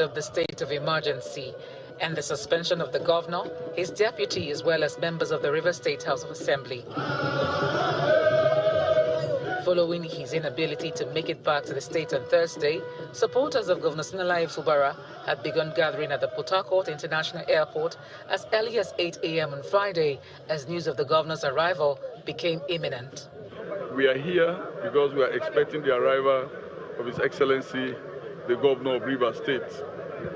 of the state of emergency and the suspension of the governor, his deputy, as well as members of the River State House of Assembly. Following his inability to make it back to the state on Thursday, supporters of Governor Fubara had begun gathering at the Port Harcourt International Airport as early as 8 a.m. on Friday, as news of the governor's arrival became imminent. We are here because we are expecting the arrival of His Excellency, the Governor of Rivers State.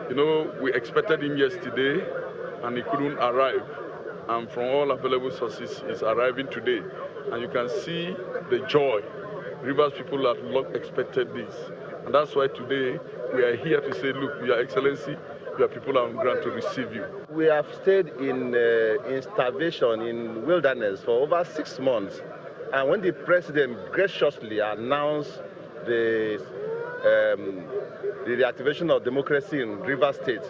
You know, we expected him yesterday and he couldn't arrive. And from all available sources, he's arriving today. And you can see the joy. Rivers people have long expected this. And that's why today we are here to say, look, Your Excellency, your people are on ground to receive you. We have stayed in starvation, in wilderness for over 6 months. And when the president graciously announced the reactivation of democracy in Rivers State,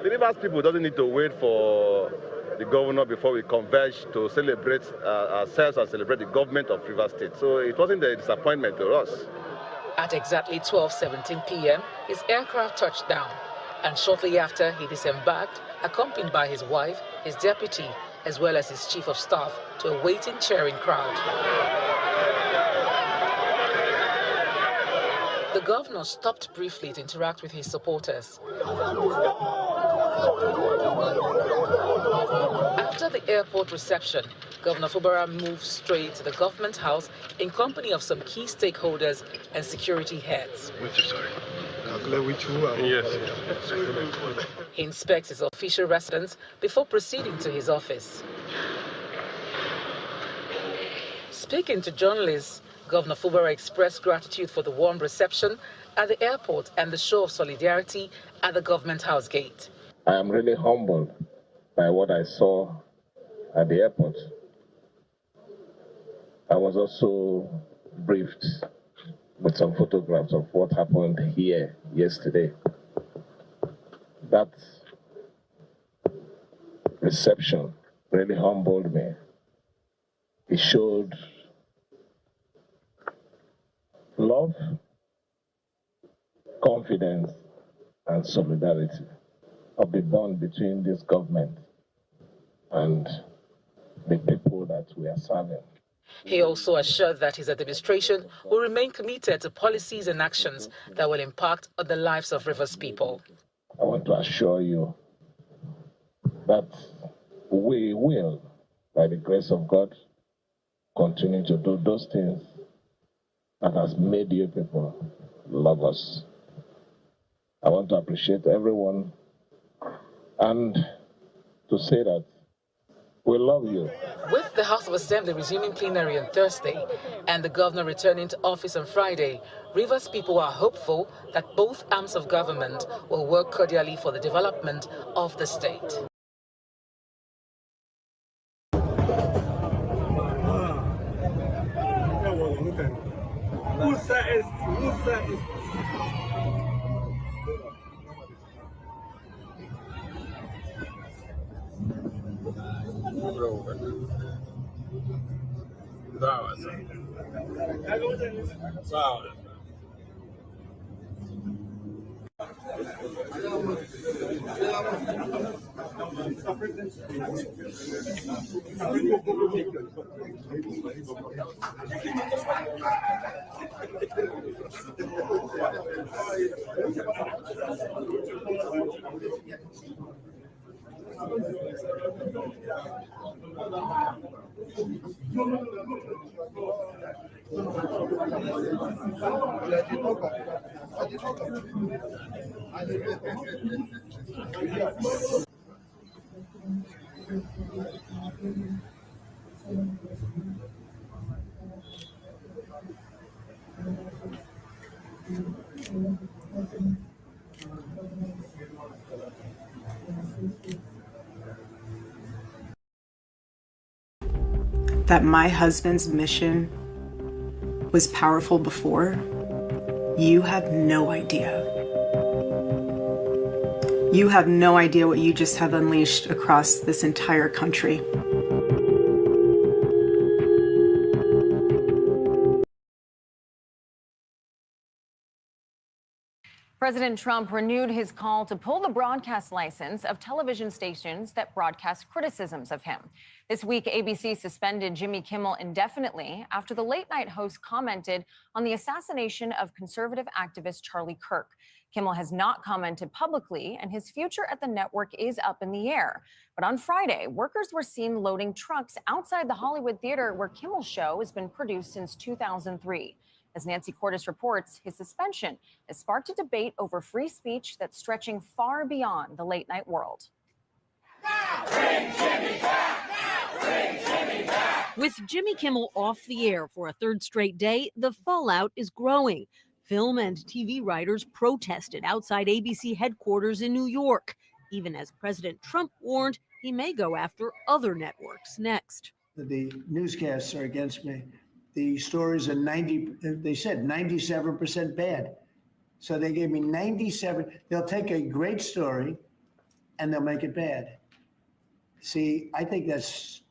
the Rivers people doesn't need to wait for the governor before we converge to celebrate ourselves and celebrate the government of Rivers State. So it wasn't a disappointment to us. At exactly 12:17 p.m., his aircraft touched down, and shortly after he disembarked, accompanied by his wife, his deputy, as well as his chief of staff, to a waiting, cheering crowd. The governor stopped briefly to interact with his supporters. After the airport reception, Governor Fubara moved straight to the government house in company of some key stakeholders and security heads. Yes. He inspects his official residence before proceeding to his office. Speaking to journalists, Governor Fubara expressed gratitude for the warm reception at the airport and the show of solidarity at the government house gate. I am really humbled by what I saw at the airport. I was also briefed with some photographs of what happened here yesterday. That reception really humbled me. It showed love, confidence, and solidarity of the bond between this government and the people that we are serving. He also assured that his administration will remain committed to policies and actions that will impact on the lives of Rivers people. I want to assure you that we will, by the grace of God, continue to do those things that has made you people love us. I want to appreciate everyone and to say that we love you. With the House of Assembly resuming plenary on Thursday and the governor returning to office on Friday, Rivers people are hopeful that both arms of government will work cordially for the development of the state. That my husband's mission was powerful before, you have no idea. You have no idea what you just have unleashed across this entire country. President Trump renewed his call to pull the broadcast license of television stations that broadcast criticisms of him. This week, ABC suspended Jimmy Kimmel indefinitely after the late-night host commented on the assassination of conservative activist Charlie Kirk. Kimmel has not commented publicly, and his future at the network is up in the air. But on Friday, workers were seen loading trucks outside the Hollywood theater where Kimmel's show has been produced since 2003. As Nancy Cordes reports, his suspension has sparked a debate over free speech that's stretching far beyond the late-night world. Bring Jimmy back! Bring Jimmy back! With Jimmy Kimmel off the air for a third straight day, the fallout is growing. Film and TV writers protested outside ABC headquarters in New York, even as President Trump warned he may go after other networks next. The newscasts are against me. The stories are 97% bad. So they gave me 97. They'll take a great story and they'll make it bad. See, I think that's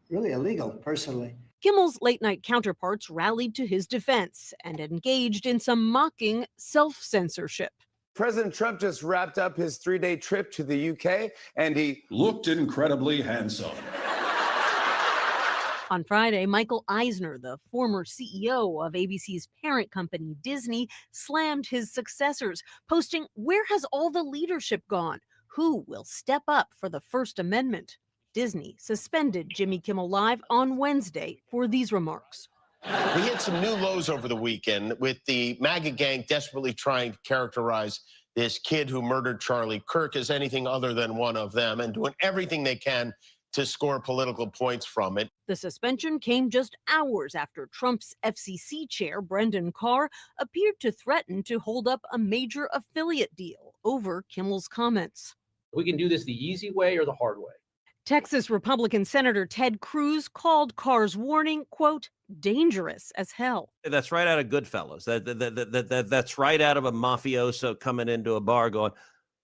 really illegal, personally. Kimmel's late-night counterparts rallied to his defense and engaged in some mocking self-censorship. President Trump just wrapped up his 3-day trip to the UK, and he looked incredibly handsome. On Friday, Michael Eisner, the former CEO of ABC's parent company, Disney, slammed his successors, posting, "Where has all the leadership gone? Who will step up for the First Amendment?" Disney suspended Jimmy Kimmel Live on Wednesday for these remarks. We hit some new lows over the weekend with the MAGA gang desperately trying to characterize this kid who murdered Charlie Kirk as anything other than one of them and doing everything they can to score political points from it. The suspension came just hours after Trump's FCC chair, Brendan Carr, appeared to threaten to hold up a major affiliate deal over Kimmel's comments. We can do this the easy way or the hard way. Texas Republican Senator Ted Cruz called Carr's warning, quote, dangerous as hell. That's right out of Goodfellas. That's right out of a mafioso coming into a bar going,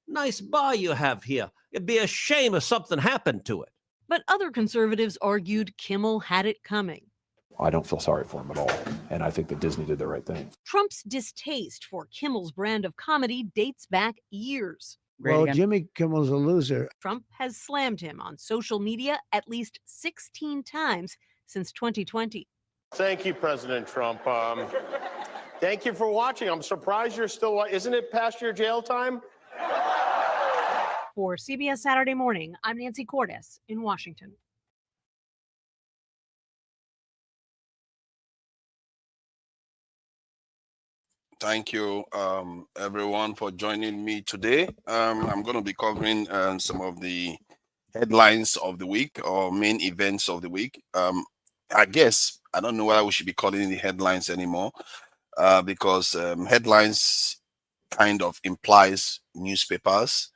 nice bar you have here. It'd be a shame if something happened to it. But other conservatives argued Kimmel had it coming. I don't feel sorry for him at all, and I think that Disney did the right thing. Trump's distaste for Kimmel's brand of comedy dates back years. Well, Jimmy Kimmel's a loser. Trump has slammed him on social media at least 16 times since 2020. Thank you, President Trump. Thank you for watching. I'm surprised you're still, isn't it past your jail time? For CBS Saturday Morning, I'm Nancy Cordes in Washington. Thank you, everyone, for joining me today. I'm going to be covering some of the headlines of the week or main events of the week. I guess I don't know whether we should be calling it the headlines anymore because headlines kind of implies newspapers,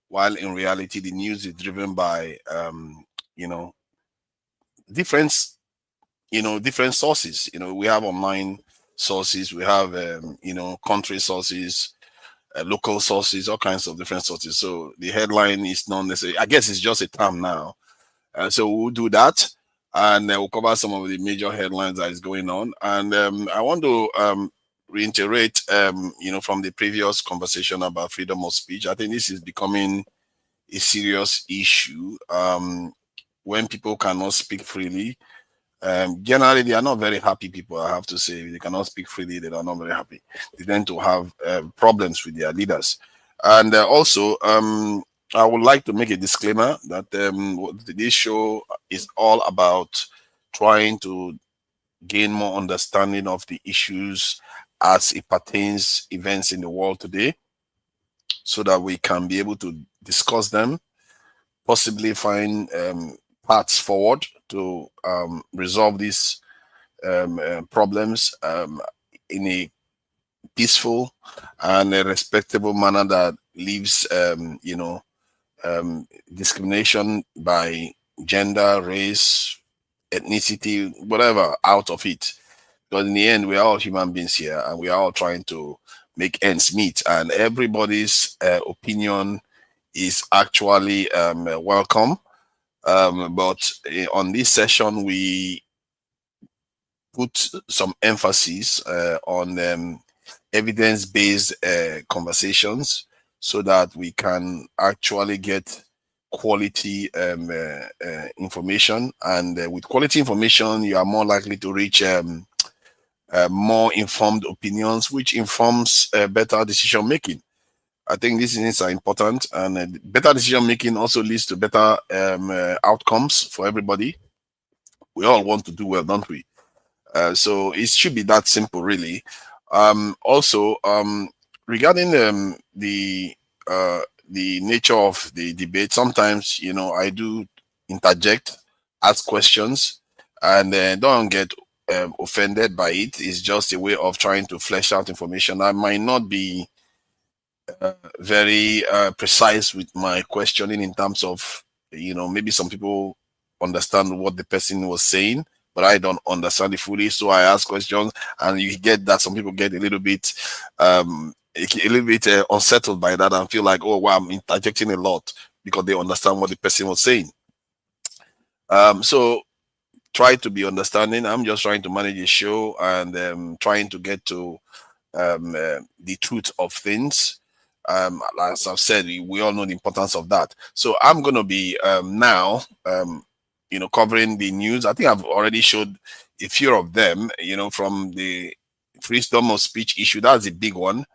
while in reality the news is driven by different sources. We have online sources, we have country sources, local sources, all kinds of different sources. So the headline is not necessarily, I guess it's just a term now. So we'll do that, and we'll cover some of the major headlines that is going on. And I want to reiterate, from the previous conversation about freedom of speech. I think this is becoming a serious issue when people cannot speak freely. Generally, they are not very happy people, I have to say. They cannot speak freely, they are not very happy. They tend to have problems with their leaders. And also, I would like to make a disclaimer that this show is all about trying to gain more understanding of the issues as it pertains events in the world today, so that we can be able to discuss them, possibly find paths forward to resolve these problems in a peaceful and a respectable manner that leaves discrimination by gender, race, ethnicity, whatever, out of it. Because in the end, we are all human beings here, and we are all trying to make ends meet, and everybody's opinion is actually welcome. But on this session, we put some emphasis on evidence-based conversations so that we can actually get quality information. And with quality information, you are more likely to reach more informed opinions, which informs better decision making. I think these things are important, and better decision making also leads to better outcomes for everybody. We all want to do well, don't we? So it should be that simple, really. Also, regarding the nature of the debate, sometimes I do interject, ask questions, and don't get offended by it. It's just a way of trying to flesh out information. I might not be very precise with my questioning in terms of, maybe some people understand what the person was saying, but I don't understand it fully. So I ask questions, and you get that some people get a little bit unsettled by that and feel like, oh wow, I'm interjecting a lot, because they understand what the person was saying. So try to be understanding. I'm just trying to manage a show and trying to get to the truth of things. As I've said, we all know the importance of that. So I'm going to be now, covering the news. I think I've already showed a few of them, from the freedom of speech issue. That's a big one.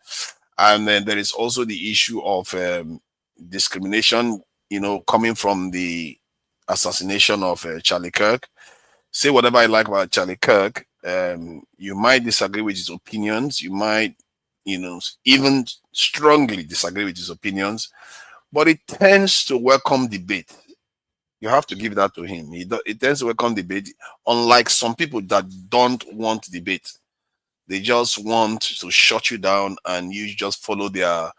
And then there is also the issue of discrimination, coming from the assassination of Charlie Kirk. Say whatever I like about Charlie Kirk. You might disagree with his opinions. You might, even strongly disagree with his opinions, but it tends to welcome debate. You have to give that to him. It tends to welcome debate, unlike some people that don't want debate. They just want to shut you down and you just follow their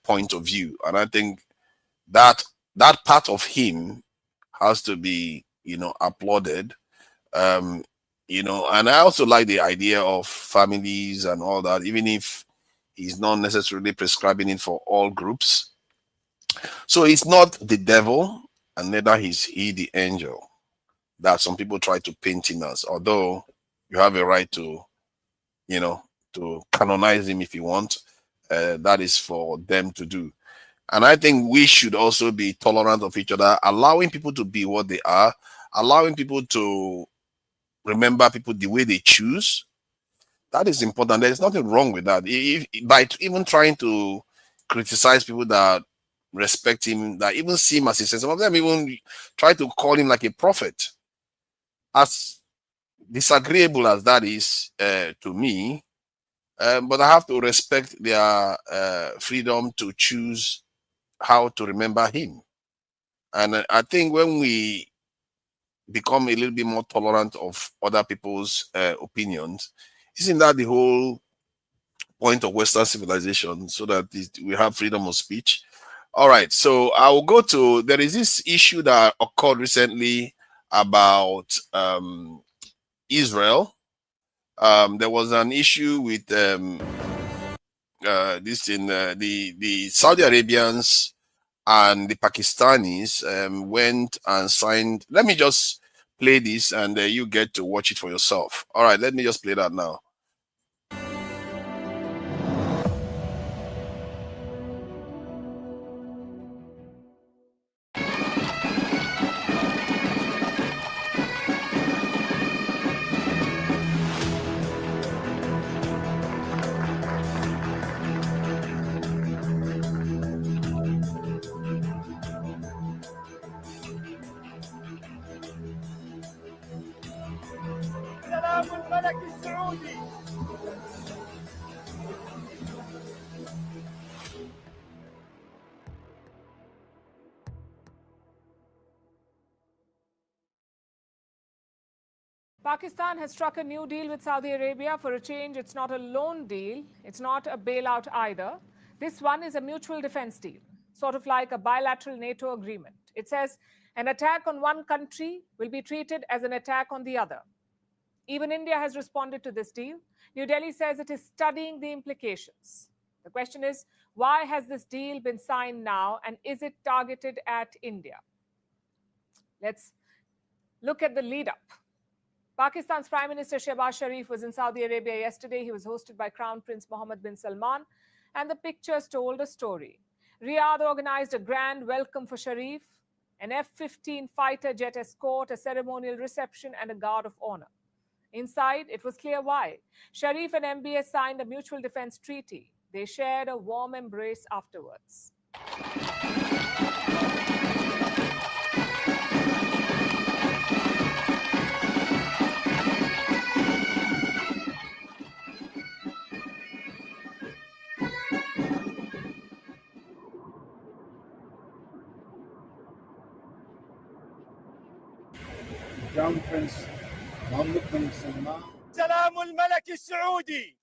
point of view. And I think that part of him has to be, applauded. And I also like the idea of families and all that, even if he's not necessarily prescribing it for all groups. So he's not the devil, and neither is he the angel that some people try to paint him as, although you have a right to, to canonize him if you want. That is for them to do. And I think we should also be tolerant of each other, allowing people to be what they are, allowing people to remember people the way they choose. That is important. There's nothing wrong with that. By even trying to criticize people that respect him, that even see him as a saint, some of them even try to call him like a prophet. As disagreeable as that is to me, but I have to respect their freedom to choose how to remember him. And I think when we become a little bit more tolerant of other people's opinions, isn't that the whole point of Western civilization, so that we have freedom of speech? All right, so I will go to, there is this issue that occurred recently about Israel. There was an issue with this in the Saudi Arabians and the Pakistanis went and signed. Let me just play this, and you get to watch it for yourself. All right, let me just play that now. Pakistan has struck a new deal with Saudi Arabia. For a change, it's not a loan deal. It's not a bailout either. This one is a mutual defense deal, sort of like a bilateral NATO agreement. It says an attack on one country will be treated as an attack on the other. Even India has responded to this deal. New Delhi says it is studying the implications. The question is, why has this deal been signed now, and is it targeted at India? Let's look at the lead up. Pakistan's Prime Minister Shehbaz Sharif was in Saudi Arabia yesterday. He was hosted by Crown Prince Mohammed bin Salman, and the pictures told a story. Riyadh organized a grand welcome for Sharif, an F-15 fighter jet escort, a ceremonial reception, and a guard of honor. Inside, it was clear why. Sharif and MBS signed a mutual defense treaty. They shared a warm embrace afterwards. Crown Prince Mohammed bin Salman. سلام الملك السعودي.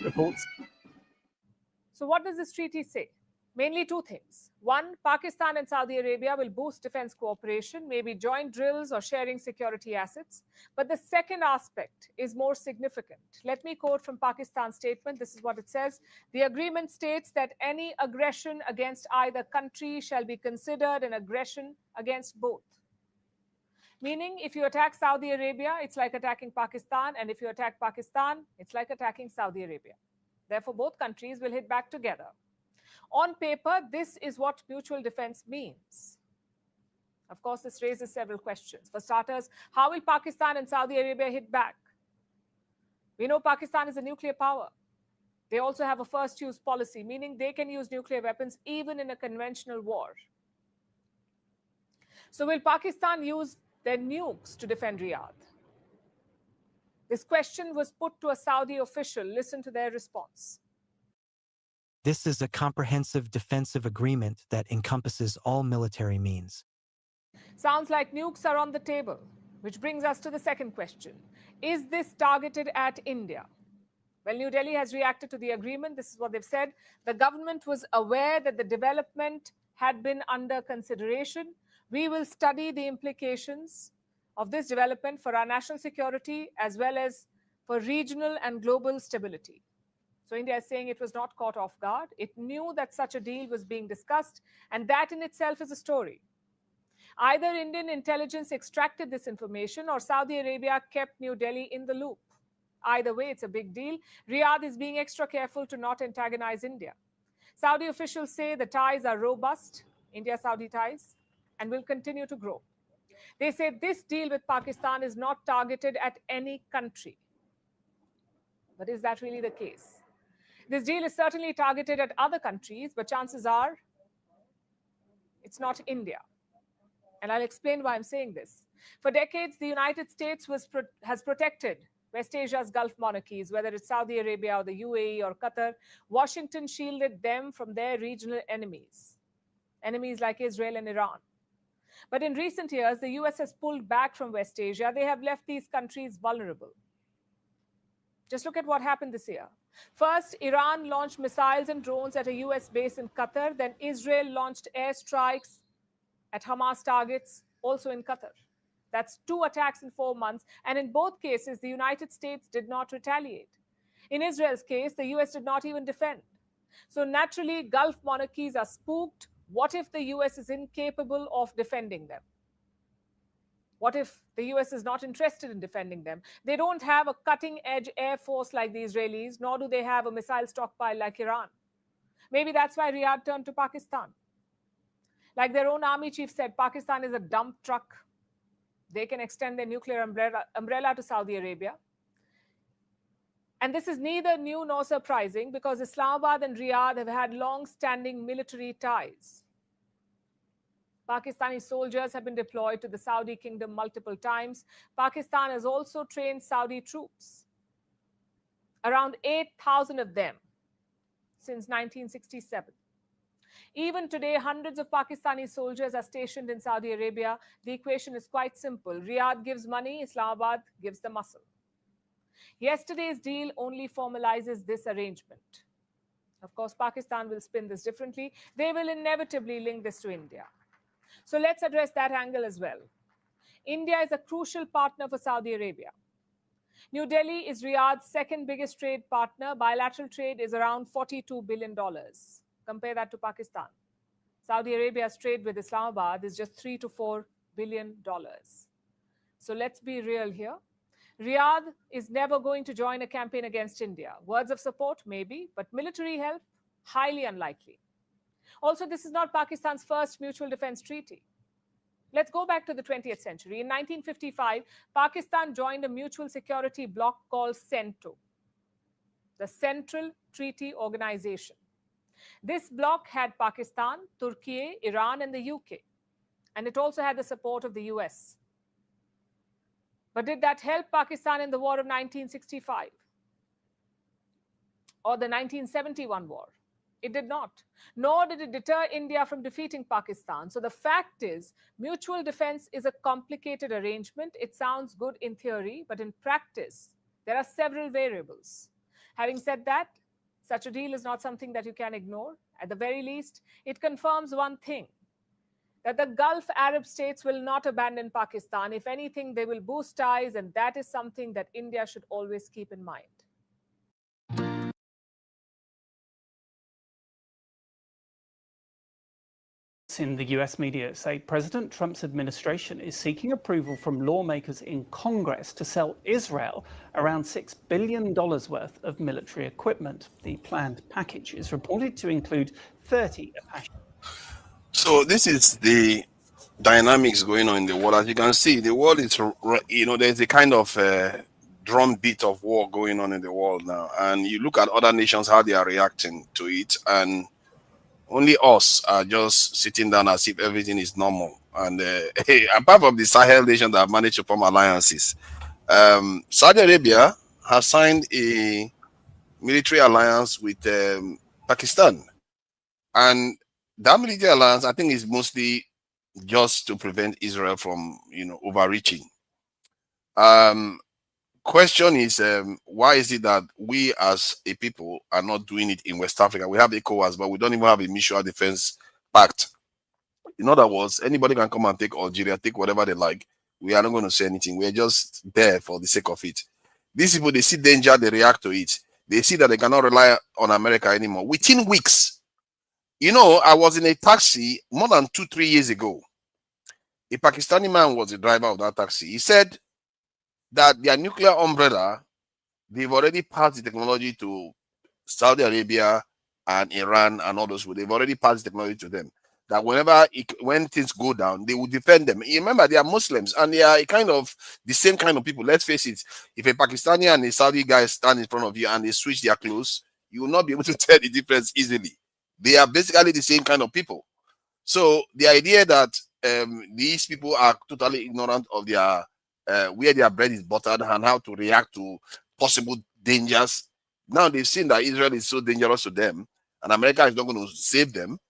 Reports. So what does this treaty say? Mainly two things. One, Pakistan and Saudi Arabia will boost defense cooperation, maybe joint drills or sharing security assets. But the second aspect is more significant. Let me quote from Pakistan's statement. This is what it says. The agreement states that any aggression against either country shall be considered an aggression against both. Meaning, if you attack Saudi Arabia, it's like attacking Pakistan. And if you attack Pakistan, it's like attacking Saudi Arabia. Therefore, both countries will hit back together. On paper, this is what mutual defense means. Of course, this raises several questions. For starters, how will Pakistan and Saudi Arabia hit back? We know Pakistan is a nuclear power. They also have a first use policy, meaning they can use nuclear weapons even in a conventional war. So will Pakistan use their nukes to defend Riyadh? This question was put to a Saudi official. Listen to their response. This is a comprehensive defensive agreement that encompasses all military means. Sounds like nukes are on the table, which brings us to the second question. Is this targeted at India? Well, New Delhi has reacted to the agreement. This is what they've said. The government was aware that the development had been under consideration. We will study the implications of this development for our national security as well as for regional and global stability. So India is saying it was not caught off guard. It knew that such a deal was being discussed, and that in itself is a story. Either Indian intelligence extracted this information or Saudi Arabia kept New Delhi in the loop. Either way, it's a big deal. Riyadh is being extra careful to not antagonize India. Saudi officials say the ties are robust, India-Saudi ties, and will continue to grow. They say this deal with Pakistan is not targeted at any country. But is that really the case? This deal is certainly targeted at other countries, but chances are it's not India. And I'll explain why I'm saying this. For decades, the United States has protected West Asia's Gulf monarchies, whether it's Saudi Arabia or the UAE or Qatar. Washington shielded them from their regional enemies like Israel and Iran. But in recent years, the US has pulled back from West Asia. They have left these countries vulnerable. Just look at what happened this year. First, Iran launched missiles and drones at a US base in Qatar. Then Israel launched airstrikes at Hamas targets, also in Qatar. That's 2 attacks in 4 months. And in both cases, the United States did not retaliate. In Israel's case, the US did not even defend. So naturally, Gulf monarchies are spooked. What if the US is incapable of defending them? What if the US is not interested in defending them? They don't have a cutting-edge air force like the Israelis, nor do they have a missile stockpile like Iran. Maybe that's why Riyadh turned to Pakistan. Like their own army chief said, Pakistan is a dump truck. They can extend their nuclear umbrella to Saudi Arabia. And this is neither new nor surprising because Islamabad and Riyadh have had long-standing military ties. Pakistani soldiers have been deployed to the Saudi kingdom multiple times. Pakistan has also trained Saudi troops, around 8,000 of them since 1967. Even today, hundreds of Pakistani soldiers are stationed in Saudi Arabia. The equation is quite simple. Riyadh gives money, Islamabad gives the muscle. Yesterday's deal only formalizes this arrangement. Of course, Pakistan will spin this differently. They will inevitably link this to India. So let's address that angle as well. India is a crucial partner for Saudi Arabia. New Delhi is Riyadh's second biggest trade partner. Bilateral trade is around $42 billion. Compare that to Pakistan. Saudi Arabia's trade with Islamabad is just $3 to $4 billion. So let's be real here. Riyadh is never going to join a campaign against India. Words of support, maybe, but military help, highly unlikely. Also, this is not Pakistan's first mutual defense treaty. Let's go back to the 20th century. In 1955, Pakistan joined a mutual security bloc called CENTO, the Central Treaty Organization. This bloc had Pakistan, Turkey, Iran, and the UK. And it also had the support of the US. But did that help Pakistan in the war of 1965? Or the 1971 war? It did not. Nor did it deter India from defeating Pakistan. So the fact is, mutual defense is a complicated arrangement. It sounds good in theory, but in practice, there are several variables. Having said that, such a deal is not something that you can ignore. At the very least, it confirms one thing, that the Gulf Arab states will not abandon Pakistan. If anything, they will boost ties, and that is something that India should always keep in mind. In the US media say President Trump's administration is seeking approval from lawmakers in Congress to sell Israel around $6 billion worth of military equipment. The planned package is reported to include 30 Apache. So this is the dynamics going on in the world. As you can see, the world is, there's a kind of drumbeat of war going on in the world now. And you look at other nations, how they are reacting to it. And only us are just sitting down as if everything is normal. And apart from the Sahel nation that have managed to form alliances, Saudi Arabia has signed a military alliance with Pakistan. And that military alliance, I think, is mostly just to prevent Israel from, overreaching. Question is, why is it that we as a people are not doing it in West Africa? We have ECOWAS, but we don't even have a mutual defense pact. In other words, anybody can come and take Algeria, take whatever they like. We are not going to say anything. We're just there for the sake of it. These people, they see danger, they react to it. They see that they cannot rely on America anymore. Within weeks, I was in a taxi more than 2-3 years ago. A Pakistani man was the driver of that taxi. He said that their nuclear umbrella, they've already passed the technology to Saudi Arabia and Iran and all those. They've already passed the technology to them. That when things go down, they will defend them. You remember, they are Muslims and they are the same kind of people. Let's face it. If a Pakistani and a Saudi guy stand in front of you and they switch their clothes, you will not be able to tell the difference easily. They are basically the same kind of people. So the idea that these people are totally ignorant of their where their bread is buttered and how to react to possible dangers. Now they've seen that Israel is so dangerous to them and America is not going to save them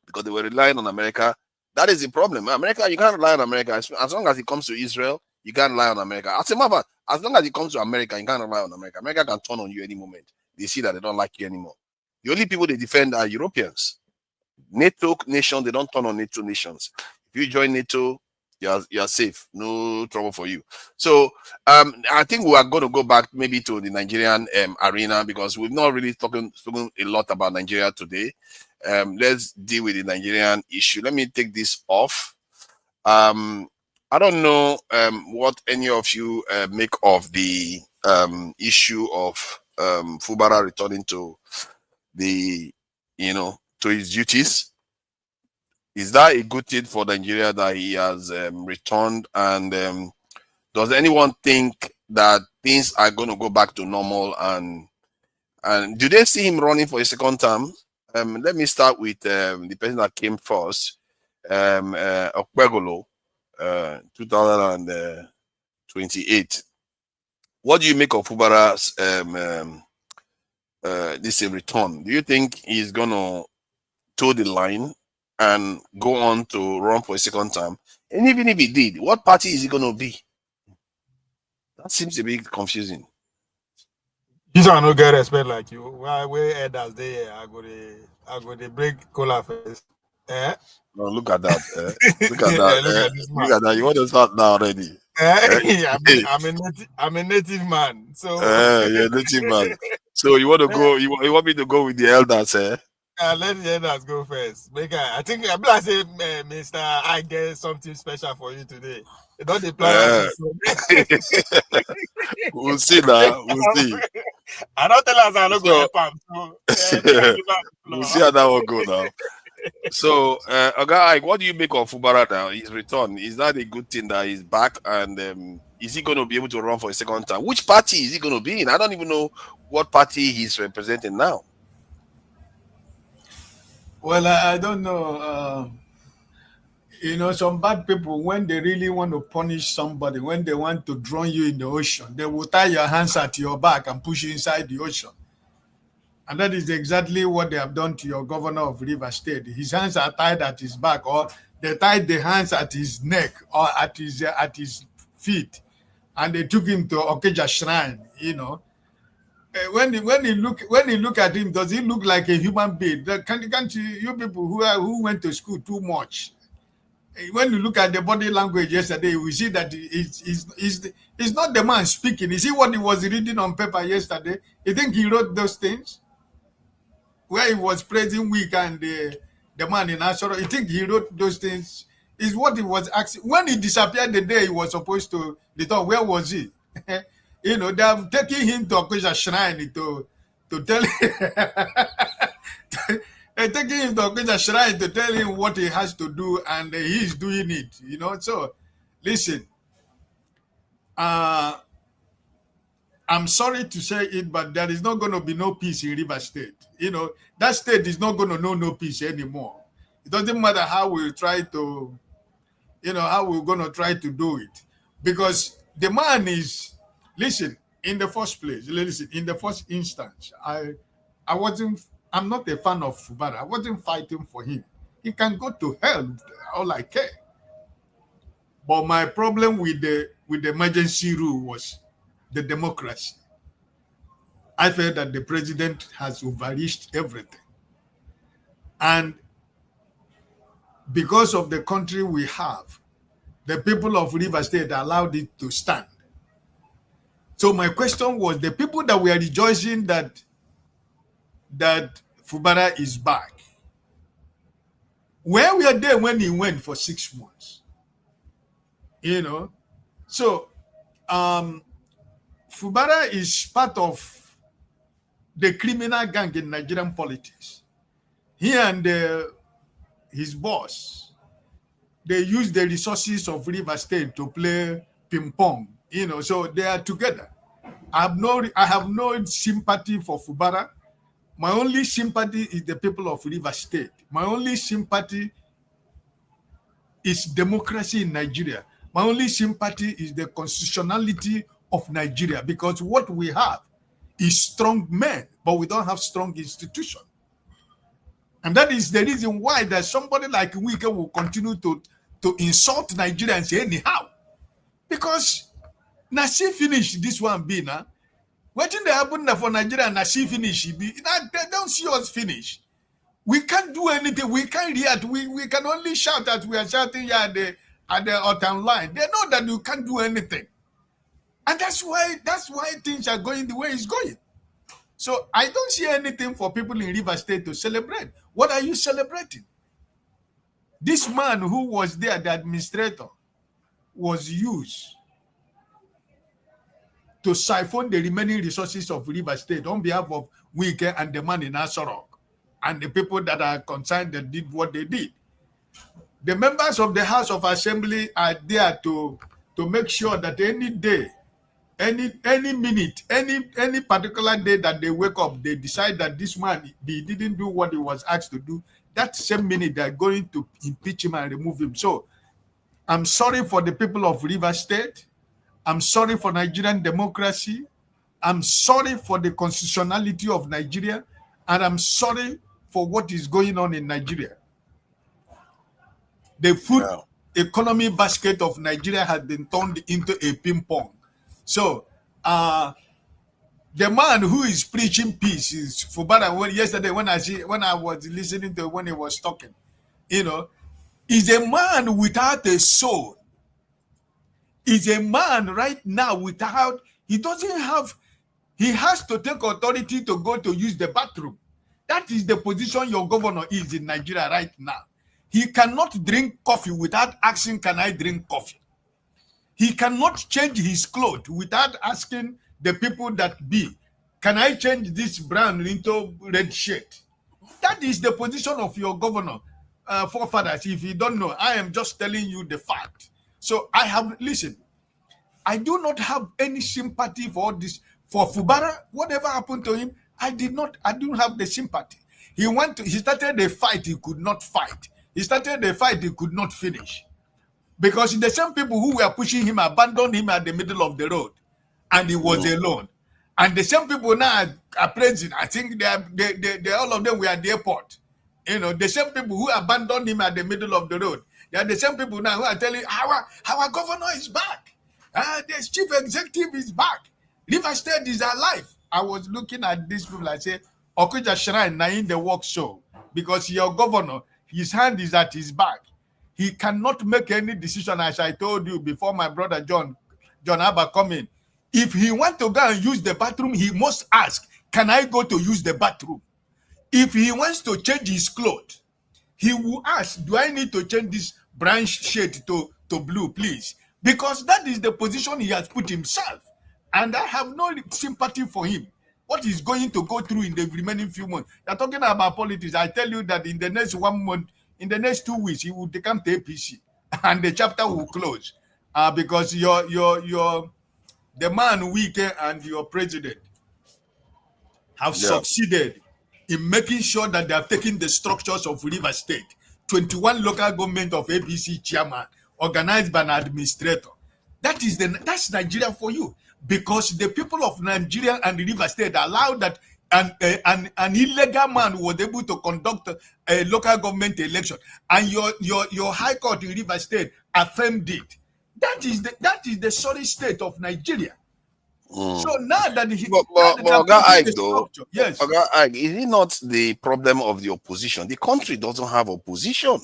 because they were relying on America. That is the problem. America, you can't rely on America. As long as it comes to Israel, you can't rely on America. As a matter of fact, as long as it comes to America, you can't rely on America. America can turn on you any moment. They see that they don't like you anymore. The only people they defend are Europeans. NATO nations, they don't turn on NATO nations. If you join NATO, you're safe, no trouble for you. So I think we are going to go back maybe to the Nigerian arena because we've not really spoken a lot about Nigeria today. Let's deal with the Nigerian issue. Let me take this off. I don't know what any of you make of the issue of Fubara returning to the to his duties. Is that a good thing for Nigeria that he has returned? And does anyone think that things are going to go back to normal? And do they see him running for a second term? Let me start with the person that came first, Okpegolo, 2028. What do you make of Fubara's this return? Do you think he's going to toe the line and go on to run for a second term? And even if he did, what party is he going to be? That seems a bit confusing. This one no get respect like you. Why elders there? I go to break cola first. Eh? No, look at that. Look at Yeah, that. look at this man. Look at that. You want to start now already? I'm a native man, so You're a native man. So you want to go? You want me to go with the elders? let the elders go first. I think I'm gonna say, Mister, I get something special for you today. You don't dey plan We'll see now. We'll see. I don't tell us I'm not going to help him. We'll see how that will go now. So, Oga, what do you make of Fubara now? His return, is that a good thing that he's back? And is he going to be able to run for a second time? Which party is he going to be in? I don't even know what party he's representing now. Well, I don't know. Some bad people, when they really want to punish somebody, when they want to drown you in the ocean, they will tie your hands at your back and push you inside the ocean. And that is exactly what they have done to your governor of Rivers State. His hands are tied at his back, or they tied the hands at his neck or at his feet, and they took him to Okeja Shrine. When you look at him, does he look like a human being? Can't you people who went to school too much? When you look at the body language yesterday, we see that it's not the man speaking. You see what he was reading on paper yesterday? You think he wrote those things? Where he was praising Week and the man in Ashoro, you think he wrote those things? Is what he was asking. When he disappeared the day he was supposed to return, where was he? They have taken him to Okeja Shrine to tell him. They're taking him to Okeja Shrine to tell him what he has to do, and he's doing it. So listen. I'm sorry to say it, but there is not going to be no peace in Rivers State. That state is not going to know no peace anymore. It doesn't matter how we try to, how we're going to try to do it. Because the man is, listen, in the first place, in the first instance, I'm not a fan of Fubara. I wasn't fighting for him. He can go to hell, all I care. But my problem with the emergency rule was the democracy. I felt that the president has overreached everything. And because of the country we have, the people of Rivers State allowed it to stand. So my question was, the people that were rejoicing that Fubara is back, where were they when he went for 6 months? So Fubara is part of the criminal gang in Nigerian politics. He and his boss, they use the resources of Rivers State to play ping pong. So they are together. I have no sympathy for Fubara. My only sympathy is the people of Rivers State. My only sympathy is democracy in Nigeria. My only sympathy is the constitutionality of Nigeria, because what we have is strong men, but we don't have strong institutions. And that is the reason why that somebody like Wike will continue to insult Nigerians anyhow. Because Nasi finished this one be now. What did happen for Nigeria? Nasi finish be. They don't see us finish. We can't do anything. We can't react. We can only shout as we are shouting here at the autumn line. They know that you can't do anything. And that's why things are going the way it's going. So I don't see anything for people in Rivers State to celebrate. What are you celebrating? This man who was there, the administrator, was used to siphon the remaining resources of Rivers State on behalf of Wike and the man in Asorok and the people that are concerned that did what they did. The members of the House of Assembly are there to make sure that any day, any minute, any particular day that they wake up, they decide that this man, he didn't do what he was asked to do. That same minute, they're going to impeach him and remove him. So I'm sorry for the people of Rivers State. I'm sorry for Nigerian democracy. I'm sorry for the constitutionality of Nigeria. And I'm sorry for what is going on in Nigeria. The food economy basket of Nigeria has been turned into a ping pong. So, the man who is preaching peace is Fubara. Yesterday, when I was listening to when he was talking, you know, is a man without a soul. Is a man right now without, he doesn't have, he has to take authority to go to use the bathroom. That is the position your governor is in Nigeria right now. He cannot drink coffee without asking, can I drink coffee? He cannot change his clothes without asking the people that be, can I change this brown into red shirt? That is the position of your governor, forefathers. If you don't know, I am just telling you the fact. So I have, listen, I do not have any sympathy for this. For Fubara, whatever happened to him, I don't have the sympathy. He started a fight he could not fight. He started a fight he could not finish. Because the same people who were pushing him abandoned him at the middle of the road. And he was alone. And the same people now are praising. I think they all of them were at the airport. You know, the same people who abandoned him at the middle of the road. They are the same people now who are telling our governor is back. The chief executive is back. River State is alive. I was looking at these people. I say, Okuja Shrine now in the work show. Because your governor, his hand is at his back. He cannot make any decision, as I told you before my brother John Abba come in. If he wants to go and use the bathroom, he must ask, can I go to use the bathroom? If he wants to change his clothes, he will ask, do I need to change this brown shade to blue, please? Because that is the position he has put himself. And I have no sympathy for him. What he's going to go through in the remaining few months. You're talking about politics. I tell you that in the next 1 month, in the next 2 weeks, he will come to APC. And the chapter will close. Because the man Wike and your president have succeeded in making sure that they have taken the structures of River State, 21 local government of APC chairman, organized by an administrator. That's Nigeria for you. Because the people of Nigeria and the River State allowed that an illegal man was able to conduct a local government election, and your high court in River State affirmed it. That is the sorry state of Nigeria. So now that yes, is it not the problem of the opposition? The country doesn't have opposition.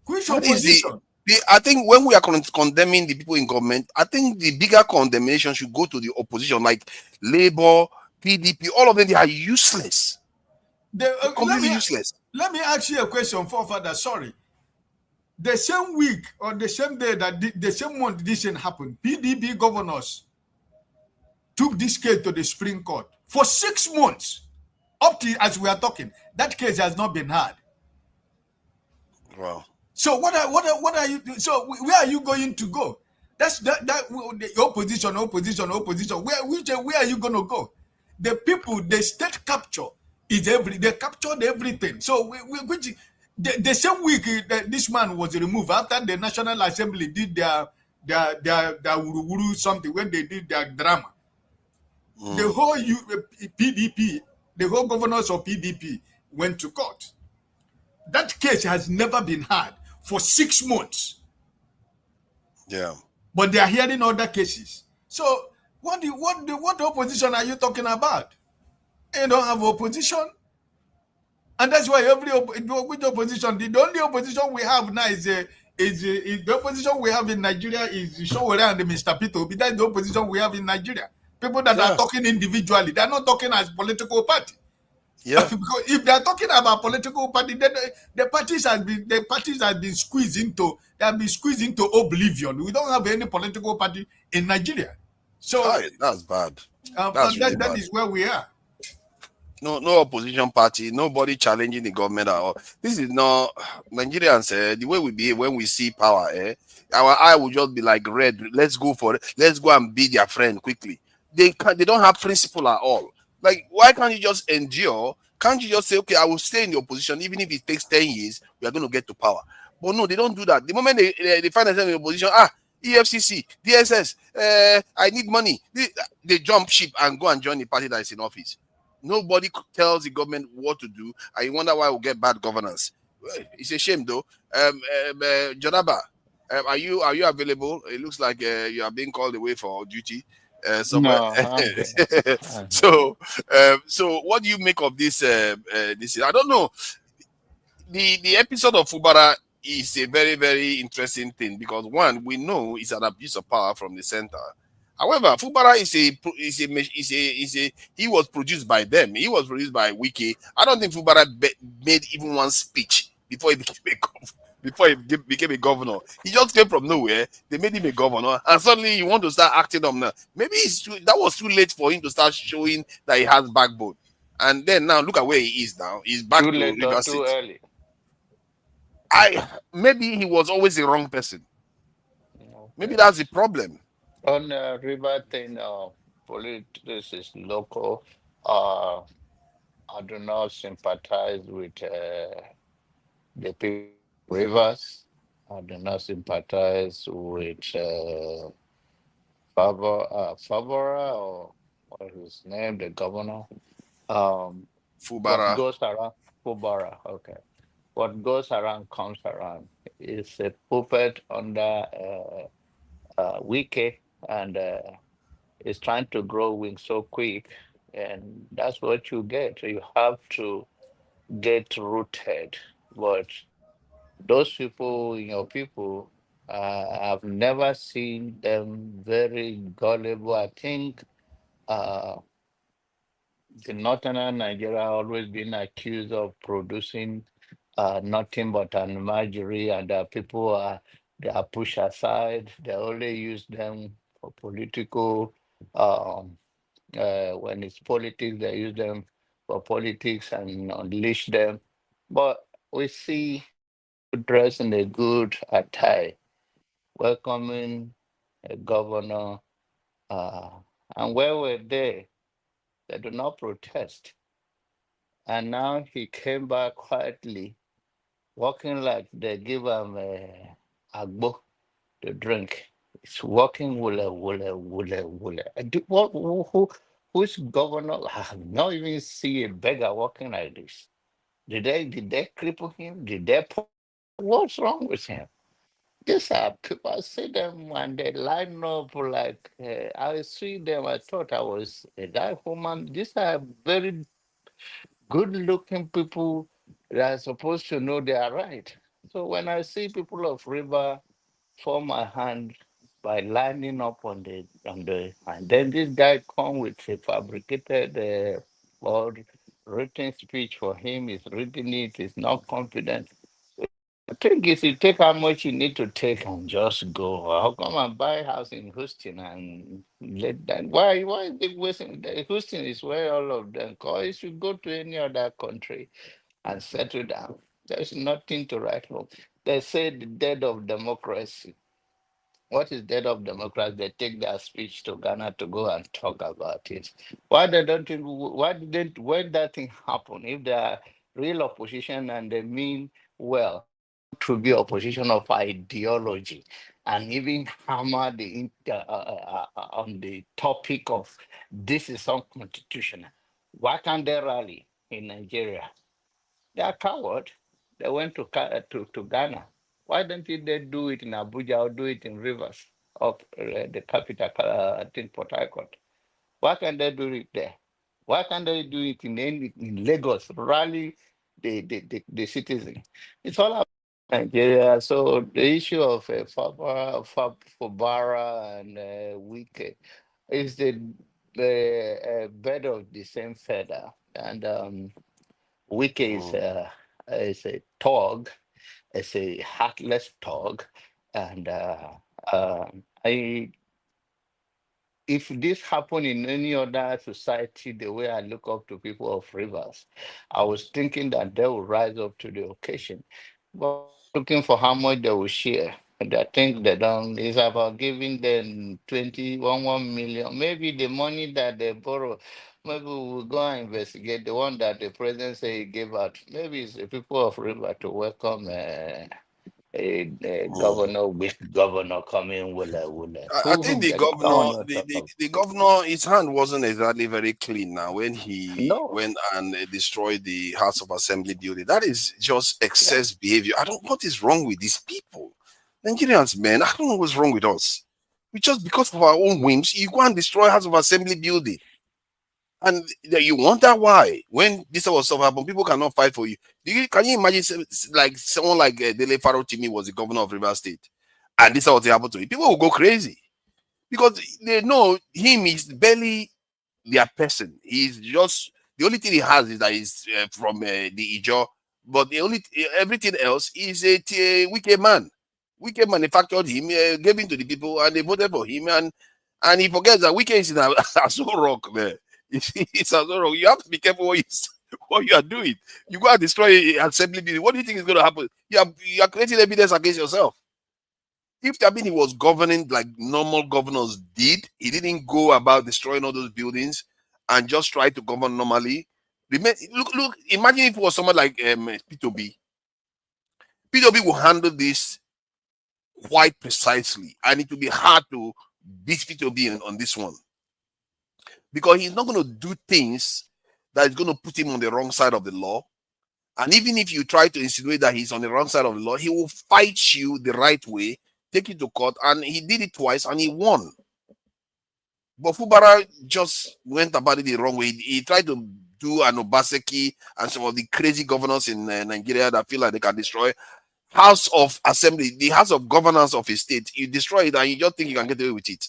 Which opposition? I think when we are condemning the people in government, I think the bigger condemnation should go to the opposition, like Labour, PDP. All of them, they are useless. Completely useless. Let me ask you a question, forefather. Sorry. The same week or the same day that the same month this thing happened, PDP governors took this case to the Supreme Court for 6 months. Up to as we are talking, that case has not been heard. Wow. So what are you? So where are you going to go? That's the opposition. Where are you going to go? The people, the state capture is they captured everything. So the same week that this man was removed after the National Assembly did their wuru something when they did their drama. The whole PDP, the whole governors of PDP went to court. That case has never been heard for 6 months. Yeah. But they are hearing other cases. So what opposition are you talking about? You don't have opposition. And that's why which opposition, the only opposition we have now is the opposition we have in Nigeria is Showore and Mr. Pito. That's the opposition we have in Nigeria. People that are talking individually, they're not talking as political party. Yeah. Because if they're talking about political party, then the parties have been squeezed into oblivion. We don't have any political party in Nigeria. So that's bad. That's really that bad. is where we are. No opposition party, nobody challenging the government at all. This is not Nigerians. The way we behave when we see power, our eye will just be like red. Let's go for it. Let's go and be their friend quickly. They don't have principle at all. Like, why can't you just endure? Can't you just say, okay, I will stay in the opposition, even if it takes 10 years, we are going to get to power. But no, they don't do that. The moment they find themselves in the opposition, EFCC, DSS, I need money. They jump ship and go and join the party that is in office. Nobody tells the government what to do, and you wonder why we get bad governance. It's a shame, though. Jonaba, are you available? It looks like you are being called away for duty. Somewhere. No, so what do you make of this? This I don't know. The episode of Fubara is a very, very interesting thing because one, we know it's an abuse of power from the center. However, Fubara he was produced by them. He was produced by Wiki. I don't think Fubara made even one speech before he became a governor. He just came from nowhere. They made him a governor, and suddenly you want to start acting up now. Maybe that was too late for him to start showing that he has backbone. And then now look at where he is now. He's back Too to late or River too State. early? Maybe he was always the wrong person. Maybe that's the problem. On river thing, politics is local. I do not sympathize with the people of rivers. I do not sympathize with Fubara or what is his name, the governor. What Fubara. goes around, Fubara, okay. What goes around comes around. It's a puppet under Wiki, and is trying to grow wings so quick, and that's what you get. You have to get rooted. But those people, your people, I've never seen them very gullible. I think the northern Nigeria always been accused of producing nothing but animagery, and people they are pushed aside. They only use them for political. When it's politics, they use them for politics and unleash them. But we see dressed in a good attire, welcoming a governor, uh, and where were they? They do not protest. And now he came back quietly, walking like they give him agbo to drink. It's walking wule wule wule wule. Who's governor? I have not even see a beggar walking like this. Did they cripple him? What's wrong with him? These are people. I see them and they line up like I see them. I thought I was a guy woman. These are very good-looking people that are supposed to know they are right. So when I see people of River form my hand by lining up and then this guy come with a fabricated or written speech for him. He's reading it. He's not confident. I think if you take how much you need to take and just go, I'll come and buy a house in Houston and let that. Why is it wasting? Houston is where all of them go. You should go to any other country and settle down. There's nothing to write home. They say the death of democracy. What is death of democracy? They take their speech to Ghana to go and talk about it. Why they don't? Why didn't? When that thing happen? If they are real opposition and they mean well to be opposition of ideology and even hammer on the topic of this is unconstitutional. Why can't they rally in Nigeria? They are coward. They went to Ghana. Why don't they do it in Abuja or do it in Rivers of the capital, I think Port Harcourt? Why can't they do it there? Why can't they do it in Lagos? Rally the citizen. It's all about Nigeria. So the issue of Fubara and Wike is the bed of the same feather. And Wike is a thug, is a heartless thug, and I if this happened in any other society, the way I look up to people of rivers, I was thinking that they will rise up to the occasion. But looking for how much they will share. And I think they don't, it's about giving them 1 million. Maybe the money that they borrow, maybe we'll go and investigate the one that the president say he gave out. Maybe it's the people of river to welcome a governor, with governor coming will I think the governor, the governor, his hand wasn't exactly very clean now when he went and destroyed the House of Assembly building. That is just excess behavior. I don't. What is wrong with these people, Nigerians, man? I don't know what's wrong with us. We just because of our own whims, you go and destroy House of Assembly building. And you wonder why, when this sort of stuff happen, people cannot fight for you. Can you imagine like someone like Dele Farotimi was the governor of Rivers State, and this sort of thing happened to him? People will go crazy because they know him is barely their person. He's just, the only thing he has is that he's from the Ijo, but everything else is a wicked man. Wike manufactured him, gave him to the people, and they voted for him. And he forgets that Wike is in Aso Rock there. It's Aso Rock. You have to be careful what you are doing. You go and destroy assembly building. What do you think is going to happen? You are creating evidence against yourself. If he was governing like normal governors did, he didn't go about destroying all those buildings and just try to govern normally. Look, imagine if it was someone like P2B. P2B will handle this quite precisely, and it will be hard to beat P2B on this one, because he's not going to do things that is going to put him on the wrong side of the law. And even if you try to insinuate that he's on the wrong side of the law, he will fight you the right way, take you to court, and he did it twice and he won. But Fubara just went about it the wrong way. He tried to do an Obaseki and some of the crazy governors in Nigeria that feel like they can destroy House of Assembly, the House of Governance of a state. You destroy it and you just think you can get away with it.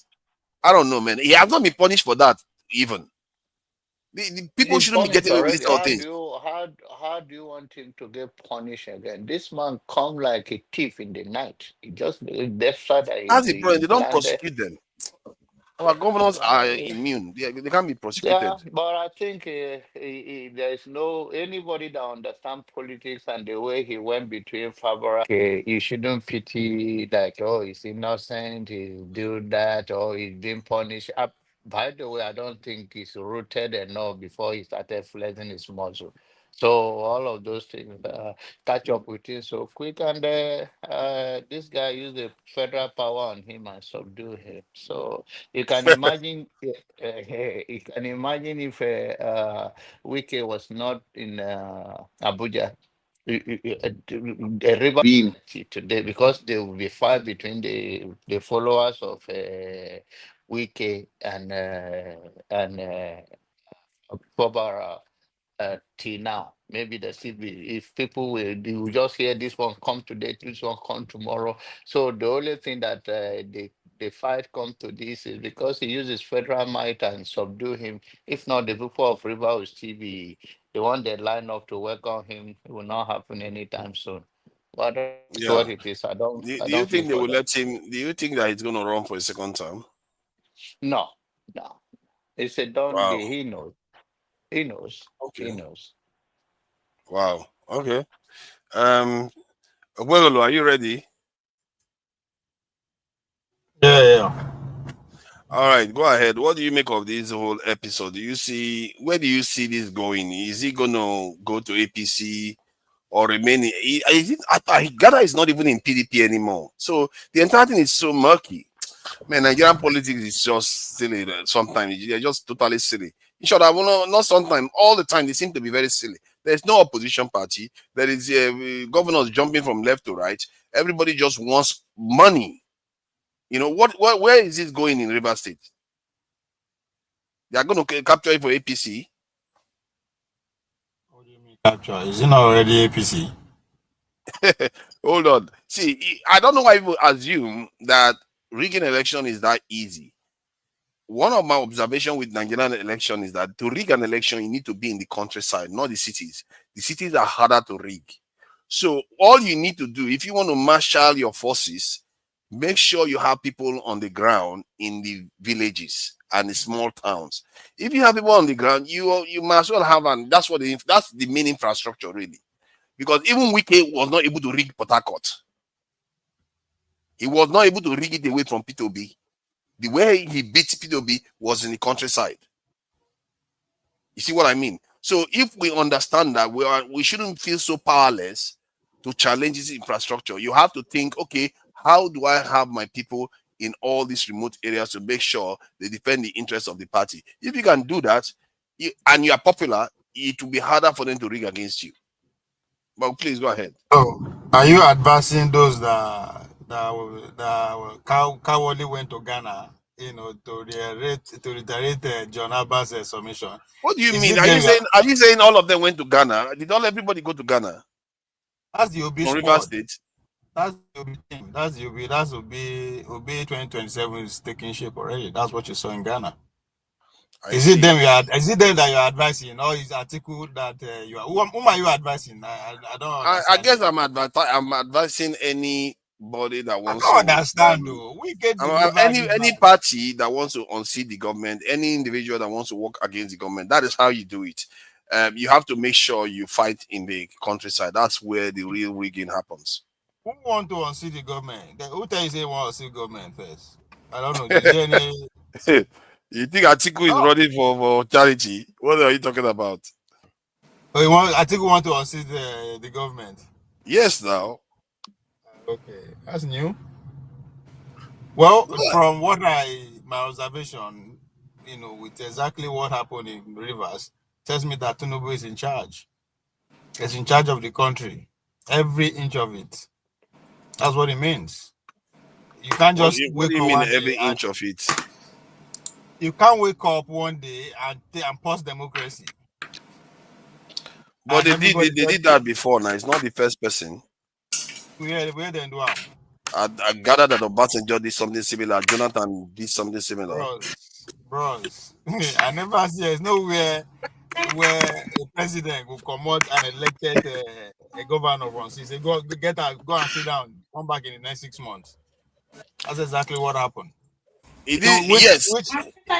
I don't know, man. He has not been punished for that even. The people shouldn't be getting away with this sort of thing. How do you want him to get punished again? This man come like a thief in the night. He just that's the problem. They don't prosecute them. Our governors are immune. They can't be prosecuted. Yeah, but I think there is no anybody that understands politics and the way he went between Fubara. You shouldn't pity like, oh, he's innocent, he's doing that, or he's being punished. By the way, I don't think he's rooted enough before he started flexing his muscle. So all of those things catch up with him so quick, and this guy used the federal power on him and subdue him. So you can imagine, you can imagine if Wike was not in Abuja, the river being today, because there will be fight between the followers of Wike and Fubara till now. Maybe the still be, if people will just hear this one come today, this one come tomorrow. So the only thing that the fight come to this is because he uses federal might and subdue him. If not, the people of River will still be the one that line up to welcome him. It will not happen anytime soon. But that's what it is. Do you think they will let him? Do you think that he's going to run for a second term? No. It's a done deal. He knows. Okay. He knows. Wow. Okay. Well, are you ready? Yeah. All right, go ahead. What do you make of this whole episode? Where do you see this going? Is he gonna go to APC or remain? Ghana is not even in PDP anymore. So the entire thing is so murky. Man, Nigerian politics is just silly. Sometimes they're just totally silly. In short, not sometimes, all the time, they seem to be very silly. There's no opposition party. There is governors jumping from left to right. Everybody just wants money. You know, where is this going in Rivers State? They are going to capture it for APC. What do you mean capture? Is it not already APC? Hold on. See, I don't know why people assume that rigging election is that easy. One of my observations with Nigerian election is that to rig an election, you need to be in the countryside, not the cities. The cities are harder to rig. So all you need to do, if you want to marshal your forces, make sure you have people on the ground in the villages and the small towns. If you have people on the ground, you might as well have, and that's the main infrastructure really. Because even Wike was not able to rig Port Harcourt. He was not able to rig it away from P2B. The way he beat P2B was in the countryside. You see what I mean? So if we understand that we shouldn't feel so powerless to challenge this infrastructure, you have to think, okay, how do I have my people in all these remote areas to make sure they defend the interests of the party? If you can do that, and you are popular, it will be harder for them to rig against you. But please go ahead. Oh, are you advising those that cowardly went to Ghana to reiterate John Abbas' submission. What do you mean? Are you saying all of them went to Ghana? Did everybody go to Ghana? That's the Obi from squad. River State. That's the Obi team. That's the Obi. That's Obi 2027 is taking shape already. That's what you saw in Ghana. Is it them that you're advising, or is article that you are? Whom are you advising? I don't understand. I guess I'm advising anybody that wants to understand. Any party that wants to unseat the government, any individual that wants to work against the government. That is how you do it. You have to make sure you fight in the countryside. That's where the real rigging happens. Who want to unseat the government? Who tell you say want to unseat government first? I don't know. Is there any... You think Atiku is running for charity? What are you talking about? Atiku want to unseat the government? Yes, now. Okay, that's new. Well, from what my observation, with exactly what happened in Rivers, tells me that Tinubu is in charge. He's in charge of the country, every inch of it. That's what it means. You can't just what do you mean every inch of it? You can't wake up one day and pause democracy. But they did that before now. It's not the first person. Where they do it? I gathered that Obasanjo did something similar. Jonathan did something similar. Bros. I never see there's nowhere where a president will come out and elected a governor once. He said, go and sit down. Come back in the next 6 months. That's exactly what happened. Yes.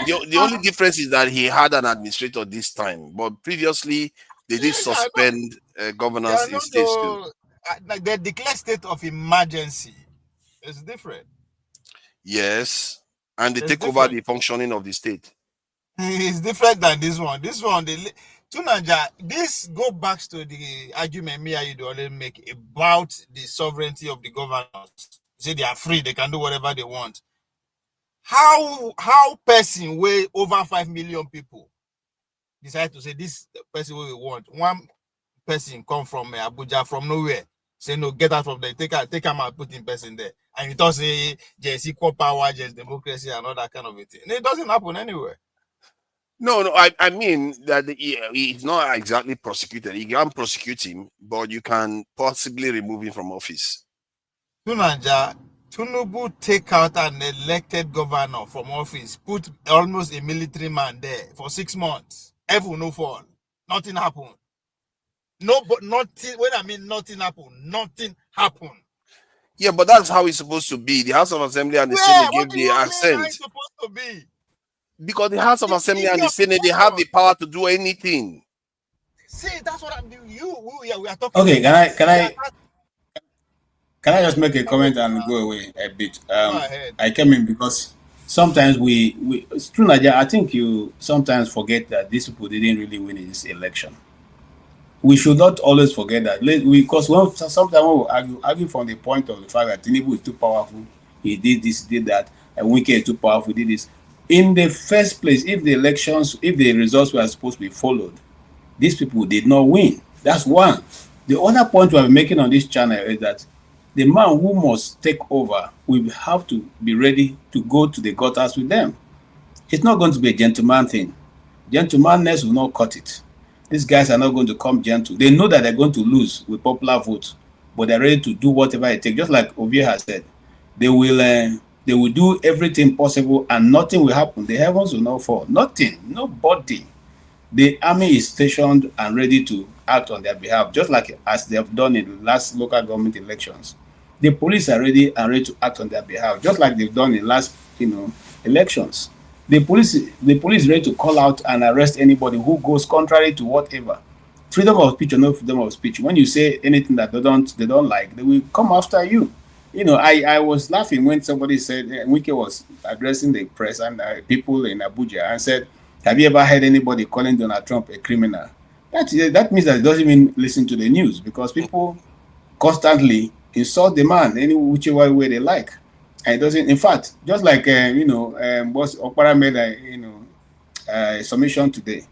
The only difference is that he had an administrator this time, but previously they did suspend governance in states too. Like they declare state of emergency. It's different. Yes, and they take over the functioning of the state. It's different than this one. This one, Tunanja, this go back to the argument me and you already make about the sovereignty of the governors. Say they are free, they can do whatever they want. How person weigh over 5 million people decide to say this person we want? One person come from Abuja from nowhere, say no, get out from there, take him and put in person there, and you don't say there's equal power, there's democracy, and all that kind of a thing. It doesn't happen anywhere. No, I mean that he's not exactly prosecuted. You can prosecute him, but you can possibly remove him from office. Tunanja, Tinubu take out an elected governor from office, put almost a military man there for 6 months. Everyone no fall. Nothing happened. No, but nothing. When I mean nothing happened, nothing happened. Yeah, but that's how it's supposed to be. The House of Assembly and the Senate gave the assent. How it's supposed to be? Because the House of Assembly and the Senate, they have the power to do anything. See, that's what I'm doing. We are talking. Okay, can I just make a comment and go away a bit? I came in because sometimes it's true, Nigeria. I think you sometimes forget that these people didn't really win this election. We should not always forget that. Because sometimes we argue from the point of the fact that Tinubu is too powerful, he did this, did that, and Wike is too powerful, did this. In the first place, if the results were supposed to be followed, these people did not win. That's one. The other point we are making on this channel is that the man who must take over will have to be ready to go to the gutters with them. It's not going to be a gentleman thing. Gentlemanness will not cut it. These guys are not going to come gentle. They know that they're going to lose with popular votes, but they're ready to do whatever it takes. Just like Ovie has said, they will do everything possible and nothing will happen. The heavens will not fall. Nothing, nobody. The army is stationed and ready to act on their behalf, just like as they have done in the last local government elections. The police are ready to act on their behalf, just like they've done in last elections. The police is ready to call out and arrest anybody who goes contrary to whatever. Freedom of speech or no freedom of speech. When you say anything that they don't like, they will come after you. I was laughing when somebody said Wike was addressing the press and people in Abuja and said, "Have you ever heard anybody calling Donald Trump a criminal?" That means that he doesn't even listen to the news, because people constantly insult the man any whichever way they like. And it doesn't, in fact, just like boss Okpara made a submission today.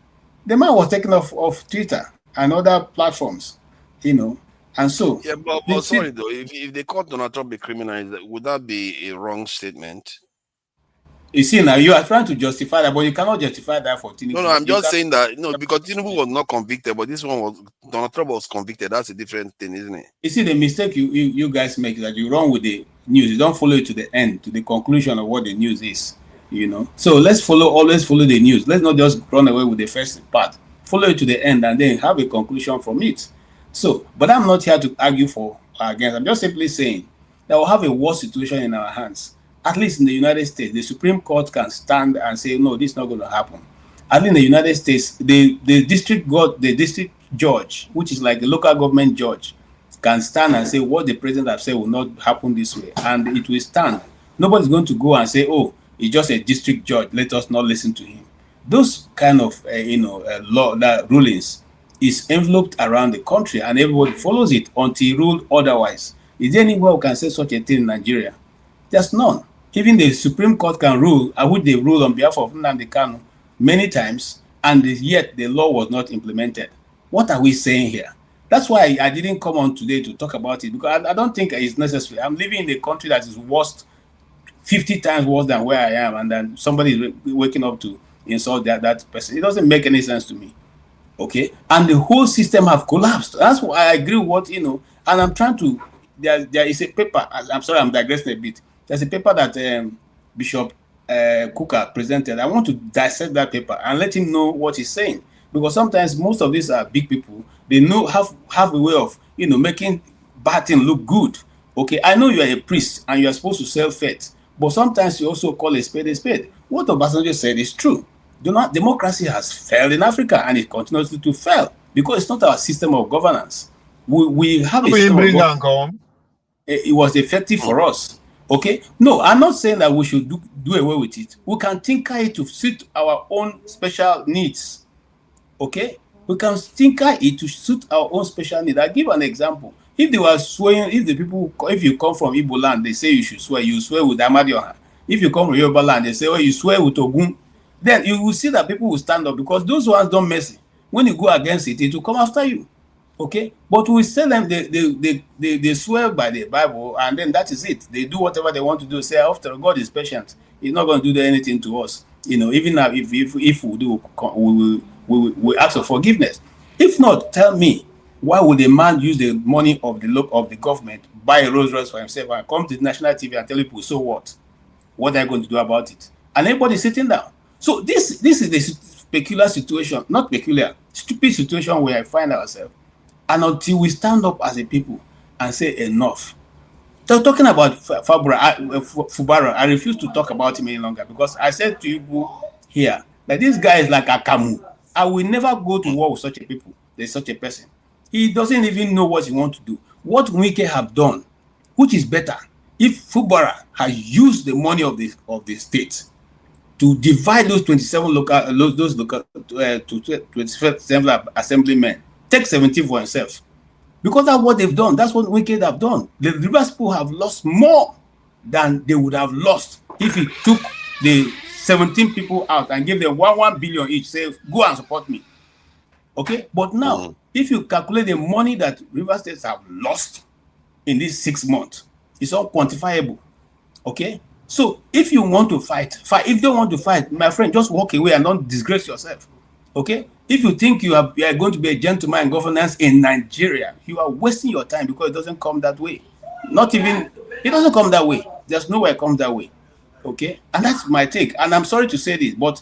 The man was taken off Twitter and other platforms, and so. Yeah, but sorry though, if they call Donald Trump a criminal, would that be a wrong statement? You see, now you are trying to justify that, but you cannot justify that for Tinubu. No, I'm just saying that, because Tinubu was not convicted, but this one was, Donald Trump was convicted. That's a different thing, isn't it? You see, the mistake you guys make is that you run with the news. You don't follow it to the end, to the conclusion of what the news is, So let's always follow the news. Let's not just run away with the first part. Follow it to the end and then have a conclusion from it. So, but I'm not here to argue for or against. I'm just simply saying that we'll have a worse situation in our hands. At least in the United States, the Supreme Court can stand and say, no, this is not going to happen. At least in the United States, the district judge, which is like the local government judge, can stand and say what the president has said will not happen this way, and it will stand. Nobody's going to go and say, oh, he's just a district judge, let us not listen to him. Those kind of law rulings is enveloped around the country, and everybody follows it until ruled otherwise. Is there anywhere we can say such a thing in Nigeria? There's none. Even the Supreme Court can rule, which they ruled on behalf of Nnamdi Kanu many times, and yet the law was not implemented. What are we saying here? That's why I didn't come on today to talk about it, because I don't think it's necessary. I'm living in a country that is 50 times worse than where I am, and then somebody is waking up to insult that person. It doesn't make any sense to me. Okay? And the whole system have collapsed. That's why I agree with what, and I'm trying to, there is a paper, I'm sorry, I'm digressing a bit. There's a paper that Bishop Kuka presented. I want to dissect that paper and let him know what he's saying, because sometimes most of these are big people. They have a way of making bad things look good. Okay, I know you are a priest and you are supposed to sell faith, but sometimes you also call a spade a spade. What Obasanjo said is true. Democracy has failed in Africa, and it continues to fail because it's not our system of governance. We have a system of governance. It was effective for us. Okay, no, I'm not saying that we should do away with it. We can tinker it to suit our own special needs. Okay, we can tinker it to suit our own special needs. I'll give an example. If they were swearing, if you come from Igbo land, they say you should swear. You swear with Amadioha. If you come from Yoruba land, they say, oh, you swear with Ogun. Then you will see that people will stand up, because those ones don't mess. When you go against it, it will come after you. Okay, but we tell them they swear by the Bible, and then that is it. They do whatever they want to do. Say, after God is patient, He's not going to do anything to us. Even now, if we do, we ask for forgiveness. If not, tell me, why would a man use the money of the government, buy a Rolls Royce for himself, and come to the national TV and tell people, so what? What are you going to do about it? And everybody sitting down. So this is the peculiar situation, not peculiar, stupid situation where I find ourselves. And until we stand up as a people and say enough. So talking about Fubara, I refuse to talk about him any longer, because I said to you here that this guy is like a Kamu. I will never go to war with such a people. There's such a person. He doesn't even know what he wants to do. What Wike have done, which is better, if Fubara has used the money of the state to divide those 27 to 27 assemblymen, take 17 for himself. Because that's what they've done. That's what Wicked have done. The Rivers people have lost more than they would have lost if he took the 17 people out and gave them 1 billion each, say, go and support me. Okay? But now, if you calculate the money that River States have lost in these 6 months, it's all quantifiable. Okay? So if you want to fight. If you don't want to fight, my friend, just walk away and don't disgrace yourself. Okay? If you think you are going to be a gentleman in governance in Nigeria, you are wasting your time, because it doesn't come that way. It doesn't come that way. There's no way it comes that way. Okay? And that's my take. And I'm sorry to say this, but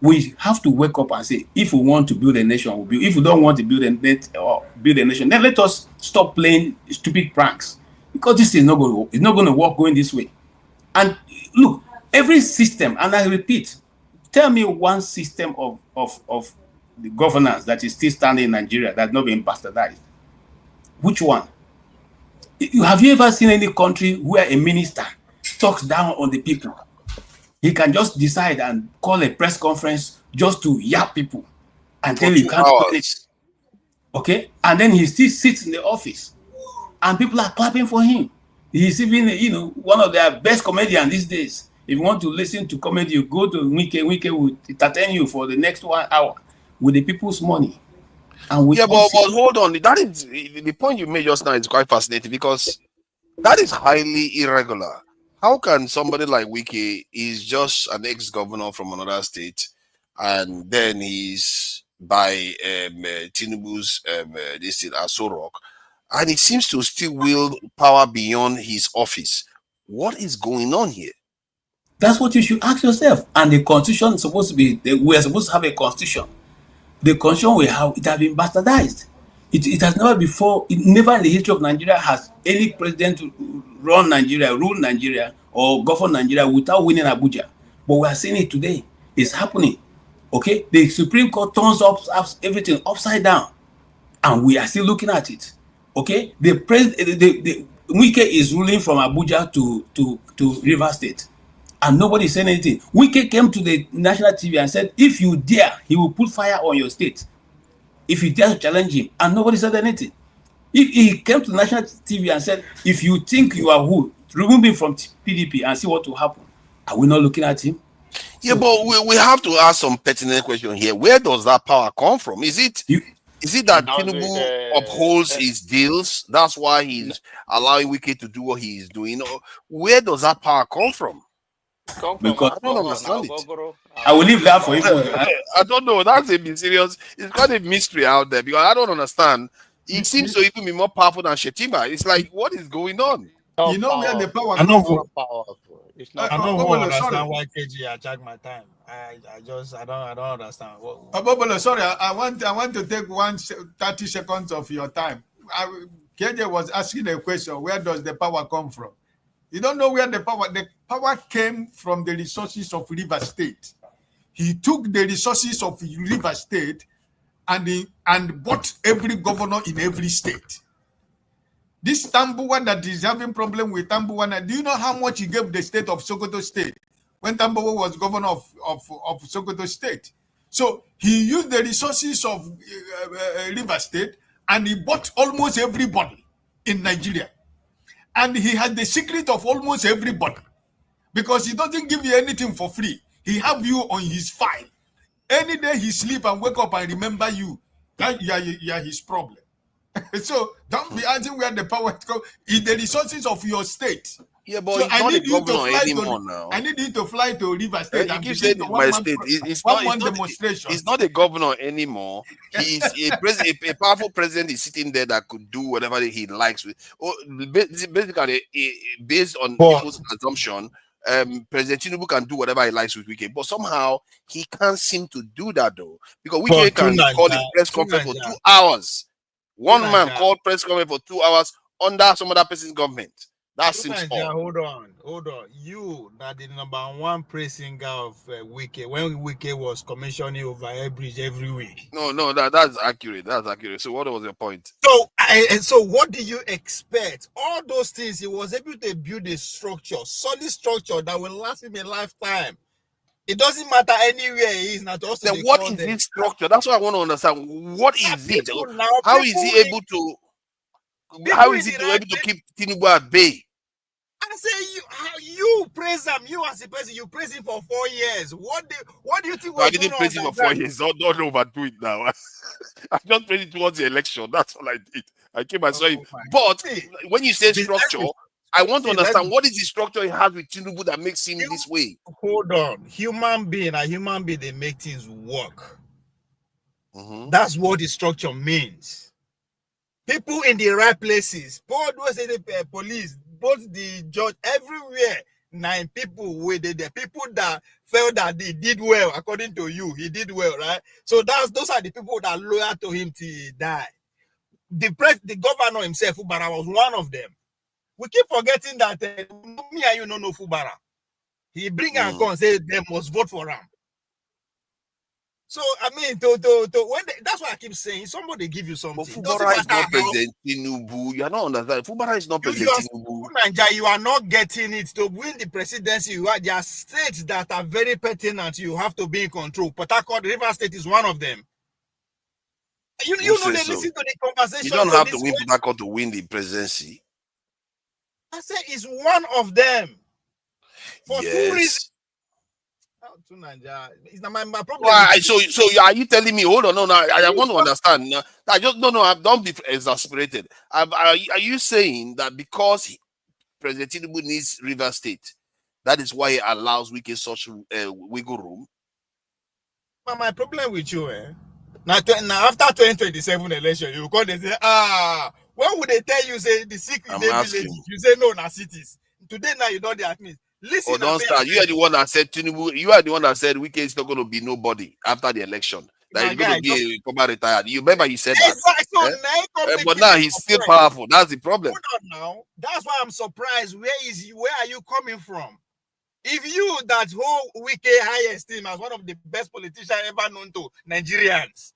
we have to wake up and say, if we want to build a nation, we'll build. If we don't want to build a nation, then let us stop playing stupid pranks. Because this is not going to work going this way. And look, every system, and I repeat, tell me one system of the governance that is still standing in Nigeria that's not being bastardized. Which one? Have you ever seen any country where a minister talks down on the people? He can just decide and call a press conference just to yap people and tell you can't do it. Okay? And then he still sits in the office and people are clapping for him. He's even, one of their best comedians these days. If you want to listen to comedy, you go to Wike. Wike will entertain you for the next 1 hour with the people's money. And but hold on. That is the point you made just now is quite fascinating, because that is highly irregular. How can somebody like Wike is just an ex-governor from another state, and then he's by Tinubu's this thing, Aso Rock, and he seems to still wield power beyond his office? What is going on here? That's what you should ask yourself. And the constitution is supposed to be, we are supposed to have a constitution. The constitution we have, it has been bastardized. It has never before, never in the history of Nigeria has any president rule Nigeria, or govern Nigeria without winning Abuja. But we are seeing it today. It's happening. Okay? The Supreme Court turns up everything upside down. And we are still looking at it. Okay? The Wike is ruling from Abuja to Rivers State. And nobody said anything. Wike came to the national TV and said, if you dare, he will put fire on your state. If you dare to challenge him, and nobody said anything. If he came to the national TV and said, if you think you are who, remove him from PDP and see what will happen. Are we not looking at him? Yeah, but we have to ask some pertinent question here. Where does that power come from? Is it that Tinubu upholds his deals? That's why he's allowing Wike to do what he is doing? Or where does that power come from? Because I don't understand it. I will leave that for you. I don't know. That's a mysterious. It's got a mystery out there because I don't understand. He seems to even be more powerful than Shetima. It's like, what is going on? You know where the power I comes from. I don't understand why KG attack my time. I don't understand. Bobolo, sorry, I want to take 30 seconds of your time. KJ was asking a question. Where does the power come from? You don't know where the power came from. The resources of River State. He took the resources of River State and bought every governor in every state. This Tambuwa that is having problem with Tambuwa, do you know how much he gave the state of Sokoto State when Tambuwa was governor of Sokoto State? So he used the resources of River State and he bought almost everybody in Nigeria. And he has the secret of almost everybody because he doesn't give you anything for free. He have you on his file. Any day he sleep and wake up and remember you, that you are his problem. So don't be asking where the power comes. It's the resources of your state. Yeah, but so he's not a governor anymore now. I need you to fly to River State. You keep saying my state. He's not a governor anymore. He's a powerful president is sitting there that could do whatever he likes with. Basically, based on people's assumption, President Tinubu can do whatever he likes with Wike, but somehow he can't seem to do that though, because Wike can call a press conference for 2 hours. One man called press conference for 2 hours under some other person's government. That seems odd. Hold on. You that the #1 praising guy of Wike when Wike was commissioning over a bridge every week. No, that's accurate. That's accurate. So what was your point? So what do you expect? All those things, he was able to build a structure, solid structure that will last him a lifetime. It doesn't matter anywhere he is now. Then what is this structure? That's what I want to understand. What is it? How is he able to? How is he able to keep Tinubu at bay? I say you praise him. You as a person, you praise him for 4 years. What do you think? I didn't praise him for 4 years. Don't overdo it now. I just praised it towards the election. That's all I did. I came and saw him. But when you say structure, I want to understand what is the structure he has with Tinubu that makes him this way. Hold on. A human being, they make things work. That's what the structure means. People in the right places, both the police, both the judge, everywhere. 9 people were there. People that felt that they did well, according to you, he did well, right? So those are the people that are loyal to him till he die. The governor himself, Fubara, was one of them. We keep forgetting that me and you don't know Fubara. He bring and come and say they must vote for him. So I mean, that's why I keep saying somebody give you something. But Fubara is not President Tinubu. You are not understanding. Fubara is not President Tinubu. You are not getting it. To win the presidency, there are states that are very pertinent. You have to be in control. Port Harcourt, River State is one of them. You know they listen to the conversation. You don't have to win Port Harcourt to win the presidency. I say it's one of them. For 2 reasons. It's not my problem. Why? So are you telling me? Hold on, no. I want to understand. I just don't be exasperated. Are you saying that because President Tinubu needs River State. That is why he allows Wike such wiggle room. But my problem with you, now after 2027 election, you call and say, when would they tell you say the sick in the villages? You say no, na cities. Today now you know they admit. Listen, don't start. You are the one that said Tinubu. You are the one that said Wike is not going to be nobody after the election. That he's going to be a retired. You remember you said that. But now he's still powerful. That's the problem. Hold on now. That's why I'm surprised. Where are you coming from? If you that whole Wike high esteem as one of the best politicians ever known to Nigerians,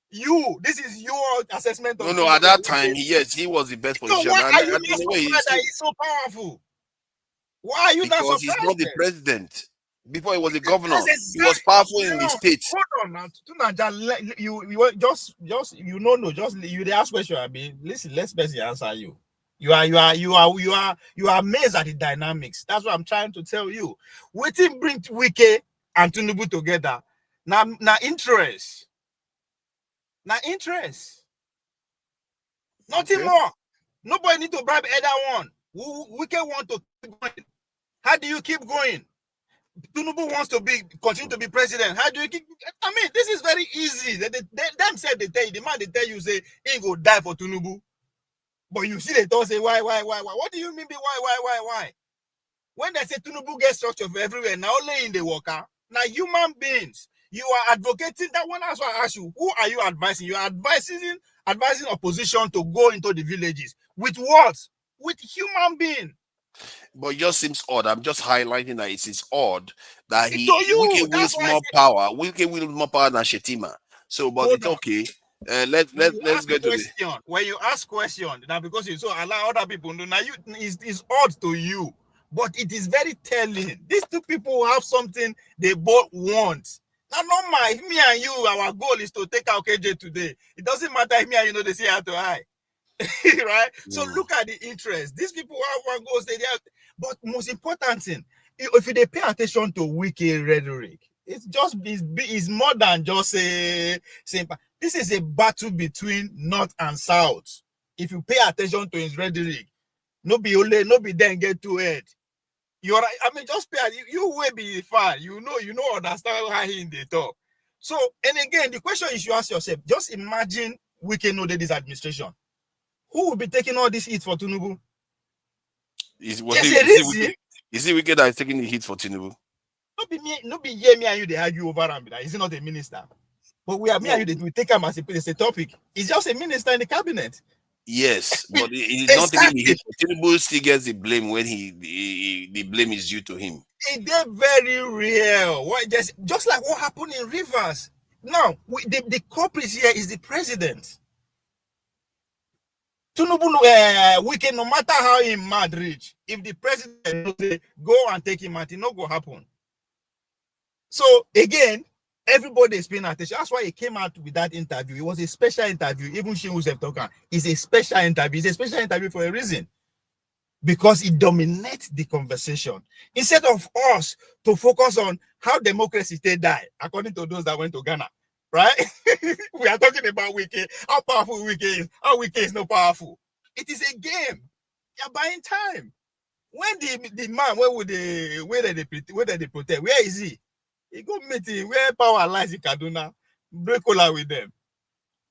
this is your assessment of No, at that time, yes, he was the best politician. So why are you not surprised that he's so powerful? Why are you not surprised? Because he's not the president. Before he was the governor, he was powerful in the states. Hold on now. You ask question. I mean, listen, let's basically answer you. You are amazed at the dynamics. That's what I'm trying to tell you. Waiting bring Wike and Tinubu together. Now interest. Now interest. Nothing more. Nobody need to bribe either one. Wike want to keep going. How do you keep going? Tinubu wants to continue to be president. How do you keep? I mean, this is very easy. Them said they tell you, the man they tell you say he go die for Tinubu. But you see they don't say why? What do you mean by why? When they say Tinubu gets structure everywhere, now only in the worker, now human beings, you are advocating that one. That's why I ask you, who are you advising? You are advising opposition to go into the villages. With what? With human beings. But it just seems odd. I'm just highlighting that it is odd that Wike wills more power. Wike wills more power than Shetima. So, but it's okay. Let's get to this. When you ask question, now because you so allow other people to now it's odd to you, but it is very telling. These two people have something they both want. Now, normal, if me and you, our goal is to take our KJ today. It doesn't matter if me and you they see eye to eye. Right? So look at the interest. These people have one goal, but most important thing, if they pay attention to Wike rhetoric, it's more than just a simple. This is a battle between North and South. If you pay attention to his rhetoric, no be then get to it. Just pay. You will be fine. You know, understand how he in the talk. So, and again, the question is you ask yourself, just imagine Wike know this administration. Who will be taking all this heat for Tinubu? Is it Wike that is taking the heat for Tinubu? No be me and you they argue over him. Is he not a minister? But me and you we take him as a topic. He's just a minister in the cabinet. Yes, but he's not taking the hit. Tinubu still gets the blame when the blame is due to him. It's very real. Just like what happened in Rivers. Now, the culprit here is the president. Tinubu, Wike, no matter how he mad rich, if the president say go and take him out, it not go happen. So again, everybody is paying attention. That's why he came out with that interview. It was a special interview. Even she was talking. It's a special interview. It's a special interview for a reason. Because it dominates the conversation. Instead of us to focus on how democracy die, according to those that went to Ghana. Right? We are talking about Wike, how powerful Wike is, how Wike is not powerful. It is a game. You're buying time. When the man, where did they protect? Where is he? He go meeting where power lies in Kaduna, break all with them.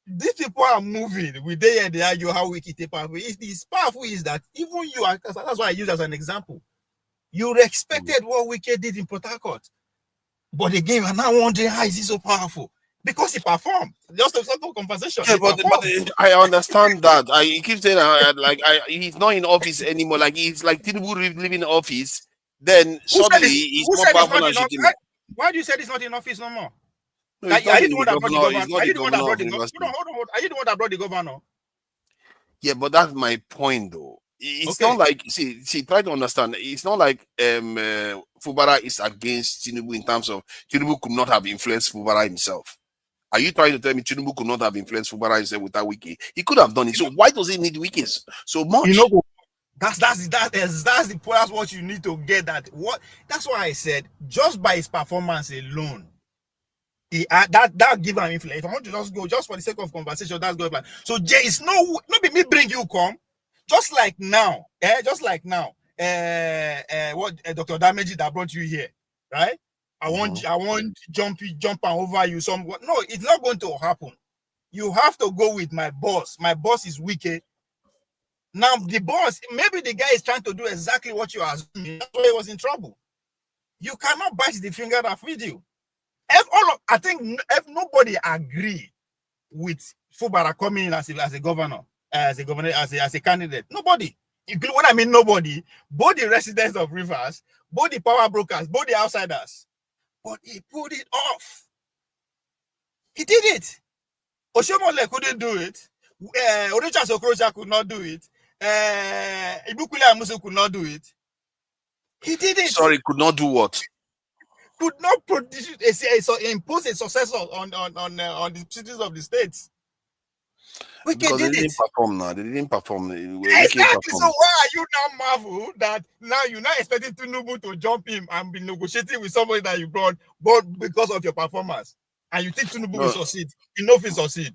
These people are moving. We there and they argue how Wike is powerful. It's powerful is that even you are, that's why I use as an example. You respected what Wike did in Port Harcourt. But again, I'm now wondering how is he so powerful? Because he performed. Just a simple conversation. Yeah, but I understand that. He keeps saying he's not in office anymore. Like he's like Tinubu leaving office. Then suddenly he's more powerful than Shetima. Why do you say he's not in office no more? No, are you the one that brought the governor? Are you the one that brought the governor? Are you the one that brought the governor? Yeah, but that's my point though. It's not like see, try to understand. It's not like Fubara is against Tinubu in terms of Tinubu could not have influenced Fubara himself. Are you trying to tell me Tinubu could not have influenced Fubara himself without Wike? He could have done it. So why does he need Wike so much? You know, that's the point. That's what you need to get. That's why I said just by his performance alone, that give him influence. If I want to just go just for the sake of conversation, that's good. So Jay, it's not be me bring you come. Just like now, Dr. Dameji that brought you here, right? I want jump over you. No, it's not going to happen. You have to go with my boss. My boss is wicked. Now the boss, maybe the guy is trying to do exactly what you are assuming. That's why he was in trouble. You cannot bite the finger that feeds you. I think if nobody agree with Fubara coming in as a governor, as a candidate, nobody. When I mean nobody, both the residents of Rivers, both the power brokers, both the outsiders. But he put it off. He did it. Oshomole couldn't do it. Oricha Sokrocha could not do it. Ibukule Amusu could not do it. He did it. Sorry, could not do what? Could not produce impose a successor on the citizens of the states. Because they didn't perform now. They didn't perform. Exactly. So why are you now marvel that now you're not expecting Tinubu to jump him and be negotiating with somebody that you brought, but because of your performance, and you think Tinubu will succeed? You know if he succeed.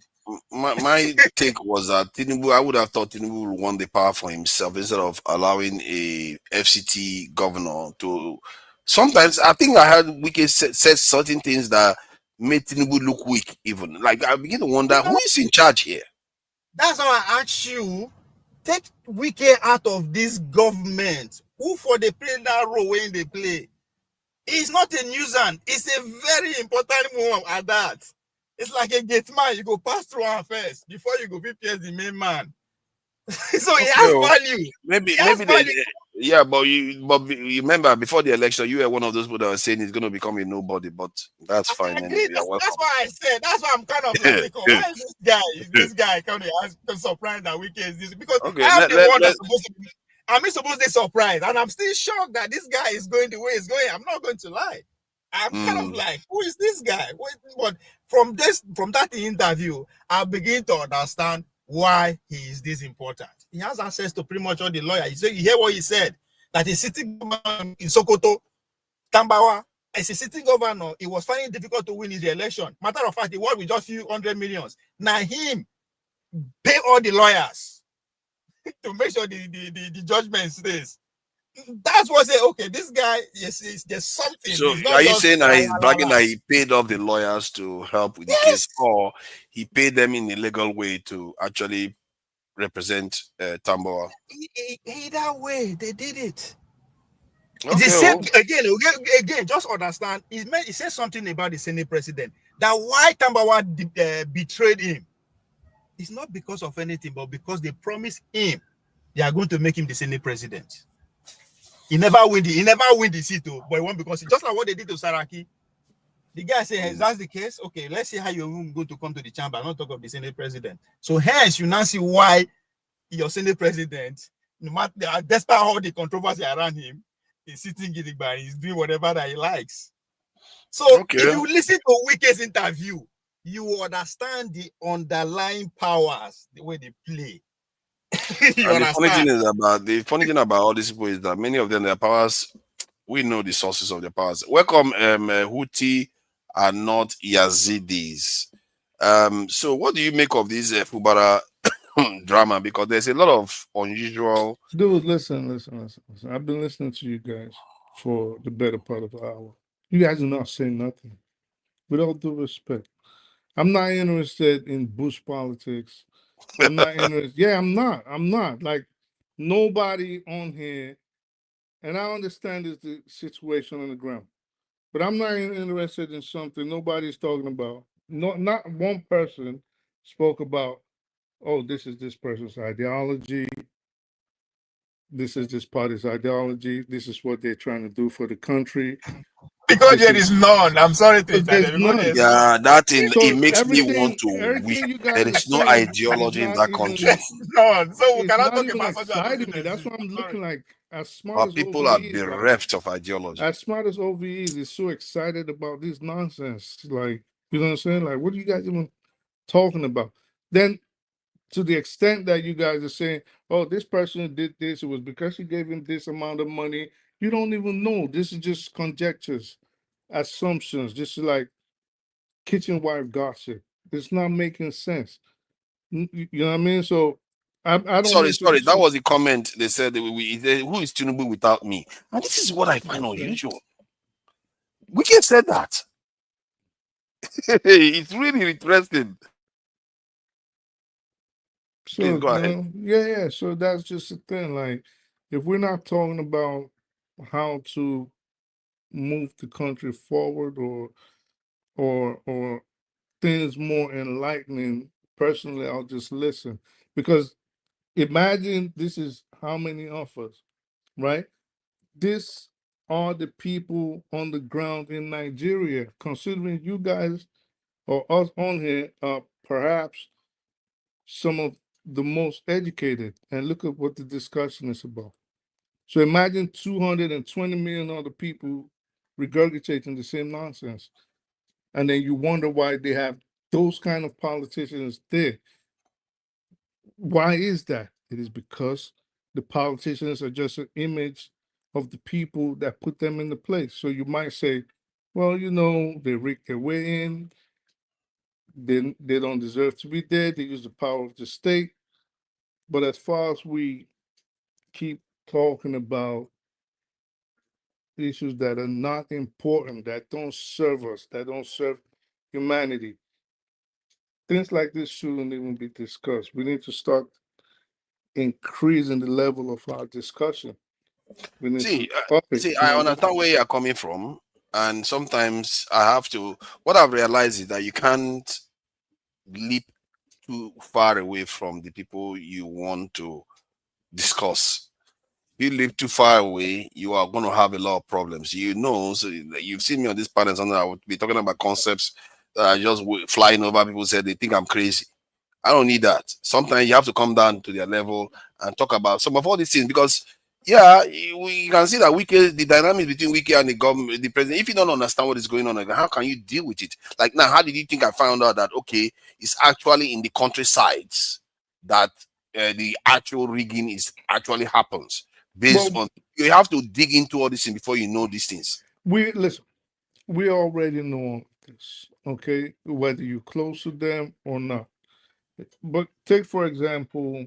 My take was that Tinubu, I would have thought Tinubu would want the power for himself instead of allowing a FCT governor to. Sometimes I think I heard Wike said certain things that made Tinubu look weak. Even like I begin to wonder who is in charge here. That's how I ask you, take Wike out of this government. Who for the play that role when they play? It's not a nuisance. It's a very important one at that. It's like a gate man. You go pass through one first before you go PPS the main man. So it has value. Maybe but you remember before the election, you were one of those people that were saying he's going to become a nobody, but that's fine. Anyway, that's why I said. That's why I'm kind of like, why is this guy kind of surprised that Wike is this? Because I'm the one that's supposed to be. I'm supposed to be surprised, and I'm still shocked that this guy is going the way he's going. I'm not going to lie. I'm kind of like, who is this guy? But from that interview, I begin to understand why he is this important. He has access to pretty much all the lawyers. You hear what he said, that he's sitting governor in Sokoto, Tambawa, as a sitting governor, he was finding it difficult to win his election. Matter of fact, he won with just few hundred millions. Now him pay all the lawyers to make sure the judgment stays. That's what I say. Okay, this guy, yes, there's something. So are you saying that he's bragging that he paid off the lawyers to help with the case, or he paid them in a legal way to actually represent Tambawa? Either way, they did it. Okay, the same again. Just understand. He said something about the Senate president that why Tambawa betrayed him. It's not because of anything, but because they promised him they are going to make him the Senate president. He never win the seat, though, but he won because just like what they did to Saraki. The guy said, hey, that's the case. Okay, let's see how you're going to come to the chamber. Not talk of the Senate president. So hence, you now see why your Senate president, no matter despite all the controversy around him, is sitting gidigba, he's doing whatever that he likes. So if you listen to Wike's interview, you will understand the underlying powers, the way they play. The funny thing about all these people is that many of them, their powers, we know the sources of their powers. Welcome, Houthi are not Yazidis. So what do you make of this Fubara drama? Because there's a lot of unusual. Dude, listen. I've been listening to you guys for the better part of an hour. You guys are not saying nothing. With all due respect, I'm not interested in bush politics. I'm not interested. Yeah, I'm not. Like, nobody on here, and I understand is the situation on the ground, but I'm not interested in something nobody's talking about. Not one person spoke about, oh, this is this person's ideology. This is this party's ideology. This is what they're trying to do for the country. Because there is none. I'm sorry to tell you. Yeah, that thing, it makes me want to weep. There is no ideology in that country. None. So we cannot talk about such me. That's what I'm looking like. As smart as people are bereft of ideology. As smart as OVE is so excited about this nonsense. Like, you know what I'm saying? Like, what are you guys even talking about? Then, to the extent that you guys are saying, oh, this person did this, it was because you gave him this amount of money. You don't even know. This is just conjectures, assumptions. This is like kitchen wife gossip. It's not making sense. You know what I mean? So I don't Sorry, mean to. that was the comment. They said, who is Tinubu without me? And this is what I find unusual. Wike said that. It's really interesting. So, Please go ahead. yeah. So that's just the thing. Like, if we're not talking about how to move the country forward or things more enlightening, personally, I'll just listen. Because imagine this is how many of us, right? This are the people on the ground in Nigeria, considering you guys or us on here are perhaps some of the most educated. And look at what the discussion is about. So imagine 220 million other people regurgitating the same nonsense. And then you wonder why they have those kind of politicians there. Why is that? It is because the politicians are just an image of the people that put them in the place. So you might say, well, they rig their way in, they don't deserve to be there, they use the power of the state. But as far as we keep talking about issues that are not important, that don't serve us, that don't serve humanity, things like this shouldn't even be discussed. We need to start increasing the level of our discussion. We need See, to up it. I understand where you're coming from. And sometimes I have to, what I've realized is that you can't leap too far away from the people you want to discuss. If you live too far away, you are going to have a lot of problems. So you've seen me on this panel, and I would be talking about concepts that are just flying over. People say they think I'm crazy. I don't need that. Sometimes you have to come down to their level and talk about some of all these things, because we can see that the dynamics between Wike and the government, the president, if you don't understand what is going on, how can you deal with it? Like now, how did you think I found out that, okay, it's actually in the countrysides that the actual rigging actually happens? Based on, you have to dig into all these things before you know these things. We already know this, okay? Whether you're close to them or not. But take, for example,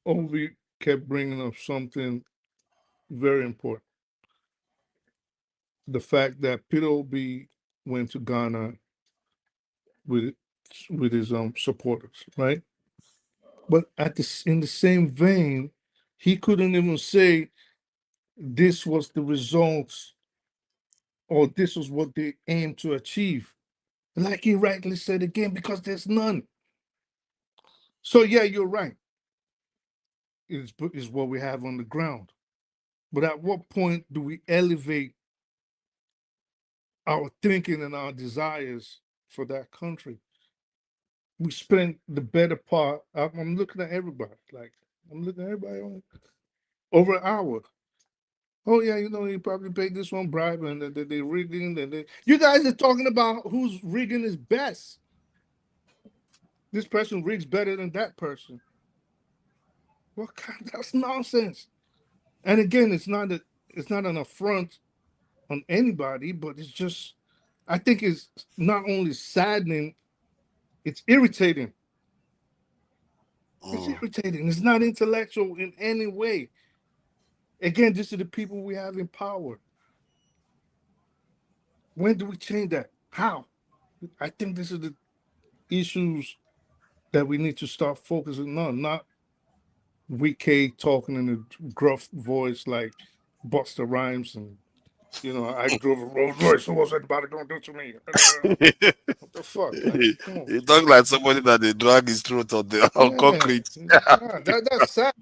Ovi kept bringing up something very important. The fact that Peter Obi went to Ghana with his supporters, right? But in the same vein, he couldn't even say this was the results or this was what they aimed to achieve. Like he rightly said again, because there's none. So yeah, you're right. Is what we have on the ground. But at what point do we elevate our thinking and our desires for that country? We spend the better part. I'm looking at everybody. On over an hour. Oh yeah, he probably paid this one bribe, and they rigging, and you guys are talking about who's rigging is best. This person rigs better than that person. What kind? That's nonsense. And again, it's not an affront on anybody, but it's just, I think it's not only saddening, it's irritating. It's irritating. It's not intellectual in any way. Again, these are the people we have in power. When do we change that? How? I think this is the issues that we need to start focusing on, not Wike talking in a gruff voice like Busta Rhymes and I drove a Rolls Royce, so what's anybody gonna do to me? What the fuck? You talk like somebody that they drag his throat on concrete. That's sad.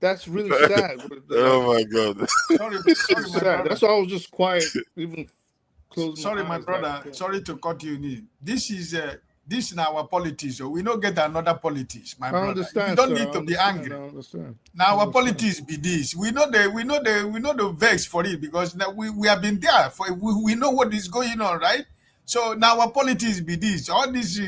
That's really sad. Oh my God. Sorry, my brother. That's why I was just quiet, even closing. Sorry, my brother. Sorry to cut you in. This is our politics. So we don't get another politics, my brother. Understand, you don't need to be angry. I understand. Now our politics be this. We know the vex for it, because now we have been there for. We know what is going on, right? So now our politics be this. All this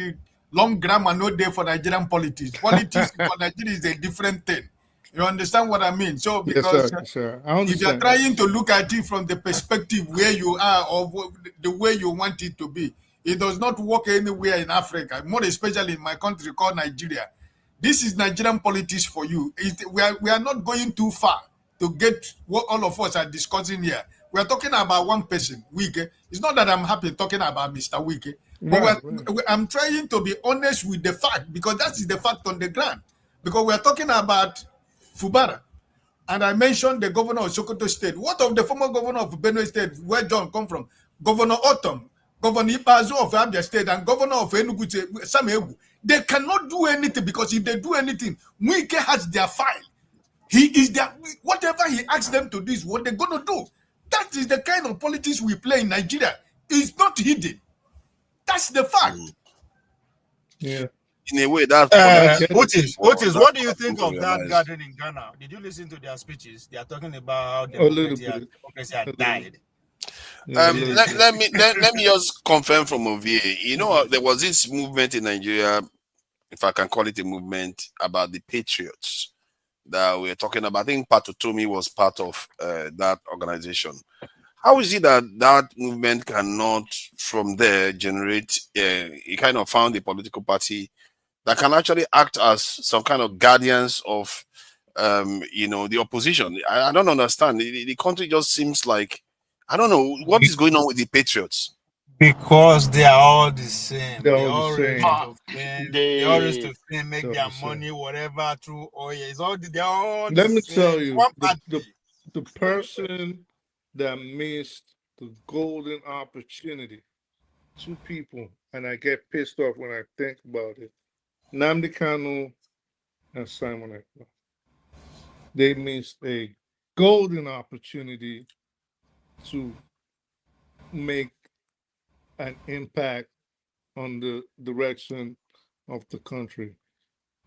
long grammar no day for Nigerian politics. Politics for Nigeria is a different thing. You understand what I mean? So because yes, sir. I understand. If you're trying to look at it from the perspective where you are or the way you want it to be, it does not work anywhere in Africa, more especially in my country called Nigeria. This is Nigerian politics for you. We are not going too far to get what all of us are discussing here. We are talking about one person, Wike. It's not that I'm happy talking about Mr. Wike, but I'm trying to be honest with the fact, because that is the fact on the ground. Because we are talking about Fubara, and I mentioned the governor of Sokoto State. What of the former governor of Benue State, where John come from? Governor Otom, Governor Ipazu of Abia State, and Governor of Enugu, Samewu. They cannot do anything, because if they do anything, Wike has their file. He is their, whatever he asks them to do is what they're going to do. That is the kind of politics we play in Nigeria. It's not hidden. That's the fact. Yeah. In a way, that's Otis, what do you think of that gathering in Ghana? Did you listen to their speeches? They are talking about democracy had died. Let me just confirm from Ovie. You know, there was this movement in Nigeria, if I can call it a movement, about the patriots that we're talking about. I think Patutomi was part of that organization. How is it that that movement cannot, from there, generate he kind of found a political party that can actually act as some kind of guardians of, you know, the opposition? I don't understand. The country just seems like, I don't know, what is going on with the patriots? Because they are all the same. They're all the same. They all raise to fame, make their money, whatever, through oil. It's all, they're all Let the me same. tell you, One party. the person that missed the golden opportunity, two people, and I get pissed off when I think about it. Nnamdi Kanu and Simon Ekpa. They missed a golden opportunity to make an impact on the direction of the country.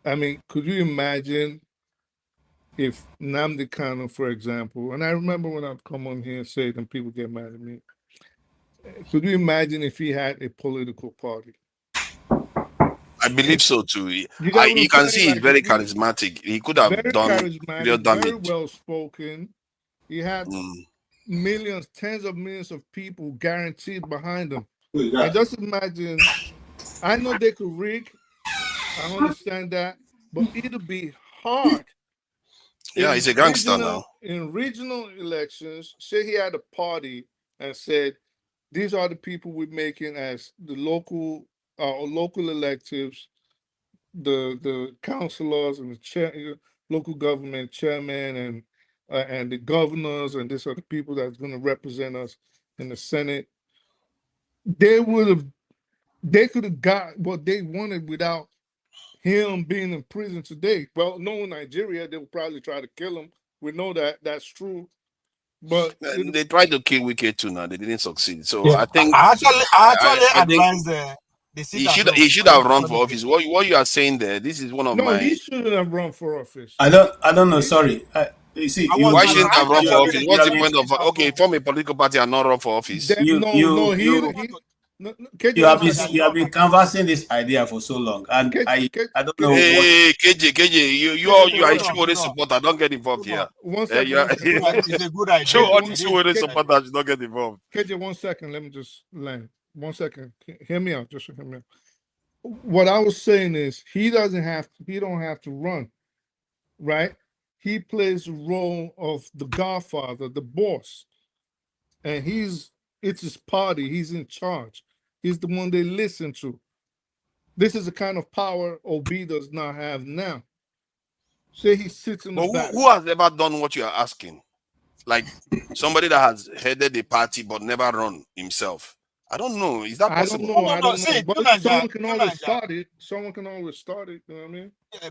I mean, could you imagine if Nnamdi Kanu, for example, and I remember when I'd come on here and say it and people get mad at me, could you imagine if he had a political party? I believe so too. You can see he's very charismatic. He could have done real damage. Very well spoken. He had millions, tens of millions of people guaranteed behind him. And just imagine, I know they could rig, I understand that, but it'll be hard. Yeah, he's a gangster now. In regional elections, say he had a party and said, these are the people we're making as the local electives, the councillors and the local government chairman and the governors, and these are the people that's going to represent us in the Senate. They could have got what they wanted without him being in prison today. Well, knowing Nigeria, they would probably try to kill him. We know that that's true. But they tried to kill Wike too now. They didn't succeed. So yeah. I think I advise he should have run for office. What you are saying there, this is one of my. No, he shouldn't have run for office. I don't know. Sorry. You see, why shouldn't have run for office? What's the point of form a political party and not run for office? You have been canvassing this idea for so long, and I don't know. Hey, KJ, you are Chiwore supporter. Don't get involved here. One second. It's a good idea. Show all the Chiwore supporters don't get involved. KJ, 1 second. Let me just land. 1 second. Hear me out. Just hear me out. What I was saying is he don't have to run, right? He plays the role of the godfather, the boss, and it's his party. He's in charge. He's the one they listen to. This is the kind of power Obi does not have now. Say he sits in the back. Who has ever done what you are asking? Like somebody that has headed a party but never run himself. I don't know. Is that possible? I don't know. But someone can always start it. Someone can always start it. You know what I mean? Yeah,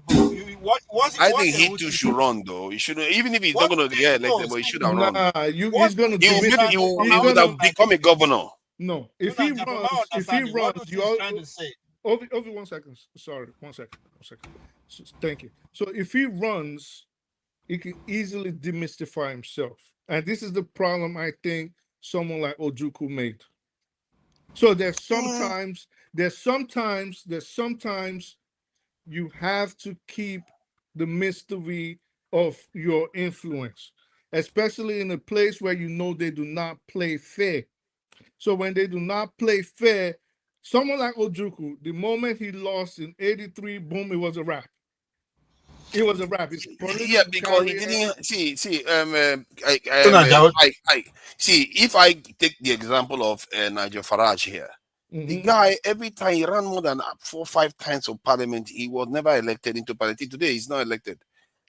I think he too should run though. He should, even if he's not going to get elected, but he should have run. He's going to. He would have become a governor. No, if he runs, you all. Over 1 second. Sorry, 1 second. 1 second. Thank you. So if he runs, he can easily demystify himself, and this is the problem I think someone like Ojukwu made. So there's sometimes you have to keep the mystery of your influence, especially in a place where you know they do not play fair. So when they do not play fair, someone like Ojukwu, the moment he lost in '83, boom, it was a wrap. It was a rap. It's Yeah, because he career. didn't see. If I take the example of Nigel Farage here, the guy every time he ran more than 4 or 5 times of parliament, he was never elected into parliament. Today, he's not elected.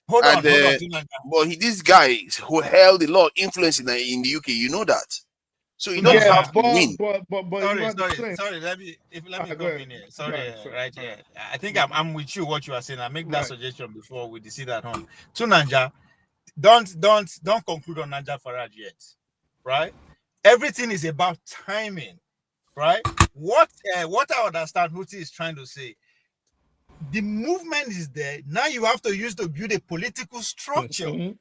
Hold on. But this guy who held a lot of influence in the UK, you know that. So you don't have to win. Sorry. Let me come in here. Sorry, right here. I think I'm with you. What you are saying. I make that suggestion before we decide at home. To Nanja, don't conclude on Nanja Farage yet, right? Everything is about timing, right? What I understand Huti is trying to say. The movement is there. Now you have to use to build a political structure.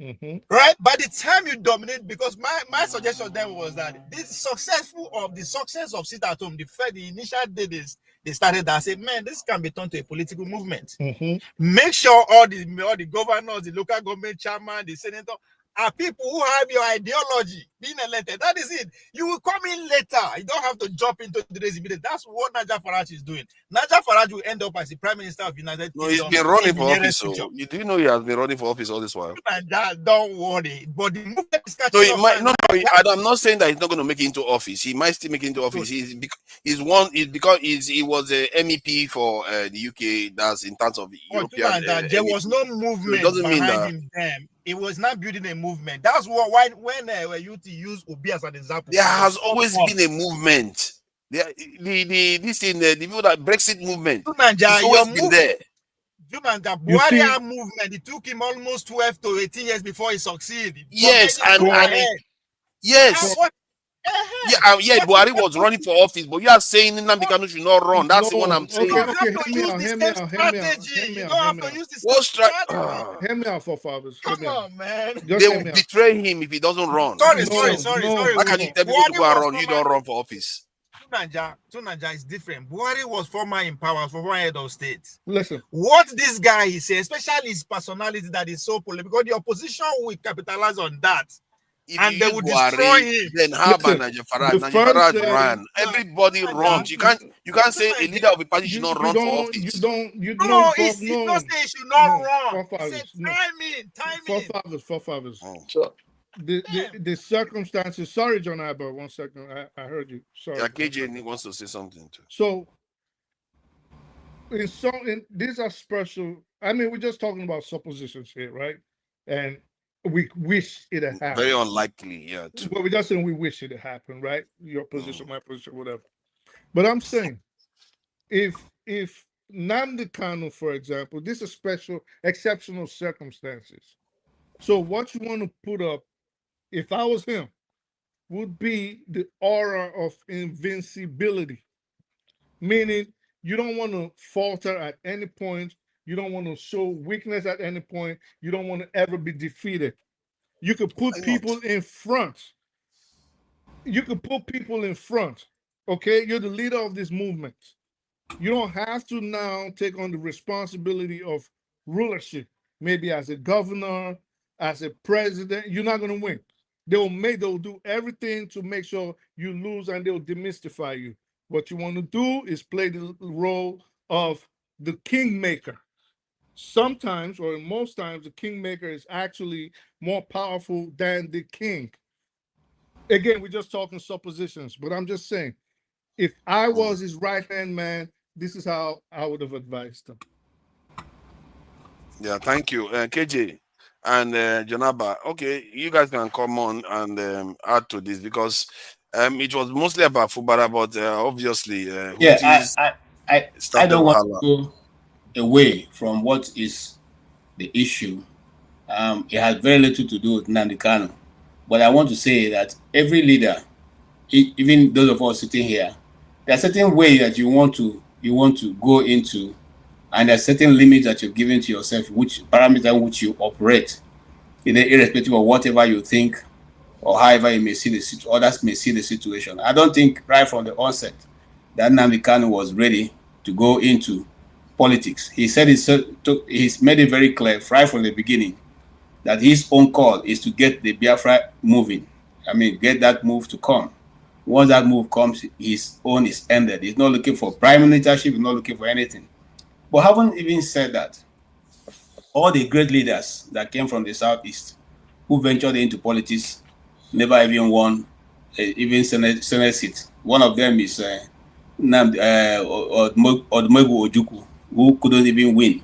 Right? By the time you dominate, because my suggestion then was that the success of sit at home, the initial day they started that, say, man, this can be turned to a political movement. Make sure all the governors, the local government chairman, the senator are people who have your ideology being elected. That is it. You will come in later. You don't have to jump into the race immediately. That's what Nigel Farage is doing. Nigel Farage will end up as the Prime Minister of United Kingdom. No, he's been running for office. So you do know he has been running for office all this while. Don't worry. But the movement is catching up. I'm not saying that he's not going to make it into office. He might still make it into office. He was a MEP for the UK. That's in terms of European. There was no movement behind him then. It was not building a movement. That's why when you use Obi as an example. There has always been a movement. The people that Brexit movement. It's always been there. Buhari movement. It took him almost 12 to 18 years before he succeeded. Yes, yes. Buhari was running for office, but you are saying Nnamdi Kanu should not run. That's the one I'm saying. You don't have to use the same strategy. You don't have to use the same strategy. Hear me out, forefathers. Come on, man. They will betray him if he doesn't run. Sorry. How can you tell people to go and run? You don't run for office. Tunanja is different. Buhari was former in power, former head of state. Listen. What this guy is saying, especially his personality that is so political, because the opposition will capitalize on that. And they will destroy him. Then how about Nigel Farage? Nigel Farage ran. Everybody runs. You can't say a leader of a party should not run for office. It's not say he should not run. Say timing. Forefathers. The circumstances. Sorry, John Abba. 1 second. I heard you. Sorry. Yeah, KJ wants to say something too. So, these are special. I mean, we're just talking about suppositions here, right? And we wish it had happened. Very unlikely, yeah. Well, we're just saying we wish it had happened, right? Your position, my position, whatever. But I'm saying, if Nnamdi Kanu, for example, this is exceptional circumstances. So what you want to put up, if I was him, would be the aura of invincibility. Meaning, you don't want to falter at any point. You don't want to show weakness at any point. You don't want to ever be defeated. You could put people in front. Okay? You're the leader of this movement. You don't have to now take on the responsibility of rulership. Maybe as a governor, as a president, you're not going to win. They'll do everything to make sure you lose, and they'll demystify you. What you want to do is play the role of the kingmaker. Sometimes, or most times, the kingmaker is actually more powerful than the king. Again, we're just talking suppositions, but I'm just saying, if I was his right-hand man, this is how I would have advised him. Yeah, thank you. KJ and Janaba, okay, you guys can come on and add to this, because it was mostly about Fubara, but obviously... I don't want to go away from what is the issue. It has very little to do with Nnamdi Kanu. But I want to say that every leader, even those of us sitting here, there are certain ways that you want to go into, and there are certain limits that you've given to yourself, which parameter which you operate, irrespective of whatever you think or however you may see others may see the situation. I don't think right from the onset that Nnamdi Kanu was ready to go into politics. He said he's made it very clear right from the beginning that his own call is to get the Biafra moving. I mean, get that move to come. Once that move comes, his own is ended. He's not looking for prime ministership, he's not looking for anything. But having even said that, all the great leaders that came from the Southeast who ventured into politics never even won even Senate seat. One of them is Odumegwu Ojukwu, who couldn't even win.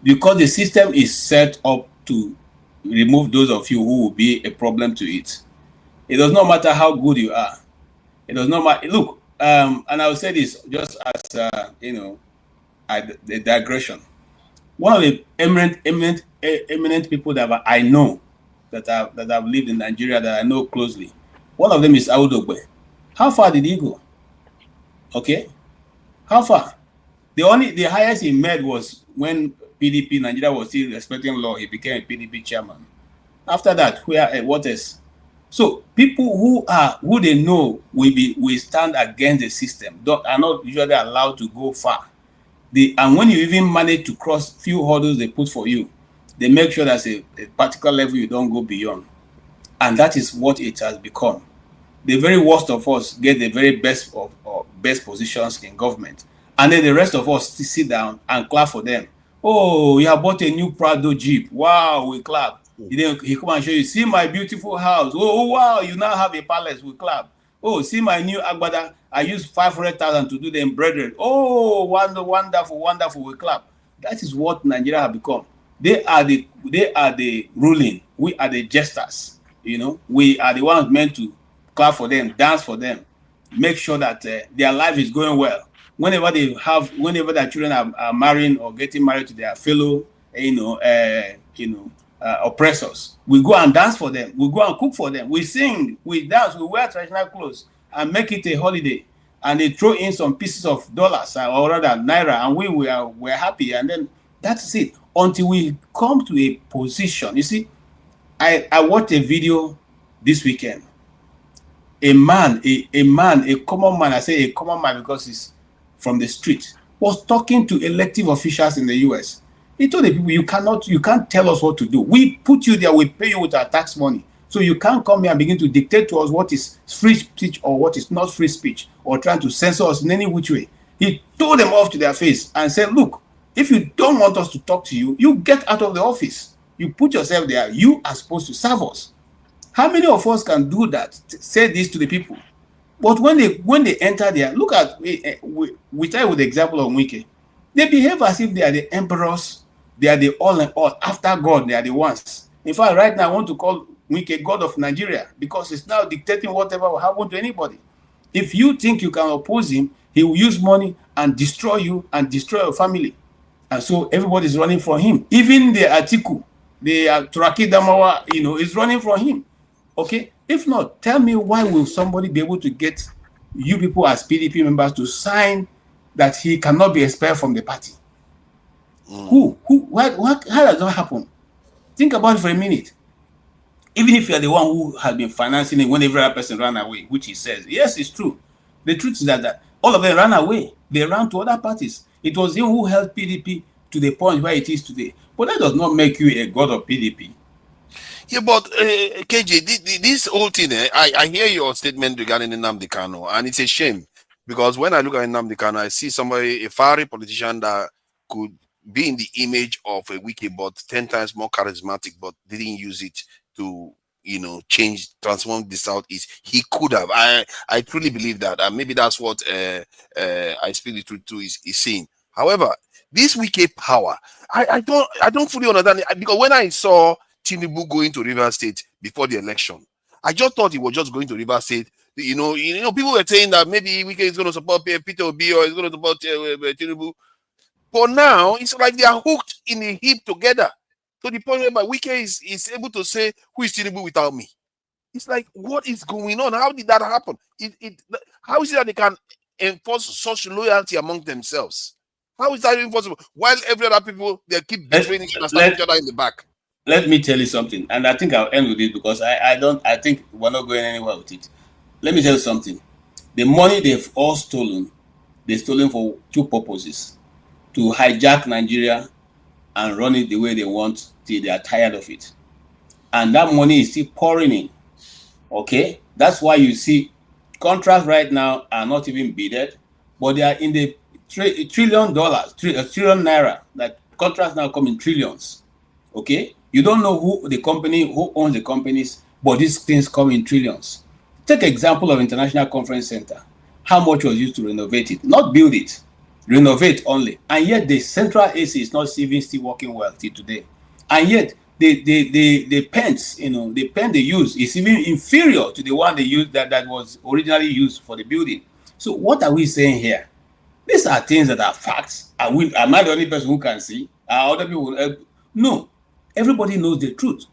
Because the system is set up to remove those of you who will be a problem to it. It does not matter how good you are. It does not matter. Look, and I will say this just as a digression. One of the eminent people that I know that have lived in Nigeria that I know closely. One of them is Audogbe. How far did he go? Okay, how far? The highest he made was when PDP Nigeria was still respecting law. He became a PDP chairman. After that, what else? So people who they know will stand against the system are not usually allowed to go far. And when you even manage to cross few hurdles they put for you, they make sure that's a particular level you don't go beyond. And that is what it has become. The very worst of us get the very best of best positions in government. And then the rest of us sit down and clap for them. Oh, you have bought a new Prado Jeep. Wow, we clap. Then he come and show you, see my beautiful house. Oh, wow, you now have a palace. We clap. Oh, see my new Agbada. I used 500,000 to do the embroidery. Oh, wonderful, wonderful. We clap. That is what Nigeria have become. They are the ruling. We are the jesters. We are the ones meant to clap for them, dance for them, make sure that their life is going well. Whenever their children are marrying or getting married to their fellow, oppressors, we go and dance for them. We go and cook for them. We sing, we dance, we wear traditional clothes and make it a holiday. And they throw in some pieces of dollars or rather naira, and we're happy. And then that's it. Until we come to a position. You see, I watched a video this weekend. A common man, I say a common man because he's from the street, was talking to elective officials in the US. He told the people, you can't tell us what to do. We put you there, we pay you with our tax money. So you can't come here and begin to dictate to us what is free speech or what is not free speech, or trying to censor us in any which way. He told them off to their face and said, look, if you don't want us to talk to you, you get out of the office. You put yourself there. You are supposed to serve us. How many of us can do that, say this to the people? But when they enter there, look at, we start with the example of Wike. They behave as if they are the emperors, they are the all and all. After God, they are the ones. In fact, right now, I want to call Wike God of Nigeria because it's now dictating whatever will happen to anybody. If you think you can oppose him, he will use money and destroy you and destroy your family. And so everybody's running from him. Even the Atiku, the Turaki Damawa, is running from him. Okay, if not, tell me why will somebody be able to get you people as PDP members to sign that he cannot be expelled from the party? How does that happen? Think about it for a minute. Even if you're the one who has been financing it when every other person ran away, which he says, yes, it's true. The truth is that all of them ran away. They ran to other parties. It was him who held PDP to the point where it is today. But that does not make you a god of PDP. Yeah, but KJ, this whole thing, I hear your statement regarding Nnamdi Kanu, and it's a shame because when I look at Nnamdi Kanu, I see somebody, a fiery politician that could be in the image of a wiki, but 10 times more charismatic, but didn't use it to, transform the Southeast. He could have. I truly believe that, and maybe that's what I speak the truth to is saying. However, this wiki power, I don't fully understand it, because when I saw Tinubu going to Rivers State before the election, I just thought he was just going to Rivers State. People were saying that maybe Wike is going to support Peter Obi or is going to support Tinubu. But now it's like they are hooked in a heap together to the point where Wike is able to say, who is Tinubu without me? It's like, what is going on? How did that happen? How is it that they can enforce such loyalty among themselves? How is that even possible? While every other people, they keep betraying each other in the back. Let me tell you something, and I think I'll end with it because I think we're not going anywhere with it. Let me tell you something. The money they've all stolen, they've stolen for two purposes: to hijack Nigeria and run it the way they want till they are tired of it. And that money is still pouring in. Okay? That's why you see contracts right now are not even bidded, but they are in the $1 trillion, $1 trillion naira. Like contracts now come in trillions. Okay, you don't know who owns the companies, but these things come in trillions. Take example of International Conference Center. How much was used to renovate it? Not build it, renovate only. And yet the central AC is not even still working well till today. And yet the pens, the pen they use is even inferior to the one they used that was originally used for the building. So what are we saying here? These are things that are facts. Am I the only person who can see? Are other people? No. Everybody knows the truth.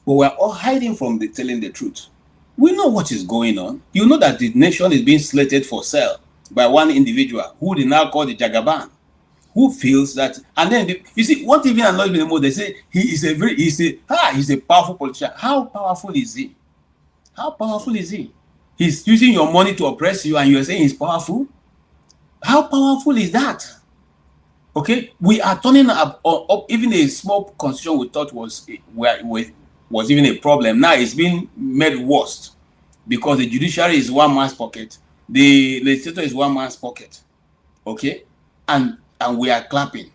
But we're all hiding from telling the truth. We know what is going on. You know that the nation is being slated for sale by one individual who they now call the Jagaban, who feels that, and then you see what even annoys me the most. They say he's a powerful politician. How powerful is he? How powerful is he? He's using your money to oppress you, and you're saying he's powerful. How powerful is that? Okay, we are turning up even a small constitution we thought was even a problem. Now it's been made worse because the judiciary is one man's pocket, the legislature is one man's pocket. Okay, and we are clapping.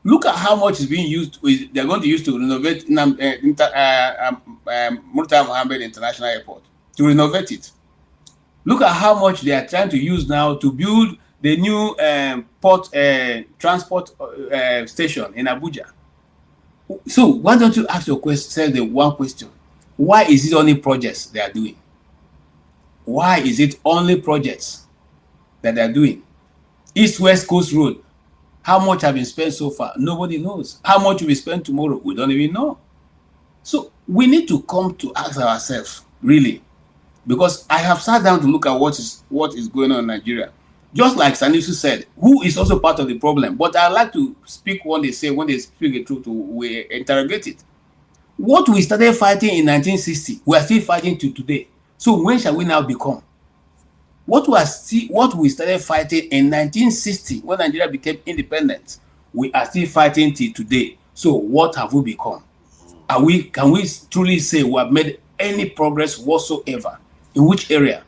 Look at how much is being used. They're going to use to renovate Murtala Mohammed International Airport, to renovate it. Look at how much they are trying to use now to build the new port transport station in Abuja. So why don't you ask yourself the one question? Why is it only projects they are doing? Why is it only projects that they are doing? East-West Coast Road, how much have been spent so far? Nobody knows. How much will be spent tomorrow? We don't even know. So we need to come to ask ourselves, really, because I have sat down to look at what is going on in Nigeria. Just like Sanusi said, who is also part of the problem. But I like to speak when they speak the truth, we interrogate it. What we started fighting in 1960, we are still fighting to today. So when shall we now become? What we started fighting in 1960, when Nigeria became independent, we are still fighting till today. So what have we become? Can we truly say we have made any progress whatsoever? In which area?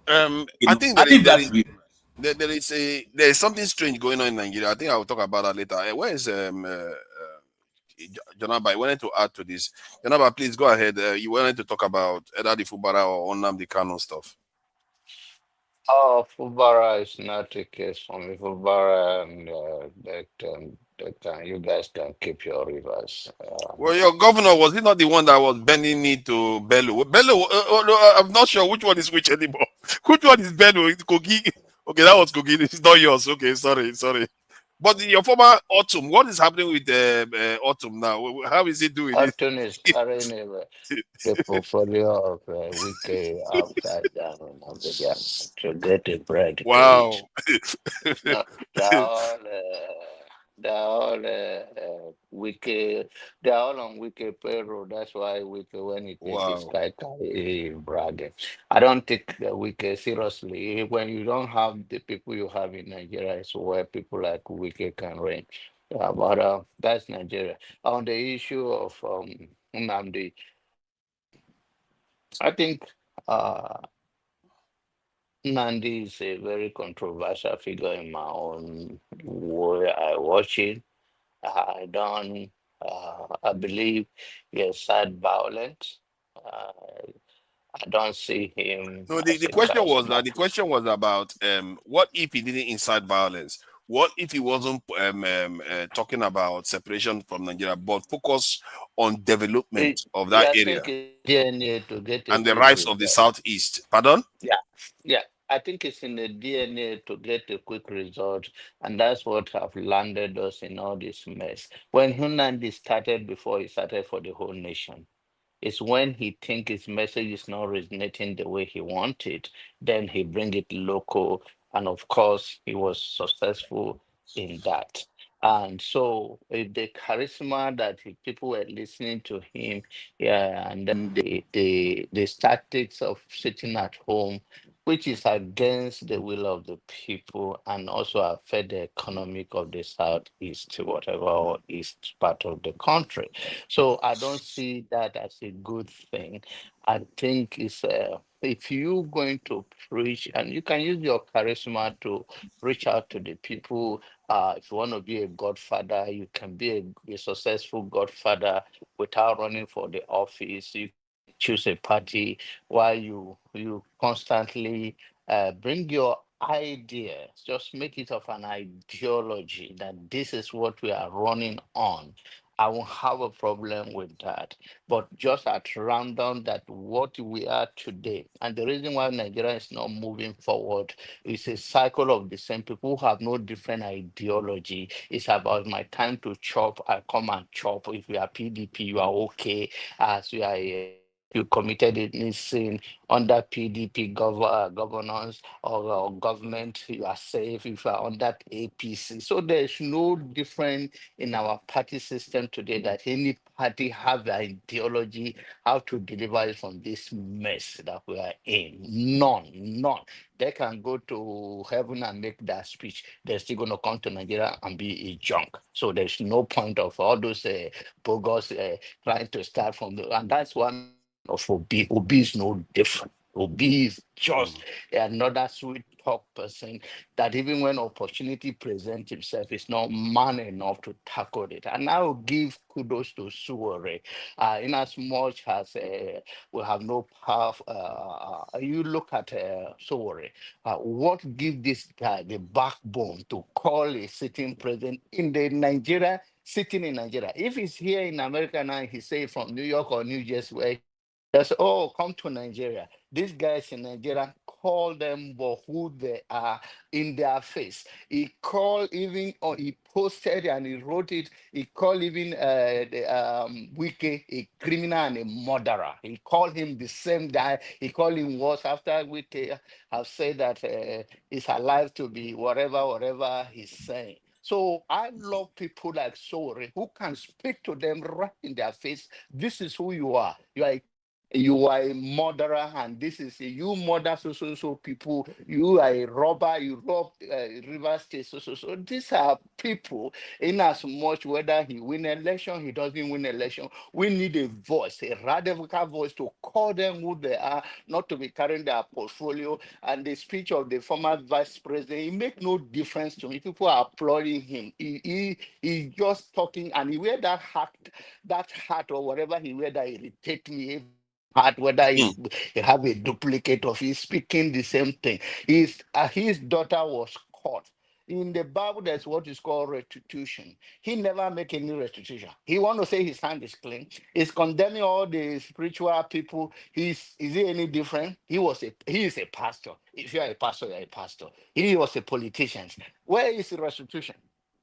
I think there is something strange going on in Nigeria. I think I will talk about that later. Where is Janaba? I wanted to add to this. Janaba, please go ahead. You wanted to talk about either the Fubara or Nnamdi Kanu stuff. Oh, Fubara is not a case for me. Fubara, and you guys can keep your rivers. Well, your governor, was he not the one that was bending knee to Bello? Bello, I'm not sure which one is which anymore. Which one is Bello? Kogi? Okay, that was Kogi. It's not yours. Okay, sorry. But your former Autumn, what is happening with Autumn now? How is he doing? Autumn is carrying the portfolio of Wiki upside down on the ground to get the bread. Wow. No, they're all Wiki. They're all on Wiki payroll. That's why Wiki, when it takes his he bragging. I don't take the Wiki seriously. When you don't have the people you have in Nigeria, it's where people like Wiki can reign. But that's Nigeria. On the issue of Nnamdi, I think Nnamdi is a very controversial figure in my own way I watch it. I don't. I believe he has had violence. I don't see him. No, the question was about what if he didn't incite violence? What if he wasn't talking about separation from Nigeria, but focus on development of that area DNA to get and the rights of the Southeast? Pardon? Yeah. I think it's in the DNA to get a quick result, and that's what have landed us in all this mess. When Nnamdi started, before he started for the whole nation, it's when he think his message is not resonating the way he wanted, then he bring it local, and of course he was successful in that. And so the charisma that people were listening to him, yeah, and then the tactics of sitting at home which is against the will of the people and also affect the economic of the southeast, whatever, or east part of the country. So I don't see that as a good thing. I think it's if you're going to preach, and you can use your charisma to reach out to the people. If you want to be a godfather, you can be a successful godfather without running for the office. You choose a party while you constantly bring your ideas, just make it of an ideology that this is what we are running on. I won't have a problem with that. But just at random, that what we are today, and the reason why Nigeria is not moving forward is a cycle of the same people who have no different ideology. It's about my time to chop, I come and chop. If you are PDP, you are okay. As you are you committed any sin under PDP governance or government, you are safe. If you are under APC, so there's no difference in our party system today that any party have the ideology how to deliver it from this mess that we are in. None. They can go to heaven and make that speech. They're still going to come to Nigeria and be a junk. So there's no point of all those bogus trying to start from the, and that's one of Obi. Obi is no different. Obi is just another sweet talk person that even when opportunity presents himself, is not man enough to tackle it. And I will give kudos to Suore, in as much as we have no power. You look at Suore, what gives this guy the backbone to call a sitting president in the Nigeria, sitting in Nigeria? If he's here in America now, he say from New York or New Jersey, where that's oh, come to Nigeria. These guys in Nigeria call them for who they are in their face. He called even, or he posted and he wrote it. He called even Wike a criminal and a murderer. He called him the same guy. He called him worse after Wike have said that he's alive to be whatever he's saying. So I love people like Sore who can speak to them right in their face. This is who you are. You are a murderer, and this is you murder so people. You are a robber. You rob River State so. These are people. In as much whether he win election, he doesn't win election, we need a voice, a radical voice to call them who they are, not to be carrying their portfolio. And the speech of the former vice president, it make no difference to me. People are applauding him. He's just talking, and he wear that hat or whatever he wear that irritate me. Whether he have a duplicate of, he's speaking the same thing. His daughter was caught. In the Bible, there's what is called restitution. He never make any restitution. He want to say his hand is clean. He's condemning all the spiritual people. Is he any different? He is a pastor. If you are a pastor, you're a pastor. He was a politician. Where is the restitution?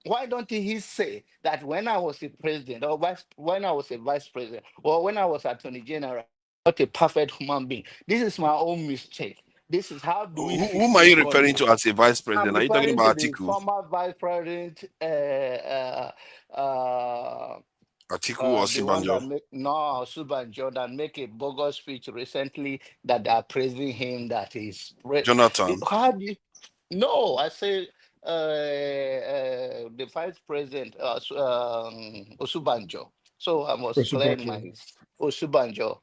Why don't he say that when I was a president, or when I was a vice president, or when I was attorney general, not a perfect human being. This is my own mistake. This is how do we fix Whom are you the referring economy? to as a vice I'm president? Are you talking referring to about the Atiku? former vice president, Atiku or the one Sibanjo? that Subanjo, that make a bogus speech recently that they are praising him. That is Jonathan. how do you? No, I say the vice president, Osubanjo. So I must clear my Osubanjo.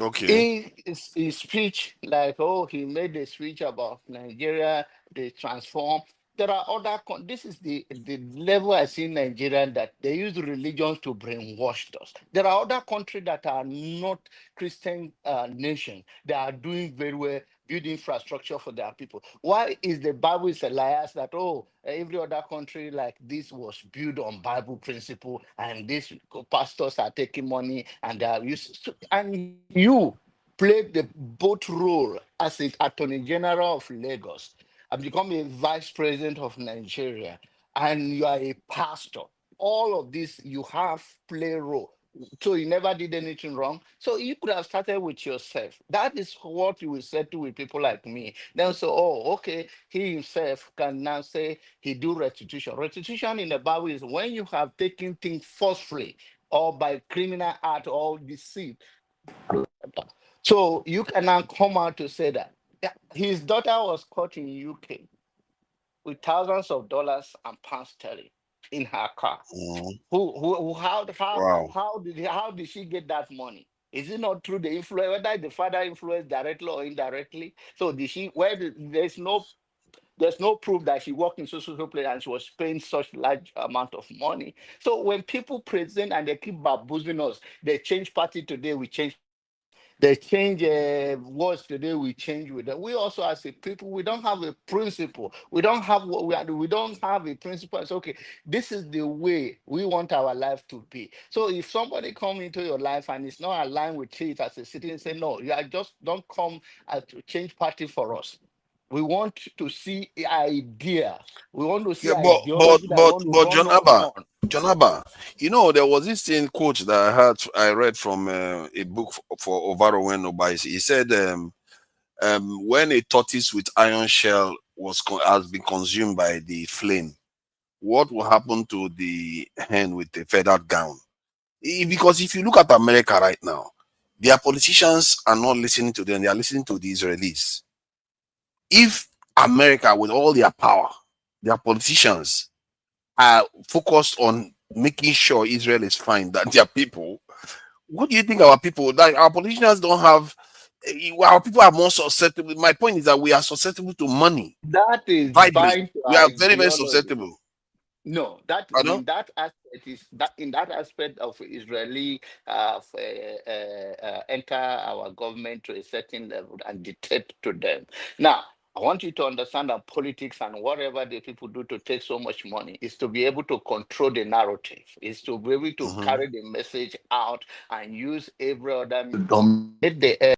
Okay. His speech, like, oh, he made a speech about Nigeria, they transform. There are other, this is the level I see in Nigeria, that they use religion to brainwash us. There are other countries that are not Christian nation. They are doing very well, build infrastructure for their people. Why is the Bible is a liar that, oh, every other country like this was built on Bible principle, and these pastors are taking money and they are used to, and you played the both role as an attorney general of Lagos and become a vice president of Nigeria, and you are a pastor. All of this you have play role. So you never did anything wrong. So you could have started with yourself. That is what you will say to with people like me. Then say, oh, okay, he himself can now say he do restitution. Restitution in the Bible is when you have taken things forcefully or by criminal act or deceit. So you can now come out to say that His daughter was caught in UK with thousands of dollars and pounds sterling in her car. Wow. How did she get that money? Is it not through the influence, whether the father influenced directly or indirectly? So did she? There's no proof that she worked in social place and she was paying such large amount of money. So when people present and they keep bamboozling us, they change party today, we change. They change words today, we change with them. We also, as a people, we don't have a principle. We don't have what we are. We don't have a principle. It's okay. This is the way we want our life to be. So if somebody come into your life and it's not aligned with it as a citizen, say no. You are just don't come to change party for us. We want to see idea. We want to see Yeah, ideology that want to run John us Abba, on. John Abba, there was this thing quote that I read from a book for Ovaro Wenoba. He said, when a tortoise with iron shell has been consumed by the flame, what will happen to the hen with the feathered gown? Because if you look at America right now, their politicians are not listening to them; they are listening to the Israelis. If America, with all their power, their politicians are focused on making sure Israel is fine, that their people, what do you think our people, like our politicians don't have, our people are more susceptible. My point is that we are susceptible to money, That is bribery. bind to We are very, very ideology. susceptible. No, that Pardon? in that aspect is that in that aspect of Israeli enter our government to a certain level and dictate to them. Now, I want you to understand that politics and whatever the people do to take so much money is to be able to control the narrative, is to be able to carry the message out and use every other to dominate the air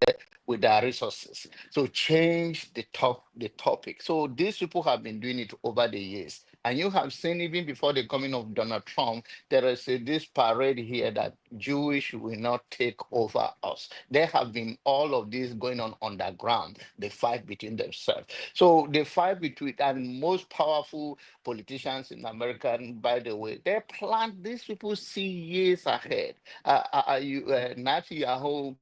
with their resources. So change the topic. So these people have been doing it over the years. And you have seen even before the coming of Donald Trump, there is this parade here that Jewish will not take over us. There have been all of this going on underground, the fight between themselves. So the fight between, and most powerful politicians in America, and by the way, they plan, these people see years ahead. Netanyahu,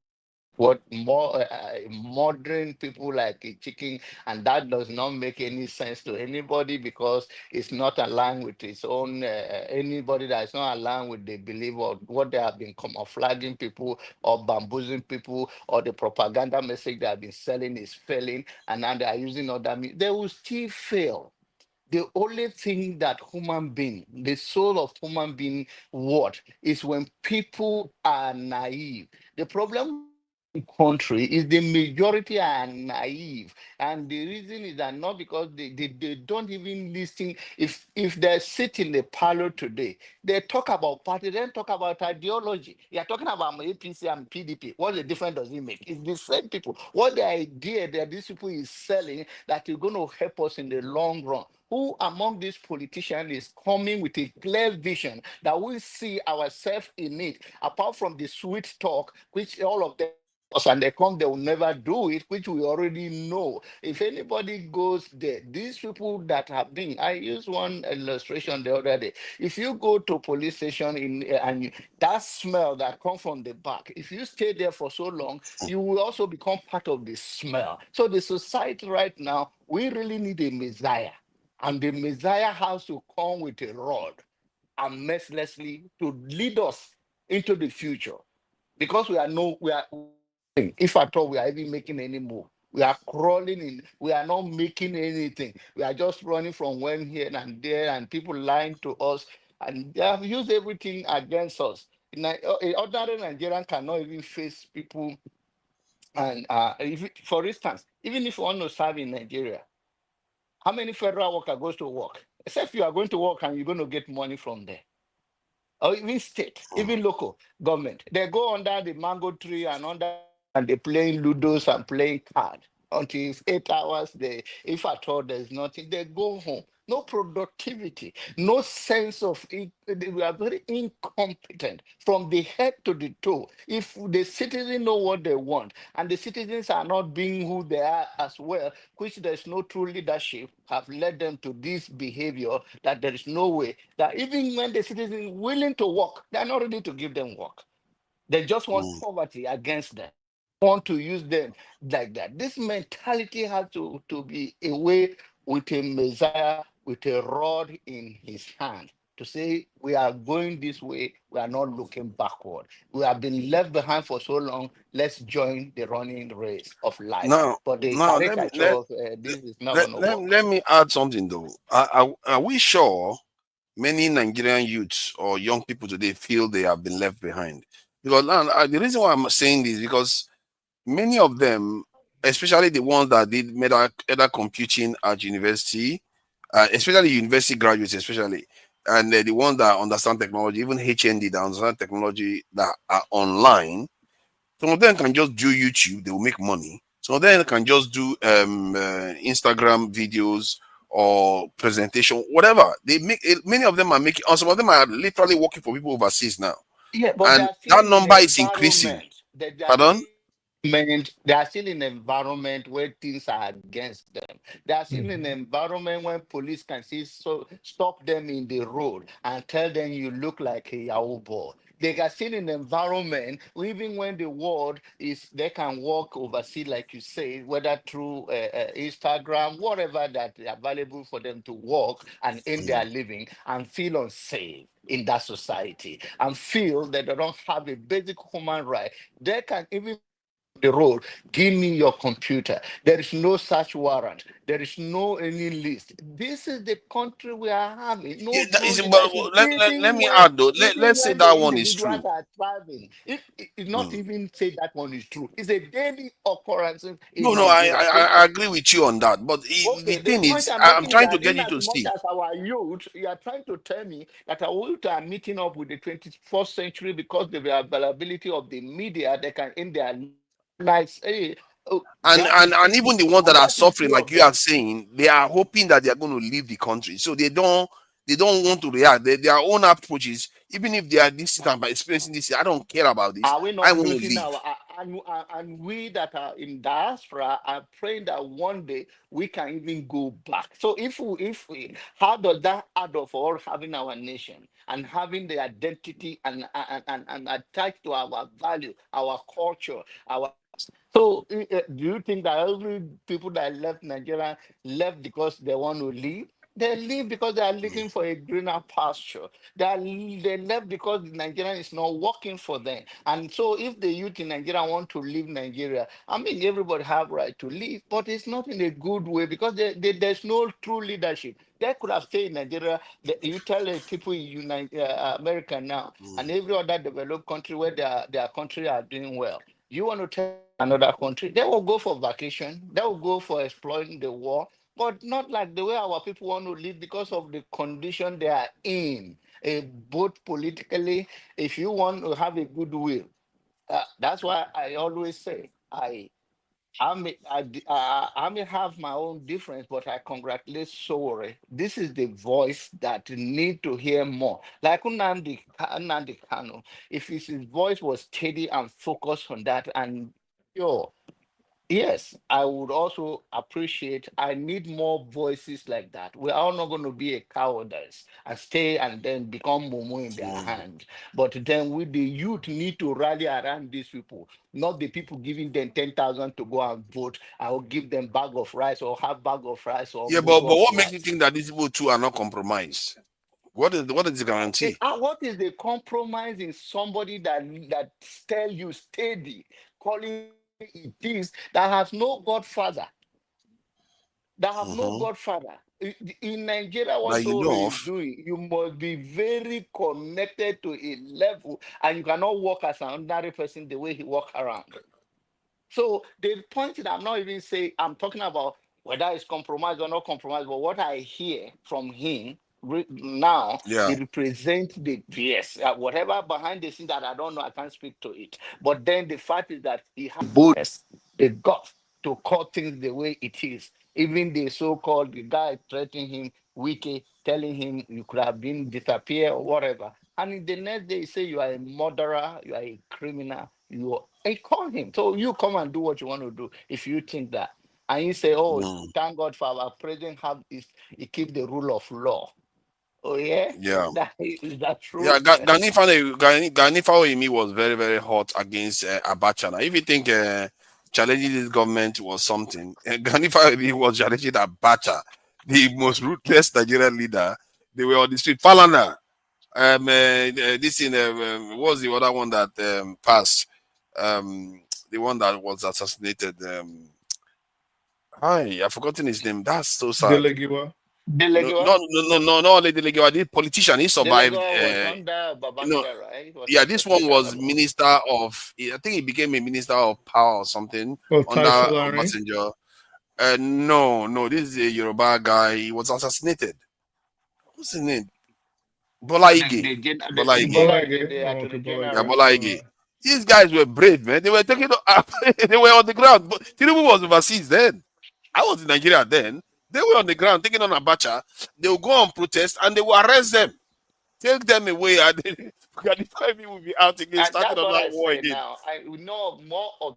what more modern people like a chicken, and that does not make any sense to anybody because it's not aligned with its own anybody that is not aligned with the belief of what they have been camouflaging people or bamboozling people, or the propaganda message they have been selling is failing, and now they are using other they will still fail. The only thing that human being, the soul of human being, what is when people are naive. The problem country is the majority are naive, and the reason is that not because they don't even listen. If they sit in the parlor today, they talk about party, then talk about ideology. You're talking about APC and PDP. What the difference does it make? It's the same people. What the idea that these people is selling that is going to help us in the long run? Who among these politicians is coming with a clear vision that we see ourselves in it, apart from the sweet talk, which all of them, and they come, they will never do it, which we already know. If anybody goes there, these people that have been, I used one illustration the other day. If you go to police station that smell that comes from the back, if you stay there for so long, you will also become part of the smell. So the society right now, we really need a Messiah. And the Messiah has to come with a rod and mercilessly to lead us into the future. Because if at all we are even making any move, we are crawling in, we are not making anything. We are just running from one here and there, and people lying to us, and they have used everything against us. Ordinary Nigerian cannot even face people. And for instance, even if you want to serve in Nigeria, how many federal worker goes to work? Except you are going to work and you're going to get money from there. Or even state, even local government. They go under the mango tree and they playing ludos and playing card until it's 8 hours. If at all there's nothing, they go home. No productivity, no sense of it. We are very incompetent from the head to the toe. If the citizens know what they want and the citizens are not being who they are as well, which there's no true leadership, have led them to this behavior that there is no way that even when the citizens willing to work, they're not ready to give them work. They just want poverty against them. want to use them like that. This mentality has to be away with a Messiah with a rod in his hand to say we are going this way, we are not looking backward. We have been left behind for so long. Let's join the running race of life. Now, But the now caricature of this is not going to work. let me add something though. Are we sure many Nigerian youths or young people today feel they have been left behind? Because now, the reason why I'm saying this is because many of them, especially the ones that did medical computing at university, especially university graduates, especially, and the ones that understand technology, even HND that understand technology that are online, some of them can just do YouTube, they will make money. Some of them can just do Instagram videos or presentation, whatever. They make many of them are making, or some of them are literally working for people overseas now. Yeah, but they And are still that in number the is increasing. environment. They are Pardon? still they are still in an environment where things are against them. They are still in an environment when police can see stop them in the road and tell them you look like a Yahoo boy. They are still in an environment, even when the world is, they can walk overseas, like you say, whether through Instagram, whatever that is available for them to walk and earn their living and feel unsafe in that society and feel that they don't have a basic human right. They can even the road, give me your computer. There is no search warrant. There is no any list. This is the country we are having. No That true is, but leadership. let me add though. Let's say Even when the that one is individuals true. are thriving, it not even say that one is true. It's a daily occurrence No, in no, Nigeria. I agree with you on that. But the Okay, the thing point is, I'm I'm making is trying to that get in you as to much see. as our youth, you are trying to tell me that our youth are meeting up with the 21st century because of the availability of the media, they can in their nice, that is And even the ones that and are that is suffering, true like of you are them. saying, they are hoping that they are going to leave the country, so they don't want to react. Their own approaches, even if they are this time by experiencing this, I don't care about this. Are we I not want to losing leave. our and we that are in diaspora are praying that one day we can even go back. So if we how does that add up for having our nation and having the identity and attached to our value, our culture, our so do you think that every people that left Nigeria left because they want to leave? They leave because they are looking for a greener pasture. They left because Nigeria is not working for them. And so if the youth in Nigeria want to leave Nigeria, I mean everybody have right to leave, but it's not in a good way because there's no true leadership. They could have stayed in Nigeria. You tell the people in America now and every other developed country where their country are doing well. You want to tell another country, they will go for vacation, they will go for exploring the war, but not like the way our people want to live because of the condition they are in, both politically. If you want to have a goodwill, that's why I always say I may have my own difference, but I congratulate Sowore. This is the voice that need to hear more. Like Nnamdi Kanu, if his voice was steady and focused on that, and yo, yes, I would also appreciate. I need more voices like that. We are not going to be a cowardice and stay and then become mumu in their hand. But then we, the youth, need to rally around these people, not the people giving them 10,000 to go and vote. I will give them bag of rice or half bag of rice or Yeah, mudu but of what makes you rice. think that these people too are not compromised? What is the guarantee? What is the compromise in somebody that tell you steady, calling it things that has no godfather? That have no godfather. In Nigeria, what That you Soro know is of? doing, you must be very connected to a level, and you cannot walk as an ordinary person the way he walk around. So the point that I'm not even saying, I'm talking about whether it's compromised or not compromised, but what I hear from him now, Yeah. it represents the yes, whatever behind the scene that I don't know, I can't speak to it. But then the fact is that he has boldness, the gut to call things the way it is. Even the so-called the guy threatening him, wiki, telling him you could have been disappear or whatever. And in the next day, he say you are a murderer, you are a criminal, you are, I call him. So you come and do what you want to do if you think that. And you say, oh, thank God for our president have is he keep the rule of law. Oh yeah, Yeah. is that true? Yeah, Gani Fawehinmi was very, very hot against Abacha. Now, if you think challenging this government was something, Gani Fawehinmi was challenging Abacha, the most ruthless Nigerian leader. They were on the street. Falana, this thing, what was the other one that passed? The one that was assassinated. I've forgotten his name. That's so sad. Delegiwa. No, the politician. He survived. Was under Babangida, right? This one was minister of. I think he became a minister of power or something under Messenger. No, this is a Yoruba guy. He was assassinated. What's his name? Bola Ige. Bola Ige. These guys were brave, man. They were taking up. They were on the ground. But Tinubu was overseas then. I was in Nigeria then. They were on the ground taking on Abacha. They will go on protest and they will arrest them, take them away, and the 5 people will be out again, starting on that war again. Now, I know more of.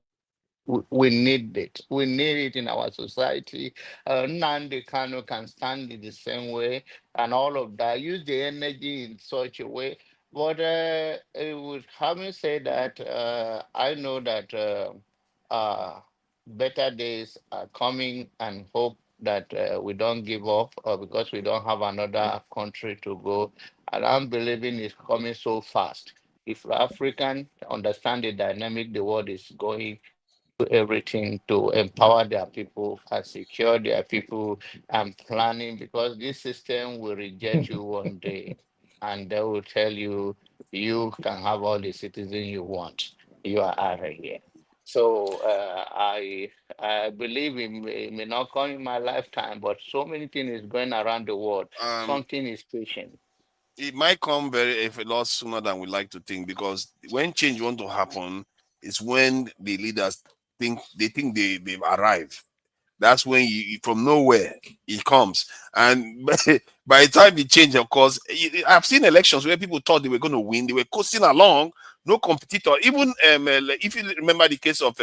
We need it. We need it in our society. Nnamdi Kanu can stand in the same way and all of that. Use the energy in such a way. But with having said that, I know that better days are coming, and hope that we don't give up because we don't have another country to go. And I'm believing it's coming so fast. If African understand the dynamic the world is going, do everything to empower their people and secure their people and planning, because this system will reject you one day and they will tell you you can have all the citizens you want. You are out of here. So I believe it may not come in my lifetime, but so many things is going around the world. Something is pushing. It might come a lot sooner than we like to think, because when change wants to happen, it's when the leaders think they've arrived. That's when you from nowhere it comes, and by the time it change, of course, I've seen elections where people thought they were going to win, they were coasting along, no competitor. Even if you remember the case of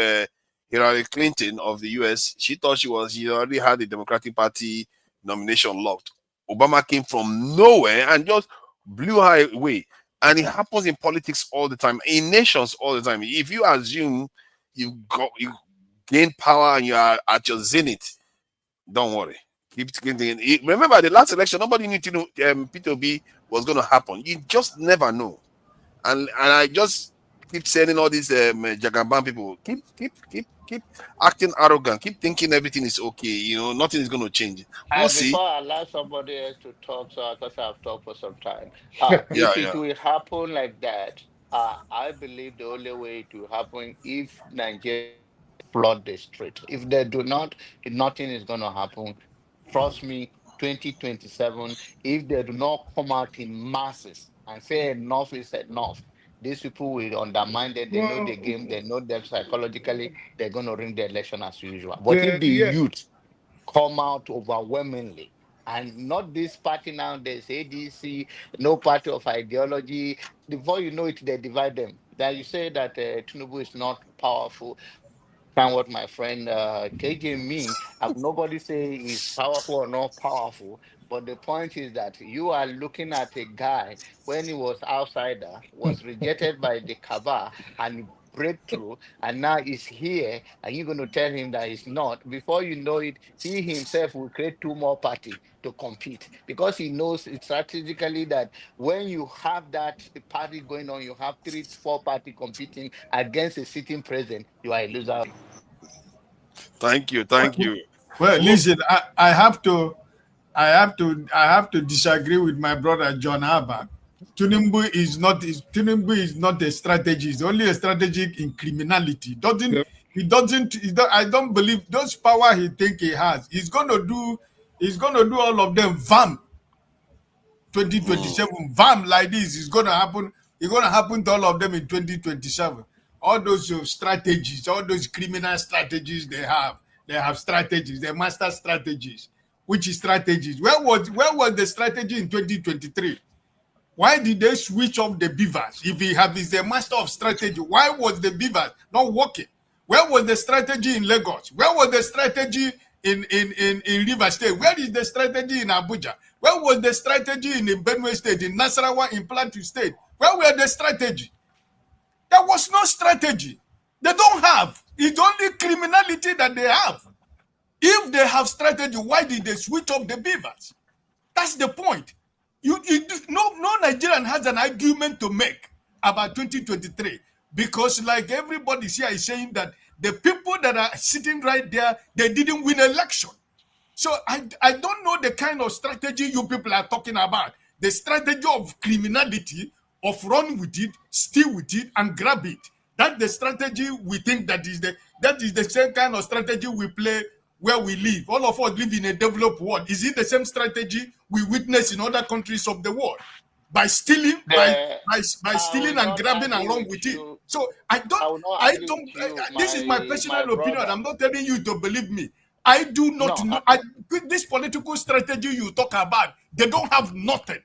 Hillary Clinton of the US, she thought she already had the Democratic Party nomination locked. Obama came from nowhere and just blew her away. And it happens in politics all the time, in nations all the time. If you assume you gain power and you are at your zenith, don't worry. Keep thinking. Remember the last election, nobody knew P2B was going to happen. You just never know. And I just keep saying all these Jagaban people, keep acting arrogant, keep thinking everything is okay. Nothing is going to change. We'll see. Before I allow somebody else to talk, because I've talked for some time, if it will happen like that, I believe the only way it will happen if Nigeria flood the street. If they do not, nothing is going to happen. Trust me, 2027, if they do not come out in masses and say enough is enough, these people will undermine them. They know the game. They know them psychologically. They're going to ring the election as usual. But if the youth come out overwhelmingly, and not this party now, there's ADC, no party of ideology. Before you know it, they divide them. That you say that Tinubu is not powerful. Find what my friend KJ mean. Nobody say he's powerful or not powerful, but the point is that you are looking at a guy when he was outsider, was rejected by the Kaaba, and breakthrough, and now he's here, and you're going to tell him that he's not. Before you know it, he himself will create 2 more parties to compete, because he knows strategically that when you have that party going on, you have 3 to 4 parties competing against a sitting president, you are a loser. Thank you. Well, listen, I have to disagree with my brother John Abba. Tinubu is not a strategy. It's only a strategy in criminality. I don't believe those power he think he has. He's gonna do all of them. VAM 2027 VAM like this is gonna happen. It's gonna happen to all of them in 2027. All those strategies, all those criminal strategies they have strategies, they master strategies. Which is strategies? Where was the strategy in 2023? Why did they switch off the beavers? If he is the master of strategy, why was the beavers not working? Where was the strategy in Lagos? Where was the strategy in River State? Where is the strategy in Abuja? Where was the strategy in Benue State, in Nasarawa, in Plateau State? Where were the strategy? There was no strategy. They don't have. It's only criminality that they have. If they have strategy, why did they switch off the beavers? That's the point. No Nigerian has an argument to make about 2023 because, like everybody here is saying, that the people that are sitting right there, they didn't win election. So I don't know the kind of strategy you people are talking about. The strategy of criminality, of run with it, steal with it, and grab it. That's the strategy we think that is the same kind of strategy we play where we live. All of us live in a developed world. Is it the same strategy we witness in other countries of the world? By stealing, by stealing and grabbing along with it. So this is my personal opinion. I'm not telling you to believe me. I do not know. This political strategy you talk about, they don't have nothing.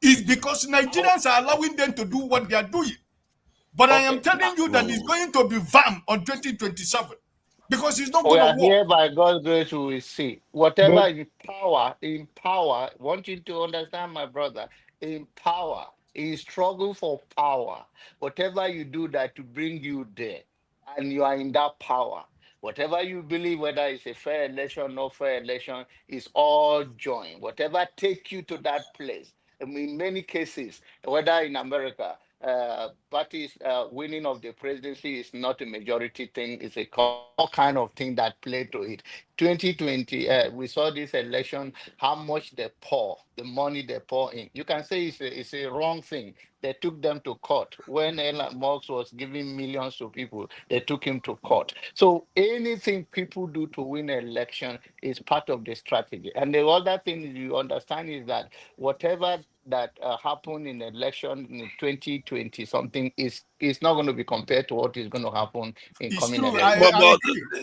It's because Nigerians are allowing them to do what they are doing. But I am telling you that it's going to be VAM on 2027. Because it's not going to work. Here by God's grace, we will see. Whatever in power, I want you to understand, my brother, in power, in struggle for power, whatever you do that to bring you there, and you are in that power, whatever you believe, whether it's a fair election, no fair election, is all joint. Whatever take you to that place. I mean, in many cases, whether in America, parties winning of the presidency is not a majority thing. It's all kind of thing that play to it. 2020, we saw this election, how much they pour, the money they pour in. You can say it's a wrong thing. They took them to court. When Elon Musk was giving millions to people, they took him to court. So anything people do to win an election is part of the strategy. And the other thing you understand is that whatever that happened in election in 2020 something is not going to be compared to what is going to happen in coming election.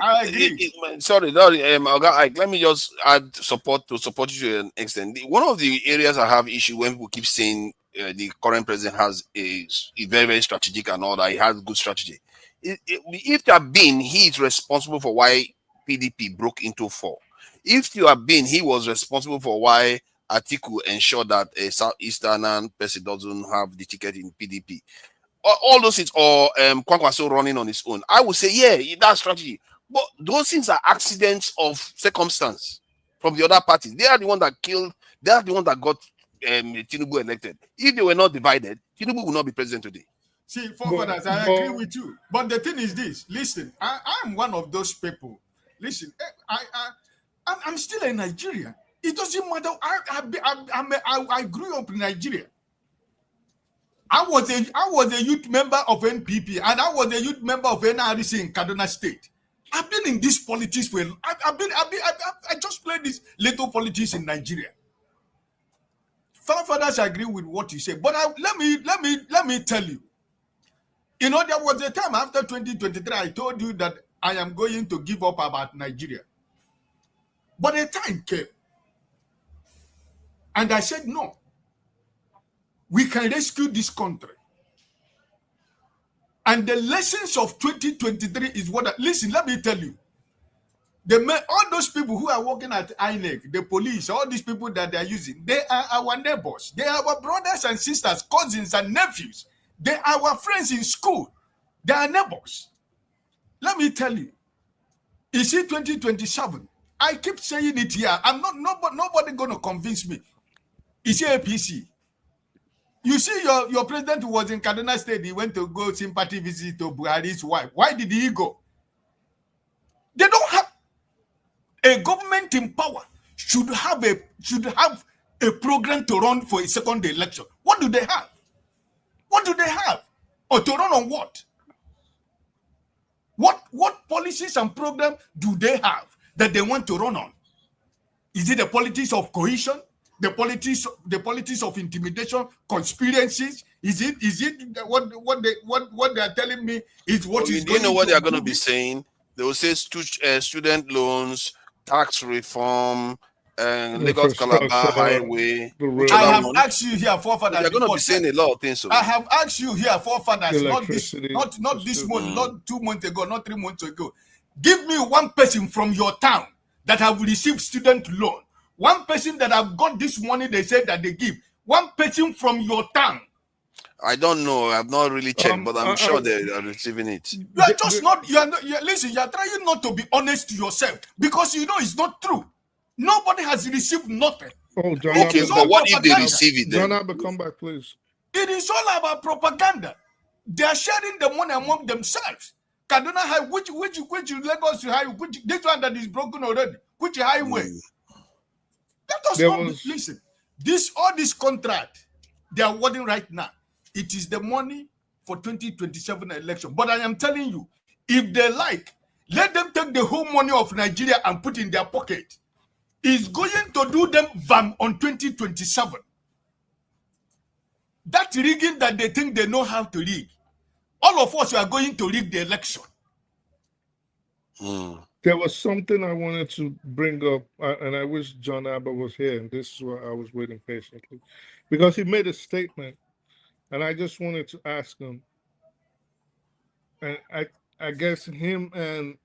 I agree. Sorry, let me just add support you to an extent. One of the areas I have issue when people keep saying the current president has a very, very strategic and all that, he has good strategy. If there have been, he is responsible for why PDP broke into 4. If you have been, he was responsible for why Atiku ensured that a Southeastern person doesn't have the ticket in PDP. All those things, or Kwankwaso running on his own. I would say, yeah, that's strategy. But those things are accidents of circumstance from the other parties. They are the one that killed, they are the one that got Tinubu elected. If they were not divided, Tinubu would not be president today. See, forefathers, I agree with you. But the thing is this, listen, I'm one of those people. Listen, I'm still a Nigerian. It doesn't matter. I grew up in Nigeria. I was a youth member of NPP, and I was a youth member of NRC in Kaduna State. I've been in this politics for. I just played this little politics in Nigeria. Fathers agree with what you say, but let me tell you. You know, there was a time after 2023, I told you that I am going to give up about Nigeria. But a time came. And I said, no, we can rescue this country. And the lessons of 2023 is what, listen, let me tell you. All those people who are working at INEC, the police, all these people that they are using, they are our neighbors. They are our brothers and sisters, cousins and nephews. They are our friends in school. They are neighbors. Let me tell you, is it 2027? I keep saying it here. I'm not, nobody going to convince me. Is it APC? You see, your president who was in Kaduna State, he went to go sympathy visit to Buhari's wife. Why did he go? They don't have a government in power should have a program to run for a second election. What do they have? What do they have? Or to run on what? What policies and programs do they have that they want to run on? Is it the politics of cohesion? The politics of intimidation, conspiracies? Is it what they are telling me is what is going? You know what they are going to be saying? They will say student loans, tax reform, Lagos Calabar Highway. I have asked you here, forefathers. They're going to be saying a lot of things. I have asked you here, forefathers, not this month, not 2 months ago, not 3 months ago. Give me one person from your town that have received student loan, one person that have got this money they say that they give, one person from your town. I don't know. I've not really checked, but I'm sure they are receiving it. You are just not. You are not. Listen, you are trying not to be honest to yourself because you know it's not true. Nobody has received nothing. Oh, John. Okay, but what if they receive it then? John Abba, come back, please. It is all about propaganda. They are sharing the money among themselves. Kaduna High, which Lagos High, which this one that is broken already, which highway? Let us not listen. All this contract they are awarding right now. It is the money for 2027 election. But I am telling you, if they like, let them take the whole money of Nigeria and put in their pocket. It's going to do them VAM on 2027. That rigging that they think they know how to rig. All of us are going to rig the election. There was something I wanted to bring up, and I wish John Abba was here, and this is why I was waiting patiently. Because he made a statement, and I just wanted to ask him, and I guess him and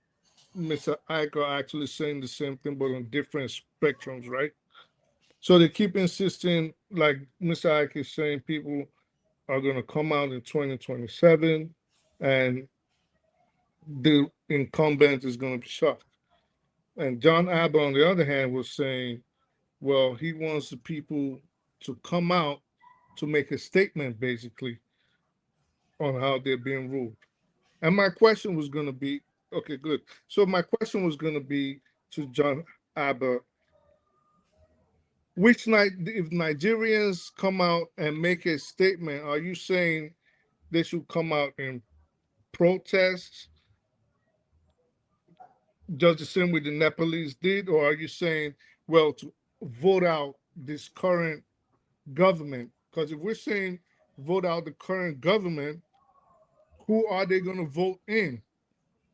Mr. Ike are actually saying the same thing, but on different spectrums, right? So they keep insisting, like Mr. Ike is saying, people are going to come out in 2027, and the incumbent is going to be shocked. And John Abba, on the other hand, was saying, well, he wants the people to come out to make a statement, basically, on how they're being ruled. And my question was going to be, okay, good. So my question was going to be to John Abba, if Nigerians come out and make a statement, are you saying they should come out in protests, just the same way the Nepalese did, or are you saying, well, to vote out this current government? Because if we're saying vote out the current government, who are they going to vote in?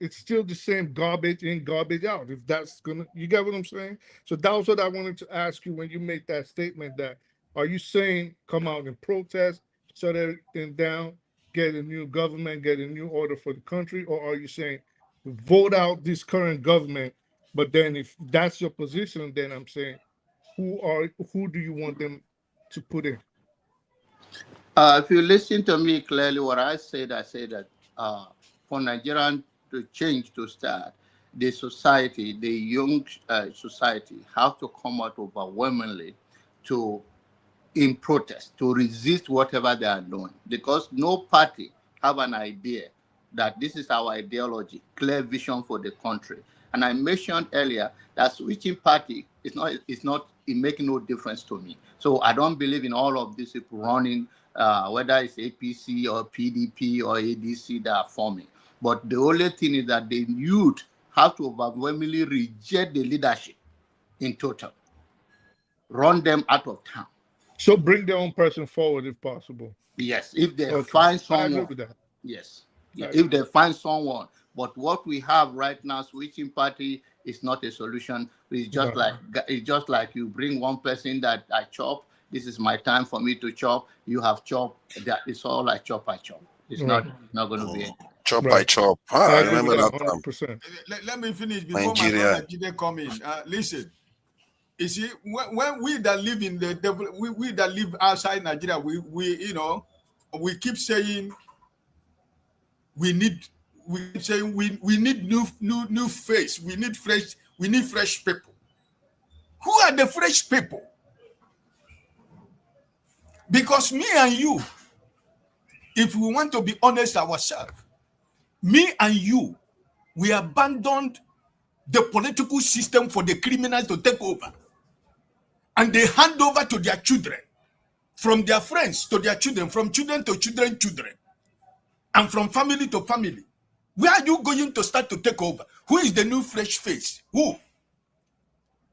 It's still the same garbage in, garbage out. If that's gonna, you get what I'm saying? So that was what I wanted to ask you when you made that statement. That are you saying come out and protest, shut everything down, get a new government, get a new order for the country, or are you saying vote out this current government? But then if that's your position, then I'm saying who do you want them to put in? If you listen to me clearly, what I said that for Nigerian to change to start, the society, the young society, have to come out overwhelmingly in protest, to resist whatever they are doing. Because no party have an idea that this is our ideology, clear vision for the country. And I mentioned earlier that switching party is not making no difference to me. So I don't believe in all of these people running, whether it's APC or PDP or ADC that are forming. But the only thing is that the youth have to overwhelmingly reject the leadership in total, run them out of town. So bring their own person forward if possible. Yes, if they find someone. I agree with that. Yes, if they find someone. But what we have right now, switching party, is not a solution. It's just like you bring one person that I chop. This is my time for me to chop. You have chop. That it's all like chop. I chop. It's not going to be chop. I chop. I remember that 100%. Let me finish before my brother Jide come in. Listen. You see, when we that live in the devil, we that live outside Nigeria, we keep saying we need new face, we need fresh people. Who are the fresh people? Because me and you, if we want to be honest ourselves, me and you, we abandoned the political system for the criminals to take over. And they hand over to their children, from their friends to their children, from children to children, and from family to family. Where are you going to start to take over? Who is the new fresh face? Who?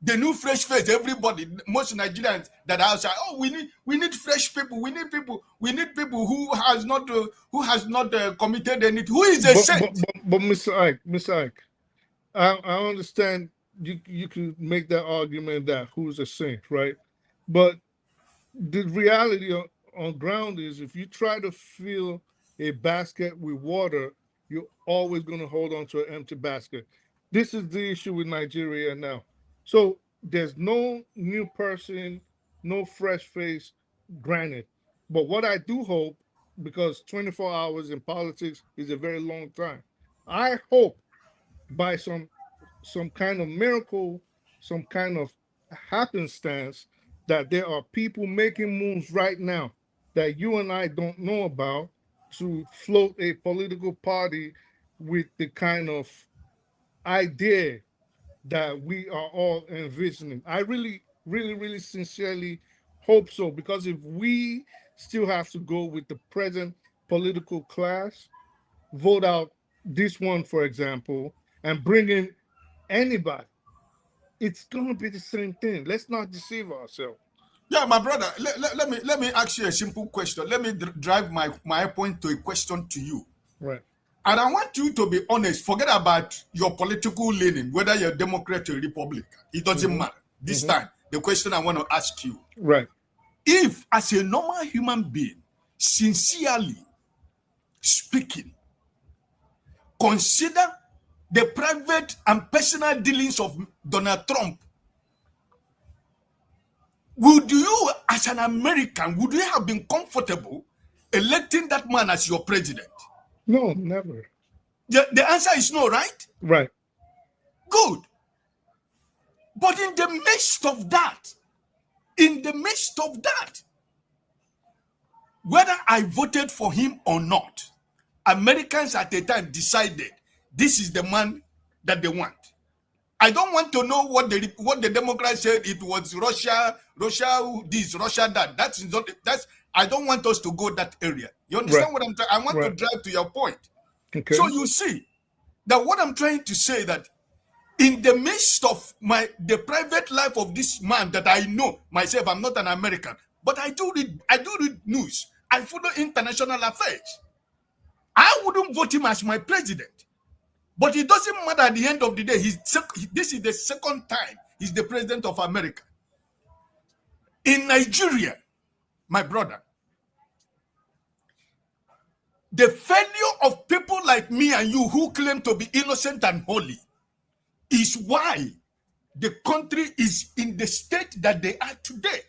The new fresh face, everybody, most Nigerians that are outside, we need fresh people, we need people who has not committed anything. Who is the saint? But Mr. Ike, I understand you could make that argument that who's a saint, right? But the reality on ground is if you try to fill a basket with water, you're always going to hold on to an empty basket. This is the issue with Nigeria now. So there's no new person, no fresh face, granted. But what I do hope, because 24 hours in politics is a very long time, I hope by some kind of miracle, some kind of happenstance, that there are people making moves right now that you and I don't know about to float a political party with the kind of idea that we are all envisioning. I really, really, really sincerely hope so, because if we still have to go with the present political class, vote out this one, for example, and bring in anybody, it's going to be the same thing. Let's not deceive ourselves. Yeah, my brother, let me ask you a simple question. Let me drive my point to a question to you. Right. And I want you to be honest. Forget about your political leaning, whether you're Democrat or Republican. It doesn't matter. This time, the question I want to ask you. Right. If, as a normal human being, sincerely speaking, consider the private and personal dealings of Donald Trump, would you, as an American, would you have been comfortable electing that man as your president? No, never. The answer is no, right? Right. Good. But in the midst of that, whether I voted for him or not, Americans at the time decided this is the man that they want. I don't want to know what the Democrats said. It was Russia this, Russia that. That's I don't want us to go that area. You understand what I'm trying? I want to drive to your point. Okay. So you see that what I'm trying to say, that in the midst of the private life of this man that I know myself, I'm not an American, but I do read news. I follow international affairs. I wouldn't vote him as my president. But it doesn't matter at the end of the day. This is the second time he's the president of America. In Nigeria, my brother, the failure of people like me and you who claim to be innocent and holy is why the country is in the state that they are today.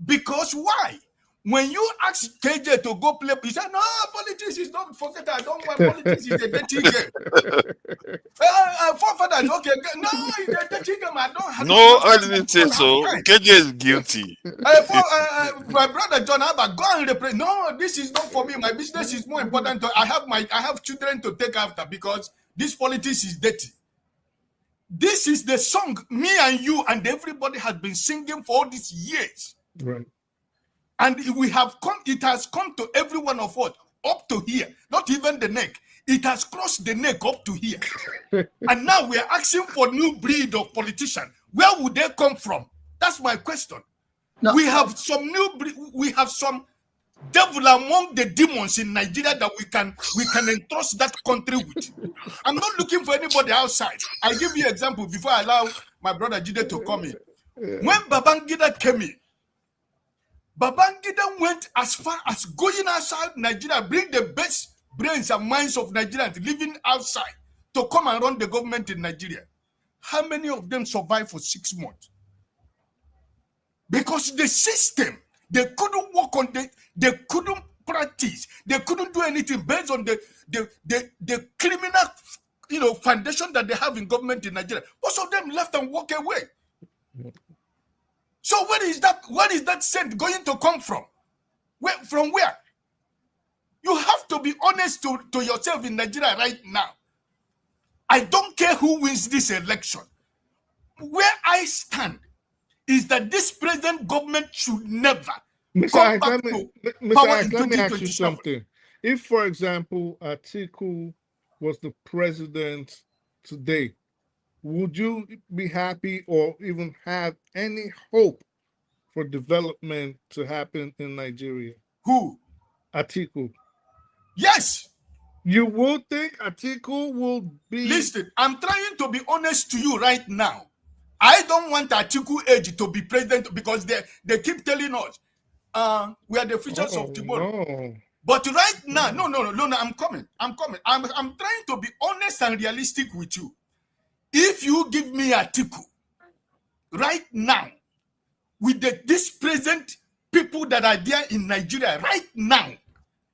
Because why? When you ask KJ to go play, he said, no, politics is not, forget that, I don't want politics, is a dirty game. Forefathers, okay, no, it's a dirty game, I don't have. No, I didn't say so. KJ is guilty. My brother John Abba, go and represent. No, this is not for me. My business is more important. I have children to take after, because this politics is dirty. This is the song me and you and everybody has been singing for all these years. Right. And it has come to every one of us up to here, not even the neck. It has crossed the neck up to here. And now we are asking for new breed of politician. Where would they come from? That's my question. No. We have some new breed, we have some devil among the demons in Nigeria that we can entrust that country with. I'm not looking for anybody outside. I'll give you an example before I allow my brother Jide to come in. When Babangida came in, Babangida went as far as going outside Nigeria, bring the best brains and minds of Nigerians living outside to come and run the government in Nigeria. How many of them survived for 6 months? Because the system, they couldn't work on they couldn't practice, they couldn't do anything based on the criminal, foundation that they have in government in Nigeria. Most of them left and walked away. So where is that scent going to come from? From where? You have to be honest to yourself in Nigeria right now. I don't care who wins this election. Where I stand is that this present government should never come back to power in 2027. Let me ask you something. If, for example, Atiku was the president today, would you be happy or even have any hope for development to happen in Nigeria? Who? Atiku. Yes. You would think Atiku will be... Listen, I'm trying to be honest to you right now. I don't want Atiku age to be president because they keep telling us we are the futures of tomorrow. No. But right now, no, I'm coming. I'm trying to be honest and realistic with you. If you give me Atiku right now, with this present people that are there in Nigeria right now,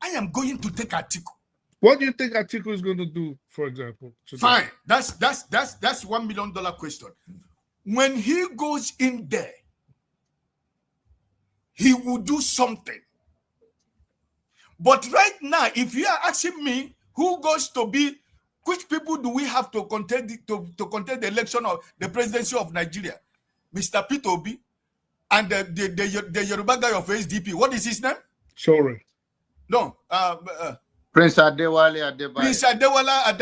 I am going to take Atiku. What do you think Atiku is going to do, for example? Today? Fine, that's $1 million question. When he goes in there, he will do something. But right now, if you are asking me who goes to be, which people do we have to contest the election of the presidency of Nigeria? Mr. Peter Obi and the Yoruba guy of SDP. What is his name? Sorry. No. Prince Adewale Adebayo. Prince Adewale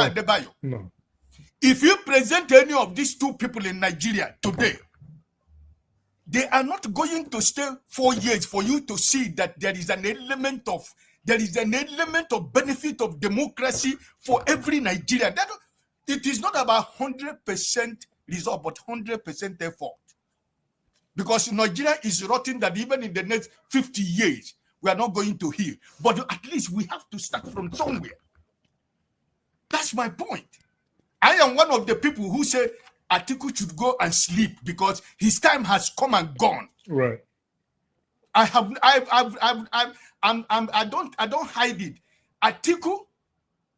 Adebayo. No. If you present any of these two people in Nigeria today, they are not going to stay 4 years for you to see that there is an element of benefit of democracy for every Nigerian. It is not about 100% result, but 100% effort. Because Nigeria is rotting that even in the next 50 years, we are not going to heal. But at least we have to start from somewhere. That's my point. I am one of the people who say Atiku should go and sleep because his time has come and gone. Right. I don't hide it. Atiku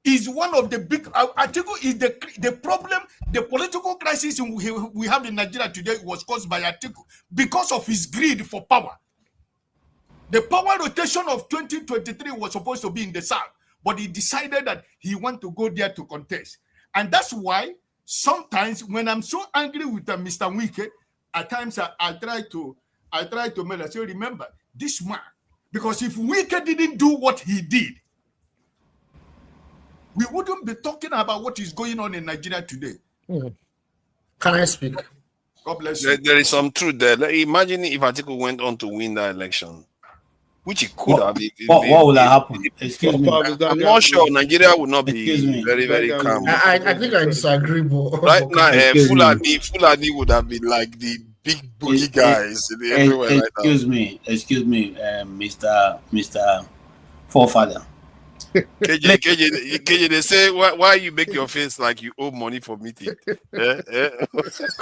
is one of the big. Atiku is the problem. The political crisis we have in Nigeria today was caused by Atiku because of his greed for power. The power rotation of 2023 was supposed to be in the south, but he decided that he wanted to go there to contest. And that's why sometimes when I'm so angry with Mr. Wike, at times I try to make us say, remember, this man, because if Wike didn't do what he did, we wouldn't be talking about what is going on in Nigeria today. Can I speak? God bless you. There is some truth there. Imagine if Atiku went on to win that election, which he could have. What will happen? Excuse me. I'm not sure Nigeria would not be very, very calm. I think I disagree, but right now, Fulani would have been like the big boogie guys everywhere right now. Excuse me, Mr. Forefather. KJ, they say, why you make your face like you owe money for meeting? Can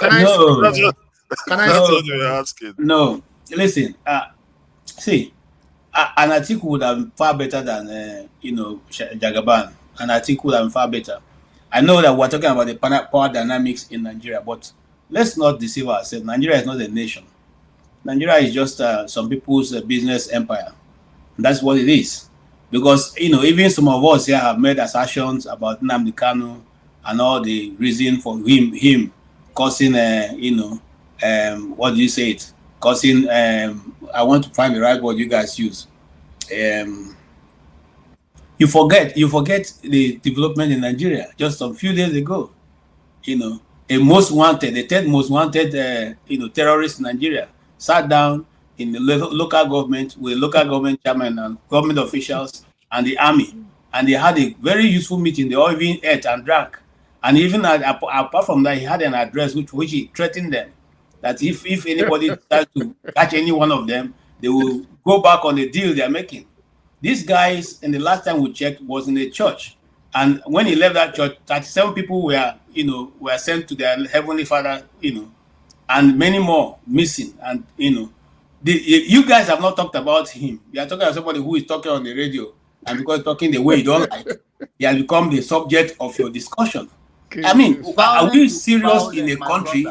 I? No, listen. See, an Atiku would have been far better than Jagaban. An Atiku would have been far better. I know that we're talking about the power dynamics in Nigeria, but let's not deceive ourselves. Nigeria is not a nation. Nigeria is just some people's business empire. That's what it is. Because even some of us here have made assertions about Nnamdi Kanu and all the reason for him causing what do you say it? Causing I want to find the right word you guys use. You forget the development in Nigeria just a few days ago. The third most wanted terrorist in Nigeria sat down in the local government with local government chairman and government officials and the army, and they had a very useful meeting. They all even ate and drank, and even apart from that, he had an address which he threatened them that if anybody decides to catch any one of them, they will go back on the deal they are making. These guys, in the last time we checked, was in a church, and when he left that church, 37 people were sent to their heavenly Father, and many more missing, and you guys have not talked about him. You are talking about somebody who is talking on the radio, and because talking the way you don't like, he has become the subject of your discussion. I mean, are we serious in a country?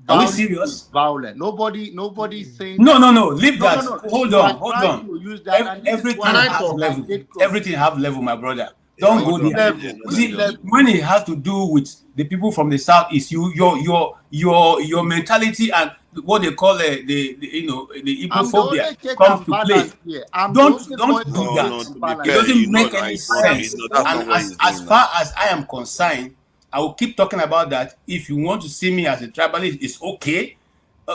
Are we serious? Violent. Nobody saying. No. Leave that. No. Hold on. Everything have level, my brother. Don't go there. See, when it has to do with the people from the southeast, your mentality and what they call the Igbophobia comes to play. Don't do that. It doesn't make any sense. And as far as I am concerned, I will keep talking about that. If you want to see me as a tribalist, it's okay.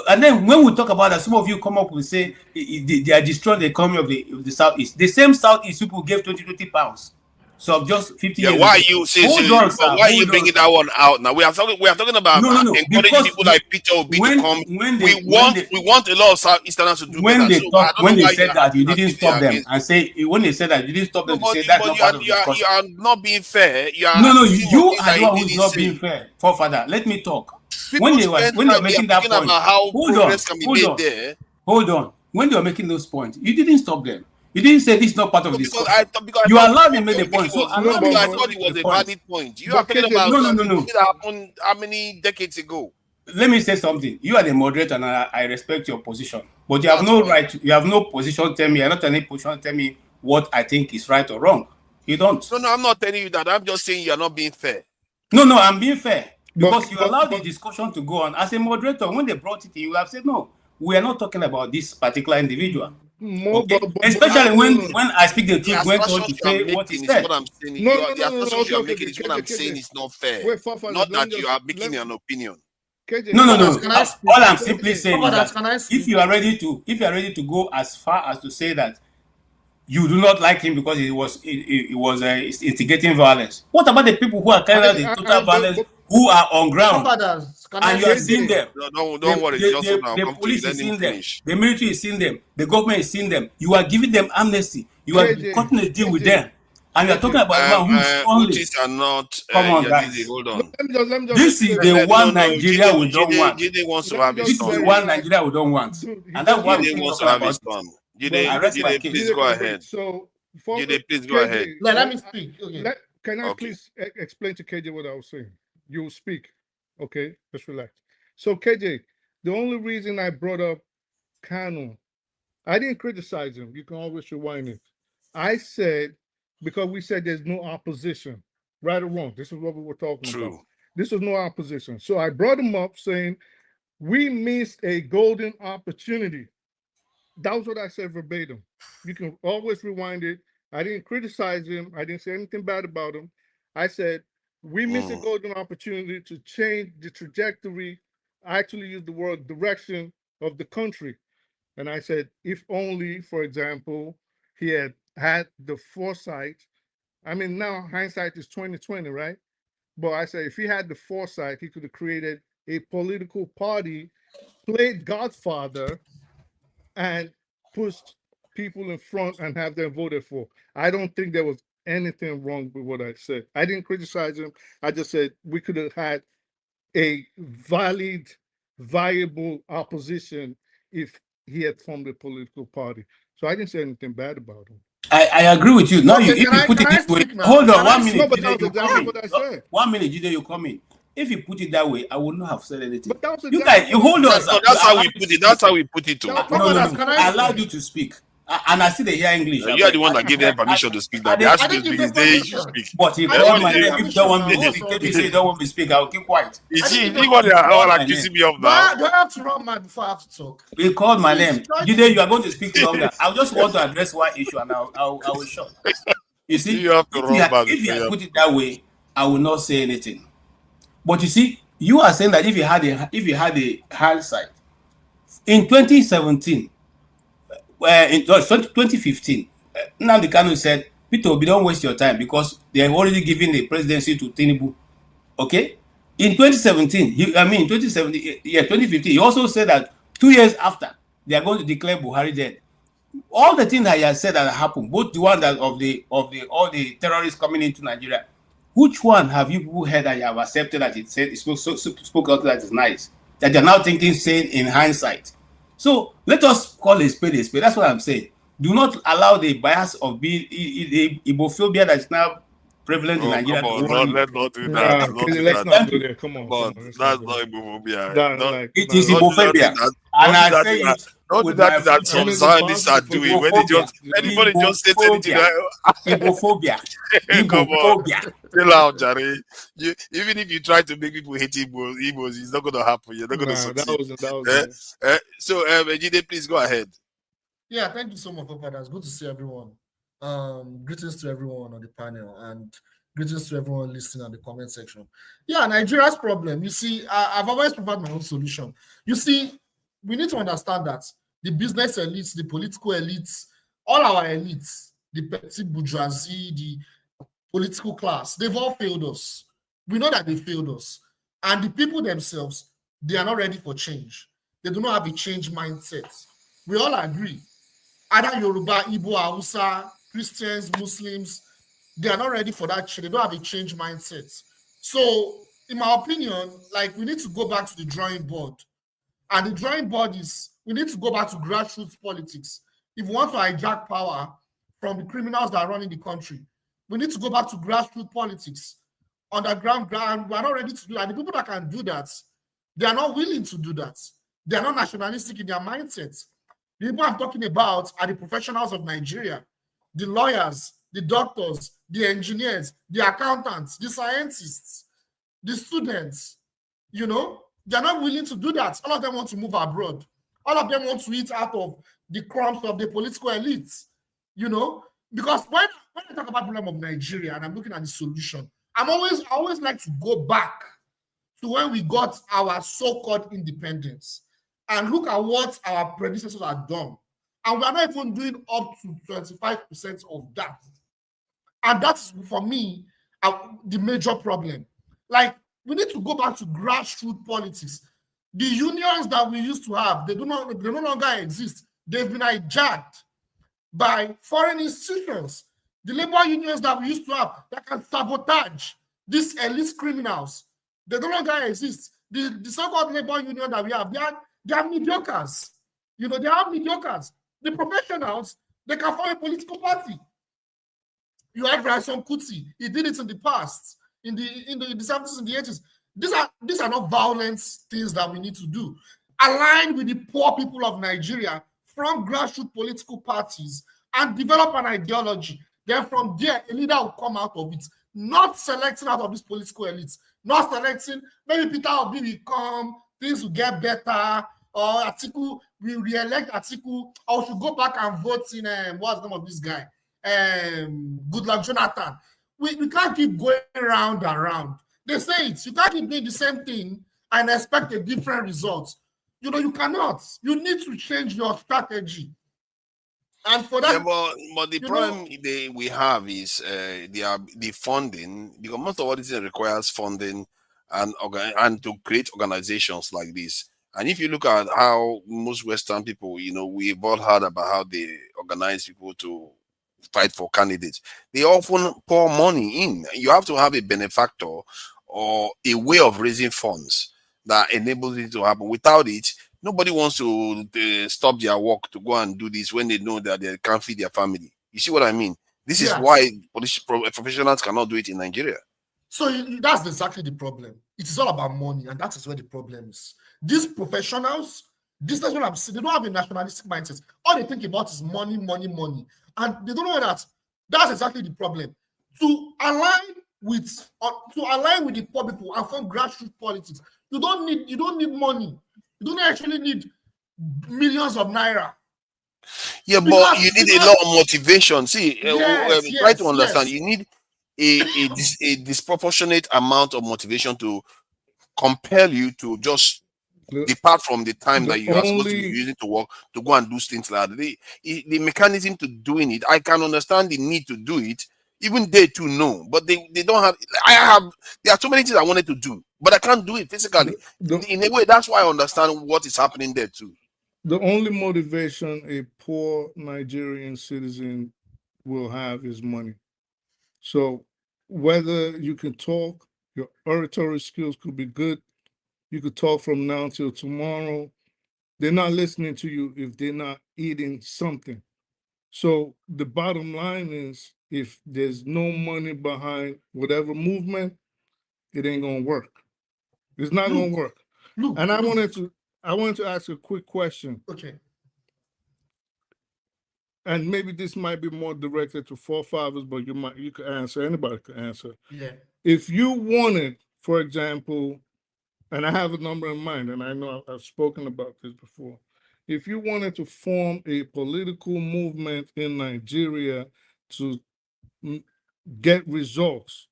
And then when we talk about that, some of you come up and say they are destroying the economy of the southeast. The same southeast people gave 20 pounds. So just 50 Yeah, years why are ago. you Hold on, sir. why are you Hold on, bringing sir. that one out now? We are talking about No, encouraging because people like Peter Obi to come. We want a lot of Southeasterners to do better. So I don't when know they why said you're that you acting as didn't if they are stop them against. and say when they said that you didn't stop No, them to say but that's not part of the you discussion. are not being fair. You are No, accusing him of you things are that the he one who's didn't not being say. fair. Forefather, let me talk. People spend When they were time here making that talking point, about how hold on, progress can be made there. hold on. When they were making those points, you didn't stop them. You didn't say this is not part of the Because discussion. I You thought allowed the them point make they the were point. making So was allow me I to thought make it was the a point. valid point. You are But talking KJ, about No. something that happened how many decades ago? Let me say something. You are the moderator, and I respect your position. But you have That's no fine. right. You have no position. Tell me. You're not any position. Tell me what I think is right or wrong. You don't. No, I'm not telling you that. I'm just saying you're not being fair. No, I'm being fair because you allowed the but discussion to go on. As a moderator, when they brought it in, you have said no. We are not talking about this particular individual. more, Okay, but especially no. when I speak the The truth, went on assertions to you are say what he making is said. what I'm saying. No. The assertions you are Okay, making is what I'm saying is not fair. wait, Fafa, Not let that me you just are making an opinion. KJ. No. Can I speak? All I'm simply saying is that Can I speak? if you are ready to go as far as to say that you do not like him because he was instigating violence, what about the people who are carrying out the total violence, who are on ground, and you are seeing them? No, don't worry. Just hold on. I'll The come to you. police Let is him seeing them, finish. the military is seeing them, the government is seeing them. You are giving them amnesty. You are cutting a deal with them, and you are talking about one who is only. Utis are not. Come on, Yadidi, guys. hold on. Let me just This is the one Nigeria we don't want. Jide wants to Let me have his just This is the turn. one Nigeria we don't want, Dude, he and that's just why gave we Jide keep wants to talking have about his it. turn. I rest my Jide, case. please go wait. ahead. So, Jide, please go KJ, ahead. Let me speak. Okay. Can I Okay. please explain to KJ what I was saying? You will speak. Okay, just relax. So, KJ, the only reason I brought up Kanu, I didn't criticize him. You can always rewind it. I said, because we said there's no opposition, right or wrong. This is what we were talking about. True. This was no opposition. So I brought him up saying, we missed a golden opportunity. That was what I said verbatim. You can always rewind it. I didn't criticize him. I didn't say anything bad about him. I said, we missed a golden opportunity to change the trajectory. I actually used the word direction of the country. And I said, if only, for example, he had had the foresight. I mean, now hindsight is 2020, right? But I said, if he had the foresight, he could have created a political party, played Godfather, and pushed people in front and have them voted for. I don't think there was anything wrong with what I said. I didn't criticize him. I just said we could have had a valid, viable opposition if he had formed a political party. So I didn't say anything bad about him. I agree with you. Now, Okay, if you put it this way, now? hold on Can I 1 speak? minute, No, but that Jide, was you come exactly in. what I said. 1 minute, Jide, you come in. If you put it that way, I would not have said anything. But that was You exactly guys, you what I hold on, said. sir. No, that's how we put it. That's how we put it. That- No. Can I I speak? allowed you to speak. And I see they hear English. You are the one that gave them permission to speak. That they asked you to speak. They should speak. But he I called didn't my give name. them If you don't want me to permission speak, now. if you say you don't want me to speak, I'll keep quiet. You see, I you what they are called my accusing name. me of Do now. I have to run mad before I have to talk? He called my Please name. try Jide, you are going to speak longer. I just want to address one issue, and I will shut. You see, You have to run back if you before you had have put to it that way, I will not say anything. But you see, you are saying that if you had a hindsight in 2017, in 2015, Nnamdi Kanu said, "Peter Obi, don't waste your time because they have already given the presidency to Tinubu." Okay, in 2017, 2015, he also said that 2 years after they are going to declare Buhari dead. All the things that he has said that happened, both the one that of the all the terrorists coming into Nigeria, which one have you people heard that you have accepted that it said it spoke out that is nice, that you're now thinking saying in hindsight? So let us call a spade a spade. That's what I'm saying. Do not allow the bias of being Ibophobia that is now prevalent in Oh, Nigeria come to on, worry you. let's not do that. Nah, Not do let's that. not Thank go you. there. Come on, That's let's not go not there. Ibuphobia. It is Don't do that thing Ibophobia, that. and Don't do I that say thing that. it Don't do with that my thing that full some mean, it's chest. Zionists are possible for doing when they just anybody just say anything. Ibophobia, Come on, Ibophobia. chill out, Jerry. Even if you try to make people hate Igbos, it's not going to happen. You're not going to Nah, that succeed. was So, Ejide, please go ahead. Yeah, thank you so much, Papa. It's good to see everyone. Greetings to everyone on the panel and greetings to everyone listening in the comment section. Yeah, Nigeria's problem. You see, I've always provided my own solution. You see, we need to understand that the business elites, the political elites, all our elites, the petty bourgeoisie, political class, they've all failed us. We know that they failed us. And the people themselves, they are not ready for change. They do not have a change mindset. We all agree. Either Yoruba, Igbo, Hausa, Christians, Muslims, they are not ready for that change. They don't have a change mindset. So, in my opinion, like, we need to go back to the drawing board. And the drawing board is, we need to go back to grassroots politics. If we want to hijack power from the criminals that are running the country, we need to go back to grassroots politics. Underground, we are not ready to do that. The people that can do that, they are not willing to do that. They are not nationalistic in their mindset. The people I'm talking about are the professionals of Nigeria, the lawyers, the doctors, the engineers, the accountants, the scientists, the students. You know, they're not willing to do that. All of them want to move abroad. All of them want to eat out of the crumbs of the political elites. You know, because when I talk about the problem of Nigeria and I'm looking at the solution, I always like to go back to when we got our so-called independence and look at what our predecessors have done. And we are not even doing up to 25% of that. And that's, for me, the major problem. Like, we need to go back to grassroots politics. The unions that we used to have, they no longer exist. They've been hijacked by foreign institutions. The labor unions that we used to have that can sabotage these elite criminals, they no longer exist. The so-called labor union that we have, they are mediocres. You know, they are mediocres. The professionals, they can form a political party. You have Raison Kuti. He did it in the past, in the 70s and the 80s. These are not violent things that we need to do. Align with the poor people of Nigeria from grassroots political parties and develop an ideology. Then from there, a leader will come out of it, not selecting out of these political elites, not selecting, maybe Peter Obi will come, things will get better, or Atiku, we re-elect Atiku, or we should go back and vote in, what's the name of this guy? Goodluck Jonathan. We can't keep going round and round. They say it. You can't keep doing the same thing and expect a different result. You know, you cannot. You need to change your strategy. And for that, but the problem we have is the funding, because most of what it requires funding and to create organizations like this. And if you look at how most Western people, you know, we've all heard about how they organize people to fight for candidates. They often pour money in. You have to have a benefactor or a way of raising funds that enables it to happen. Without it, nobody wants to stop their work to go and do this when they know that they can't feed their family. You see what I mean? This is why professionals cannot do it in Nigeria. So that's exactly the problem. It is all about money, and that is where the problem is. These professionals, this is what I'm saying, they don't have a nationalistic mindset. All they think about is money, money, money. And they don't know that. That's exactly the problem. To align with the poor people and form grassroots politics, you don't need money. You don't actually need millions of naira. Yeah, but you need a lot of motivation. See, try to understand. You need a disproportionate amount of motivation to compel you to just depart from the time that you are supposed to be using to work to go and do things like that. The mechanism to doing it, I can understand the need to do it. Even they too know, but they don't have. There are too many things I wanted to do, but I can't do it physically. In a way, that's why I understand what is happening there too. The only motivation a poor Nigerian citizen will have is money. So whether you can talk, your oratory skills could be good, you could talk from now till tomorrow, they're not listening to you if they're not eating something. So the bottom line is, if there's no money behind whatever movement, it ain't gonna work. It's not gonna work. And I wanted to ask a quick question. Okay. And maybe this might be more directed to forefathers, but you could answer, anybody could answer. Yeah. If you wanted, for example, and I have a number in mind, and I know I've spoken about this before. If you wanted to form a political movement in Nigeria to get results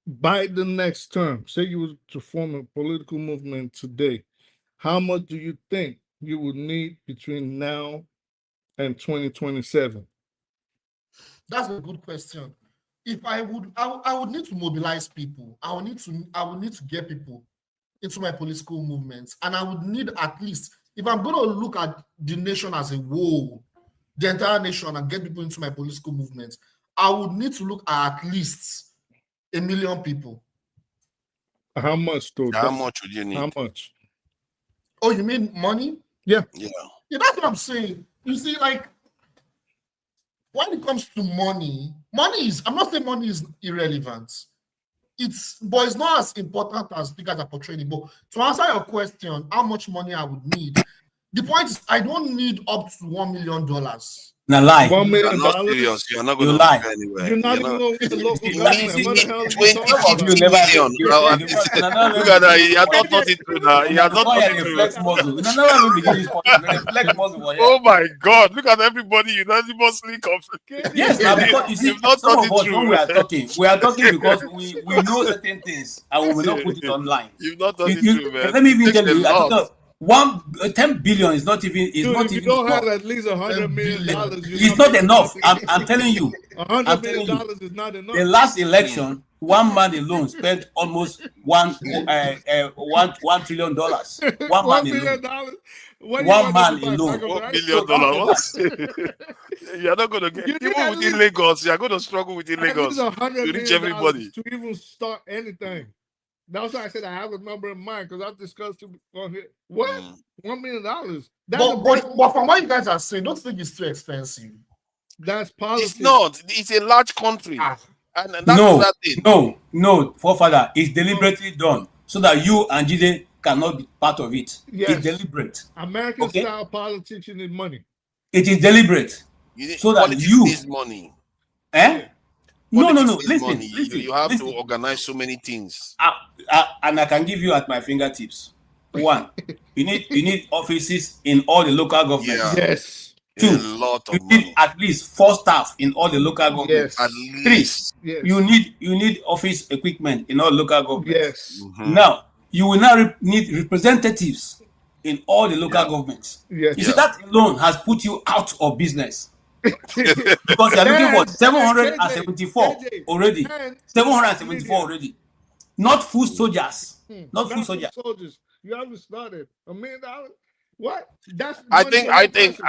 by the next term, say you were to form a political movement today, how much do you think you would need between now and 2027? That's a good question. if I would need to mobilize people. I would need to get people into my political movements, and I would need at least, if I'm going to look at the nation as a whole, the entire nation, and get people into my political movements, I would need to look at least 1 million people. How much, though? How much would you need? How much? Oh, you mean money? Yeah. Yeah. Yeah, that's what I'm saying. You see, like, when it comes to money, I'm not saying money is irrelevant. But it's not as important as figures are portraying. But to answer your question, how much money I would need, the point is I don't need up to $1 million. Now lie. $1 million. You're not serious. You're not going to lie. go anywhere. You're not even going to the local government. What the hell are you 20 talking million. about? Look at that. He has not thought it through now. He has not thought it through. Oh my God. Look at everybody unanimously conflicted. Yes, now because you see, You've not some thought of it us through. when we are talking because we know certain things and we will not put it online. You've not thought it through, man. Let me even tell you, Takes a lot. 10 billion is not even Dude, not if you even don't have enough. at least $100 million, It's not enough. I'm telling you. $100 million is not enough. The last election, one man alone spent almost $1 trillion. One man alone. One man alone. $1 million. You're not going to get even within Lagos. You're going to struggle within Lagos to reach everybody. To even start anything. That's why I said I have a number in mind because I've discussed it on here. What? $1 million? But from what you guys are saying, don't think it's too expensive. That's politics. It's not. It's a large country. And that's that thing. No, forefather, it's deliberately done so that you and Jide cannot be part of it. Yes. It's deliberate. American style politics, you need money. It is deliberate. So that you need money. Eh? No. Listen. You have to organize so many things. And I can give you at my fingertips. One, you need offices in all the local governments. Yeah. Yes. Two, a lot of you need money. at least 4 staff in all the local governments. Yes. At 3, least. Yes. you need office equipment in all local governments. Yes. Now, you will now need representatives in all the local governments. Yes. You see, that alone has put you out of business. Because you're looking for 774 already. 774 already. Not full soldiers. Not full soldiers. You haven't started $1 million. What? I think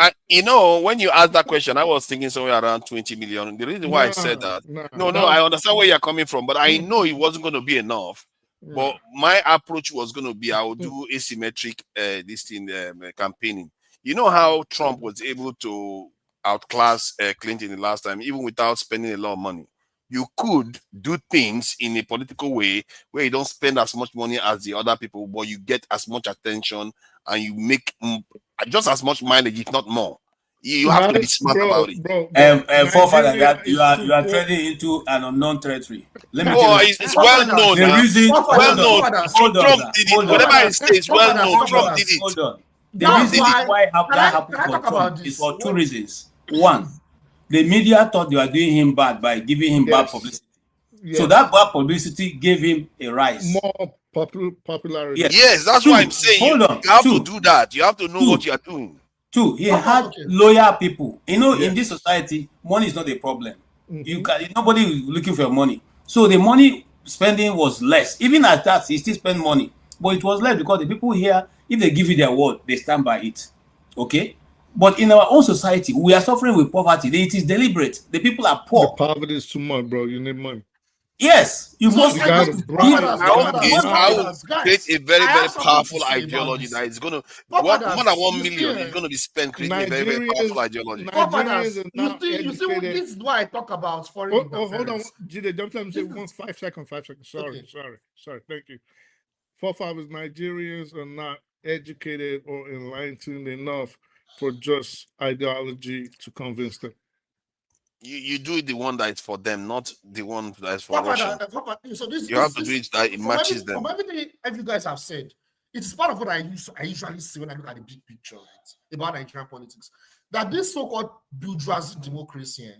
when you asked that question, I was thinking somewhere around 20 million. The reason why I said that, I understand where you're coming from, but I know it wasn't going to be enough. But my approach was going to be, I will do asymmetric campaigning. You know how Trump was able to outclass Clinton the last time, even without spending a lot of money. You could do things in a political way where you don't spend as much money as the other people, but you get as much attention and you make just as much mileage, if not more. You have to be smart about it. Forefather, you are treading into an unknown territory. Let me tell you. It's well known. The reason, Trump did it. Whatever I say is well known. Trump did it. Hold on. The reason why that happened for Trump is for 2 reasons. One, the media thought they were doing him bad by giving him bad publicity. Yes. So that bad publicity gave him a rise. More popularity. Yes, that's why I'm saying you have to do that. You have to know what you are doing. 2, he had loyal people. You know, in this society, money is not a problem. Nobody is looking for your money. So the money spending was less. Even at that, he still spent money. But it was less because the people here, if they give you their word, they stand by it. Okay? But in our own society, we are suffering with poverty. It is deliberate. The people are poor. The poverty is too much, bro. You need money. Yes, you must create a very, very powerful ideology that is going to more than 1 million is going to be spent creating a very, very powerful ideology. You see, this is what I talk about foreign interference. Hold on, Jide, don't let me say 5 seconds. Sorry. Thank you. Forefathers, Nigerians are not educated or enlightened enough for just ideology to convince them. You do the one that is for them, not the one that is for Russia. You have to do it that it matches them. From everything you guys have said, it's part of what I usually see when I look at the big picture, right, about Nigerian politics. That this so-called bourgeoisie democracy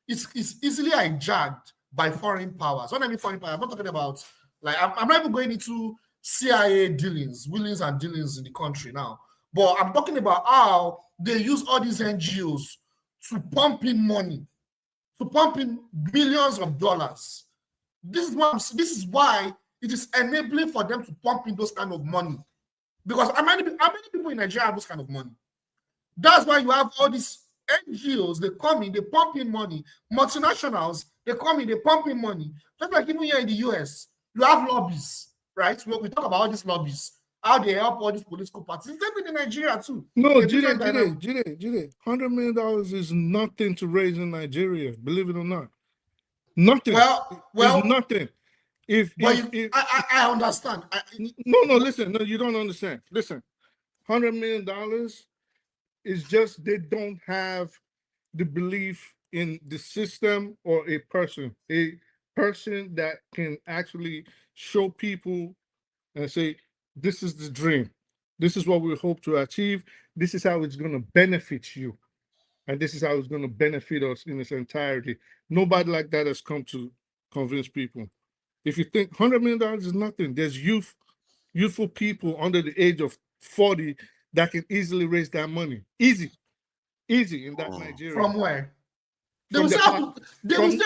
is easily hijacked by foreign powers. When I mean foreign powers, I'm not talking about, like, I'm not even going into CIA dealings, willings and dealings in the country now. But I'm talking about how they use all these NGOs to pump in money to pump in billions of dollars. This is why it is enabling for them to pump in those kind of money. Because how many people in Nigeria have this kind of money? That's why you have all these NGOs, they come in, they pump in money. Multinationals, they come in, they pump in money. Just like even here in the US, you have lobbies, right? We talk about all these lobbies, how they help all these political parties. It's even in Nigeria too. No, Jide, $100 million is nothing to raise in Nigeria, believe it or not. Nothing. Well, it's nothing. I understand. No, listen. No, you don't understand. Listen, $100 million is just they don't have the belief in the system or a person that can actually show people and say, this is the dream. This is what we hope to achieve. This is how it's going to benefit you. And this is how it's going to benefit us in its entirety. Nobody like that has come to convince people. If you think $100 million is nothing, there's youthful people under the age of 40 that can easily raise that money. Easy in that Nigeria. From where? They will still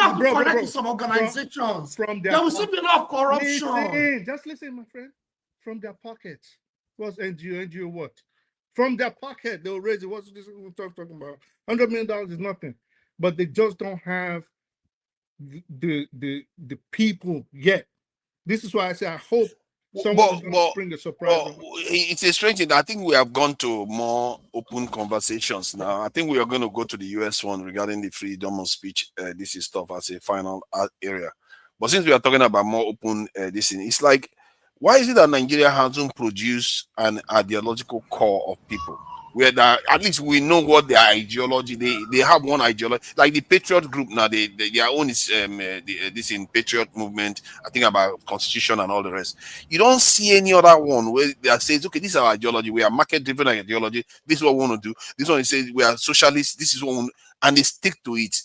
have to connect to some organizations. There will still be a lot of corruption. Just listen, my friend. From their pockets. What's NGO what? From their pocket, they'll raise it. What's this we're talking about? $100 million is nothing. But they just don't have the people yet. This is why I say I hope someone's going to bring a surprise. It's a strange thing. I think we have gone to more open conversations now. I think we are going to go to the US one regarding the freedom of speech. This is stuff as a final area. But since we are talking about more open this thing, it's like, why is it that Nigeria hasn't produced an ideological core of people? Where at least we know what their ideology, they have one ideology, like the Patriot group now, their own is this in Patriot movement, I think about constitution and all the rest. You don't see any other one where they say, okay, this is our ideology, we are market-driven ideology, this is what we want to do. This one says we are socialists, this is what we want, and they stick to it.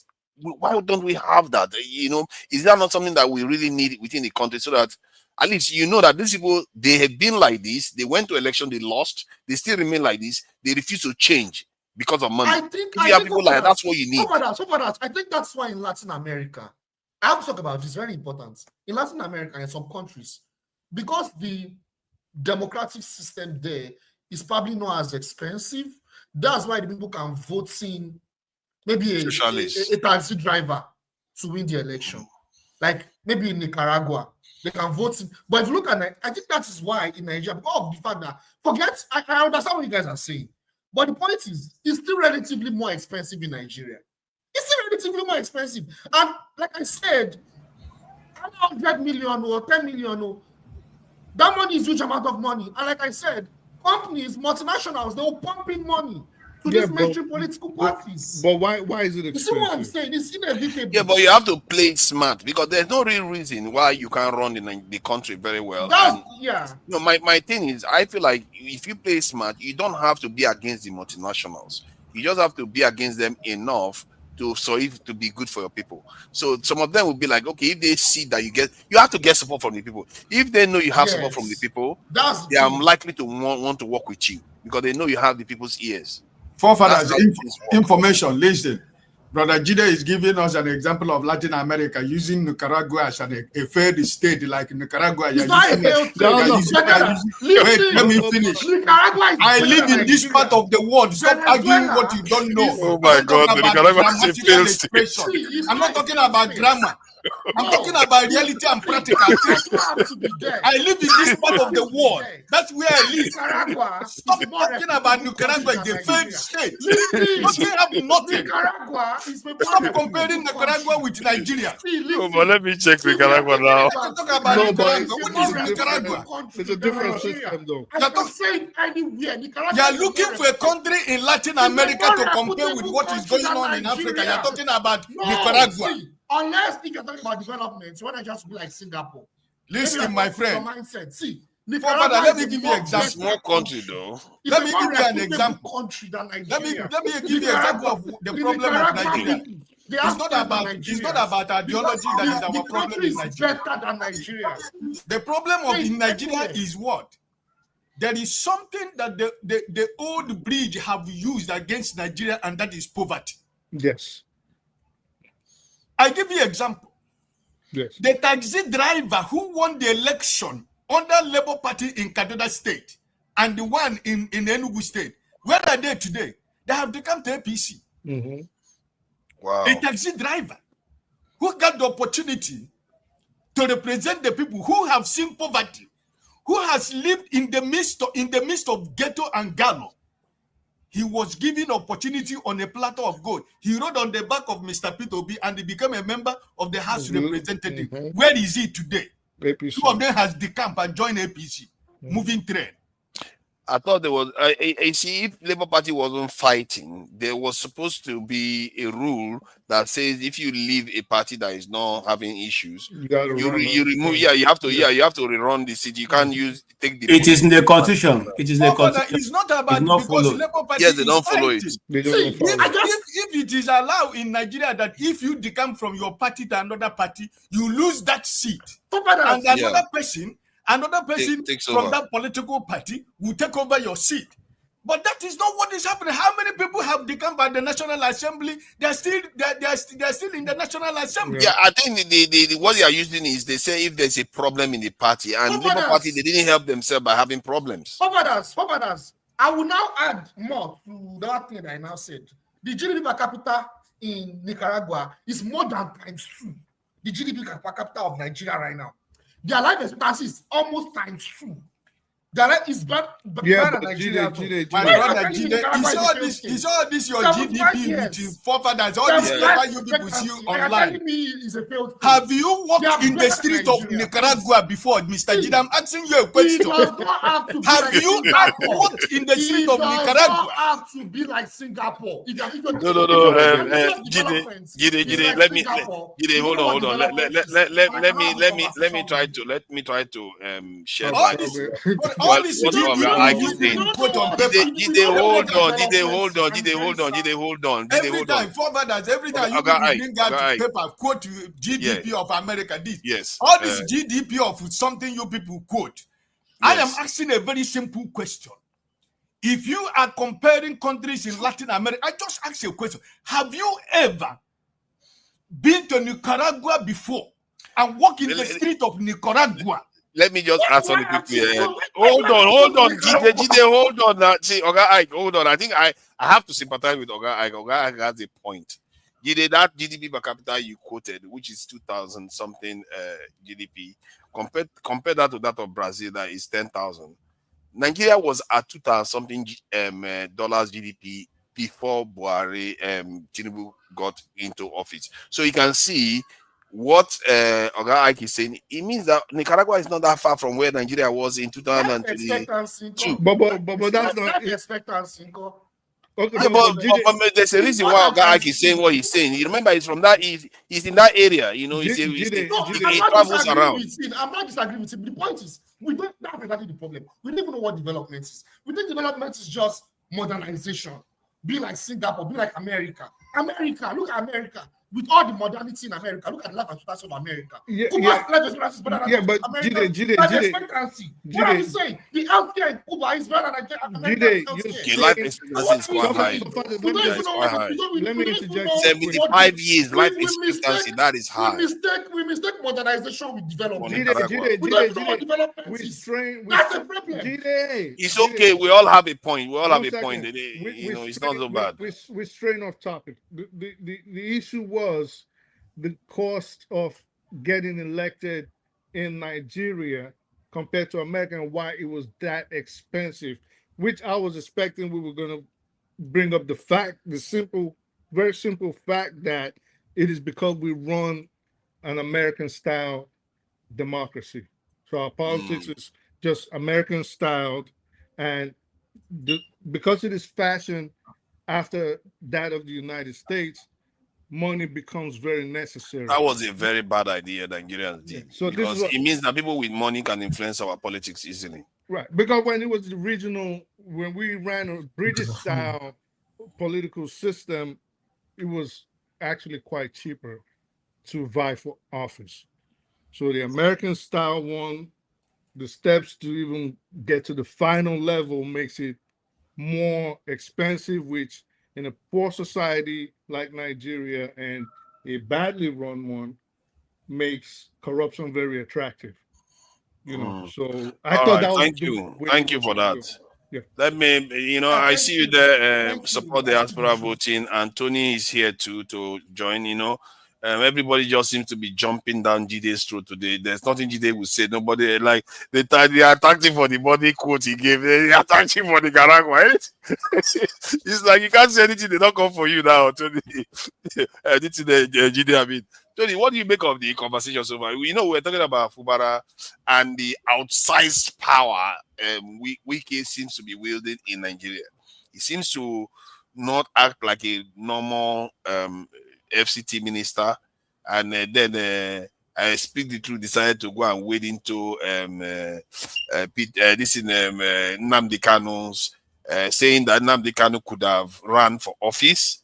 Why don't we have that? You know, is that not something that we really need within the country so that at least you know that these people, they have been like this, they went to election, they lost, they still remain like this, they refuse to change because of money. I think you have people like that's what you need. I think that's why in Latin America, I have to talk about this, very important. In Latin America and some countries, because the democratic system there is probably not as expensive, that's why the people can vote in maybe a taxi driver to win the election. Like maybe in Nicaragua, they can vote in. But if you look at it, I think that is why in Nigeria, because of the fact that, I understand what you guys are saying, but the point is, it's still relatively more expensive in Nigeria. It's still relatively more expensive. And like I said, 100 million or 10 million, that money is a huge amount of money. And like I said, companies, multinationals, they will pump in money to these mainstream political parties. But why is it expensive? You see what I'm saying? It's inevitable. Yeah, but you have to play it smart because there's no real reason why you can't run the country very well. My thing is, I feel like if you play smart, you don't have to be against the multinationals. You just have to be against them enough to be good for your people. So some of them will be like, okay, if they see that you have to get support from the people. If they know you have support from the people, they are likely to want to work with you because they know you have the people's ears. Forefathers, information, listen. Brother Jide is giving us an example of Latin America using Nicaragua as a failed state like Nicaragua. It's not a failed state. Wait, let me finish. I live in this part of the world. Stop arguing what you don't know. Oh my God, Nicaragua is a failed state. I'm not talking about grammar. I'm talking about reality and practical. I live in this part of the world. That's where I live. Stop talking about Nicaragua as a failed state. You have nothing. Stop comparing Nicaragua with Nigeria. Oh, but let me check Nicaragua now. Talk about Nicaragua. What is Nicaragua? It's a different system, though. You're looking for a country in Latin America to compare with what is going on in Africa. You're talking about Nicaragua. Unless if you're talking about development, you want to just be like Singapore. Listen, my friend. Mindset. See, let me give you an example. Small country, though. Let me give you an example. Let me give you an example of the problem of Nigeria. It's not about ideology that is our problem in Nigeria. The problem in Nigeria is what? There is something that the old bridge have used against Nigeria, and that is poverty. Yes. I give you an example. Yes. The taxi driver who won the election under Labour Party in Kaduna State and the one in Enugu State, where are they today? They have become to APC. Mm-hmm. Wow. A taxi driver who got the opportunity to represent the people who have seen poverty, who has lived in the midst of ghetto and gallows. He was given opportunity on a platter of gold. He rode on the back of Mr. Peter Obi and he became a member of the House Representative. Where is he today? APC. Two of them has decamped and joined APC. Moving trend. I thought there was, I see, if Labour Party wasn't fighting, there was supposed to be a rule that says if you leave a party that is not having issues, you remove. Yeah, you have to. Yeah, you have to rerun the seat. You can't take the. It is in the constitution. It is in the constitution. It's not about it's not because followed. Labour Party Yes, they don't follow fighting. it. See, if it is allowed in Nigeria that if you decamp from your party to another party, you lose that seat, and another person takes from over. that political party will take over your seat. But that is not what is happening. How many people have decamped by the National Assembly? They're still in the National Assembly. Yeah, I think the what they are using is they say if there's a problem in the party, and Labour Party they didn't help themselves by having problems. Forwarders. I will now add more to that thing I now said. The GDP per capita in Nicaragua is more than ×2. The GDP per capita of Nigeria right now. Their life expectancy is almost ×2. Their life is better than Nigeria. My brother, you saw this your GDP with your forefathers, all this paper you people see online. Have you walked in the street of Nicaragua before, Mr. Jide? I'm asking you a question. Have you walked in the street of Nicaragua? It does not have to be like Singapore. No. Jide, hold on. Let me try to share my. All this hold on. Every time you bring out paper, quote GDP of America. Yes. All this GDP of something you people quote. I am asking a very simple question. If you are comparing countries in Latin America, I just ask you a question. Have you ever been to Nicaragua before and walk in the street of Nicaragua? Let me just ask something quickly. Hold on, Jide, hold on. Now, see, Oga Ike, hold on. I think I have to sympathize with Oga Ike. Oga Ike has a point. Jide, that GDP per capita you quoted, which is 2,000 something GDP, compare that to that of Brazil, that is 10,000. Nigeria was at 2,000 something dollars GDP before Buhari Tinubu got into office. So you can see what Oga Ike is saying. It means that Nicaragua is not that far from where Nigeria was in 2022. But that's not expectancy. Okay, yeah, but there's a reason why Oga Ike is saying what he's saying. You remember, he's from that. He's in that area. You know, he travels around. I'm not disagreeing with him. The point is, we don't have exactly the problem. We don't even know what development is. We think development is just modernization. Be like Singapore. Be like America. Look at America. With all the modernity in America, look at the life expectancy of America. But expectancy. What are you saying? The healthcare in Cuba is better than American healthcare. Life expectancy is quite high. Let me interject. 75 years life expectancy. That is high. We mistake modernization with development. We don't know what development is. That's a problem. It's okay. We all have a point. You know, it's not so bad. We're straying off topic. The issue was the cost of getting elected in Nigeria compared to America and why it was that expensive, which I was expecting we were going to bring up very simple fact that it is because we run an American style democracy. So our politics is just American styled, and because it is fashioned after that of the United States, money becomes very necessary. That was a very bad idea Nigerians did. So because it means that people with money can influence our politics easily. Right. Because when it was the original, when we ran a British style political system, it was actually quite cheaper to vie for office. So the American style one, the steps to even get to the final level makes it more expensive, which in a poor society like Nigeria and A badly run one makes corruption very attractive. You know, so I All thought right, that was thank the you. way Thank to you go. for that. Yeah. Let me, Yeah, I thank see you you. there, Thank you. support I speak the diaspora truth. voting, and Tony is here to join, everybody just seems to be jumping down Jide's throat today. There's nothing Jide will say. Nobody, like, they attacked him for the body quote he gave. They attacked him for the Garagua. It's like you can't say anything, they don't come for you now, Tony. Jide, I mean. Tony, what do you make of the conversation so far? We're talking about Fubara and the outsized power Wike seems to be wielding in Nigeria. He seems to not act like a normal FCT minister, and then I speak the truth, decided to go and wade into this in Nnamdi Kanu's saying that Nnamdi Kanu could have run for office,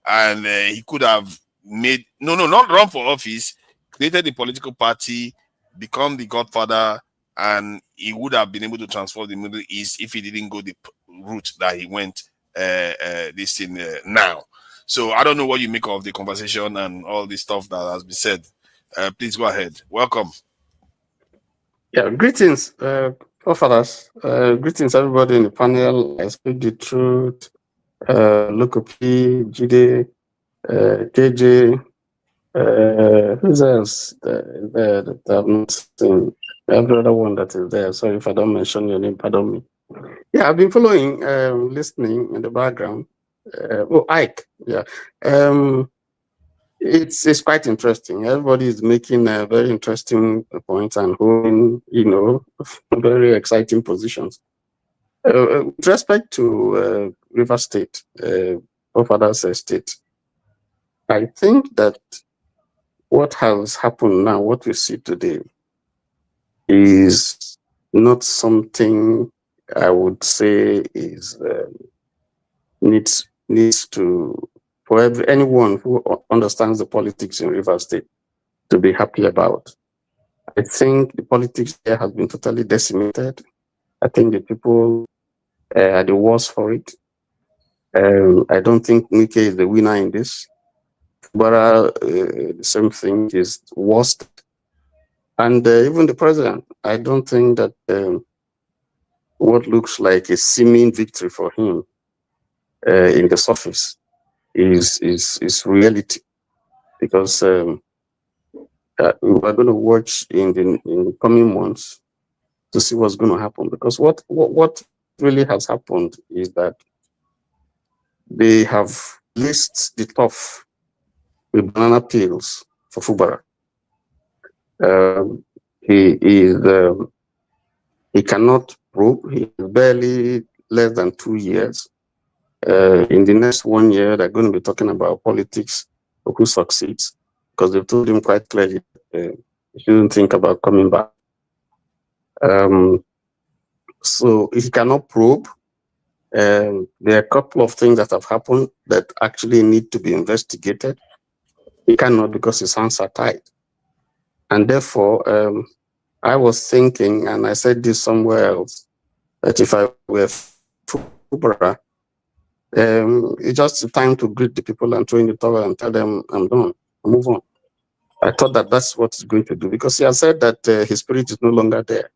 and he could have not run for office, created a political party, become the godfather, and he would have been able to transform the Middle East if he didn't go the route that he went now. So I don't know what you make of the conversation and all the stuff that has been said. Please go ahead. Welcome. Yeah, greetings, forefathers. Greetings, everybody in the panel. I speak the truth. Lukopi, Jide, KJ, who's else that I've not seen? Every other one that is there. Sorry if I don't mention your name, pardon me. Yeah, I've been following, listening in the background. Ike, yeah. It's quite interesting. Everybody is making a very interesting point and holding, very exciting positions. With respect to River State, Father's State, I think that what has happened now, what we see today, is not something I would say is needs to, for anyone who understands the politics in River State, to be happy about. I think the politics there has been totally decimated. I think the people are the worst for it. I don't think Nike is the winner in this. But the same thing is worst. And even the president, I don't think that what looks like a seeming victory for him in the surface is reality, because we're going to watch in the coming months to see what's going to happen. Because what really has happened is that they have laced the tough with banana peels for Fubara. He cannot prove. He is barely less than 2 years. In the next 1 year, they're going to be talking about politics of who succeeds, because they've told him quite clearly he shouldn't think about coming back. So he cannot probe. There are a couple of things that have happened that actually need to be investigated. He cannot, because his hands are tied. And therefore, I was thinking, and I said this somewhere else, that if I were Fubara, it's just time to greet the people and throw in the towel and tell them, I'm done, move on. I thought that that's what he's going to do, because he has said that his spirit is no longer there.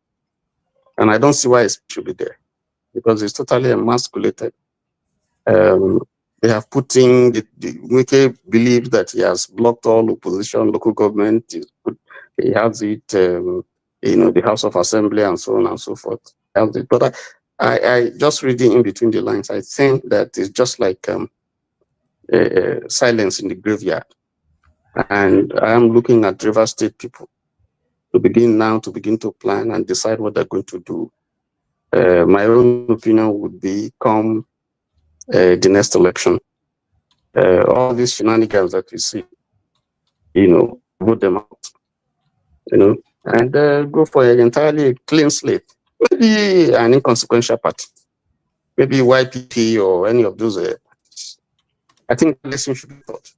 And I don't see why his spirit should be there, because it's totally emasculated. They have put in, Wike believes that he has blocked all opposition, local government, he has it, the House of Assembly and so on and so forth. But I just reading in between the lines, I think that it's just like silence in the graveyard. And I am looking at River State people to begin to plan and decide what they're going to do. My own opinion would be, come the next election, all these shenanigans that we see, vote them out, and go for an entirely clean slate. Maybe an inconsequential party, maybe YPP or any of those. I think the lesson should be taught.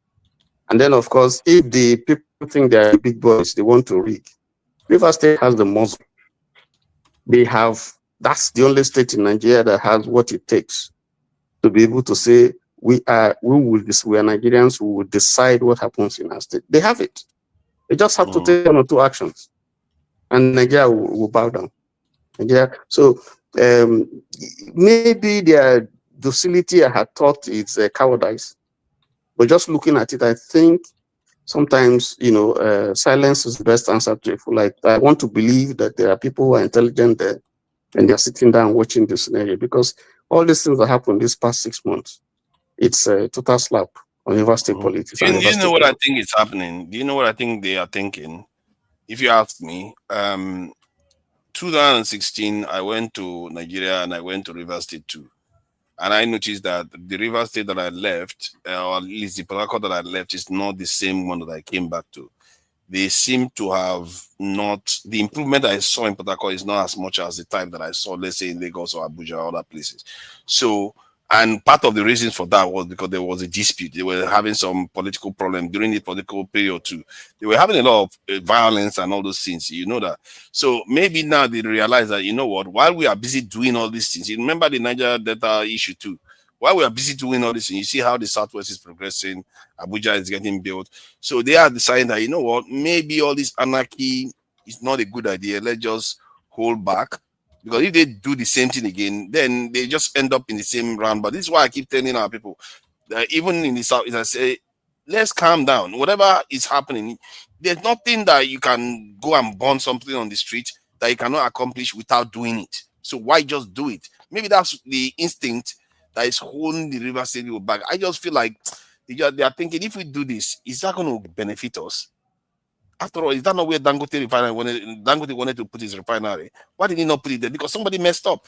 And then, of course, if the people think they are big boys, they want to rig. River State has the muscle. That's the only state in Nigeria that has what it takes to be able to say, we are Nigerians who will decide what happens in our state. They have it. They just have to take 1 or 2 actions, and Nigeria will bow down. Nigeria. So maybe their docility, I had thought it's cowardice, but just looking at it, I think sometimes, silence is the best answer to it. Like, I want to believe that there are people who are intelligent there, and they're sitting down watching the scenario, because all these things that happened this past 6 months, it's a total slap on university politics. Do you know what I think is happening? Do you know what I think they are thinking? If you ask me, 2016, I went to Nigeria and I went to Rivers State too. And I noticed that the Rivers State that I left, or at least the Port Harcourt that I left, is not the same one that I came back to. They seem to have not, the improvement I saw in Port Harcourt is not as much as the type that I saw, let's say, in Lagos or Abuja or other places. So, and part of the reason for that was because there was a dispute. They were having some political problem during the political period too. They were having a lot of violence and all those things, you know that. So maybe now they realize that, you know what, while we are busy doing all these things, you remember the Niger Delta issue too. While we are busy doing all this, things, you see how the Southwest is progressing, Abuja is getting built. So they are deciding that, you know what, maybe all this anarchy is not a good idea. Let's just hold back. Because if they do the same thing again, then they just end up in the same round. But this is why I keep telling our people that even in the South, I say, let's calm down. Whatever is happening, there's nothing that you can go and burn something on the street that you cannot accomplish without doing it. So why just do it? Maybe that's the instinct that is holding the River State back. I just feel like they are thinking, if we do this, is that going to benefit us? After all, is that not where Dangote wanted to put his refinery? Why did he not put it there? Because somebody messed up.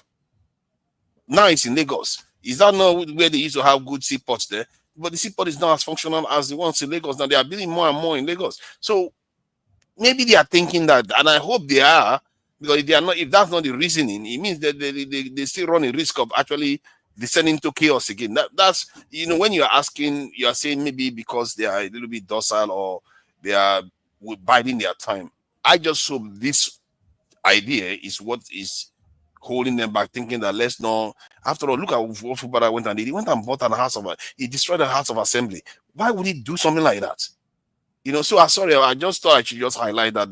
Now it's in Lagos. Is that not where they used to have good seaports there? But the seaport is not as functional as the ones in Lagos. Now they are building more and more in Lagos. So maybe they are thinking that, and I hope they are, because if they are not, if that's not the reasoning, it means that they still run a risk of actually descending to chaos again. That's, when you are asking, you are saying maybe because they are a little bit docile or they are biding their time. I just hope this idea is what is holding them back, thinking that let's not. After all, look at what Fubara went and did. He went and bought he destroyed the House of Assembly. Why would he do something like that? So I'm sorry, I just thought I should just highlight that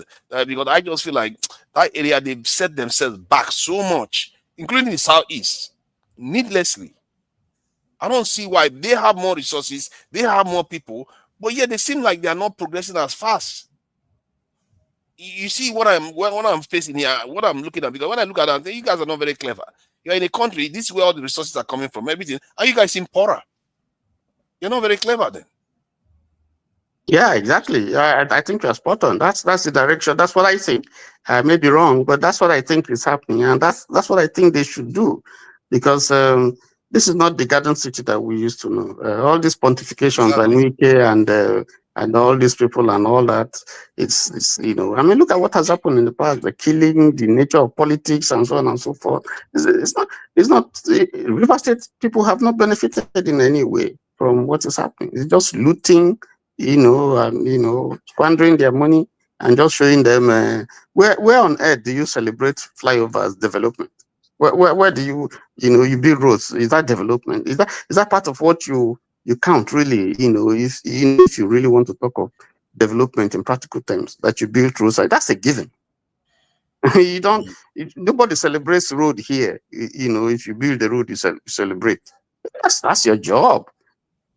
because I just feel like that area, they've set themselves back so much, including the Southeast, needlessly. I don't see why. They have more resources, they have more people, but yet they seem like they are not progressing as fast. You see what I'm facing here, what I'm looking at, because when I look at it, I think you guys are not very clever. You're in a country, this is where all the resources are coming from, everything, and you guys seem poorer. You're not very clever then. Yeah, exactly. I think you're spot on. That's the direction. That's what I think. I may be wrong, but that's what I think is happening, and that's what I think they should do, because this is not the garden city that we used to know. All these pontifications by Nwike and all these people and all that. It's look at what has happened in the past: the killing, the nature of politics, and so on and so forth. It's not. River State people have not benefited in any way from what is happening. It's just looting, squandering their money and just showing them where on earth do you celebrate flyovers development? Where do you build roads? Is that development? Is that part of what you count really? If you really want to talk of development in practical terms, that you build roads, that's a given. You don't. Nobody celebrates road here. If you build the road, you celebrate. That's your job.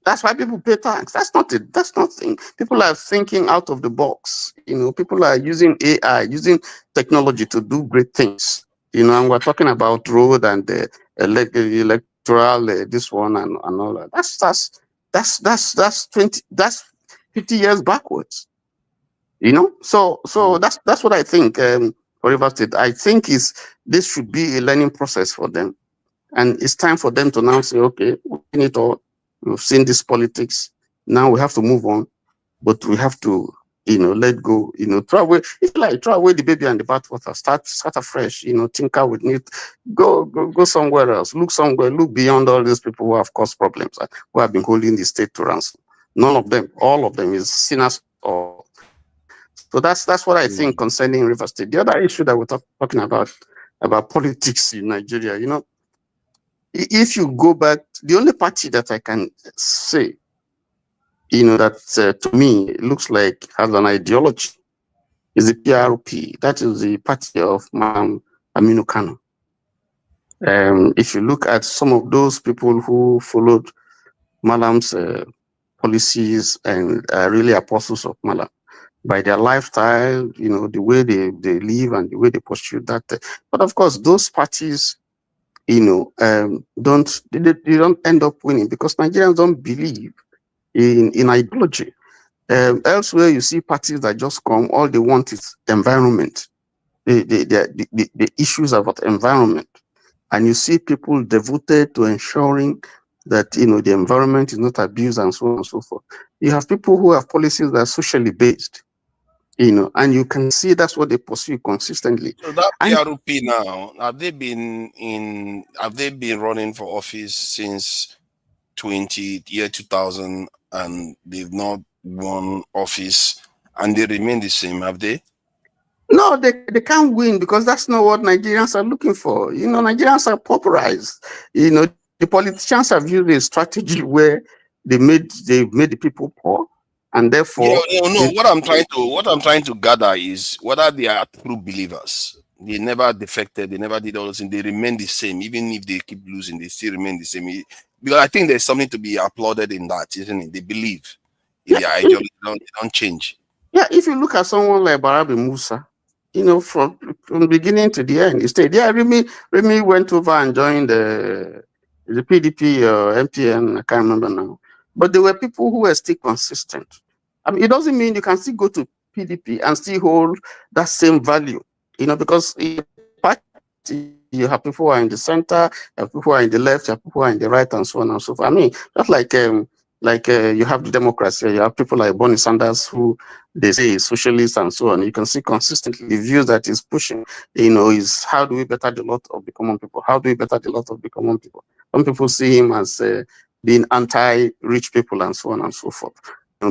That's why people pay tax. That's not it. That's nothing. People are thinking out of the box. People are using AI, using technology to do great things. And we're talking about road and electoral, this one and all that. That's 50 years backwards. So that's what I think. For River State, I think this should be a learning process for them, and it's time for them to now say, okay, we've seen it all. We've seen this politics. Now we have to move on, but we have to, let go. Throw away the baby and the bathwater. Start afresh. Tinker with new. Go somewhere else. Look somewhere. Look beyond all these people who have caused problems, who have been holding the state to ransom. None of them, all of them, is sinners or. So that's what I think concerning River State. The other issue that we're talking about politics in Nigeria, if you go back, the only party that I can say, that to me looks like has an ideology is the PRP. That is the party of Aminu Kano. If you look at some of those people who followed Malam's policies and really apostles of Malam, by their lifestyle, the way they live and the way they pursue that. But of course, those parties, don't end up winning because Nigerians don't believe in ideology. Elsewhere, you see parties that just come, all they want is environment, the issues about environment. And you see people devoted to ensuring that, the environment is not abused and so on and so forth. You have people who have policies that are socially based, and you can see that's what they pursue consistently. So that PRP now, have they been running for office since 2000 and they've not won office and they remain the same, have they? No, they can't win because that's not what Nigerians are looking for. Nigerians are pauperized. The politicians have used a strategy where they made the people poor, and therefore what I'm trying to gather is whether they are true believers. They never defected, they never did all those things, they remain the same. Even if they keep losing, they still remain the same. Because I think there's something to be applauded in that, isn't it? They believe in their ideology, they don't change. Yeah, if you look at someone like Barabi Musa, from the beginning to the end, he stayed. Yeah, Remy went over and joined the PDP or MPN, I can't remember now. But there were people who were still consistent. I mean, it doesn't mean you can still go to PDP and still hold that same value, because in the party, you have people who are in the center, you have people who are in the left, you have people who are in the right, and so on and so forth. I mean, just like you have the democracy, you have people like Bernie Sanders who they say is socialist and so on. You can see consistently the views that he's pushing, is how do we better the lot of the common people? How do we better the lot of the common people? Some people see him as being anti-rich people and so on and so forth,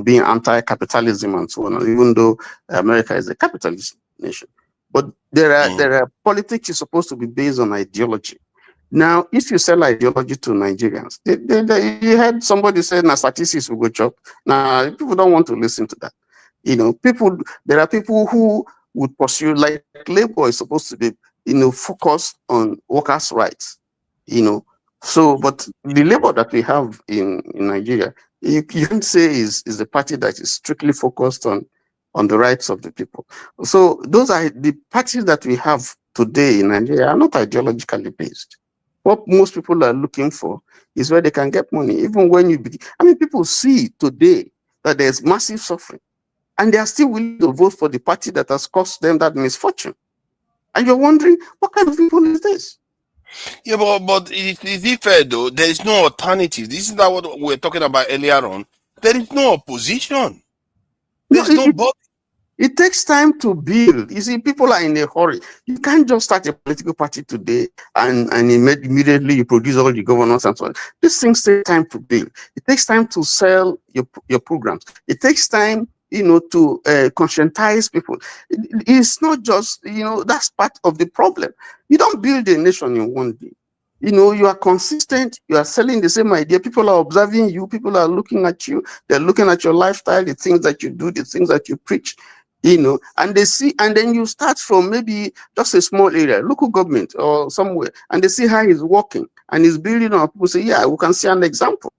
being anti-capitalism and so on, even though America is a capitalist nation. But there are politics is supposed to be based on ideology. Now, if you sell ideology to Nigerians, you heard somebody say, "Na statistics will go chop." Now, people don't want to listen to that. There are people who would pursue, like labor is supposed to be, focused on workers' rights, So, but the labor that we have in Nigeria, you can't say is a party that is strictly focused on the rights of the people. So those are the parties that we have today in Nigeria are not ideologically based. What most people are looking for is where they can get money. Even when people see today that there's massive suffering, and they are still willing to vote for the party that has caused them that misfortune. And you're wondering, what kind of people is this? Yeah, but is it fair though? There is no alternative. This is not what we were talking about earlier on. There is no opposition. There's nobody. It takes time to build. You see, people are in a hurry. You can't just start a political party today and immediately you produce all the governors and so on. These things take time to build. It takes time to sell your programs. It takes time, to conscientize people. It's not just, that's part of the problem. You don't build a nation in one day. You are consistent, you are selling the same idea, people are observing you, people are looking at you, they're looking at your lifestyle, the things that you do, the things that you preach, and they see, and then you start from maybe just a small area, local government or somewhere, and they see how he's working and he's building up. People say, yeah, we can see an example.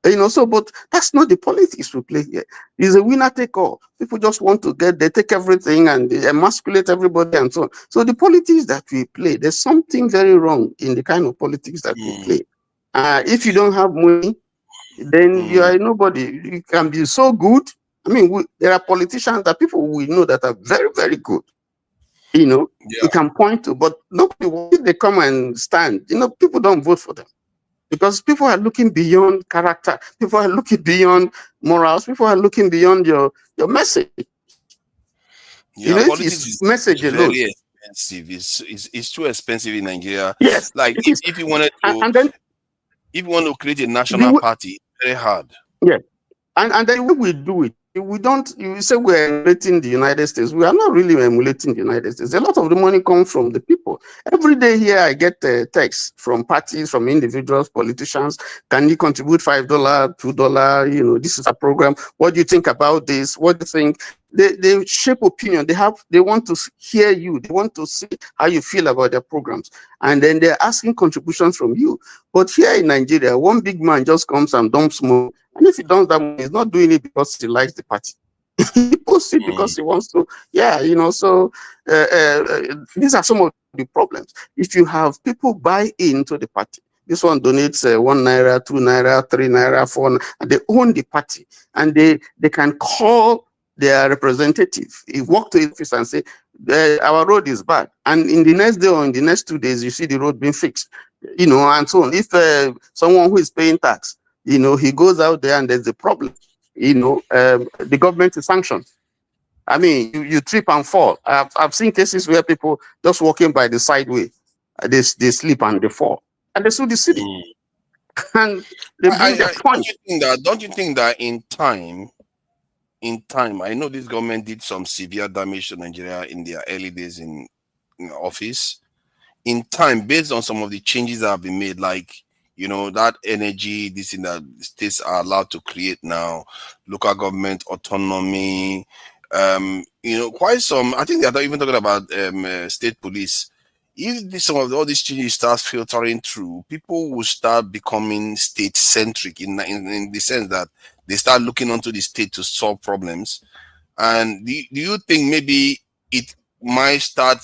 But that's not the politics we play here. It's a winner take all. People just want to they take everything and they emasculate everybody and so on. So the politics that we play, there's something very wrong in the kind of politics that we play. If you don't have money, then you are nobody. You can be so good. I mean, there are politicians that people we know that are very, very good. You can point to, but nobody, when they come and stand, people don't vote for them. Because people are looking beyond character, people are looking beyond morals, people are looking beyond your message. Yeah, politics is message alone. Very expensive. It's too expensive in Nigeria. Yes. Like if you wanted to, and then, if you want to create a national party, it's very hard. Yeah. And then when we do it, we don't, you say we're emulating the United States. We are not really emulating the United States. A lot of the money comes from the people. Every day here, I get texts from parties, from individuals, politicians. Can you contribute $5, $2? You know, this is a program. What do you think about this? What do you think? They shape opinion. They want to hear you. They want to see how you feel about their programs. And then they're asking contributions from you. But here in Nigeria, one big man just comes and dumps money. And if he does that, he's not doing it because he likes the party. He posts it because he wants to. Yeah, you know, so these are some of the problems. If you have people buy into the party, this one donates 1 naira, 2 naira, 3 naira, 4 naira, and they own the party. And they can call their representative. He walk to the office and say, our road is bad. And in the next day or in the next 2 days, you see the road being fixed, you know, and so on. If someone who is paying tax, you know, he goes out there and there's a problem, you know, the government is sanctioned. I mean, you trip and fall. I've seen cases where people just walking by the sideway, they sleep and they fall. And they sue the city. And they bring their point. Don't you think that in time, I know this government did some severe damage to Nigeria in their early days in office. In time, based on some of the changes that have been made, like, you know, that energy, this in that states are allowed to create now, local government autonomy, you know, quite some. I think they're even talking about state police. If some of all these changes start filtering through, people will start becoming state-centric in the sense that they start looking onto the state to solve problems. And do you think maybe it might start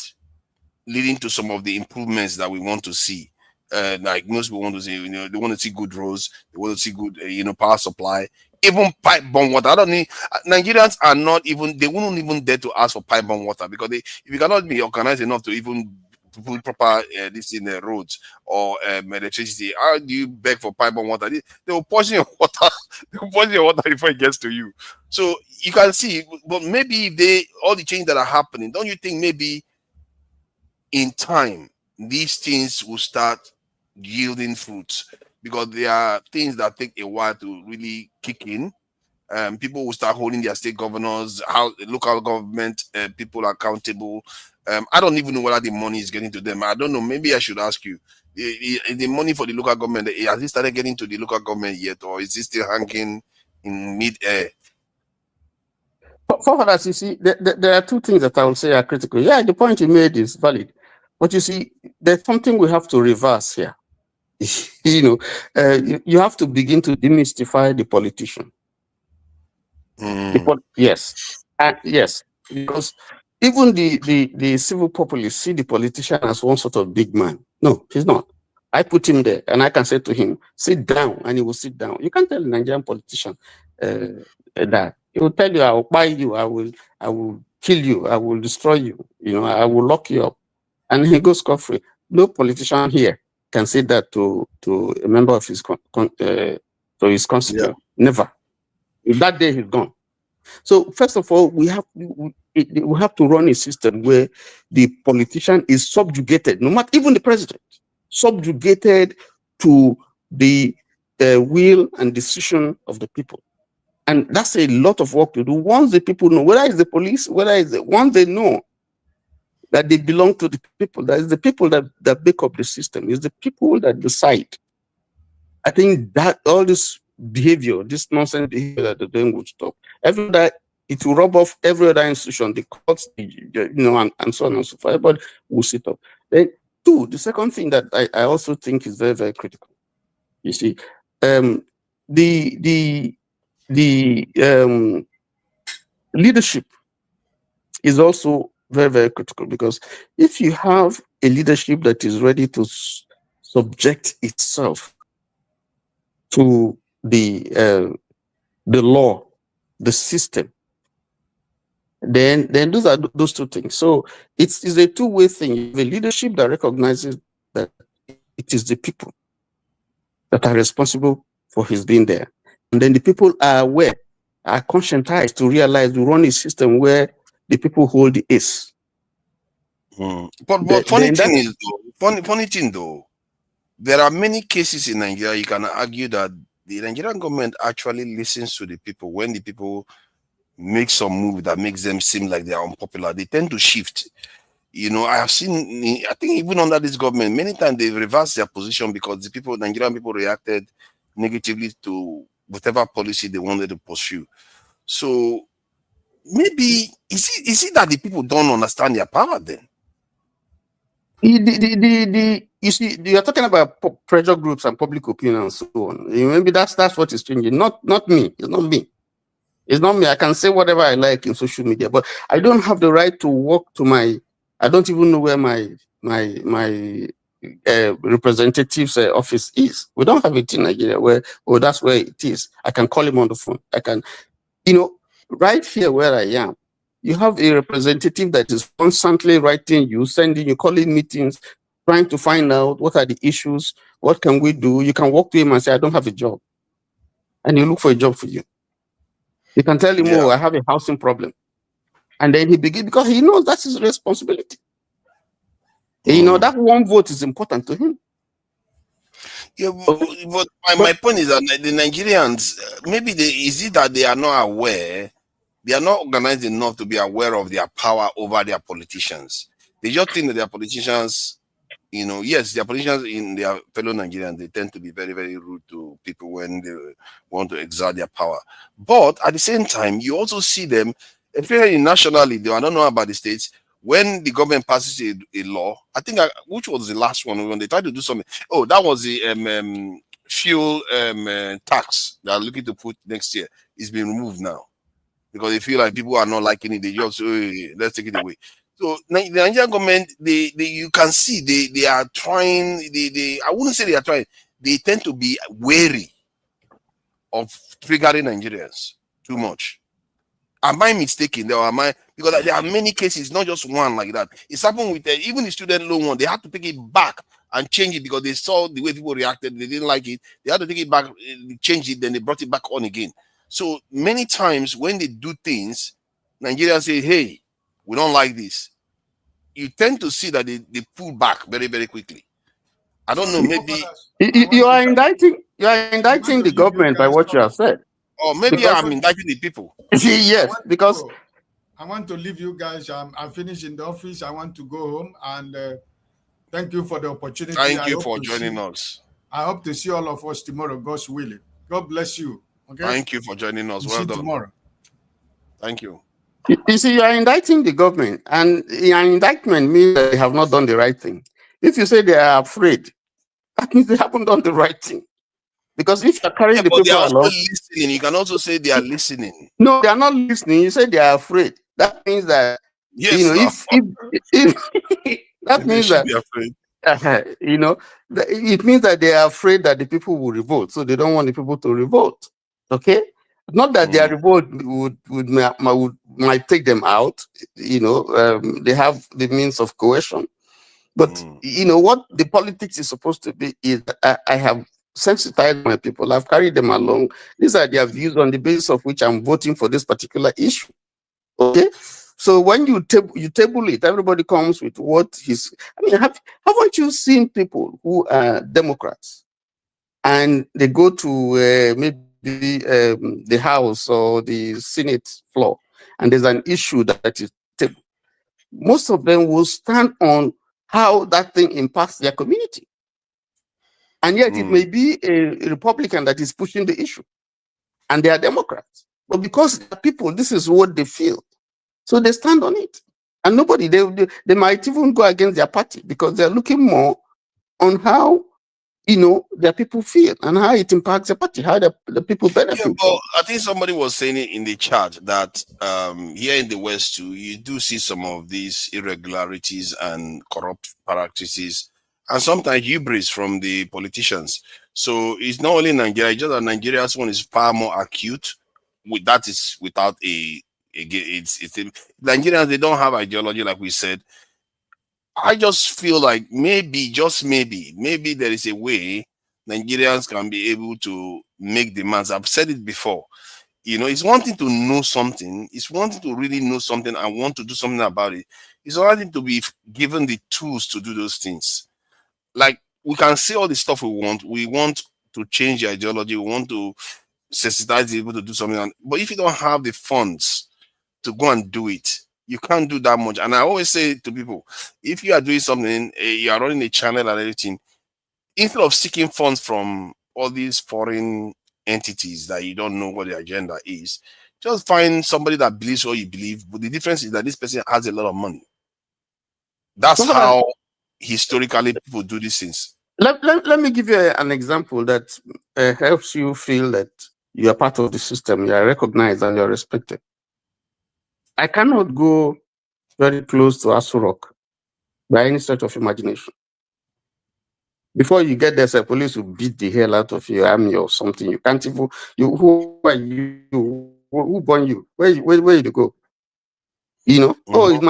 leading to some of the improvements that we want to see? Like most people want to see, you know, they want to see good roads, they want to see good, you know, power supply, even pipe bomb water. I don't need Nigerians are not even, they wouldn't even dare to ask for pipe bomb water because if you cannot be organized enough to even put proper this in the roads or electricity, how do you beg for pipe bomb water? They will poison your water. They will poison your water before it gets to you. So you can see, but maybe all the changes that are happening, don't you think maybe in time these things will start yielding fruits? Because there are things that take a while to really kick in. People will start holding their state governors, local government people accountable. I don't even know whether the money is getting to them. I don't know. Maybe I should ask you. The money for the local government, has it started getting to the local government yet, or is it still hanging in mid-air? For others, you see, there are two things that I would say are critical. Yeah, the point you made is valid. But you see, there's something we have to reverse here. You know, you have to begin to demystify the politician. Yes, yes, because even the civil populace see the politician as one sort of big man. No, he's not. I put him there, and I can say to him, "Sit down," and he will sit down. You can't tell a Nigerian politician that. He will tell you, "I will buy you. I will kill you. I will destroy you. You know, I will lock you up," and he goes scot-free. No politician here can say that to a member of his constituent. Yeah. Never. That day he's gone. So first of all, we have to run a system where the politician is subjugated, no matter even the president, subjugated to the will and decision of the people. And that's a lot of work to do. Once the people know, whether it's the police, once they know that they belong to the people, that is the people that make up the system, is the people that decide. I think that all this behavior, this nonsense behavior that they're doing would stop. It will rub off every other institution, the courts, you know, and so on and so forth. Everybody will sit up. Then, two, the second thing that I also think is very, very critical. You see, the leadership is also very, very critical, because if you have a leadership that is ready to subject itself to the law, the system, then those are those two things. So it's a two-way thing. You have a leadership that recognizes that it is the people that are responsible for his being there, and then the people are aware, are conscientized to realize we run a system where the people hold the ace. But funny thing though, there are many cases in Nigeria. You can argue that the Nigerian government actually listens to the people when the people make some move that makes them seem like they are unpopular, they tend to shift. You know, I have seen, I think even under this government, many times they reversed their position because the people, Nigerian people, reacted negatively to whatever policy they wanted to pursue. So maybe is it that the people don't understand their power then? You see, you're talking about pressure groups and public opinion and so on. Maybe that's what is changing. Not me. It's not me. It's not me. I can say whatever I like in social media, but I don't have the right to walk to my. I don't even know where my representative's office is. We don't have it in Nigeria where, oh, that's where it is. I can call him on the phone. I can, right here where I am, you have a representative that is constantly writing you, sending you, calling meetings, trying to find out what are the issues, what can we do. You can walk to him and say, I don't have a job. And he'll look for a job for you. You can tell him, oh, I have a housing problem. And then he begins, because he knows that's his responsibility. That one vote is important to him. Yeah, but my point is that the Nigerians, maybe is it that they are not aware, they are not organized enough to be aware of their power over their politicians. They just think that their politicians, yes, their politicians in their fellow Nigerians, they tend to be very, very rude to people when they want to exert their power. But at the same time, you also see them, especially nationally, I don't know about the states, when the government passes a law, I think, which was the last one, when they tried to do something. Oh, that was the fuel tax they are looking to put next year. It's been removed now because they feel like people are not liking it. They just say, hey, let's take it away. So the Nigerian government, you can see they are trying. I wouldn't say they are trying. They tend to be wary of triggering Nigerians too much. Am I mistaken? Because there are many cases, not just one like that. It's happened with even the student loan one. They had to take it back and change it because they saw the way people reacted. They didn't like it. They had to take it back, change it, then they brought it back on again. So many times when they do things, Nigerians say, hey, we don't like this. You tend to see that they pull back very, very quickly. I don't know, maybe you are indicting the government by what you have said. Or maybe I'm indicting the people. Yes, because I want to leave you guys. I'm finished in the office. I want to go home, and thank you for the opportunity. Thank you for joining us. I hope to see all of us tomorrow, God's willing. God bless you. Okay. Thank you for joining us. Well done. Tomorrow. Thank you. You see, you are indicting the government, and your indictment means that they have not done the right thing. If you say they are afraid, that means they haven't done the right thing. Because if you're carrying the people along, listening. You can also say they are listening. No, they are not listening. You say they are afraid. That means that yes, if that means that it means that they are afraid that the people will revolt, so they don't want the people to revolt. Okay, not that their revolt might take them out. They have the means of coercion, but what the politics is supposed to be is I have sensitized my people. I've carried them along. These are their views on the basis of which I'm voting for this particular issue. Okay, so when you table it, everybody comes with what he's. Haven't you seen people who are Democrats and they go to maybe the House or the Senate floor, and there's an issue that is tabled? Most of them will stand on how that thing impacts their community. And yet it may be a Republican that is pushing the issue, and they are Democrats. But because the people, this is what they feel, so they stand on it. And nobody, they might even go against their party because they're looking more on how their people feel and how it impacts the party, how the people benefit. Yeah, well, I think somebody was saying it in the chat that here in the West too, you do see some of these irregularities and corrupt practices, and sometimes hubris from the politicians. So it's not only Nigeria, it's just that Nigeria's one is far more acute. That is without Nigerians, they don't have ideology like we said. I just feel like maybe, just maybe there is a way Nigerians can be able to make demands. I've said it before. It's one thing to know something. It's one thing to really know something and want to do something about it. It's another thing to be given the tools to do those things. Like, we can say all the stuff we want. We want to change the ideology. We want to sensitize people to do something. But if you don't have the funds to go and do it, you can't do that much. And I always say to people, if you are doing something, you are running a channel and everything, instead of seeking funds from all these foreign entities that you don't know what the agenda is, just find somebody that believes what you believe. But the difference is that this person has a lot of money. That's how historically people do these things. Let me give you an example that helps you feel that you are part of the system, you are recognized and you are respected. I cannot go very close to Asu Rock by any stretch of imagination. Before you get there, the police will beat the hell out of your army or something. You can't even, who are you? Who born you? Where you go? You know, oh, it's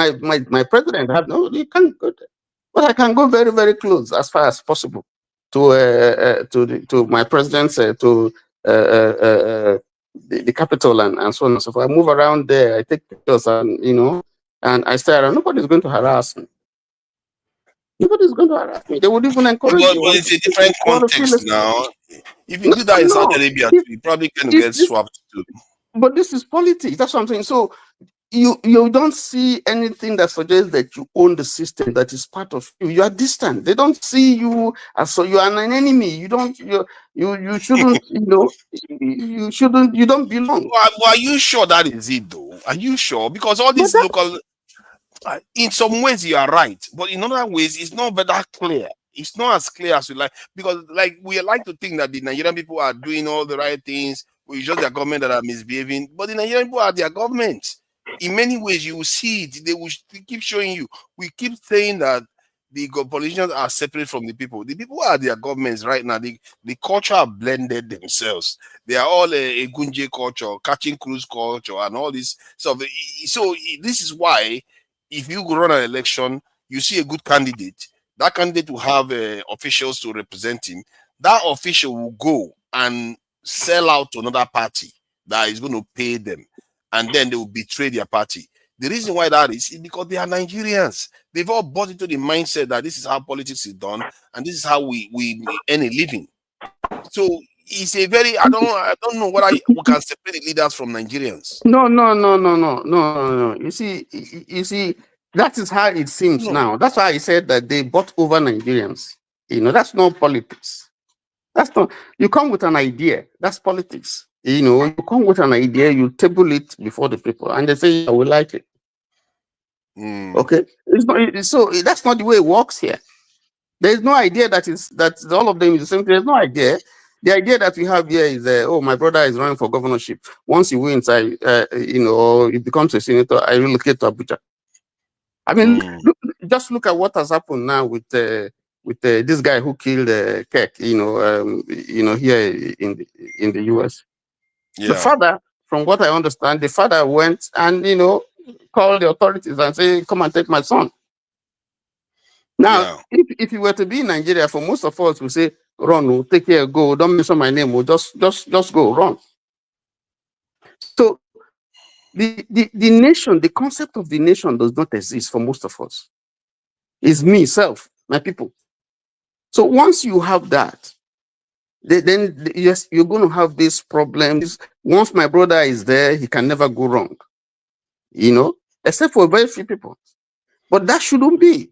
my president. No, you can't go there. But I can go very, very close as far as possible to my president's the capital and so on and so forth. I move around there, I take pictures and and I stay around. Nobody's going to harass me. Nobody's going to harass me. They would even encourage But you. it's a different context now. If you do that in Saudi Arabia, you probably can get swapped too. But this is politics. That's what I'm saying. So you don't see anything that suggests that you own the system that is part of you. You are distant. They don't see you as so you are an enemy. You shouldn't you don't belong. Well, are you sure that is it though? Are you sure? Because all these local, in some ways you are right, but in other ways it's not that clear. It's not as clear as we like, because like we like to think that the Nigerian people are doing all the right things. It's just their government that are misbehaving, but the Nigerian people are their government. In many ways, you will see it. They will keep showing you. We keep saying that the politicians are separate from the people. The people are their governments right now. The culture are blended themselves. They are all a Gunje culture, catching cruise culture, and all this. So this is why, if you run an election, you see a good candidate. That candidate will have officials to represent him. That official will go and sell out to another party that is going to pay them, and then they will betray their party. The reason why that is because they are Nigerians. They've all bought into the mindset that this is how politics is done, and this is how we earn a living. So it's a very I don't know what we can separate the leaders from Nigerians. No. You see, that is how it seems now. That's why I said that they bought over Nigerians. That's not politics. That's not. You come with an idea. That's politics. You come with an idea, you table it before the people, and they say, yeah, we like it. Okay, it's not, so that's not the way it works here. There is no idea that all of them is the same thing. There's no idea. The idea that we have here is, oh, my brother is running for governorship. Once he wins, or he becomes a senator, I relocate to Abuja. I mean, just look at what has happened now with this guy who killed Keck. Here in the US. Yeah. The father, from what I understand, the father went and called the authorities and say, "Come and take my son." Now, if you were to be in Nigeria, for most of us, we say, "Run, we'll take care, go. Don't mention my name. We'll just go, run." So the nation, the concept of the nation, does not exist for most of us. It's me, self, my people. So once you have that, then yes, you're going to have these problems. Once my brother is there, he can never go wrong, except for very few people. But that shouldn't be.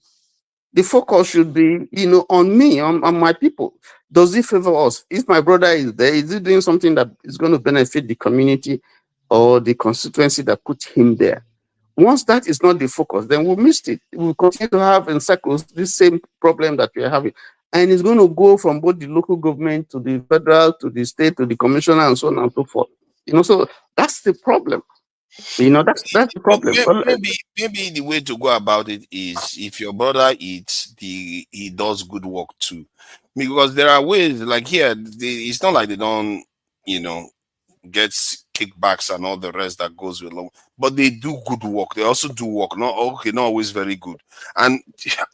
The focus should be, on me, on my people. Does it favor us? If my brother is there, is he doing something that is going to benefit the community or the constituency that put him there? Once that is not the focus, then we missed it. We'll continue to have in circles this same problem that we are having. And it's going to go from both the local government to the federal, to the state, to the commissioner, and so on and so forth. So that's the problem. That's the problem. Maybe the way to go about it is, if your brother eats, he does good work too. Because there are ways, like here, it's not like they don't, get kickbacks and all the rest that goes with them, but they do good work. They also do work, not always very good. And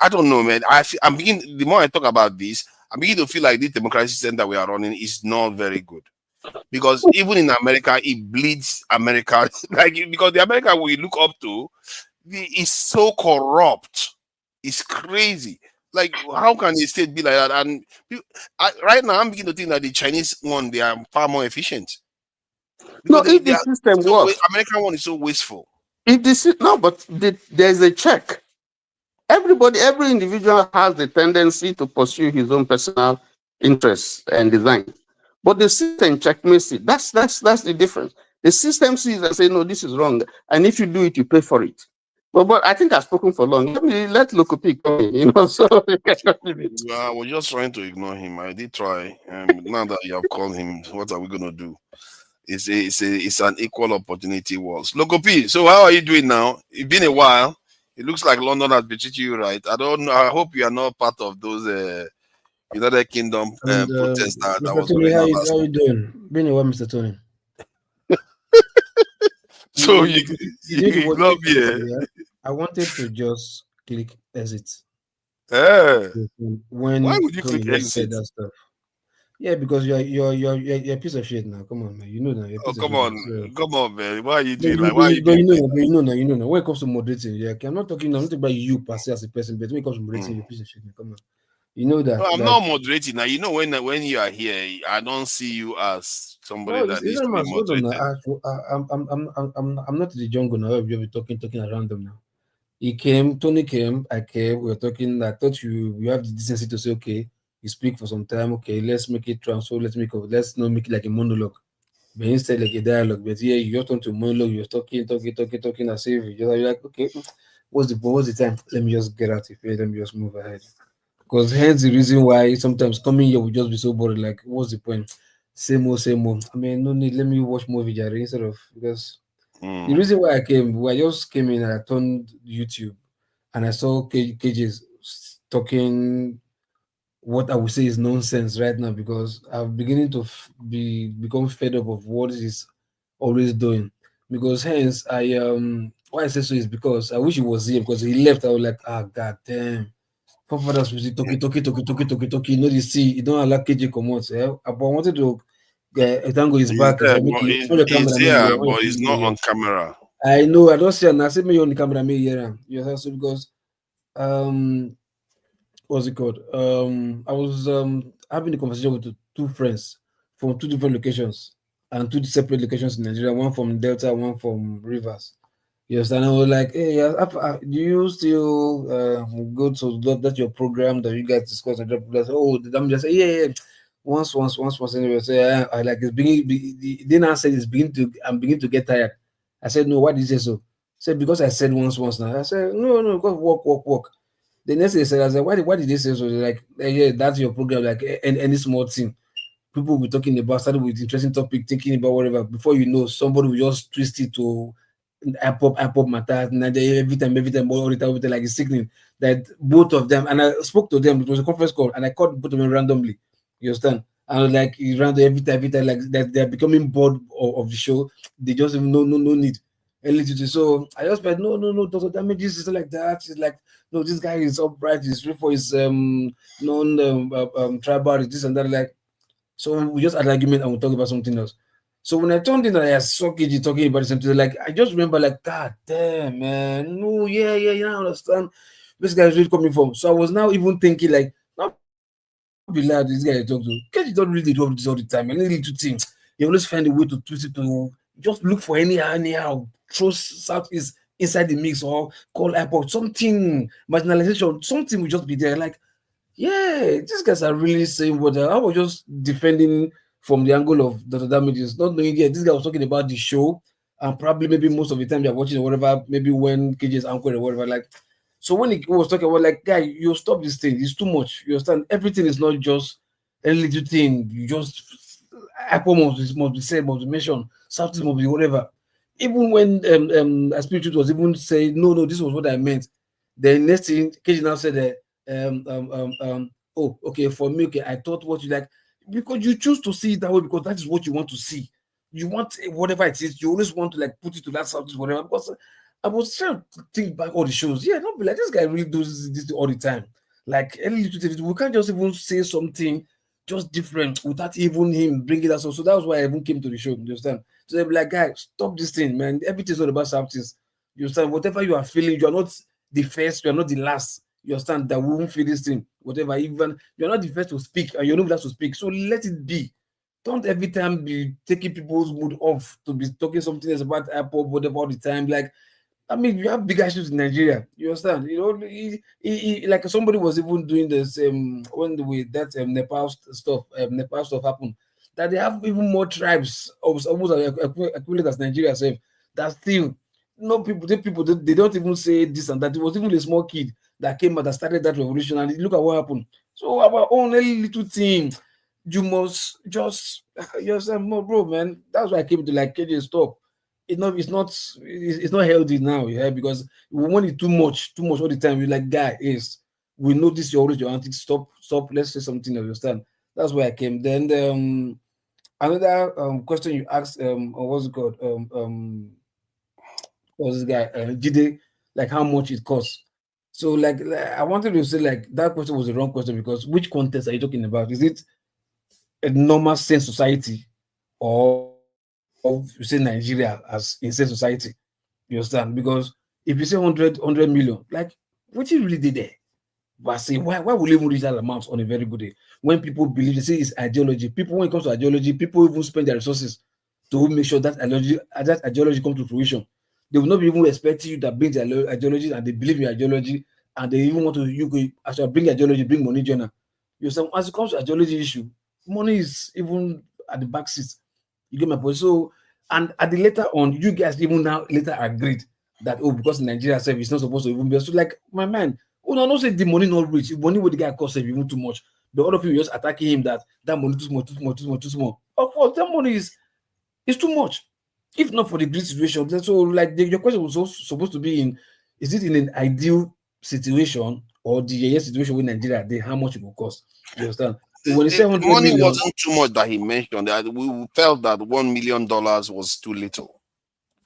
I don't know, man. I'm beginning. The more I talk about this, I'm beginning to feel like this democracy system that we are running is not very good. Because even in America, it bleeds America. Because the America we look up to is so corrupt. It's crazy. Like, how can a state be like that? And right now, I'm beginning to think that the Chinese one, they are far more efficient. Because if the system works, American one is so wasteful. if this no, but there's a check. Every individual has the tendency to pursue his own personal interests and design. But the system checkmates it. That's the difference. The system sees and say, no, this is wrong. And if you do it, you pay for it. But I think I've spoken for long. Let Lokopi come in, so I was just trying to ignore him. I did try. Now that you have called him, what are we gonna do? It's an equal opportunity world. Lokopi, so how are you doing now? It's been a while. It looks like London has been treating you right. I don't know. I hope you are not part of those United Kingdom protests that Mr. was Tony, going how on you, last how week. you doing? Been a while, Mr. Tony. So You you what love you me. yeah? I wanted to just click exit Why when would you Tony click just said exit? that stuff. Yeah, because you're a piece of shit now. Come on, man. You know now. You're a Oh, piece of come shit now. on, So, come on, man. Why are you but doing you, like? but Why are you, you but doing you know, this? now, but you know now, you know now. When it comes to moderating, yeah, okay, I'm not talking about you per se as a person, but when it comes to moderating, you're a piece of shit now. Come on, you know that. No, I'm Like, not moderating now. You know when you are here, I don't see you as somebody no, that it's needs not to be my hold on now. moderated. I'm not in the jungle now. You'll be talking around them now. He came, Tony came, I came, we were talking. I thought you have the decency to say, okay, you speak for some time, okay, let's make it transfer, let's not make it like a monologue. But instead like a dialogue. But yeah, you just want to monologue, you're talking as if you're like, okay, what's the time? Let me just get out of here, let me just move ahead. Because hence the reason why sometimes coming here will just be so boring. Like, what's the point? Same old, same old. I mean, no need, let me watch movie Jare, instead of because the reason why I just came in and I turned YouTube and I saw KJ's talking what I would say is nonsense right now because I'm beginning to become fed up of what he's always doing. Because hence why I say so is because I wish he was here because he left. I was like, ah, god damn. Fathers was talking. You know, you see, you don't allow KJ come out. Yeah? But I wanted to Tango is He's back. there, So but all the he's camera here, here, but he's not on camera. I know. I don't see. And I see me on the camera me here. You know, so because what's it called? I was having a conversation with two friends from two different locations and two separate locations in Nigeria. One from Delta, one from Rivers. Yes, and I was like, hey, do you still go to that your program that you guys discuss and oh, I'm just say, yeah. Once anyway. So I like it's beginning. Then I said I'm beginning to get tired. I said, no, why did you say so? I said, because I said once now. I said, no, because walk. The next day I said, why did they say so? They're like, yeah, that's your program, like any small thing. People will be talking about, started with interesting topic, thinking about whatever. Before you know, somebody will just twist it to apple matter, every time, all the time, like it's sickening. That both of them, and I spoke to them, it was a conference call, and I called both of them randomly. You understand? And I was like, random every time, like that they're becoming bored of the show. They just even no need. So I just said, no, Dr. Damages is like that. It's like, no, this guy is upright, he's free for his non tribal, this and that. Like, so we just had an argument and we talk about something else. So when I turned in and I saw KG talking about something, like I just remember, like, God damn, man, no, yeah, I understand. This guy is really coming from. So I was now even thinking, like, not be loud, this guy I talk to. KG don't really do this all the time. Any little thing, you always find a way to twist it to just look for anyhow, throw Southeast inside the mix or call airport, something, marginalization, something will just be there. Like, yeah, these guys are really saying what I was just defending from the angle of Dr. Damages, not knowing yet. This guy was talking about the show, and probably maybe most of the time they're watching or whatever, maybe when KJ's uncle or whatever. Like, so when he was talking about, like, guy, you stop this thing, it's too much. You understand? Everything is not just a little thing. You just Apple must be said, must be mentioned, something must be whatever. Even when Aspiritude was even saying, no, this was what I meant. The next thing, KJ now said that. Oh, okay, for me, okay, I thought what you like, because you choose to see it that way because that is what you want to see. You want whatever it is, you always want to like put it to that subject, whatever. Because I was trying to think back all the shows. Yeah, don't be like, this guy really does this all the time. Like, we can't just even say something just different without even him bringing us. So that was why I even came to the show. You understand? So they'll be like, guys, stop this thing, man. Everything's all about something. You understand? Whatever you are feeling, you are not the first, you are not the last. You understand that we won't feel this thing, whatever. Even you're not the first to speak, and you're not the last to speak. So let it be. Don't every time be taking people's mood off to be talking something else about Apple, whatever all the time. Like, I mean, you have big issues in Nigeria. You understand? You know, like somebody was even doing this when that Nepal stuff happened. That they have even more tribes, almost equivalent as Nigeria self. That still, no people, they don't even say this and that. It was even a small kid that came out that started that revolution, and look at what happened. So our own little team, you must just yourself, no, bro, man. That's why I came to like KJ stop. It's not healthy now, yeah, because when it's too much all the time, you're like, guy, we know this, you're always your antics. Stop, let's say something, understand. That's why I came. Then another question you asked, or what's it called? Was this guy Jide, like how much it costs. So like I wanted to say like that question was the wrong question, because which context are you talking about? Is it a normal sane society, or you say Nigeria as insane society? You understand? Because if you say 100 million, like what you really did there? But I say, why will you even reach that amount on a very good day? When people believe, they say it's ideology. People, when it comes to ideology, people even spend their resources to make sure that ideology comes to fruition. They will not be even expecting you that bring their ideology, and they believe in your ideology, and they even want to, as you bring ideology, bring money, journal. You know, as it comes to ideology issue, money is even at the back seat. You get my point? So, and at the later on, you guys even now later agreed that, oh, because Nigeria self is not supposed to even be. So, like, my man, oh, no, not say the money not rich. If money with the guy cost even too much. The other people just attacking him that money too small. Of course, that money is too much. If not for the great situation, so like your question was also supposed to be is it in an ideal situation or the situation with Nigeria? How much it will cost? You understand? So when you say 100 money million, wasn't too much that he mentioned. That we felt that $1 million was too little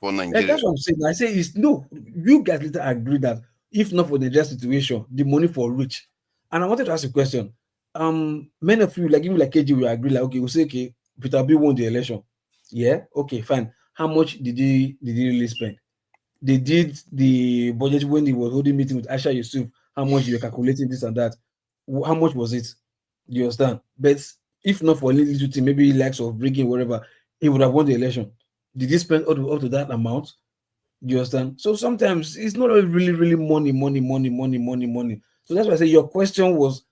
for Nigeria. That's what I'm saying. I say is no. You guys later agree that if not for the Nigeria situation, the money for rich. And I wanted to ask a question. Many of you, like even like KG, will agree. Like, okay, we'll say, okay, Peter B won the election. Yeah, okay, fine. How much did he really spend? They did the budget when he was holding meeting with Aisha Yusuf. How much you were calculating this and that? How much was it? You understand? But if not for a little thing, maybe he likes of bringing whatever, he would have won the election. Did he spend up to that amount? You understand? So sometimes it's not really money. So that's why I say your question was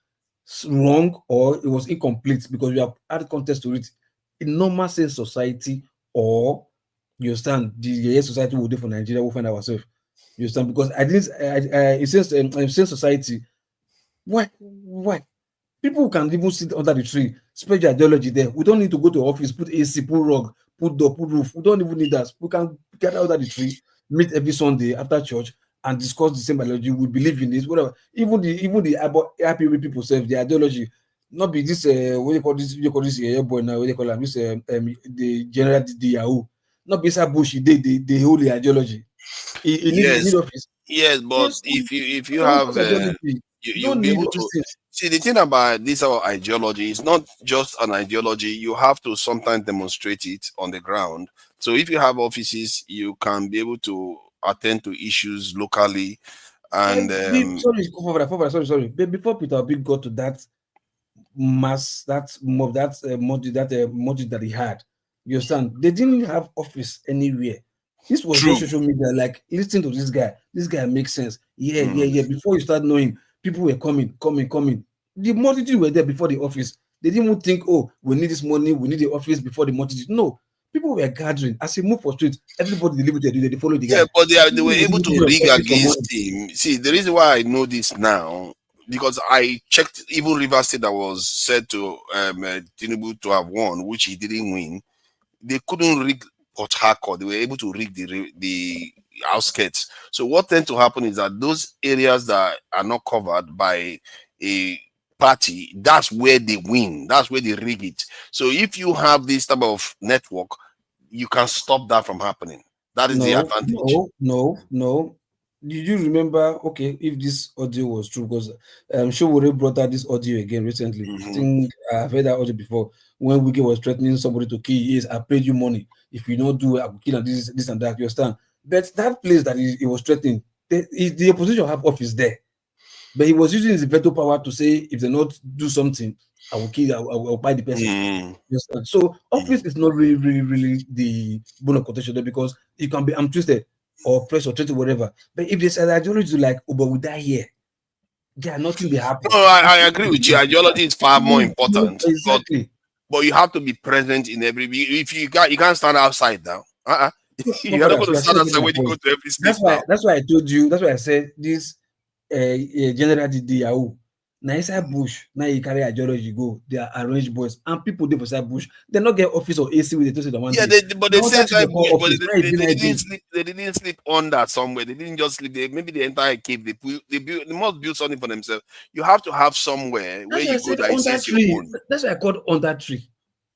wrong or it was incomplete, because you have added context to it. In normal sense society, or you understand, the society will do for Nigeria, we'll find ourselves. You understand? Because at least it says in sense society, why people can even sit under the tree, spread the ideology there. We don't need to go to office, put AC, put rug, put door, put roof. We don't even need that. We can get out of the tree, meet every Sunday after church, and discuss the same ideology. We believe in this, whatever. Even the IPOB people self, the ideology, not be this what you call this boy now, what they call him, this the general the Yahoo. Not be that bullshit, they hold the ideology. Yes, Office. yes, but Yes, if you have you'll be able to see. The thing about this our ideology is not just an ideology. You have to sometimes demonstrate it on the ground. So if you have offices, you can be able to attend to issues locally. And sorry. But before Peter Big got to that mass, that motive that he had, you understand? They didn't have office anywhere. This was just social media. Like, listen to this guy. This guy makes sense. Yeah. Before you start knowing, people were coming. The multitude were there before the office. They didn't even think, oh, we need this money, we need the office before the multitude. No, people were gathering. As he moved for street, everybody delivered. They followed the guy. Yeah, but they were able to rig against him. See, the reason why I know this now, because I checked even Rivers State that was said to Tinubu to have won, which he didn't win. They couldn't rig Port Harcourt. They were able to rig the outskirts. So what tends to happen is that those areas that are not covered by a party, that's where they win. That's where they rig it. So if you have this type of network, you can stop that from happening. That is the advantage. No. Did you remember? Okay, if this audio was true, because I'm sure we brought out this audio again recently. I think I've heard that audio before. When Wiki was threatening somebody to kill, yes, I paid you money. If you don't do it, I will kill and this and that. You understand? But that place that he was threatening, the opposition have office there. But he was using his veto power to say, if they not do something, I will kill, I will buy the person. Yes. So office is not really the bone of contention there, because you can be twisted or pressed or treated, whatever. But if there's an ideology like, oh, but we die here, yeah, nothing will happen. No, I agree with you. Ideology is far more important. Exactly. But you have to be present in every. If you can't stand outside now. You're not going to stand outside when you go to every state. That's why I told you. That's why I said this. General Yahoo. Now inside bush, now you carry ideology go. They are arranged boys, and people they beside bush. They not get office or AC with the one. Yeah, but they said that bush, but they didn't sleep under somewhere. They didn't just sleep. Maybe the entire cave they must build something for themselves. You have to have somewhere where you go that your own. That's why I called under tree.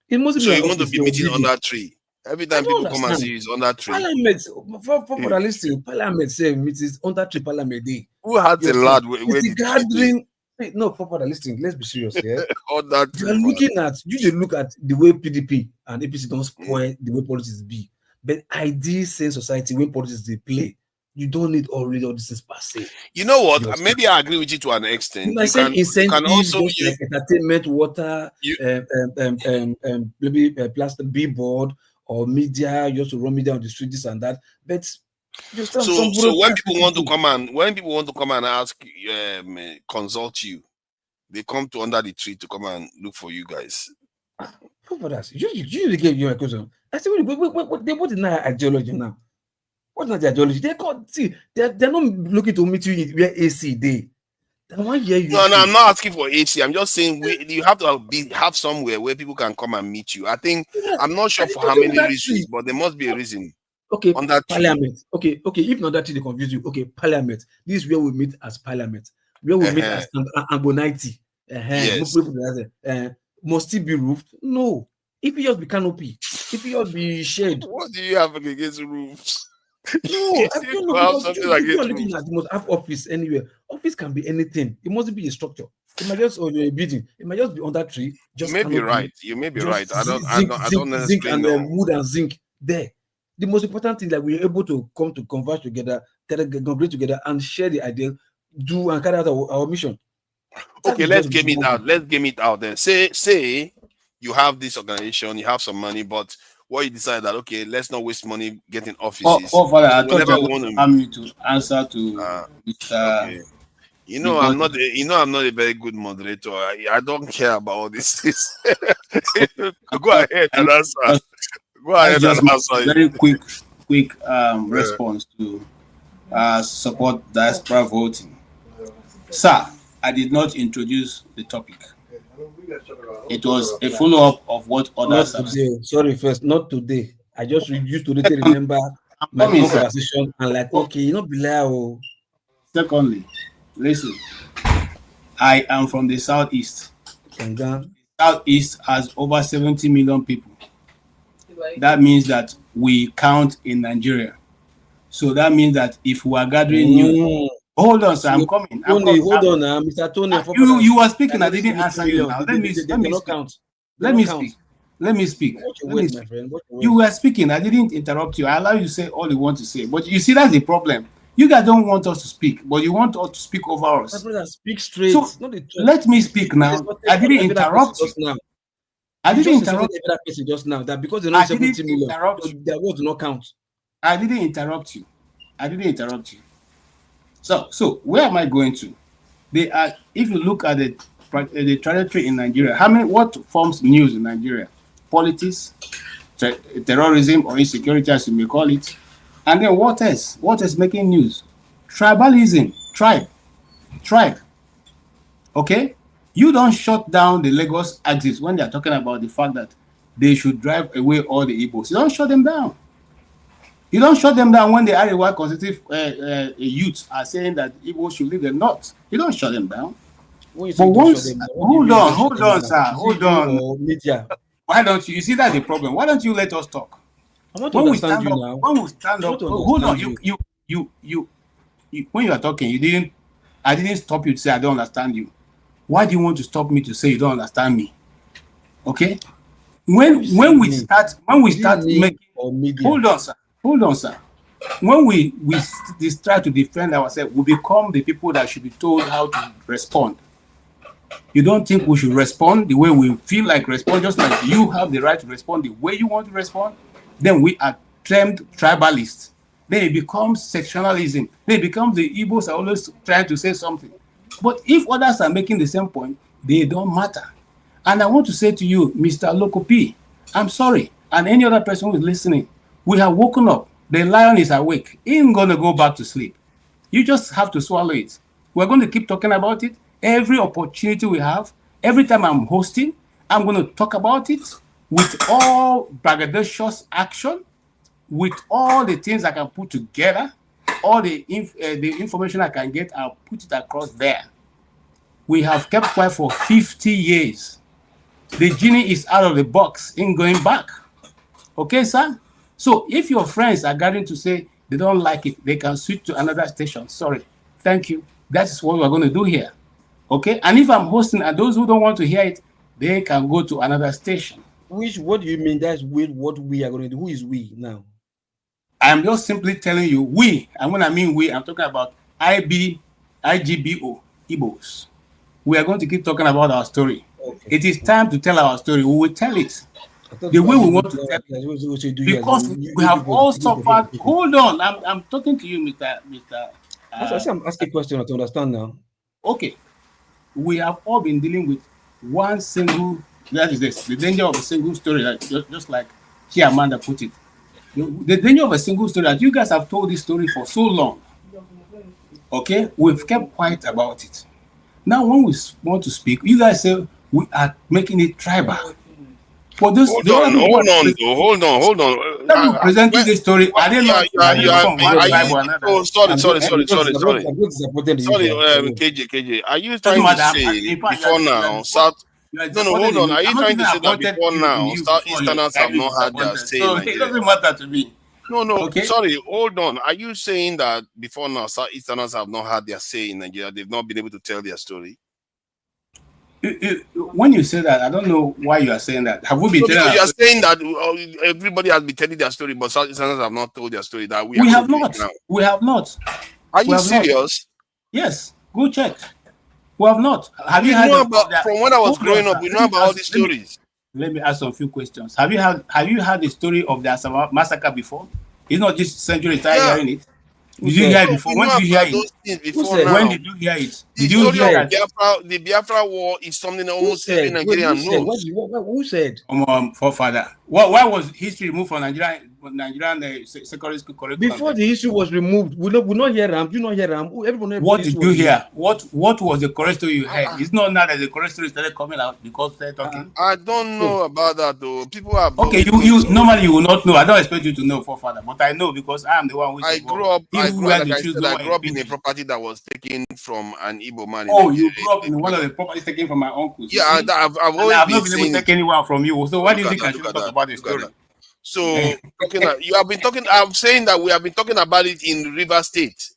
It must so you want to be meeting under tree. Every time people come and see you, it's under tree. Parliament, for listening, Parliament say meetings under tree Parliament day. Who had the lad? It's gathering. No, for listening. Let's be serious here. Under tree. You look at the way PDP and APC don't spoil the way politics be. But ideal sane society when politics they play, you don't need all this things per se. You know what? Maybe I agree with you to an extent. You can also use like entertainment, water, maybe plastic billboard or media. You also run media on the street, this and that. But so when people want to come and ask, consult you, they come to under the tree to come and look for you guys. For that, you gave you a question. I said, what is not ideology now? What's not the ideology? They're not looking to meet you where AC day. No, I'm not asking for AC. I'm just saying you have to have somewhere where people can come and meet you. I think I'm not sure for how many reasons, but there must be a reason. Okay, on that Parliament. Okay. If not that they confuse you. Okay, Parliament. This is where we meet as Parliament. Where we meet as Ambonite. Yes. Must it be roofed? No. If it just be canopy, if it just be shade. What do you have against roofs? No, I don't know. You must have office anywhere. Office can be anything. It mustn't be a structure. It might just be a building. It might just be on that tree. You may be right. You may be right. I don't necessarily zinc and know. Wood and zinc there. The most important thing that we're able to come to converge together, congregate together, and share the idea, do and carry out our mission. Okay, let's game it out. Let's game it out then. Say you have this organization, you have some money, but what you decide that let's not waste money getting offices. Father, I thought you to answer to Mr. Okay. I'm not a very good moderator. I don't care about all these things. Go ahead and answer. Go ahead and answer. Very quick response to support diaspora voting. Sir, I did not introduce the topic. It was a follow-up of what others have said. Sorry, first, not today. I just used to remember my conversation and be like, Secondly, listen, I am from the Southeast. The Southeast has over 70 million people. That means that we count in Nigeria. So that means that if we are gathering news, hold on, sir, I'm coming. Hold on, Mr. Tony. You were speaking. I didn't answer you now. Let me speak. You were speaking. I didn't interrupt you. I allow you to say all you want to say. But you see, that's the problem. You guys don't want us to speak, but you want us to speak over us. Speak straight. So let me speak now. I didn't interrupt you. I didn't interrupt that person just now. That because they're not 70 million, their words do not count. I didn't interrupt you. So where am I going to? They are. If you look at the trajectory in Nigeria, what forms news in Nigeria? Politics, terrorism, or insecurity, as you may call it. And then what else? What is making news? Tribalism, tribe. Okay? You don't shut down the Lagos axis when they're talking about the fact that they should drive away all the Igbos. You don't shut them down. You don't shut them down when the Arewa conservative youths are saying that Igbos should leave the north. You don't shut them down. But once, hold on, sir. Hold on. Media. Why don't you? You see that's the problem. Why don't you let us talk? When we stand up, hold on. You. When you are talking, I didn't stop you to say I don't understand you. Why do you want to stop me to say you don't understand me? Okay. When we start making, hold on, sir. when we try to defend ourselves, we become the people that should be told how to respond. You don't think we should respond the way we feel like respond, just like you have the right to respond the way you want to respond? Then we are termed tribalists. Then it becomes sectionalism. Then it becomes the Igbos are always trying to say something. But if others are making the same point, they don't matter. And I want to say to you, Mr. Loco P, I'm sorry, and any other person who is listening, we have woken up. The lion is awake. He ain't going to go back to sleep. You just have to swallow it. We're going to keep talking about it. Every opportunity we have, every time I'm hosting, I'm going to talk about it with all braggadocious action, with all the things I can put together, all the information I can get, I'll put it across there. We have kept quiet for 50 years. The genie is out of the box, ain't going back. Okay, sir? So if your friends are gathering to say they don't like it, they can switch to another station. Sorry. Thank you. That's what we're going to do here. Okay? And if I'm hosting and those who don't want to hear it, they can go to another station. What do you mean that's what we are going to do? Who is we now? I'm just simply telling you we. And when I mean we, I'm talking about IGBO, Igbos. We are going to keep talking about our story. Okay. It is time to tell our story. We will tell it the way we want to tell it. Because we have all suffered. Hold on. I'm talking to you, Mr. I'm asking a question to understand now. Okay. We have all been dealing with one single, that is this, the danger of a single story, like, just like Amanda put it. The danger of a single story, that you guys have told this story for so long. Okay? We've kept quiet about it. Now, when we want to speak, you guys say we are making it tribal. For this, hold on. Let me present you the story. Are they not? Sorry, KJ. Are you trying to say before now, South? No, hold on. Are you trying to say that before now, Southeasterners have not had their say? So it doesn't matter to me. No. Okay? Sorry, hold on. Are you saying that before now, Southeasterners have not had their say in Nigeria? They've not been able to tell their story? When you say that, I don't know why you are saying that. Have we been telling? You are saying that everybody has been telling their story, but Southeasterners have not told their story. That we have not. We have not. Are you serious? Yes. Go check. We have not. Have you heard about from when I was growing up? We know about all these stories. Let me ask some few questions. Have you heard the story of the Asaba massacre before? It's not just Century hearing it. Did you hear it before? When did you hear it? When did you hear it? Did you hear the Biafra War is something almost every Nigerian knows. Who said? Forefather. Why was history removed from Nigerian secondary school curriculum? Before the history was removed, we not hear them. You not hear them. What did you hear? What was the correct story you heard? It's not now that the correct story started coming out because they're talking. I don't know about that though. People are okay. You normally you will not know. I don't expect you to know, Forefather, but I know because I am the one who. I grew up in a property that was taken from an Igbo man. Oh, you grew up in one of the properties taken from my uncles. Yeah, I've always not been able to take anyone from you. So why do you think I should talk about the story? So you have been talking. I'm saying that we have been talking about it in River State.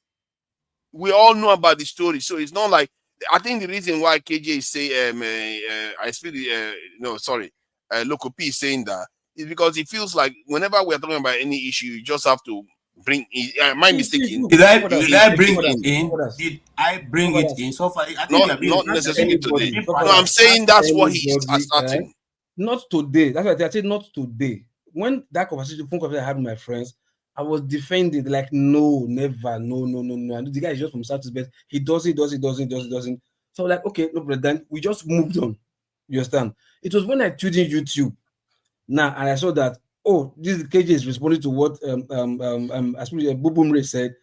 We all know about the story, so it's not like I think the reason why KJ is saying Loco P is saying that is because it feels like whenever we are talking about any issue, you just have to bring it. Am I mistaken? Did I bring it in? Did I bring it in? So far, I think not necessarily today. No, I'm saying that's what he is asserting. Not today. That's what I said. Not today. When that phone conversation I had with my friends, I was defending like no, never, no. And the guy is just from Southeast, but he doesn't. So like, okay, no, but then we just moved on. You understand? It was when I tuned in YouTube now and I saw that this KJ is responding to what Bubumre said.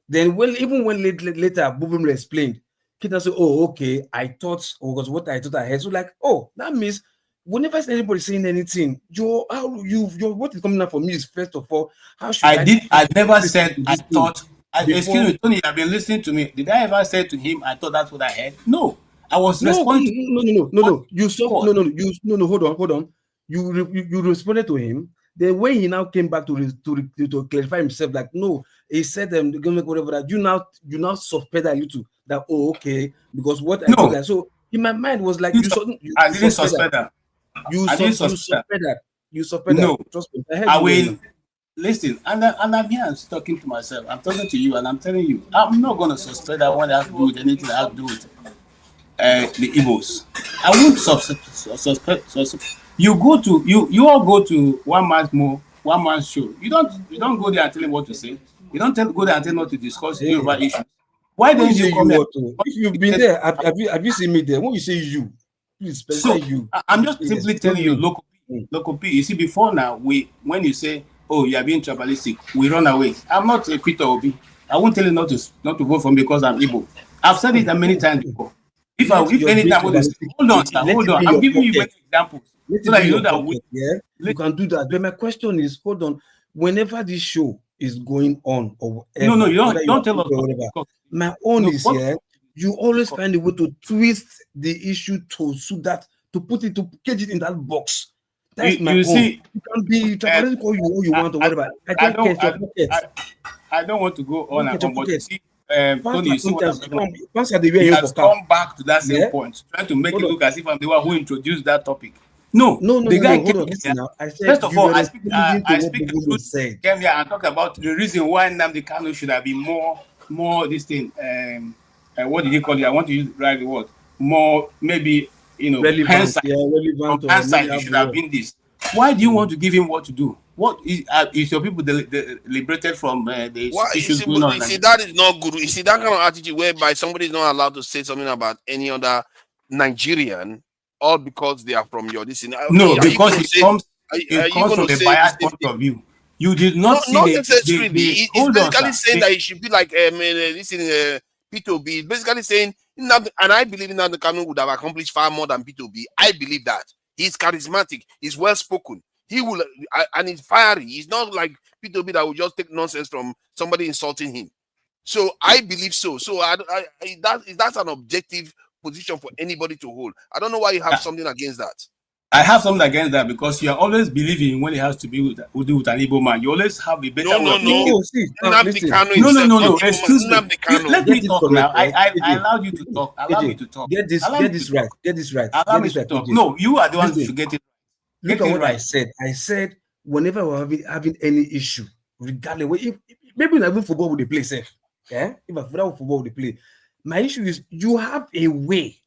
Then even when later Bubumre explained, Kita said, okay, I thought was what I thought I heard. So like, that means whenever anybody saying anything, your what is coming out for me is first of all, how should I never said I thought. Excuse me, Tony, you've been listening to me. Did I ever say to him, I thought that's what I heard? No, I was responding. No. You saw no. Hold on. You responded to him. Then when he now came back to clarify himself, like no, he said the government whatever that you now suspect that you too that okay because what I thought that so in my mind was like I didn't suspect that. You suspect that. No, Trust me. Listen, and I'm here, I'm talking to myself. I'm talking to you, and I'm telling you, I'm not going to suspect that one has to do with anything that has to do with the Igbos. I won't suspect. You go to you all go to one man's show. You don't go there and tell him what to say. You don't go there and tell him not to discuss Yoruba issues. Why don't you come here? If you've been there, have you seen me there? When you say you, please specify you. I'm just simply telling you, local P. You see, before now, when you say, "Oh, you are being tribalistic," we run away. I'm not a Peter Obi. I won't tell you not to vote for me because I'm Igbo. I've said it many times before. If anytime, hold on, sir, hold on. I'm giving you many examples so that you know that you can do that. But my question is, hold on. Whenever this show is going on, or whatever, no, you don't tell us. My own is here. You always find a way to twist the issue to put it to cage it in that box. That's my own. See, you can be tribalistic all you want or whatever. I don't want to go on and on, but you see. Tony, you see what I'm talking about? He has come back to that same point, trying to make it look as if I'm the one who introduced that topic. No, the guy came here. First of all, I speak the truth. Came here and talk about the reason why Nnamdi Kanu should have been more this thing. What did he call it? I want to use the right word. More, maybe, hindsight. Hindsight, he should have been this. Why do you want to give him what to do? What is your people liberated from the issues going on? You see, that is not good. You see, that kind of attitude whereby somebody is not allowed to say something about any other Nigerian, all because they are from your this. No, because it comes from a biased point of view. You did not see not necessarily. He's basically saying that he should be like this in P2B. Basically saying, and I believe in that Kanu would have accomplished far more than P2B. I believe that. He's charismatic. He's well spoken. He will, and he's fiery. He's not like P2B that will just take nonsense from somebody insulting him. So I believe so. So that's an objective position for anybody to hold. I don't know why you have something against that. I have something against that because you are always believing when it has to be with an Igbo man. You always have a better No. Excuse me. Let me talk now. I allowed you to talk. Allow me to talk. Get this right. Allow me to talk. No, you are the one who should get it. Look at what I said. I said whenever we're having any issue, regardless, maybe not even football with the play safe. Yeah, if I football with the play, my issue is you have a way.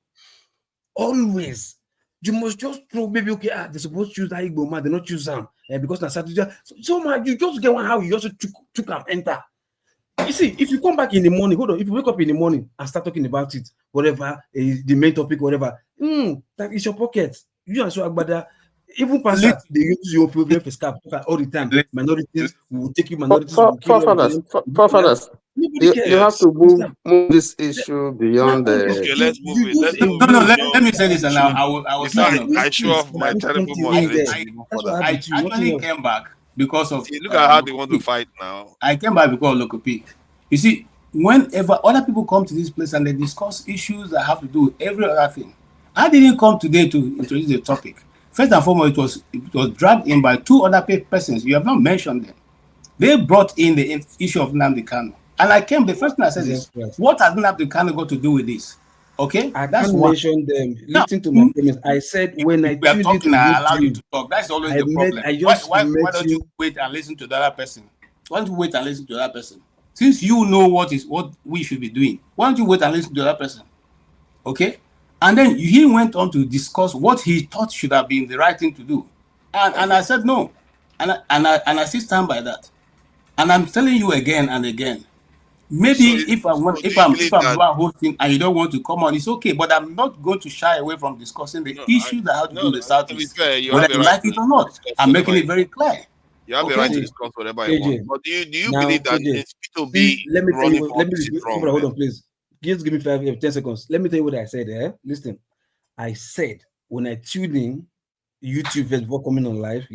Always, you must just throw. Maybe they're supposed to choose that Igbo man. They not choose them because that's so much. You just get one how you also took and enter. You see, if you come back in the morning, hold on. If you wake up in the morning and start talking about it, whatever the main topic, whatever, that is your pocket. You and so Agbada. Even pastor, they use your problem for scap all the time. Minorities will take you. Minorities will kill you. You have to move this issue beyond the. Okay, let's move it. No. Let me say this, and I will sign I show off my terrible moderation. I actually came back because of. Look at how they want to fight now. I came back because of local P. You see, whenever other people come to this place and they discuss issues that have to do with every other thing, I didn't come today to introduce the topic. First and foremost, it was dragged in by two other persons. You have not mentioned them. They brought in the issue of Nnamdi Kanu. And I came, the first thing I said is, what has Nnamdi Kanu got to do with this? Okay? I can't mention them. Listen to my comments. I said when I are talking, I allow you to talk. That's always the problem. Why don't you wait and listen to the other person? Why don't you wait and listen to the other person? Since you know what we should be doing, why don't you wait and listen to the other person? Okay? And then he went on to discuss what he thought should have been the right thing to do. And I said no. And I still stand by that. And I'm telling you again and again. Maybe if I'm hosting and you don't want to come on, it's okay. But I'm not going to shy away from discussing the issues that have to do with the Southeast. Whether you like it or not. I'm making it very clear. You have the right to discuss whatever you want. But do you believe that it's P2B running for opposite wrong? Hold on, please. Just give me 10 seconds. Let me tell you what I said. Listen, I said when I tuned in YouTube before coming on live,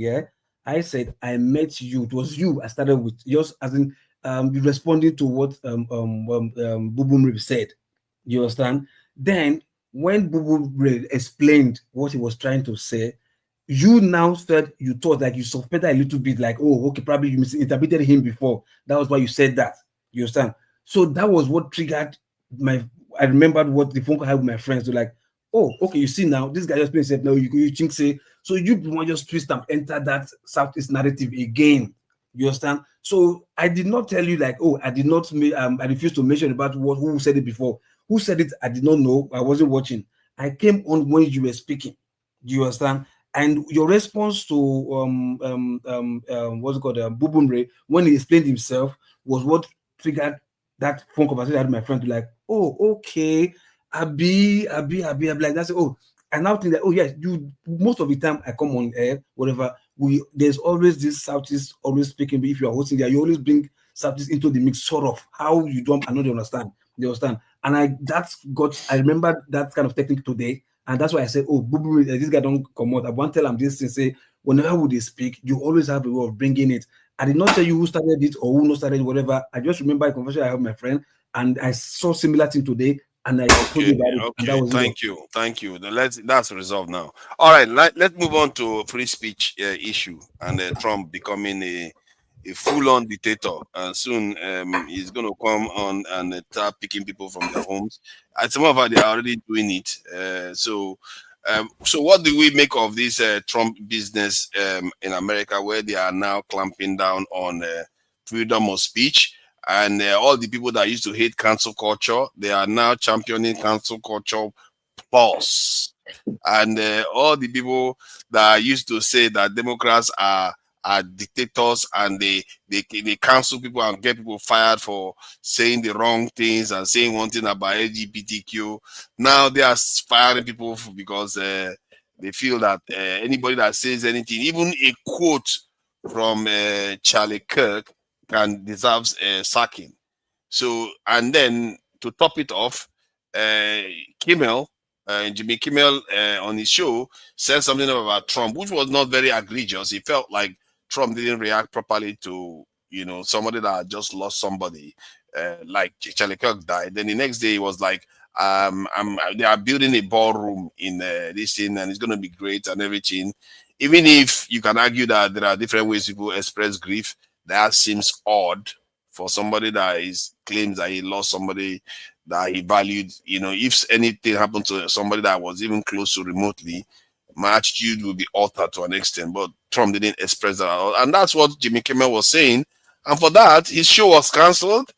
I said I met you. It was you I started with, just as in responding to what Bubu Rib said. You understand? Then when Bubu Rib explained what he was trying to say, you now said you thought like you suspected a little bit, like, oh, okay, probably you misinterpreted him before. That was why you said that. You understand? So that was what triggered I remembered what the phone call I had with my friends. They're like, oh, okay, you see now, this guy just said, no, you think say, so you want just twist and enter that Southeast narrative again. You understand? So I did not tell you like, oh, I did not, I refused to mention about who said it before. Who said it? I did not know. I wasn't watching. I came on when you were speaking. Do you understand? And your response to what's it called, Bubunre, when he explained himself, was what triggered that phone conversation I had with my friend to like, oh, okay, Abi, like that's oh, I now think that oh yes, you most of the time I come on air, whatever, there's always this Southeast always speaking, but if you are hosting there, you always bring Southeast into the mix, sort of how you don't, I know they understand. They understand. And I remember that kind of technique today. And that's why I said, oh, Bubu, this guy don't come out. I want to tell him this and say, whenever would they speak, you always have a way of bringing it. I did not tell you who started it or who not started it, whatever. I just remember a conversation I had with my friend, and I saw similar thing today, and I told you about it. And that was thank you. That's resolved now. All right, let's move on to free speech issue and Trump becoming a full-on dictator, and soon he's going to come on and start picking people from their homes. And some of them they are already doing it. So what do we make of this Trump business in America, where they are now clamping down on freedom of speech, and all the people that used to hate cancel culture, they are now championing cancel culture plus, and all the people that used to say that Democrats are dictators and they cancel people and get people fired for saying the wrong things and saying one thing about LGBTQ. Now they are firing people because they feel that anybody that says anything, even a quote from Charlie Kirk, deserves sacking. So, and then to top it off, Kimmel, Jimmy Kimmel on his show said something about Trump, which was not very egregious. He felt like Trump didn't react properly to, somebody that had just lost somebody, like Charlie Kirk died. Then the next day he was like, they are building a ballroom in this thing and it's going to be great and everything. Even if you can argue that there are different ways people express grief, that seems odd for somebody that claims that he lost somebody that he valued. If anything happened to somebody that was even close to remotely, my attitude will be altered to an extent. But Trump didn't express that at all. And that's what Jimmy Kimmel was saying. And for that, his show was cancelled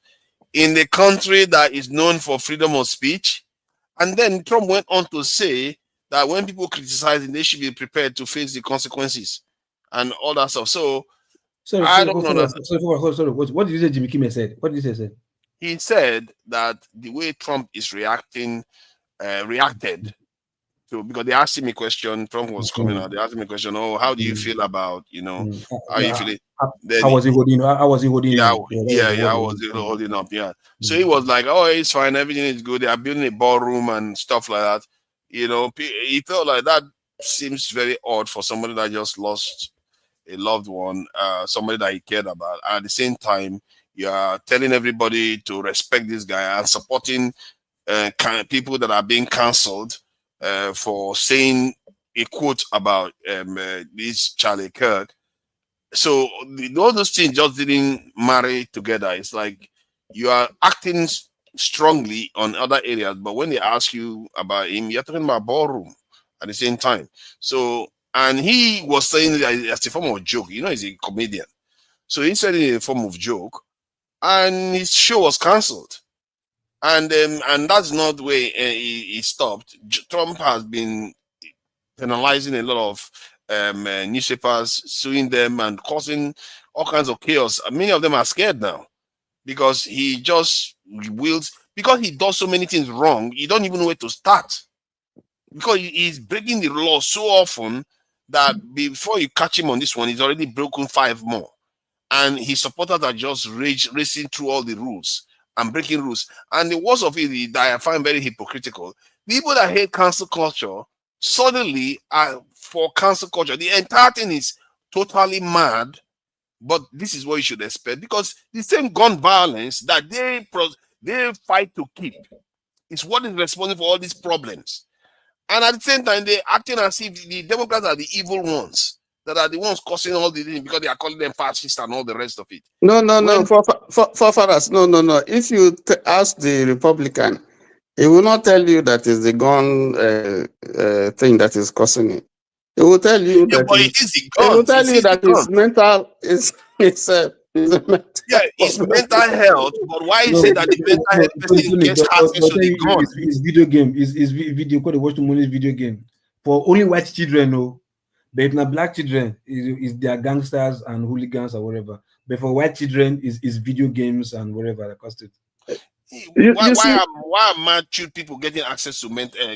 in the country that is known for freedom of speech. And then Trump went on to say that when people criticize him, they should be prepared to face the consequences and all that stuff. So, I don't know. Sorry. What did you say Jimmy Kimmel said? What did he say? He said that the way Trump is reacted to, because they asked him a question, Trump was coming out, they asked him a question, oh, how do you feel about, how you feel it? How was he holding up? How was he holding up? How was he holding up? Yeah. So he was like, oh, it's fine, everything is good. They are building a ballroom and stuff like that. He felt like that seems very odd for somebody that just lost a loved one, somebody that he cared about. At the same time, you are telling everybody to respect this guy and supporting people that are being cancelled for saying a quote about this Charlie Kirk. So all those things just didn't marry together. It's like you are acting strongly on other areas, but when they ask you about him, you're talking about ballroom at the same time. So, and he was saying that as a form of joke. He's a comedian. So he said it in a form of joke, and his show was cancelled. And that's not the way he stopped. Trump has been penalizing a lot of newspapers, suing them and causing all kinds of chaos. Many of them are scared now because he just wills, because he does so many things wrong, you don't even know where to start. Because he's breaking the law so often that before you catch him on this one, he's already broken 5 more. And his supporters are just racing through all the rules and breaking rules. And the worst of it that I find very hypocritical, people that hate cancel culture suddenly are for cancel culture. The entire thing is totally mad, but this is what you should expect, because the same gun violence that they fight to keep is what is responsible for all these problems. And at the same time, they're acting as if the Democrats are the evil ones, that are the ones causing all the things because they are calling them fascists and all the rest of it. No. For fathers, no. If you ask the Republican, he will not tell you that is the gun thing that is causing it. He will tell you that but it is the he will guns. tell you that his mental is It's a mental Yeah, it's mental health, but why is it that the mental health person gets access to the gun? It's video game. It's video. Called the watch the money video game for only white children. No, but now black children is they are gangsters and hooligans or whatever. But for white children is video games and whatever that cost it. Why are mature people getting access to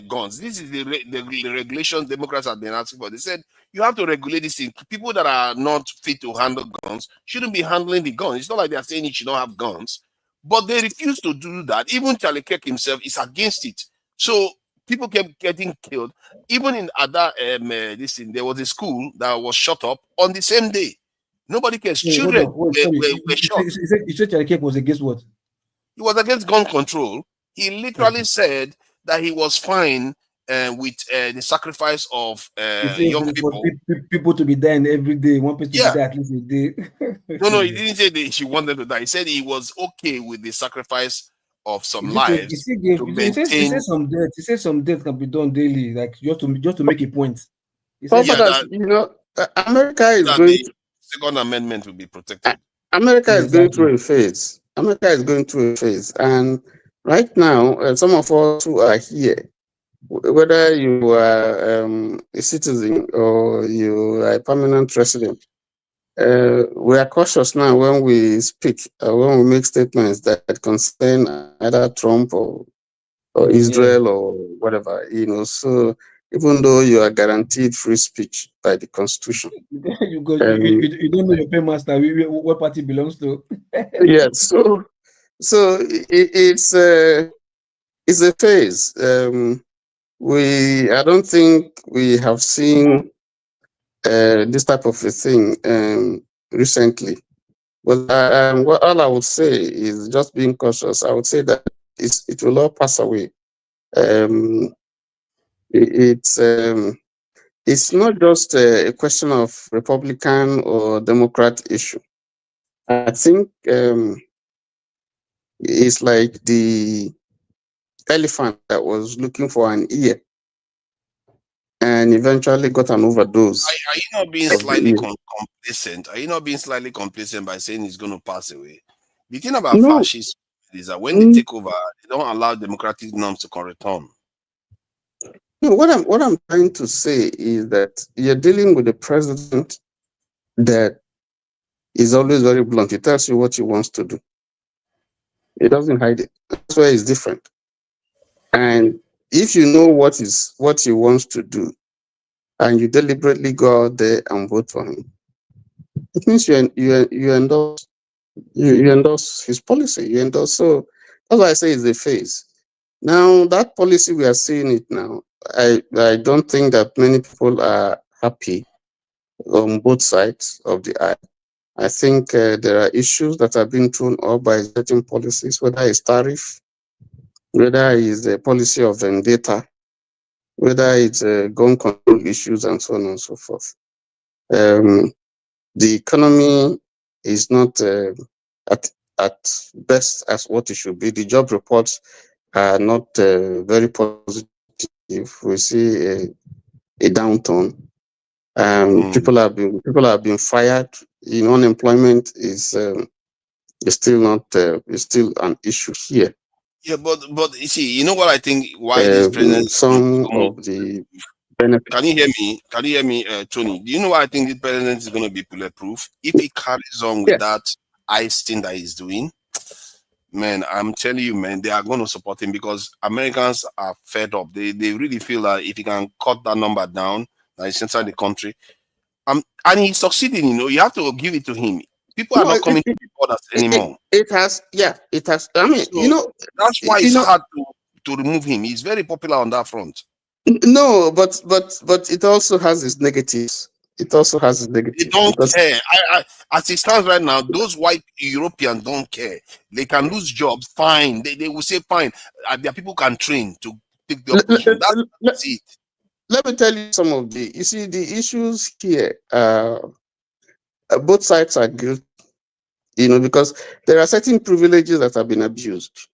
guns? This is the regulations Democrats have been asking for. They said you have to regulate this thing. People that are not fit to handle guns shouldn't be handling the guns. It's not like they're saying you should not have guns, but they refuse to do that. Even Charlie Kirk himself is against it. So people kept getting killed. Even in other this thing, there was a school that was shut up on the same day. Nobody cares. Children were shot. You said Charlie Kirk was against what? He was against gun control. He literally said that he was fine with the sacrifice of young people. People to be dying every day. One person to die at least a day. No, he didn't say that she wanted to die. He said he was okay with the sacrifice of some lives. He said some death. He said some death can be done daily, like just to make a point. America is going. The Second Amendment will be protected. America is going through a phase. America is going through a phase, and right now, some of us who are here, whether you are a citizen or you are a permanent resident, we are cautious now when we speak, when we make statements that concern either Trump or Israel or whatever, So even though you are guaranteed free speech by the Constitution, you don't know your paymaster, what party belongs to. Yes, so it's a phase. I don't think we have seen this type of a thing recently. But all I would say is just being cautious. I would say that it will all pass away. It's not just a question of Republican or Democrat issue. I think it's like the elephant that was looking for an ear and eventually got an overdose. Are you not being slightly complacent? Are you not being slightly complacent by saying it's going to pass away? The thing about fascists is that when they take over, they don't allow democratic norms to return. No, what I'm trying to say is that you're dealing with a president that is always very blunt. He tells you what he wants to do. He doesn't hide it. That's why it's different. And if you know what he wants to do, and you deliberately go out there and vote for him, it means you endorse his policy. You endorse. So that's why I say it's a phase. Now that policy, we are seeing it now. I don't think that many people are happy on both sides of the aisle. I think there are issues that are being thrown up by certain policies, whether it's tariff, whether it's a policy of vendetta, whether it's gun control issues, and so on and so forth. The economy is not at best as what it should be. The job reports are not very positive. We see a downturn. People have been fired. Unemployment is still an issue here. Yeah, but you see, what I think? Why this president? Some of the benefits. Can you hear me? Can you hear me, Tony? Do you know why I think this president is going to be bulletproof if he carries on with that ICE thing that he's doing? Man, I'm telling you, man, they are going to support him because Americans are fed up. They really feel that if he can cut that number down, that is inside the country, and he's succeeding. You have to give it to him. People are not coming to the borders anymore. It has. I mean, so that's why it's hard to remove him. He's very popular on that front. No, but it also has its negatives. It also has its negatives. They don't care. As it stands right now, those white Europeans don't care. They can lose jobs, fine. They will say fine. Their people can train to take the opposition. That's it. Let me tell you some of the issues here. Both sides are guilty, because there are certain privileges that have been abused.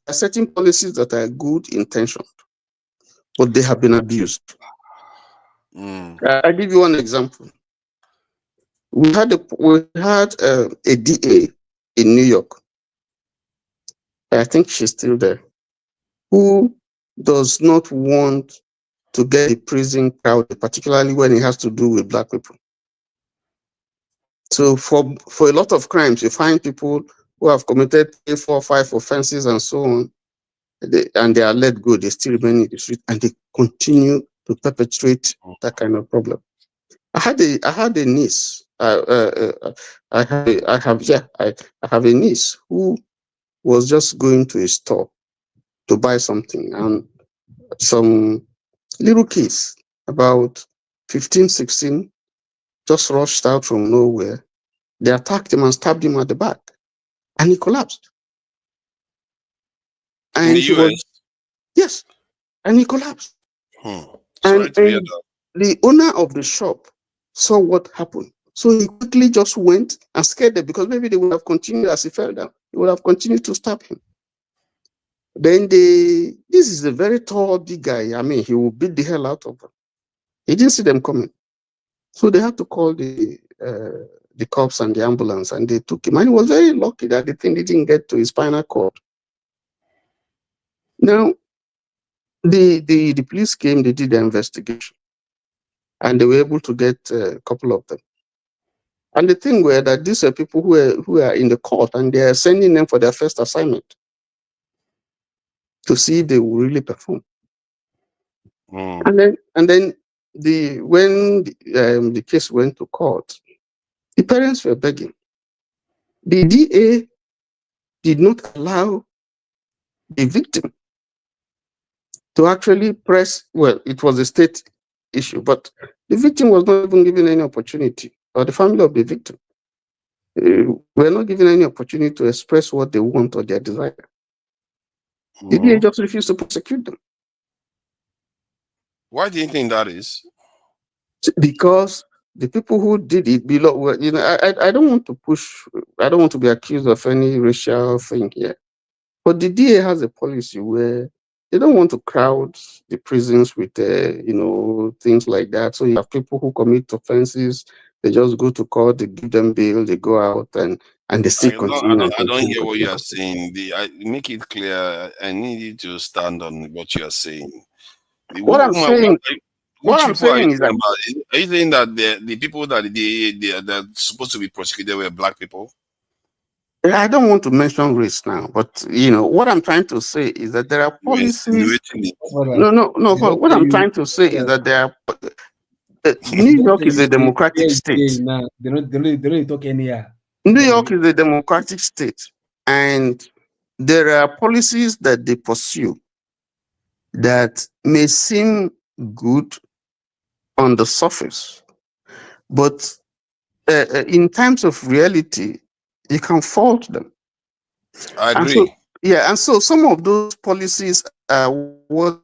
There are certain policies that are good intentioned, but they have been abused. I'll give you one example. We had a DA in New York. I think she's still there, who does not want to get the prison crowded, particularly when it has to do with Black people. So for a lot of crimes, you find people who have committed 3, 4, 5 offenses and so on, and they are let go, they still remain in the street, and they continue to perpetrate that kind of problem. I had a niece. I have a niece who was just going to a store to buy something, and some little kids, about 15, 16, just rushed out from nowhere. They attacked him and stabbed him at the back, and he collapsed. In And the US? Yes, and he collapsed. Sorry to hear that. The owner of the shop saw what happened. So he quickly just went and scared them, because maybe they would have continued as he fell down. They would have continued to stab him. Then this is a very tall, big guy. I mean, he will beat the hell out of them. He didn't see them coming. So they had to call the cops and the ambulance, and they took him. And he was very lucky that the thing didn't get to his spinal cord. Now, the police came, they did the investigation, and they were able to get a couple of them. And the thing were that these are people who are in the court, and they are sending them for their first assignment to see if they will really perform. And then when the case went to court, the parents were begging. The DA did not allow the victim to actually press. Well, it was a state issue, but the victim was not even given any opportunity, or the family of the victim were not given any opportunity to express what they want or their desire. The DA just refused to prosecute them. Why do you think that is? Because the people who did it below, well, I don't want to push, I don't want to be accused of any racial thing here. But the DA has a policy where they don't want to crowd the prisons with, things like that. So you have people who commit offenses, they just go to court, they give them bail, they go out, and they still continue. I don't hear what you are saying. Make it clear. I need you to stand on what you are saying. What I'm saying is that, are you saying that the people that they're supposed to be prosecuted were Black people? I don't want to mention race now, but what I'm trying to say is that there are policies. No. What I'm trying to say is that there are. New York is a democratic state. They don't talk anyhow. New York is a democratic state, and there are policies that they pursue that may seem good on the surface, but in terms of reality, you can fault them. I agree. And so some of those policies are what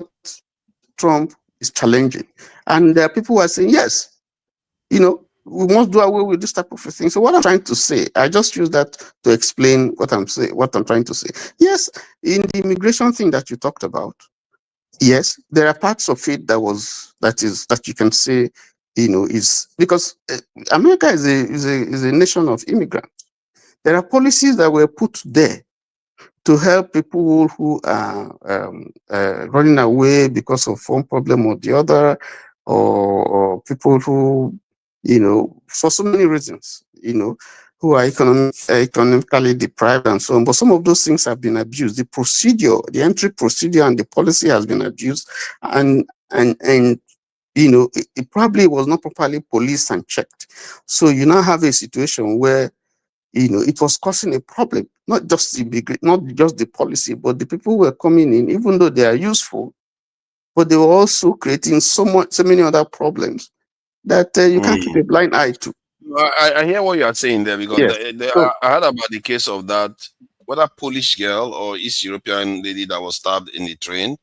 Trump is challenging, and there are people who are saying, yes, we must do away with this type of thing. So what I'm trying to say, I just use that to explain what I'm trying to say. Yes, in the immigration thing that you talked about, yes, there are parts of it that you can say, is because America is a nation of immigrants. There are policies that were put there to help people who are running away because of one problem or the other, or people who, for so many reasons, who are economically deprived and so on. But some of those things have been abused. The procedure, the entry procedure and the policy has been abused. And it probably was not properly policed and checked. So you now have a situation where, it was causing a problem, not just the policy, but the people who were coming in, even though they are useful, but they were also creating so many other problems that you can't keep a blind eye to. I hear what you are saying there, because I heard about the case of that, whether Polish girl or East European lady that was stabbed in the train.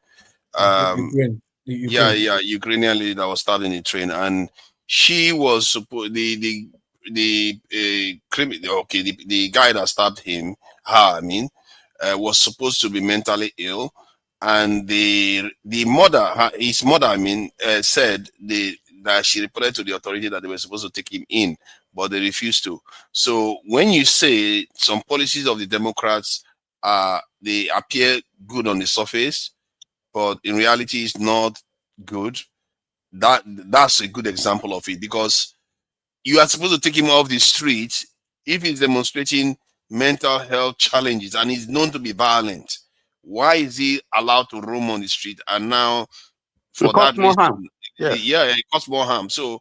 Ukrainian lady that was stabbed in the train, and she was supposed the guy that stabbed was supposed to be mentally ill, and his mother said that she reported to the authority that they were supposed to take him in, but they refuse to. So when you say some policies of the Democrats they appear good on the surface, but in reality it's not good, that's a good example of it, because you are supposed to take him off the street if he's demonstrating mental health challenges and he's known to be violent. Why is he allowed to roam on the street? And now, for that reason, it caused more harm. So,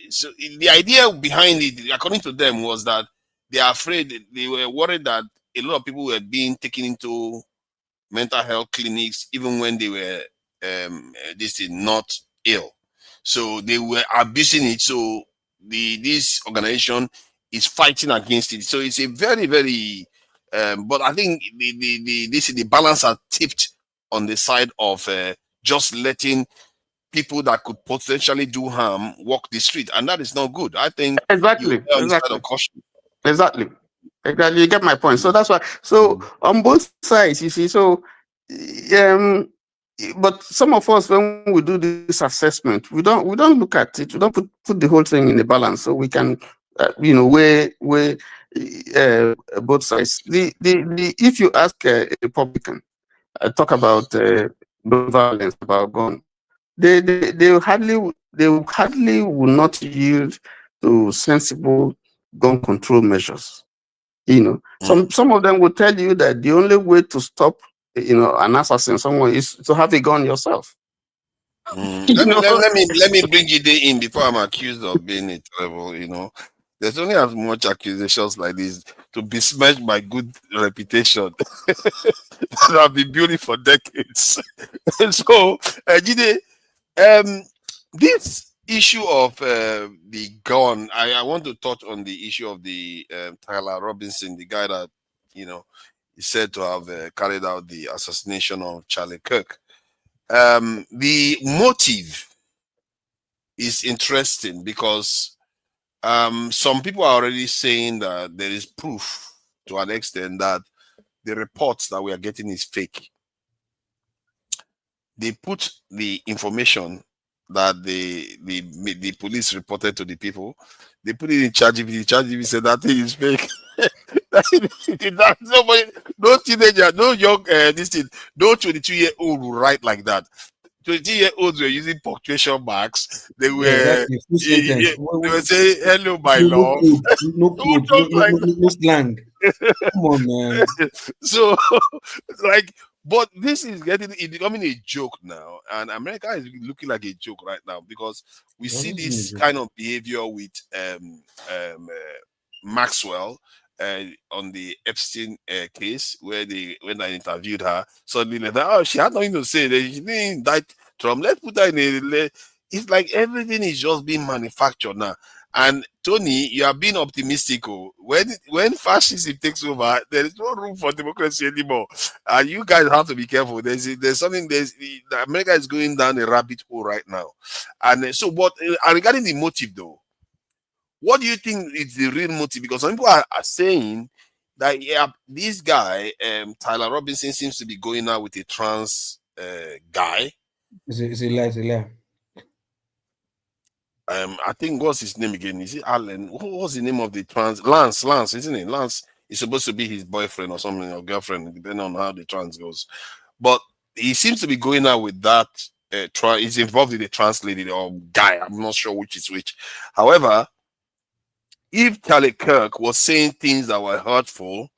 so the idea behind it, according to them, was that they are afraid, they were worried that a lot of people were being taken into mental health clinics even when they were not ill. So they were abusing it. So this organization is fighting against it. So it's a very, very but I think the balance are tipped on the side of just letting people that could potentially do harm walk the street, and that is not good. I think exactly. you on the side of caution. Exactly. You get my point. So that's why. So on both sides, you see. So, but some of us, when we do this assessment, we don't look at it. We don't put the whole thing in the balance, so we can, weigh both sides. If you ask a Republican, talk about violence, about gun, they hardly will not yield to sensible gun control measures. Some of them will tell you that the only way to stop an assassin, someone, is to have a gun yourself. Let me bring you in before I'm accused of being a trouble. There's only as much accusations like this to besmirch my good reputation that I've been building for decades. So, Jide, this issue of the gun, I want to touch on the issue of the Tyler Robinson, the guy that is said to have carried out the assassination of Charlie Kirk. The motive is interesting because some people are already saying that there is proof to an extent that the reports that we are getting is fake. They put the information that the police reported to the people, they put it in ChatGPT. ChatGPT said that thing is fake. No teenager, no young no 22-year-old will write like that. 22-year-olds were using punctuation marks. They were they were saying hello, my love. No slang. Come on, man. So but this is becoming a joke now, and America is looking like a joke right now because we see this kind of behavior with Maxwell on the Epstein case, where when I interviewed her, suddenly they thought, she had nothing to say. She didn't indict Trump. Let's put her in a. It's like everything is just being manufactured now. And Tony, you are being optimistic. When fascism takes over, there is no room for democracy anymore. And you guys have to be careful. There's something. America is going down a rabbit hole right now. And so, what regarding the motive though? What do you think is the real motive? Because some people are saying that this guy, Tyler Robinson, seems to be going out with a trans guy. It's a lie. I think, what's his name again? Is it Alan? What was the name of the trans? Lance, isn't it? Lance is supposed to be his boyfriend or something, or girlfriend, depending on how the trans goes. But he seems to be going out with that. He's involved with a trans lady or guy. I'm not sure which is which. However, if Charlie Kirk was saying things that were hurtful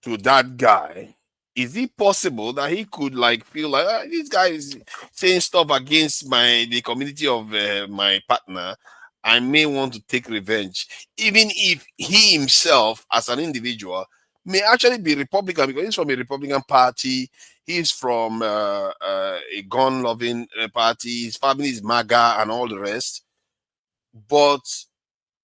to that guy, is it possible that he could feel like this guy is saying stuff against the community of my partner? I may want to take revenge, even if he himself, as an individual, may actually be Republican because he's from a Republican party. He's from a gun-loving party. His family is MAGA and all the rest. But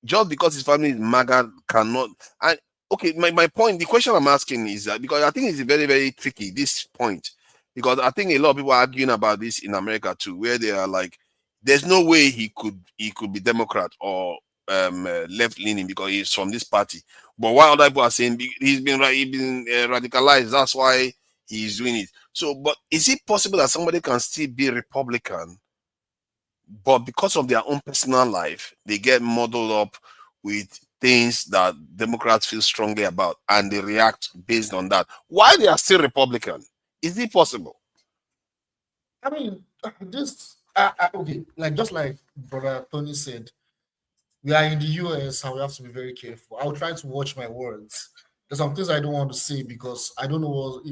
just because his family is MAGA cannot. And okay, my point, the question I'm asking is that because I think it's very, very tricky, this point, because I think a lot of people are arguing about this in America too, where they are like, there's no way he could be Democrat or left-leaning because he's from this party. But while other people are saying he's been radicalized, that's why he's doing it. So, but is it possible that somebody can still be Republican, but because of their own personal life, they get muddled up with things that Democrats feel strongly about, and they react based on that. Why they are still Republican? Is it possible? I mean, just okay, like just like Brother Tony said, we are in the US and we have to be very careful. I'll try to watch my words. There's some things I don't want to say because I don't know what,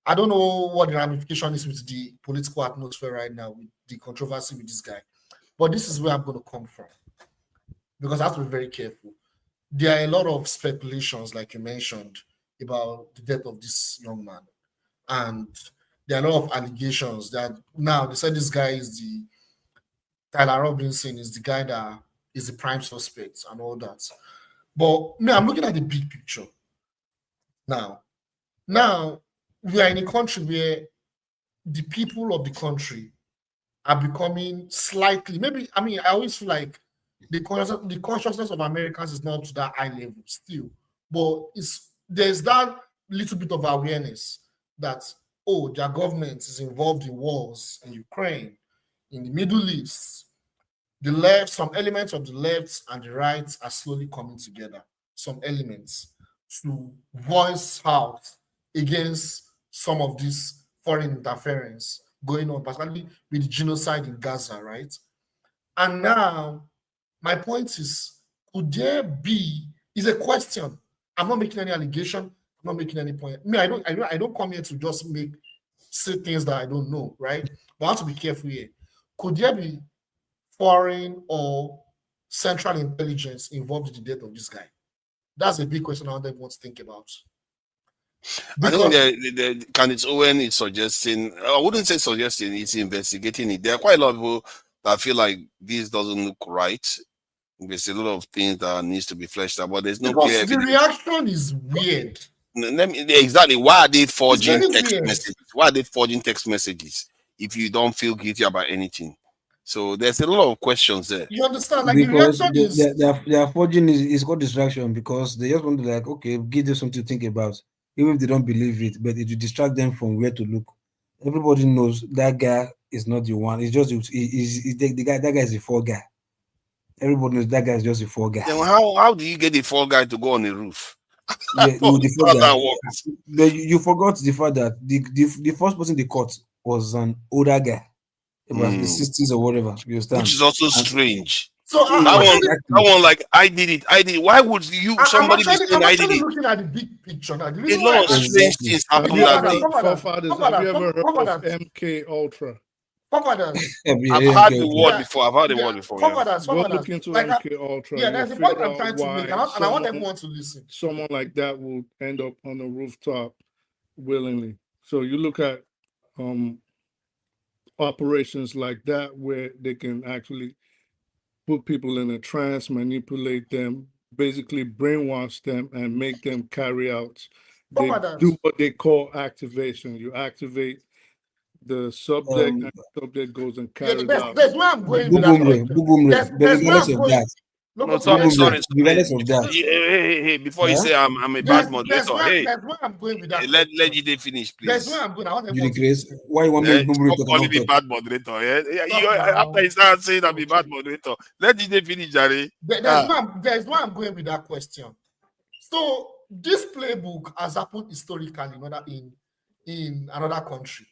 I don't know what the ramification is with the political atmosphere right now, with the controversy with this guy. But this is where I'm going to come from because I have to be very careful. There are a lot of speculations, like you mentioned, about the death of this young man. And there are a lot of allegations that now they said this guy is Tyler Robinson is the guy that is the prime suspect and all that. But me, I'm looking at the big picture. Now, we are in a country where the people of the country are becoming slightly, maybe, I mean, I always feel like the consciousness of Americans is not to that high level still, but there's that little bit of awareness that, oh, their government is involved in wars in Ukraine, in the Middle East. The left, some elements of the left and the right are slowly coming together, some elements to voice out against some of this foreign interference going on, particularly with the genocide in Gaza, right? And now, my point is, could there be, is a question. I'm not making any allegation, I'm not making any point. Me, I don't come here to just say things that I don't know, right? But I have to be careful here. Could there be foreign or central intelligence involved in the death of this guy? That's a big question I want everyone to think about. Because I think the Candice Owen is suggesting, I wouldn't say suggesting, it's investigating it. There are quite a lot of people that feel like this doesn't look right. There's a lot of things that needs to be fleshed out, but there's no clear evidence. The reaction is weird. Exactly. Why are they forging text messages? Why are they forging text messages if you don't feel guilty about anything? So there's a lot of questions there. You understand? Like because the reaction they are forging is called distraction because they just want to like, okay, give them something to think about, even if they don't believe it, but it will distract them from where to look. Everybody knows that guy is not the one. It's just the guy. That guy is a fall guy. Everybody knows that guy is just a fall guy. Then how do you get the fall guy to go on the roof? Yeah, the fall guy. But you forgot the fact that the first person they caught was an older guy, about the 60s or whatever. You understand? Which is also strange. So that one, like I did it. Why would you? Somebody be saying I did it. Looking at the big picture now. A lot of strange things happened that day. Forefathers, have you ever heard of MK Ultra? Forefathers. I've heard the word before. Forefathers. Go look into MK Ultra. Yeah, there's a point I'm trying to make, and I want everyone to listen. Someone like that will end up on a rooftop willingly. So you look at operations like that where they can actually put people in a trance, manipulate them, basically brainwash them, and make them carry out. They do what they call activation. You activate the subject, and the subject goes and carries out. That's where I'm going with that. Regardless of that. No, sorry. Hey, before you say I'm a bad moderator, hey, that's where I'm going with that. Let you finish, please. That's where I'm going. I want why you want me to call me bad moderator? Yeah, after he started saying I'm a bad moderator, let you finish, Jerry. That's why I'm going with that question. So this playbook has happened historically in another country,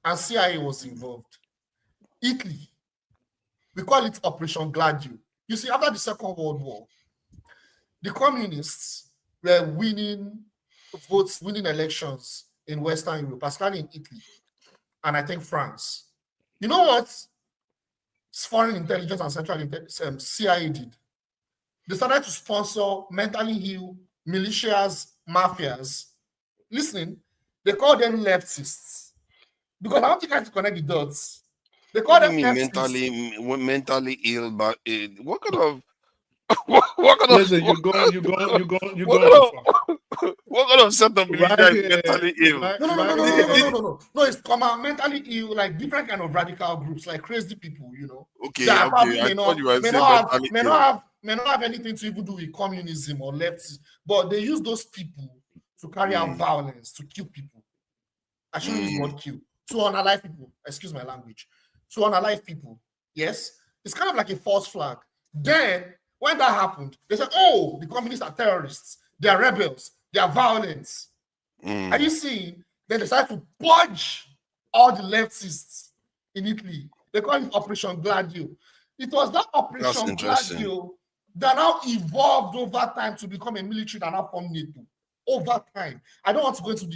and CIA was involved. Italy, we call it Operation Gladio. You see, after the Second World War, the communists were winning votes, winning elections in Western Europe, especially in Italy, and I think France. You know what foreign intelligence and central intelligence, CIA did? They started to sponsor mentally ill militias, mafias. Listening, they call them leftists. Because I don't think I have to connect the dots. They call them mentally ill, but what kind of Listen, you're going what kind of set of mentally ill? No, it's mentally ill, like different kind of radical groups, like crazy people, you know. Okay. May not have anything to even do with communism or leftism, but they use those people to carry out violence, to kill people. I shouldn't use the word kill. To unalive people. Excuse my language. To unalive people. Yes? It's kind of like a false flag. Then, When that happened, they said, oh, the communists are terrorists. They are rebels. They are violent. Are you seeing? Then they started to purge all the leftists in Italy. They call it Operation Gladio. It was that Operation Gladio that now evolved over time to become a military that now formed NATO. Over time. I don't want to go into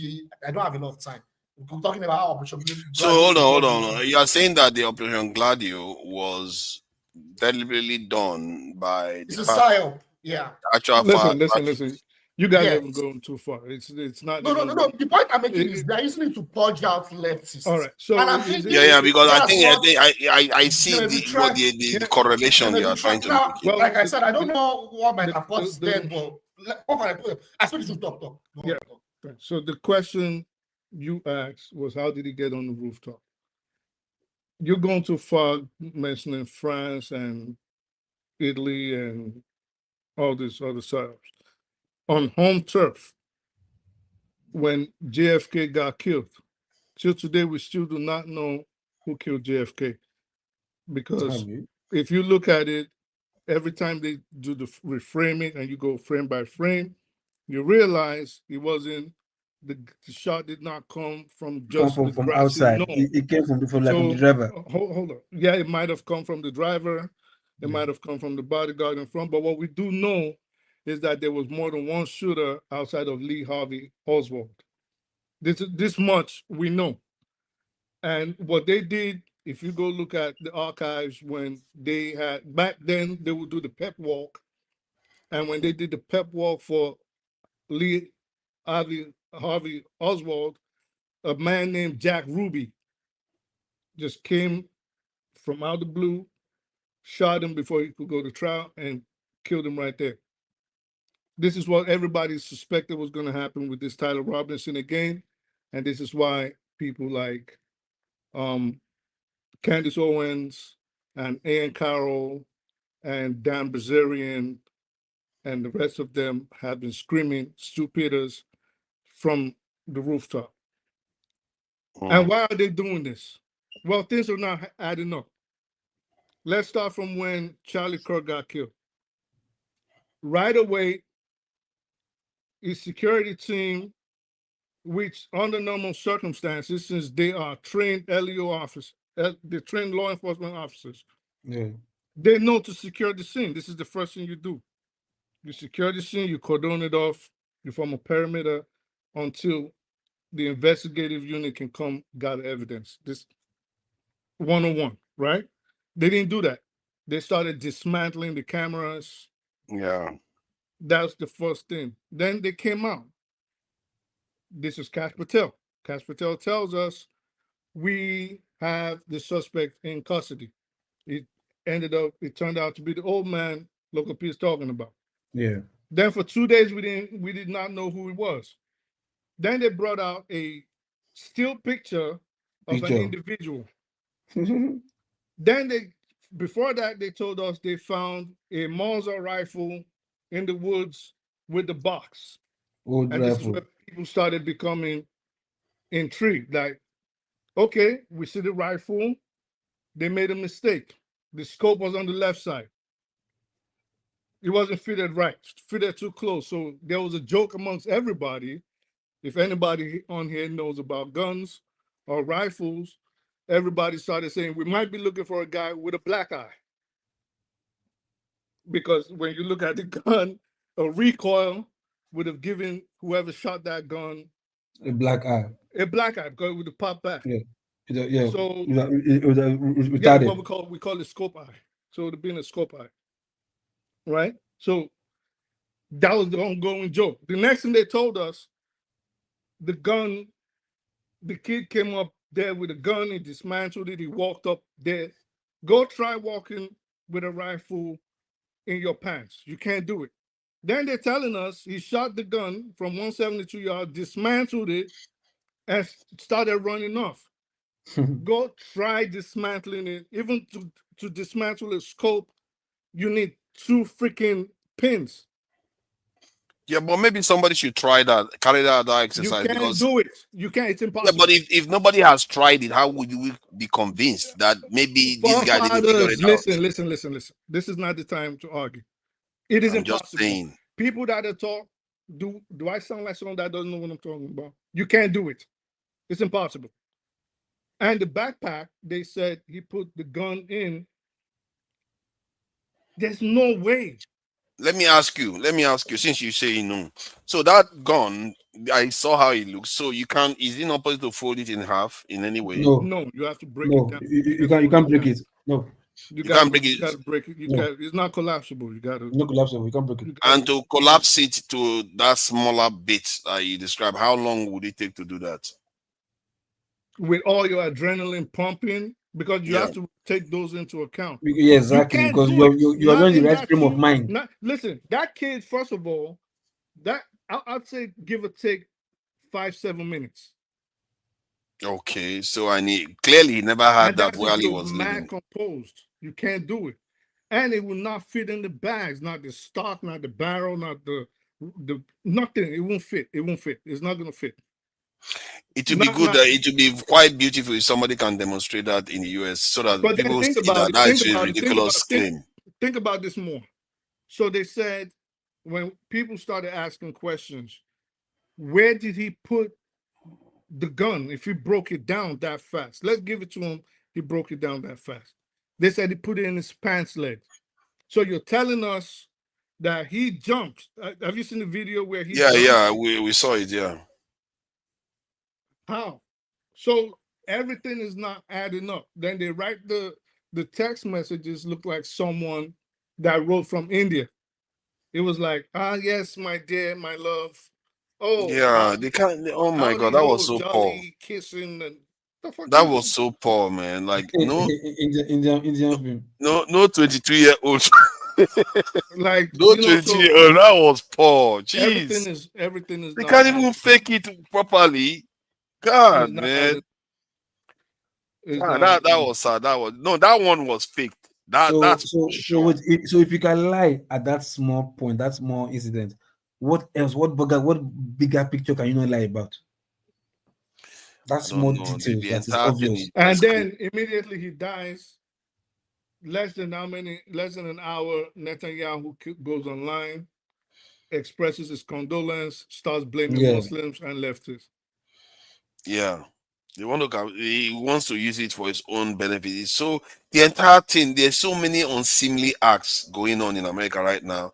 I don't have enough time. We're talking about how Operation Gladio. So hold on. You are saying that the Operation Gladio was deliberately done by it's a psyop. Yeah. Actual listen. You guys haven't gone too far. It's not. No. The point I'm making is they're using it to purge out leftists. All right. So and I'm thinking, because I see the correlation you are trying to make. Well, like I said, I don't know what might have caused them, but I suppose you should talk. Yeah. So the question you asked was, how did he get on the rooftop? You're going too far mentioning France and Italy and all these other sides. On home turf, when JFK got killed, till today we still do not know who killed JFK. Because if you look at it, every time they do the reframing and you go frame by frame, you realize it wasn't the shot did not come from just from outside. It came from the driver. Hold on. Yeah, it might have come from the driver. It might have come from the bodyguard in front. But what we do know is that there was more than one shooter outside of Lee Harvey Oswald. This much we know. And what they did, if you go look at the archives, when they had, back then, they would do the pep walk. And when they did the pep walk for Lee Harvey Oswald, a man named Jack Ruby just came from out of the blue, shot him before he could go to trial, and killed him right there. This is what everybody suspected was going to happen with this Tyler Robinson again. And this is why people like Candace Owens and Ann Carroll and Dan Bazarian and the rest of them have been screaming Stu Peters from the rooftop. And why are they doing this? Well, things are not adding up. Let's start from when Charlie Kirk got killed. Right away, his security team, which under normal circumstances, since they are trained LEO officers, they trained law enforcement officers, they know to secure the scene. This is the first thing you do. You secure the scene, you cordon it off, you form a perimeter until the investigative unit can come gather evidence. This 101, right? They didn't do that. They started dismantling the cameras. Yeah. That's the first thing. Then they came out. This is Kash Patel. Kash Patel tells us we have the suspect in custody. It turned out to be the old man Local P is talking about. Yeah. Then for 2 days we did not know who he was. Then they brought out a still picture of an individual. Then before that, they told us they found a Mauser rifle in the woods with the box. This is where people started becoming intrigued. Like, okay, we see the rifle. They made a mistake. The scope was on the left side. It wasn't fitted right, fitted too close. So there was a joke amongst everybody. If anybody on here knows about guns or rifles, everybody started saying, we might be looking for a guy with a black eye. Because when you look at the gun, a recoil would have given whoever shot that gun a black eye. A black eye, because it would have popped back. Yeah. So we call it scope eye. So it would have been a scope eye. Right? So that was the ongoing joke. The next thing they told us, the kid came up there with a gun, he dismantled it, he walked up there. Go try walking with a rifle in your pants. You can't do it. Then they're telling us he shot the gun from 172 yards, dismantled it, and started running off. Go try dismantling it. Even to dismantle a scope, you need 2 freaking pins. Yeah, but maybe somebody should try that, carry that exercise. You can't do it. You can't. It's impossible. Yeah, but if nobody has tried it, how would you be convinced that maybe this guy didn't figure it out? Listen. This is not the time to argue. It is I'm just impossible. saying. People that are talk, do I sound like someone that doesn't know what I'm talking about? You can't do it. It's impossible. And the backpack, they said he put the gun in. There's no way. Let me ask you, since you say you know. So that gun, I saw how it looks. So you can't, is it not possible to fold it in half in any way? No, you have to break it down. You can't break it. No. You can't break it. You gotta break it. It's not collapsible. You gotta no collapsible. You can't break it. And to collapse it to that smaller bit that you describe, how long would it take to do that? With all your adrenaline pumping, because you Yeah. have to take those into account. Yeah, exactly. You can't Because do you're Not not in the in right that frame of few- mind. Listen, that kid, first of all, that I'd say give or take 5-7 minutes. Okay, so clearly he never had And that that's while if he you're was mad living. composed. You can't do it. And it will not fit in the bags, not the stock, not the barrel, not the nothing. It won't fit. It won't fit. It's not gonna fit. It would be good that it would be quite beautiful if somebody can demonstrate that in the US so that But then people think see about that it. that Think is a about it. ridiculous claim. Think about this more. So they said when people started asking questions, where did he put the gun if he broke it down that fast? Let's give it to him. He broke it down that fast. They said he put it in his pants leg. So you're telling us that he jumped. Have you seen the video where he Yeah, jumped? yeah, we saw it, yeah. How? So everything is not adding up. Then they write the text messages look like someone that wrote from India. It was like, yes, my dear, my love. Oh, Yeah, they can't. Oh my God, that was so poor. jolly, kissing, and the fuck That is was so poor, man. Like no, Indian film. no 22-year-old. Like no 22-year-old. That was poor. Jeez. Everything is They not can't adding even up. fake it properly. It's God, not man. adding- it's God, not that adding up. was sad. That one was faked. That's for sure. So if you can lie at that small point, that small incident, what else? What bigger picture can you not lie about? That's more details The that is entire thing obvious. is And just then immediately he dies. Less than an hour, Netanyahu goes online, expresses his condolence, starts blaming Yeah. Muslims and leftists. Yeah. He wants to use it for his own benefit. So the entire thing, there's so many unseemly acts going on in America right now.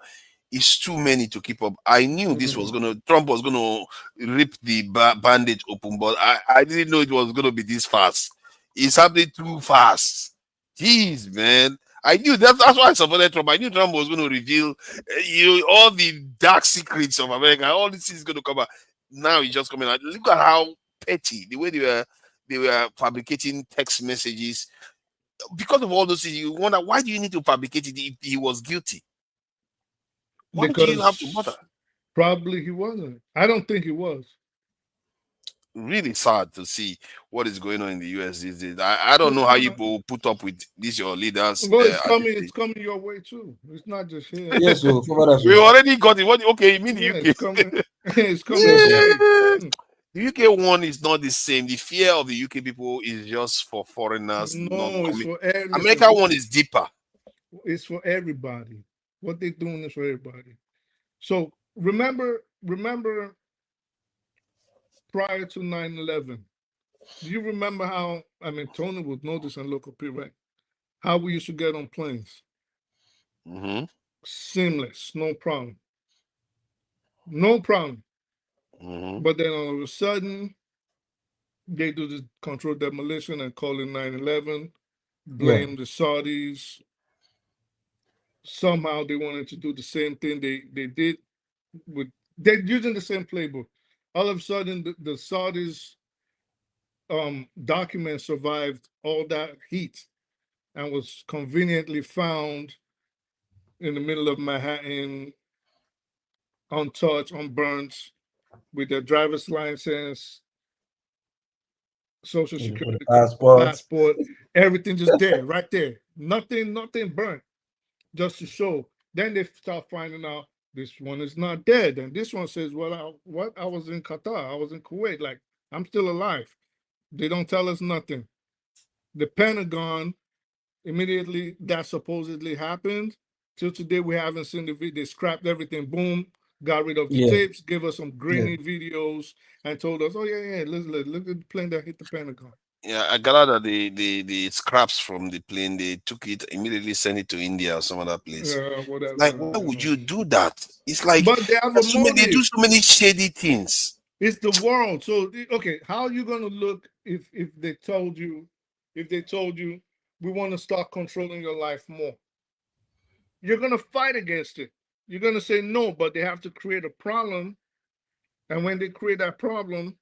It's too many to keep up. I knew this was Trump was gonna rip the bandage open, but I didn't know it was gonna be this fast. It's happening too fast. Jeez, man. I knew that's why I supported Trump. I knew Trump was going to reveal all the dark secrets of America. All this is going to come out. Now he's just coming out. Look at how petty the way they were fabricating text messages. Because of all those things, you wonder, why do you need to fabricate it if he was guilty? Why do you have to bother? Probably he wasn't. I don't think he was. Really sad to see what is going on in the US these days. I don't know how you will put up with these your leaders. Well, it's coming your way too. It's not just here. Yes, so we already got it. Okay, you mean the UK? It's coming. It's coming. The UK one is not the same. The fear of the UK people is just for foreigners. No, it's for America one is deeper. It's for everybody. What they're doing is for everybody. So remember prior to 9/11, do you remember how, Tony would know this on local P, right? How we used to get on planes. Seamless, no problem. No problem. But then all of a sudden, they do the controlled demolition and call it 9/11, blame the Saudis. Somehow they wanted to do the same thing they did they're using the same playbook. All of a sudden, the Saudis document survived all that heat and was conveniently found in the middle of Manhattan, untouched, unburnt, with their driver's license, social security passport, everything just there, right there. Nothing burnt, just to show. Then they start finding out this one is not dead, and this one says, "Well, I was in Qatar, I was in Kuwait, like I'm still alive." They don't tell us nothing. The Pentagon, immediately that supposedly happened, Till today, we haven't seen the video. They scrapped everything. Boom, got rid of the Yeah. tapes, gave us some grainy Yeah. videos, and told us, "Oh yeah, look at the plane that hit the Pentagon." Yeah, I gathered that the scraps from the plane, they took it immediately, sent it to India or some other place. Whatever. Like, why would you do that? It's like But they have a they do motive. so many shady things. It's the world. So okay, how are you gonna look if they told you, we want to start controlling your life more? You're gonna fight against it. You're gonna say no, but they have to create a problem. And when they create that problem,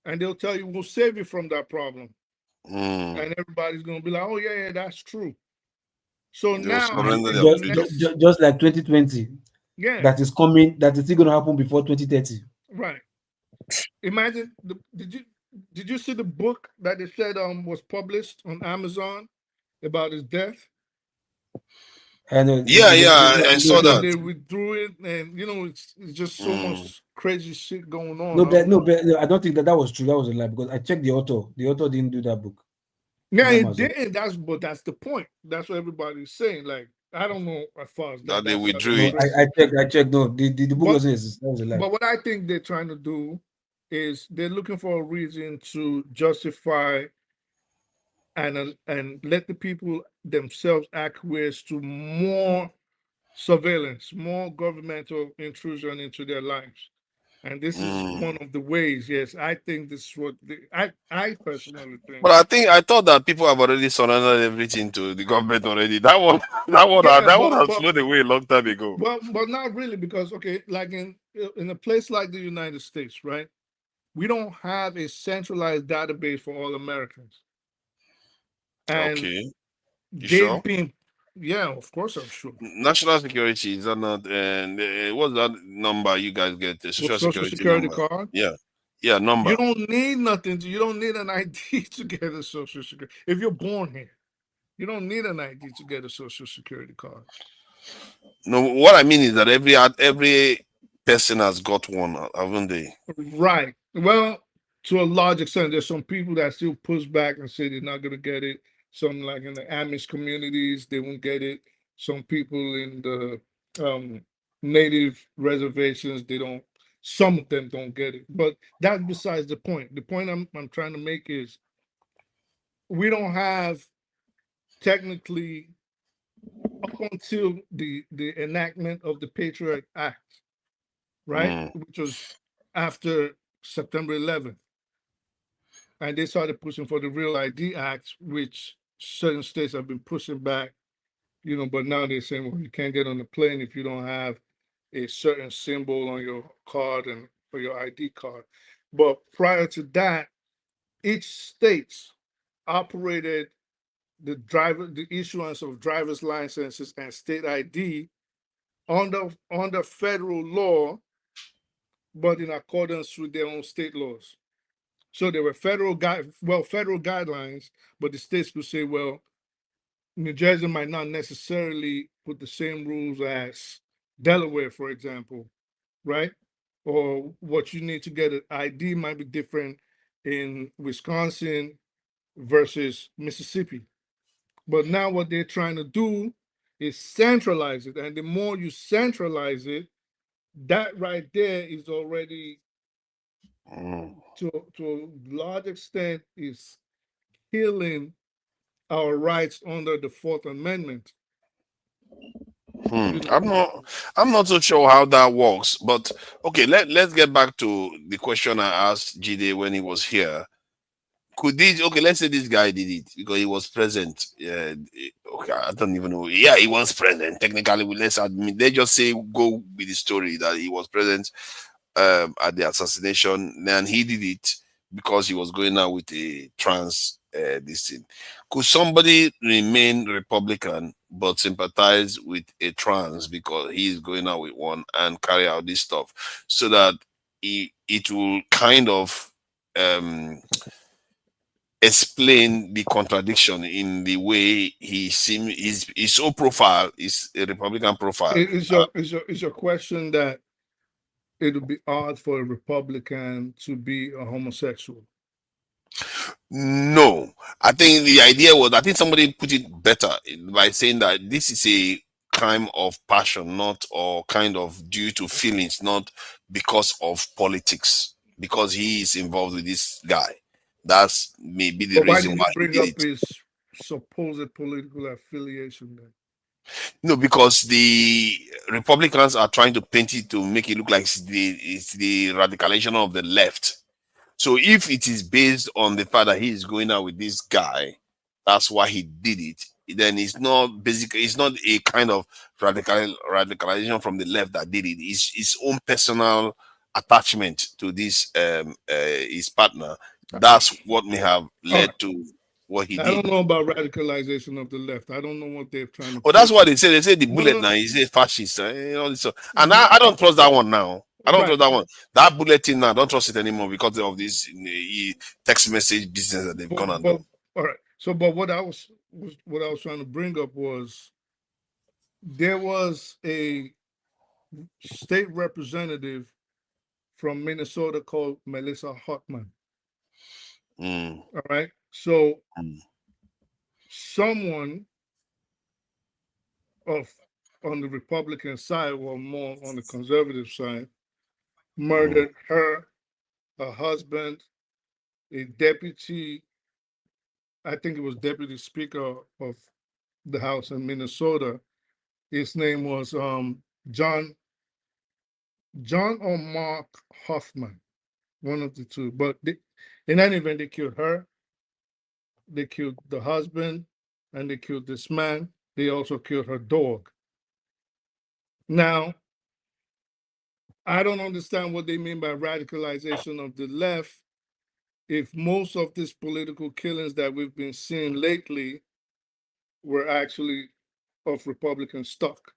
and they'll tell you we'll save you from that problem. And everybody's gonna be like, oh yeah, that's true. So now just like 2020. Yeah. That is coming, that is still gonna happen before 2030. Right. Imagine did you see the book that they said was published on Amazon about his death? And I saw that. They withdrew it, and it's just so much crazy shit going on. No, I don't think that was true. That was a lie, because I checked the author. The author didn't do that book. Yeah, it did. That's the point. That's what everybody's saying. Like, I don't know as far as that they withdrew it. I checked. No, the book doesn't exist. That was a lie. But what I think they're trying to do is they're looking for a reason to justify and let the people themselves acquiesce to more surveillance, more governmental intrusion into their lives. And this is one of the ways. Yes, I think this is what I personally think. But I thought that people have already surrendered everything to the government already. That one has flown away a long time ago. Well, but not really, because like in a place like the United States, right? We don't have a centralized database for all Americans. And okay. You sure? Yeah, of course I'm sure. National security, is that not? And what's that number you guys get? The social security card? Yeah, number. You don't need nothing. You don't need an ID to get a social security. If you're born here, you don't need an ID to get a social security card. No, what I mean is that every person has got one, haven't they? Right. Well, to a large extent, there's some people that still push back and say they're not going to get it. Some, like in the Amish communities, they won't get it. Some people in the native reservations, some of them don't get it. But that's besides the point. The point I'm trying to make is we don't have technically, up until the enactment of the Patriot Act, right? Which was after September 11th. And they started pushing for the Real ID Act, which certain states have been pushing back, but now they're saying, well, you can't get on the plane if you don't have a certain symbol on your card and for your ID card. But prior to that, each state operated the issuance of driver's licenses and state ID under federal law, but in accordance with their own state laws. So there were federal guidelines, but the states could say, well, New Jersey might not necessarily put the same rules as Delaware, for example, right? Or what you need to get an ID might be different in Wisconsin versus Mississippi. But now what they're trying to do is centralize it. And the more you centralize it, that right there is already, to a large extent, is killing our rights under the Fourth Amendment. I'm not so sure how that works, but okay, let's get back to the question I asked Jide when he was here. Let's say this guy did it because he was present. Okay, I don't even know. Yeah, he was present. Technically, let's admit, they just say go with the story that he was present at the assassination, and he did it because he was going out with a trans this thing. Could somebody remain Republican but sympathize with a trans because he is going out with one and carry out this stuff, so that it will kind of explain the contradiction in the way he seems, his whole profile is a Republican profile. Is your question that it would be odd for a Republican to be a homosexual? No, I think the idea was, I think somebody put it better by saying that this is a kind of passion, not or kind of due to feelings, not because of politics, because he is involved with this guy. That's maybe the But why reason did why you he bring did up it. his supposed political affiliation then? No, because the Republicans are trying to paint it to make it look like it's the radicalization of the left. So if it is based on the fact that he is going out with this guy, that's why he did it. Then it's not a kind of radicalization from the left that did it. It's his own personal attachment to this his partner. That's what may have led to what he I did. don't know about radicalization of the left. I don't know what they're trying to. Oh, that's what they say. They say the No, bullet no. now. He says fascist. All this stuff. And I don't trust that one now. I don't trust that one. That bulletin now, I don't trust it anymore because of this text message business that they've gone and done. All right. So, but what I was trying to bring up was there was a state representative from Minnesota called Melissa Hartman. All right. So someone on the Republican side or more on the conservative side murdered her husband, a deputy, I think it was deputy speaker of the House in Minnesota. His name was John or Mark Hoffman, one of the two. But in any event, they killed her, they killed the husband, and they killed this man. They also killed her dog. Now, I don't understand what they mean by radicalization of the left if most of these political killings that we've been seeing lately were actually of Republican stock.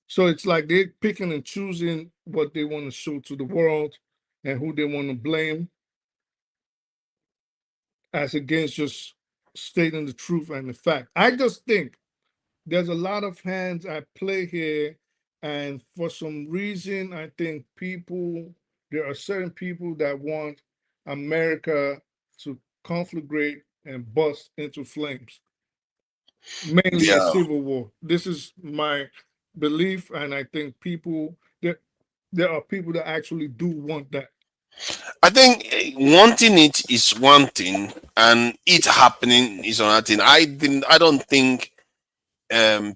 So it's like they're picking and choosing what they want to show to the world and who they want to blame, as against just stating the truth and the fact. I just think there's a lot of hands at play here, and for some reason, I think there are certain people that want America to conflagrate and bust into flames, mainly a civil war. This is my belief, and I think there are people that actually do want that. I think wanting it is one thing, and it happening is another thing. I don't think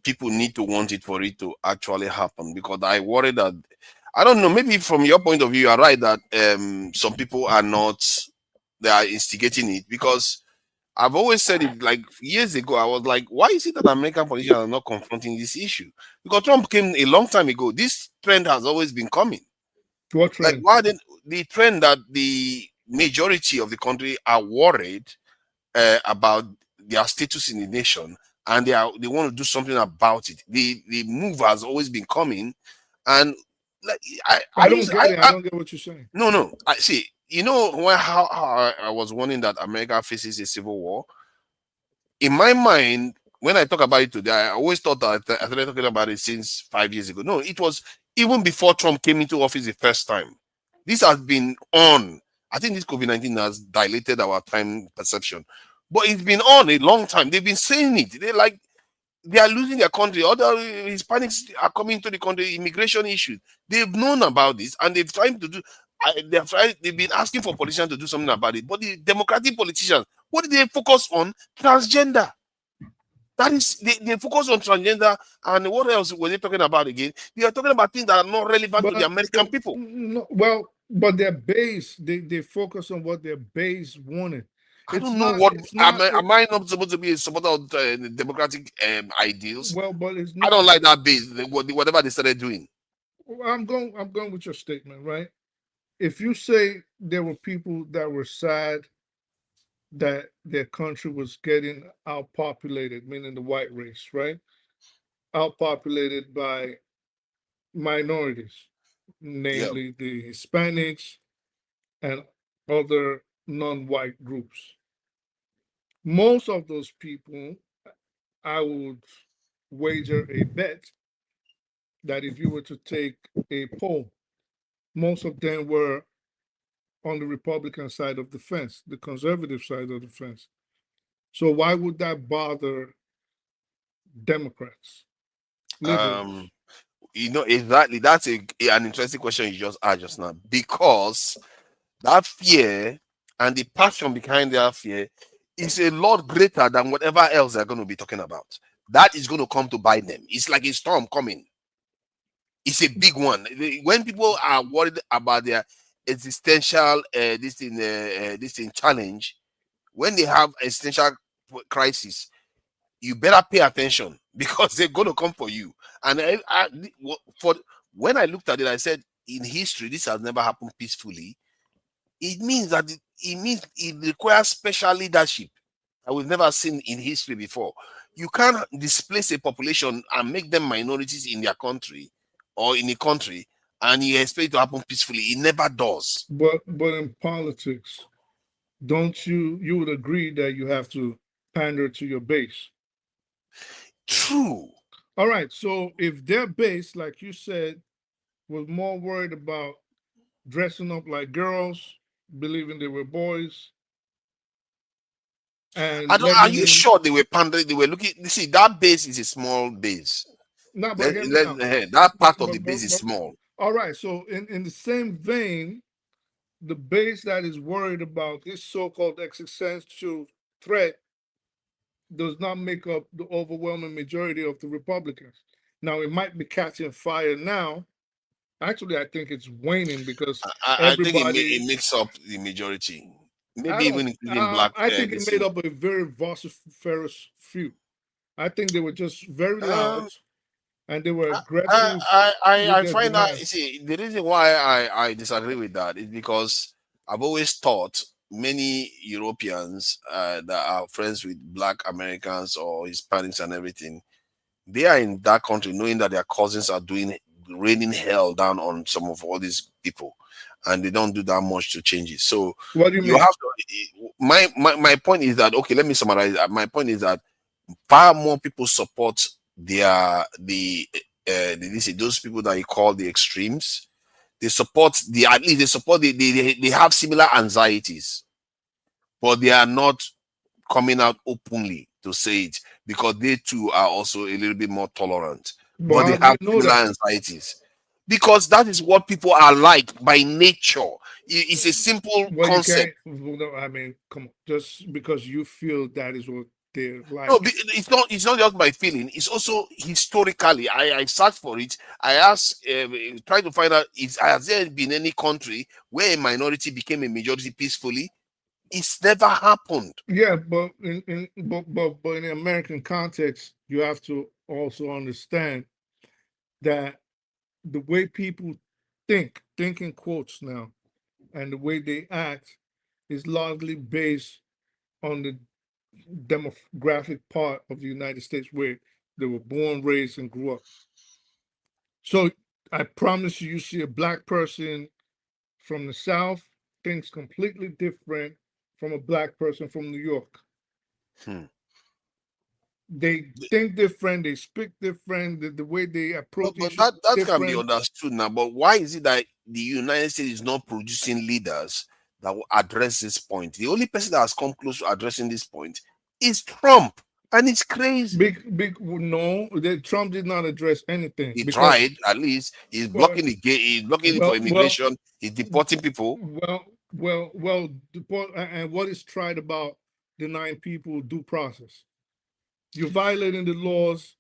people need to want it for it to actually happen, because I worry that, I don't know, maybe from your point of view, you are right that some people they are instigating it, because I've always said it, like years ago, I was like, why is it that American politicians are not confronting this issue? Because Trump came a long time ago. This trend has always been coming. What trend? Like, why didn't the trend that the majority of the country are worried about their status in the nation, and they want to do something about it. The move has always been coming, and like I don't get what you're saying. No. I see. You know how I was warning that America faces a civil war. In my mind, when I talk about it today, I always thought that I started talking about it since 5 years ago. No, it was even before Trump came into office the first time. This has been on. I think this COVID-19 has dilated our time perception, but it's been on a long time. They've been saying it. They are losing their country. Other Hispanics are coming to the country. Immigration issues. They've known about this, and they've tried to do. They've been asking for politicians to do something about it. But the Democratic politicians, what did they focus on? Transgender. That is, they focus on transgender, and what else were they talking about again? They are talking about things that are not relevant to the American people. No, well, but their base, they focus on what their base wanted. I don't know what am I not supposed to be a supporter of democratic ideals? Well, but it's not. I don't like that base. Whatever they started doing. I'm going with your statement, right? If you say there were people that were sad that their country was getting outpopulated, meaning the white race, right? Outpopulated by minorities, namely the Hispanics and other non-white groups. Most of those people, I would wager a bet that if you were to take a poll, most of them were on the Republican side of the fence, the conservative side of the fence. So why would that bother Democrats? Liberals. Exactly. That's an interesting question you just asked just now, because that fear and the passion behind that fear is a lot greater than whatever else they're going to be talking about. That is going to come to bite them. It's like a storm coming. It's a big one. When people are worried about their existential this thing challenge, when they have existential crisis, you better pay attention, because they're going to come for you. And when I looked at it, I said, in history, this has never happened peacefully. It means that it requires special leadership that we've never seen in history before. You can't displace a population and make them minorities in their country or in a country, and you expect it to happen peacefully. It never does. But in politics, don't you would agree that you have to pander to your base? True. All right. So if their base, like you said, was more worried about dressing up like girls, believing they were boys, and are you sure they were pandering? They were looking. See, that base is a small base. No, but that part of the base is small. All right. So in the same vein, the base that is worried about this so-called existential threat does not make up the overwhelming majority of the Republicans. Now, it might be catching fire now. Actually, I think it's waning, because I think it makes up the majority. Maybe even including black. I think it made up a very vociferous few. I think they were just very loud, and they were aggressive. I find out. See, the reason why I disagree with that is because I've always thought many Europeans that are friends with black Americans or Hispanics and everything, they are in that country knowing that their cousins are raining hell down on some of all these people, and they don't do that much to change it. So what do you mean? Have to, my point is that, okay, let me summarize. My point is that far more people support those people that you call the extremes. They support they have similar anxieties, but they are not coming out openly to say it, because they too are also a little bit more tolerant. But they have similar anxieties, because that is what people are like by nature. It's a simple concept. I mean, come on, just because you feel that is what they're like. No, it's not just my feeling. It's also historically. I searched for it. I asked, trying to find out, has there been any country where a minority became a majority peacefully? It's never happened. Yeah, but in the American context, you have to also understand that the way people think in quotes now, and the way they act is largely based on the demographic part of the United States where they were born, raised, and grew up. So I promise you see a black person from the South thinks completely different from a black person from New York. They think different, they speak different, the way they approach but that can be understood now. But why is it that the United States is not producing leaders that will address this point? The only person that has come close to addressing this point is Trump, and it's crazy. No, Trump did not address anything. He tried, at least. He's blocking he's blocking it for immigration. He's deporting people. And what is tried about denying people due process? You're violating the laws,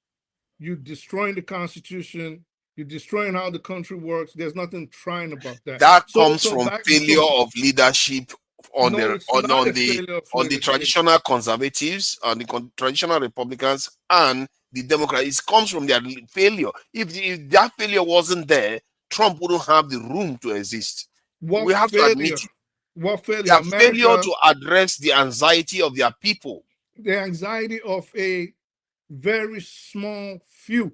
you're destroying the Constitution, you're destroying how the country works. There's nothing trying about that. That comes from failure of leadership on the traditional conservatives, on the traditional Republicans, and the Democrats. It comes from their failure. If that failure wasn't there, Trump wouldn't have the room to exist. We have to admit it. What failure? Their failure to address the anxiety of their people. The anxiety of a very small few.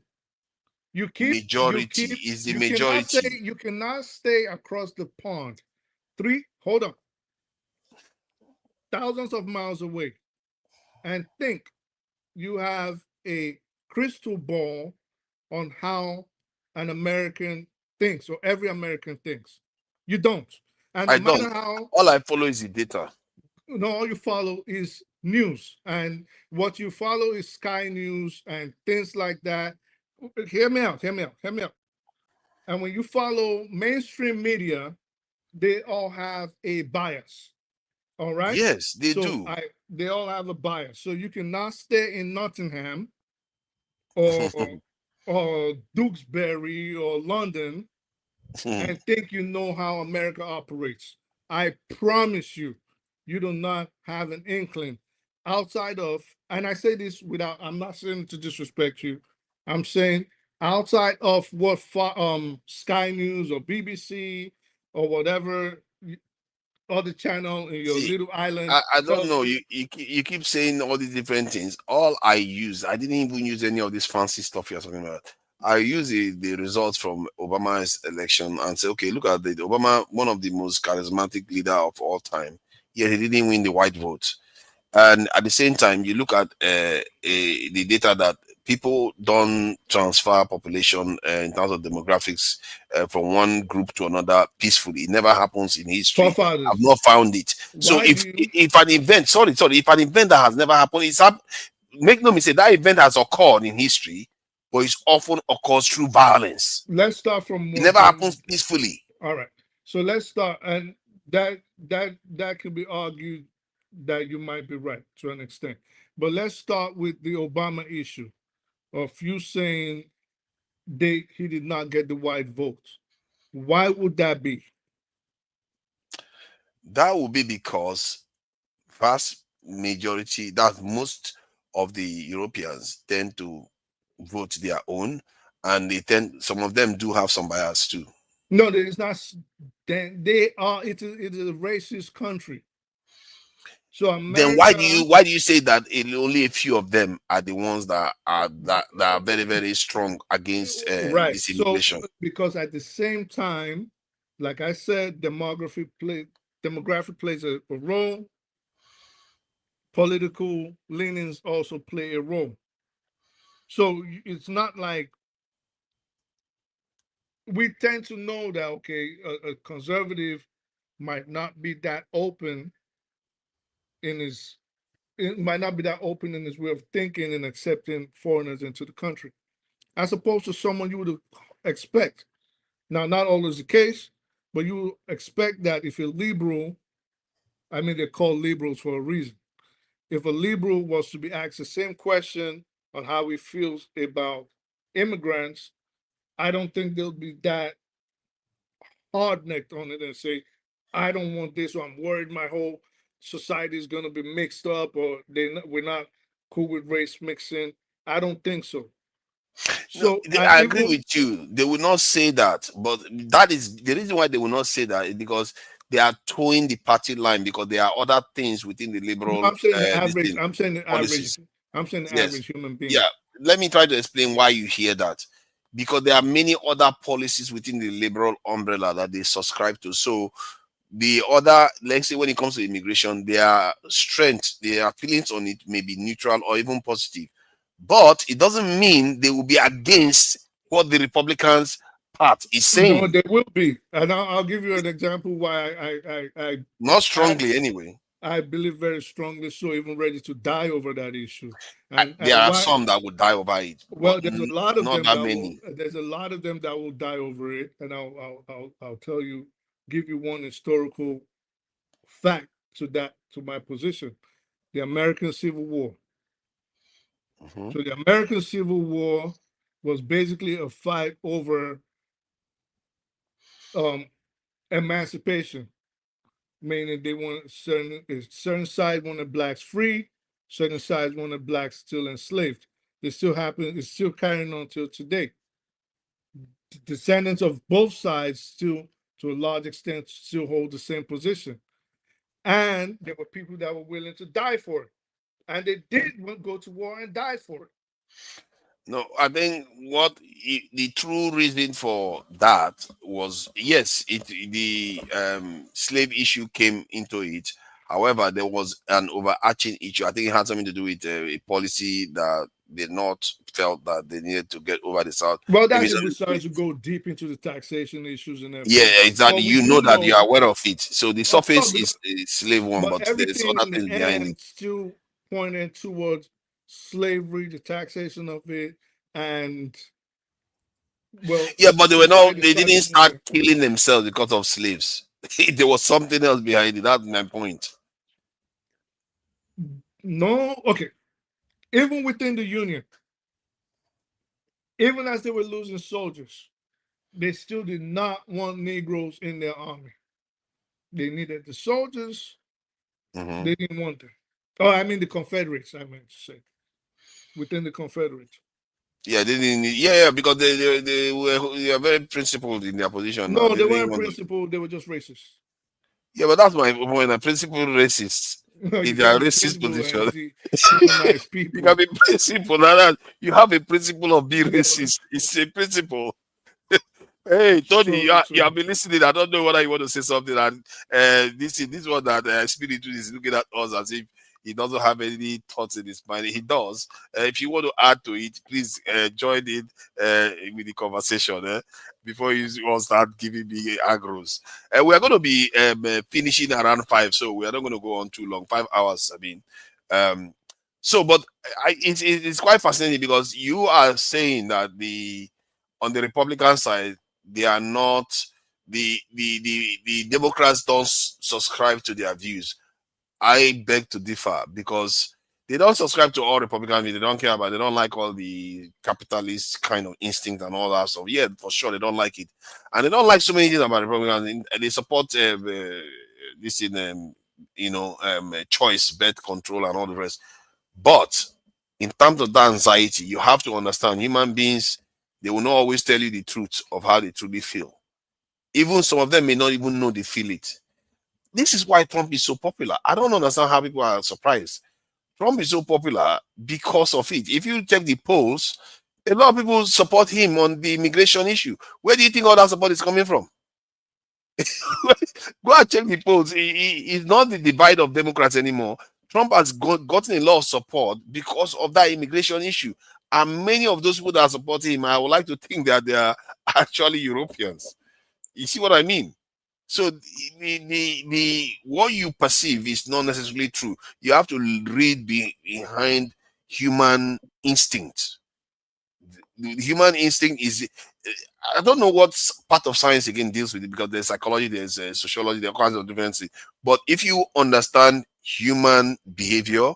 Majority is the majority. You cannot stay across the pond. Thousands of miles away, and think you have a crystal ball on how an American thinks, or every American thinks. You don't. And I don't. All I follow is the data. No, all you follow is news, and what you follow is Sky News and things like that. Hear me out. And when you follow mainstream media, they all have a bias. All right. Yes, they do. They all have a bias. So you cannot stay in Nottingham or Duxbury or London and think you know how America operates. I promise you, you do not have an inkling outside of, and I say this without, I'm not saying to disrespect you. I'm saying outside of what Sky News or BBC or whatever other channel in your little island. I don't know. You keep saying all these different things. All I didn't even use any of this fancy stuff you're talking about. I use the results from Obama's election and say, okay, look at the Obama, one of the most charismatic leader of all time. Yet he didn't win the white vote. And at the same time, you look at the data that people don't transfer population in terms of demographics from one group to another peacefully. It never happens in history. I've not found it. So if an event, if an event that has never happened, make no mistake, that event has occurred in history, but it often occurs through violence. Let's start from it never happens peacefully. All right. So let's start, and that can be argued that you might be right to an extent. But let's start with the Obama issue of you saying he did not get the white vote. Why would that be? That would be because vast majority, that most of the Europeans tend to vote their own, and some of them do have some bias too. No, it's not. They are. It is a racist country. So America, then why do you say that only a few of them are the ones that are very, very strong against this immigration? So, because at the same time, like I said, demography plays a role. Political leanings also play a role. So it's not like we tend to know that, okay, a conservative might not be that open in his way of thinking and accepting foreigners into the country, as opposed to someone you would expect. Now, not always the case, but you expect that if you're liberal, I mean, they're called liberals for a reason. If a liberal was to be asked the same question on how he feels about immigrants, I don't think they'll be that hard-necked on it and say, I don't want this, or I'm worried my whole society is going to be mixed up, or we're not cool with race mixing. I don't think so. So I agree with you. They will not say that, but that is the reason why they will not say that, is because they are towing the party line, because there are other things within the liberal. I'm saying the average. I'm saying the average. I'm saying the average human being. Yeah, let me try to explain why you hear that. Because there are many other policies within the liberal umbrella that they subscribe to. So the other, let's say when it comes to immigration, their strength, their feelings on it may be neutral or even positive. But it doesn't mean they will be against what the Republicans part is saying. No, they will be. And I'll give you an example why I not strongly anyway. I believe very strongly so, even ready to die over that issue. And there are some that would die over it. Well, there's a lot of them there's a lot of them that will die over it. And I'll tell you, give you one historical fact to my position. The American Civil War. So the American Civil War was basically a fight over emancipation, meaning they want certain side wanted blacks free, certain sides wanted blacks still enslaved. It's still carrying on till today. The descendants of both sides still, to a large extent, still hold the same position. And there were people that were willing to die for it. And they did go to war and die for it. No, I think the true reason for that was, yes, the slave issue came into it. However, there was an overarching issue. I think it had something to do with a policy that they not felt that they needed to get over the South. Well, that's if we started to go deep into the taxation issues and everything. Yeah, exactly. You know that you are aware of it. So the surface is a slave one, but there's other things behind it. Still pointed towards slavery, the taxation of it, and well, Yeah, but they were not. society They didn't started start moving. killing themselves because of slaves. There was something else behind it. That's my point. No, okay. Even within the Union, even as they were losing soldiers, they still did not want Negroes in their army. They needed the soldiers. Mhm. They didn't want them. Oh, I mean the Confederates, I meant to say. Within the Confederates. Yeah, they didn't. Yeah, because they were very principled in their position. Now No, they they didn't weren't want to. principled, they were just racist. Yeah, but that's my point. A principled racist No, in you their can't be racist principled position. and demonize You people. can be principled. You have a principle of being racist. It's a principle. Hey, Tony, So, you have been listening. I don't know whether you want to say something. And this one that Spirit is looking at us as if he doesn't have any thoughts in his mind. He does. If you want to add to it, please join in with the conversation before you all start giving me agros. We are going to be finishing around 5, so we are not going to go on too long. 5 hours, I mean. But it's quite fascinating because you are saying that on the Republican side, they are not the Democrats don't subscribe to their views. I beg to differ because they don't subscribe to all Republican views. They don't care about. They don't like all the capitalist kind of instinct and all that stuff. Yeah, for sure they don't like it, and they don't like so many things about Republicans. They support this in choice, birth control, and all the rest. But in terms of that anxiety, you have to understand human beings. They will not always tell you the truth of how they truly feel. Even some of them may not even know they feel it. This is why Trump is so popular. I don't understand how people are surprised. Trump is so popular because of it. If you check the polls, a lot of people support him on the immigration issue. Where do you think all that support is coming from? Go and check the polls. It's not the divide of Democrats anymore. Trump has gotten a lot of support because of that immigration issue. And many of those people that are supporting him, I would like to think that they are actually Europeans. You see what I mean? So the what you perceive is not necessarily true. You have to read behind human instinct. The human instinct is, I don't know what part of science again deals with it, because there's psychology, there's sociology, there are kinds of differences. But if you understand human behavior,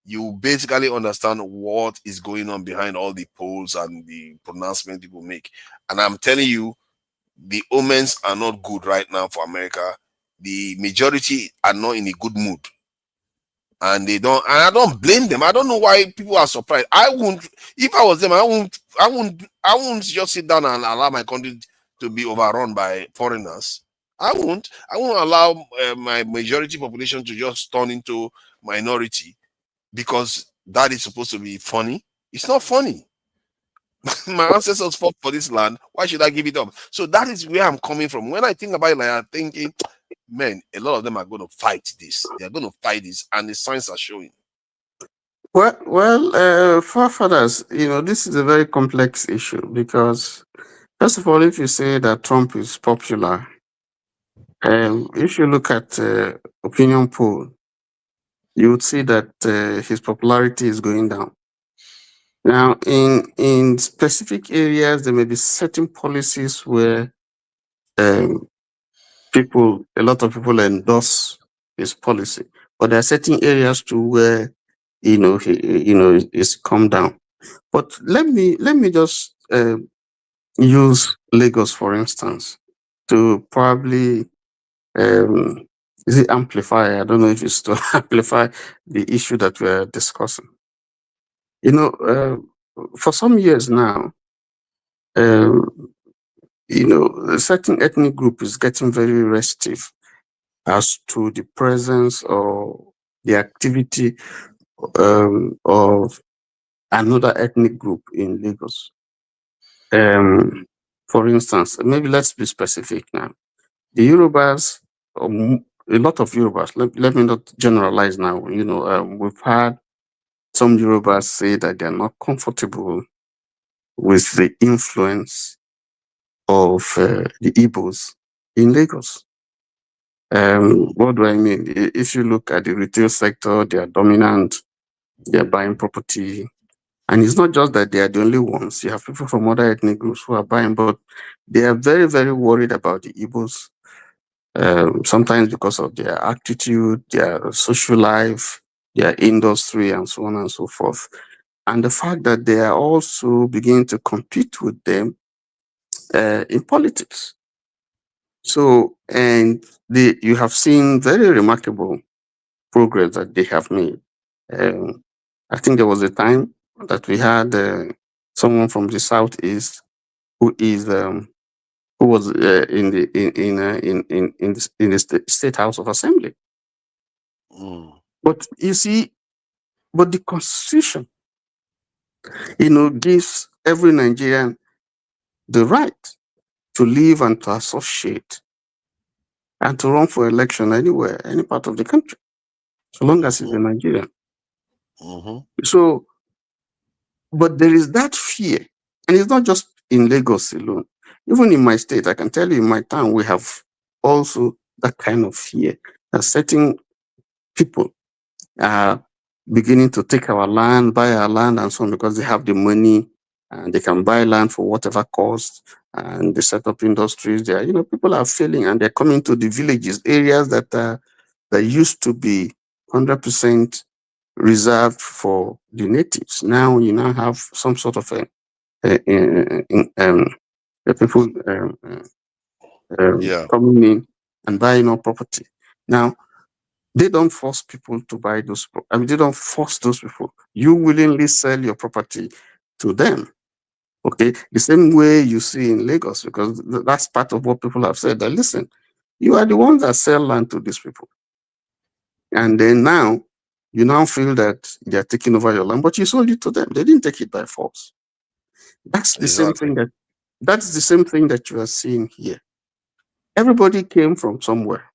you basically understand what is going on behind all the polls and the pronouncement people make. And I'm telling you, the omens are not good right now for America. The majority are not in a good mood. And I don't blame them. I don't know why people are surprised. I wouldn't, if I was them, I wouldn't just sit down and allow my country to be overrun by foreigners. I won't allow my majority population to just turn into minority because that is supposed to be funny. It's not funny. My ancestors fought for this land. Why should I give it up? So that is where I'm coming from. When I think about it, like, I'm thinking, man, a lot of them are going to fight this. They are going to fight this, and the signs are showing. Forefathers, this is a very complex issue because, first of all, if you say that Trump is popular, if you look at opinion poll, you would see that his popularity is going down. Now, in specific areas, there may be certain policies where a lot of people endorse his policy, but there are certain areas too where it's come down. But let me just use Lagos for instance to probably is it amplify? I don't know if it's to amplify the issue that we're discussing. For some years now, a certain ethnic group is getting very restive as to the presence or the activity of another ethnic group in Lagos. For instance, maybe let's be specific now. The Yorubas, a lot of Yorubas, let me not generalize now. We've had some Yorubas say that they're not comfortable with the influence of the Igbos in Lagos. What do I mean? If you look at the retail sector, they are dominant. They are buying property. And it's not just that they are the only ones. You have people from other ethnic groups who are buying, but they are very, very worried about the Igbos. Sometimes because of their attitude, their social life, their industry, and so on and so forth. And the fact that they are also beginning to compete with them in politics. So, and you have seen very remarkable progress that they have made. I think there was a time that we had someone from the southeast who is who was in the State House of Assembly. But you see, but the Constitution, gives every Nigerian the right to live and to associate and to run for election anywhere, any part of the country, so long as he's a Nigerian. So, but there is that fear, and it's not just in Lagos alone. Even in my state, I can tell you in my town, we have also that kind of fear that certain people are beginning to take our land, buy our land, and so on, because they have the money and they can buy land for whatever cost, and they set up industries there. People are failing, and they're coming to the villages, areas that used to be 100% reserved for the natives. Now you now have some sort of people coming in and buying up property. Now they don't force people to buy those. They don't force those people. You willingly sell your property to them. Okay, the same way you see in Lagos, because that's part of what people have said. That listen, you are the ones that sell land to these people, and then now you now feel that they are taking over your land, but you sold it to them. They didn't take it by force. That's the same thing that you are seeing here. Everybody came from somewhere.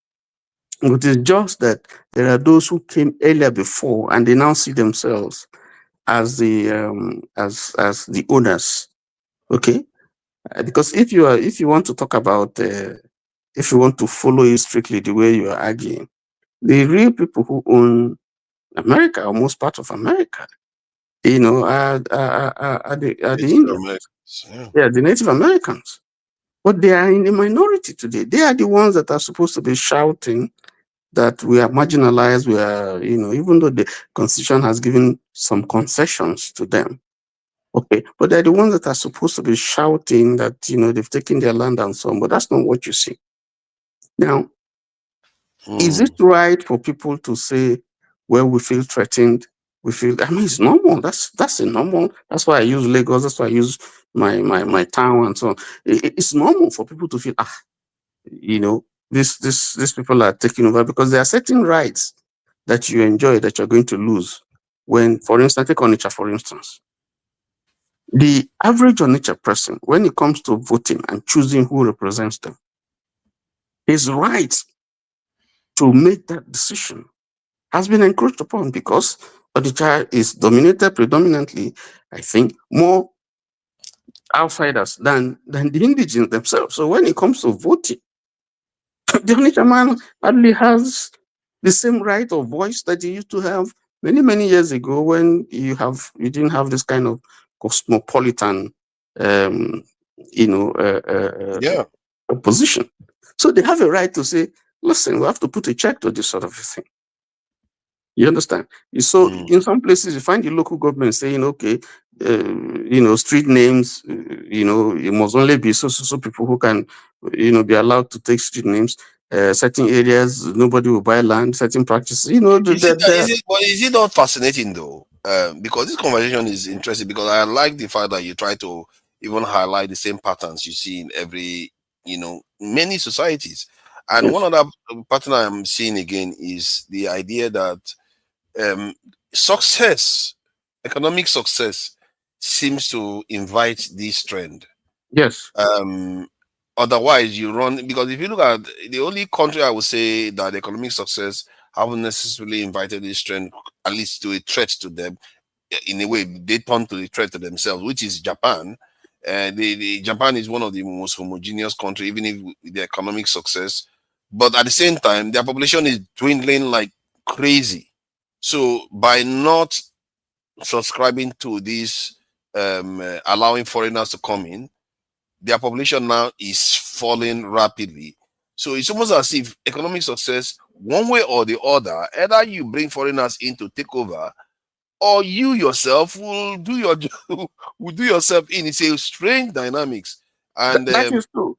It is just that there are those who came earlier before, and they now see themselves as the owners. Okay, because if you want to talk about if you want to follow it strictly the way you are arguing, the real people who own America, or most part of America, are the Indians. Yeah, the Native Americans. But they are in the minority today. They are the ones that are supposed to be shouting that we are marginalized. We are, even though the Constitution has given some concessions to them. Okay, but they're the ones that are supposed to be shouting that, they've taken their land and so on, but that's not what you see. Now, is it right for people to say, well, we feel threatened? It's normal. That's a normal. That's why I use Lagos. That's why I use my town and so on. It's normal for people to feel, these people are taking over, because there are certain rights that you enjoy that you're going to lose. When, for instance, take Onitsha, for instance. The average Onitsha person, when it comes to voting and choosing who represents them, his right to make that decision has been encroached upon, because Onitsha is dominated predominantly, I think, more outsiders than the indigenous themselves. So when it comes to voting, the Onitsha man hardly has the same right of voice that he used to have many, many years ago, when you didn't have this kind of cosmopolitan opposition. So they have a right to say, listen, we have to put a check to this sort of thing. You understand? So in some places, you find the local government saying, okay, street names, it must only be so people who can, be allowed to take street names. Certain areas, nobody will buy land. Certain practices, Is it not fascinating though? Because this conversation is interesting, because I like the fact that you try to even highlight the same patterns you see in every, many societies. And one other pattern I'm seeing again is the idea that economic success seems to invite this trend. Yes. Otherwise you run, because if you look at the only country I would say that economic success haven't necessarily invited this trend, at least to a threat to them, in a way they turn to the threat to themselves, which is Japan. Japan is one of the most homogeneous country, even if the economic success but at the same time, their population is dwindling like crazy. So by not subscribing to this, allowing foreigners to come in, their population now is falling rapidly. So it's almost as if economic success, one way or the other, either you bring foreigners in to take over, or you yourself will do your will do yourself in. It's a strange dynamics, and That is true.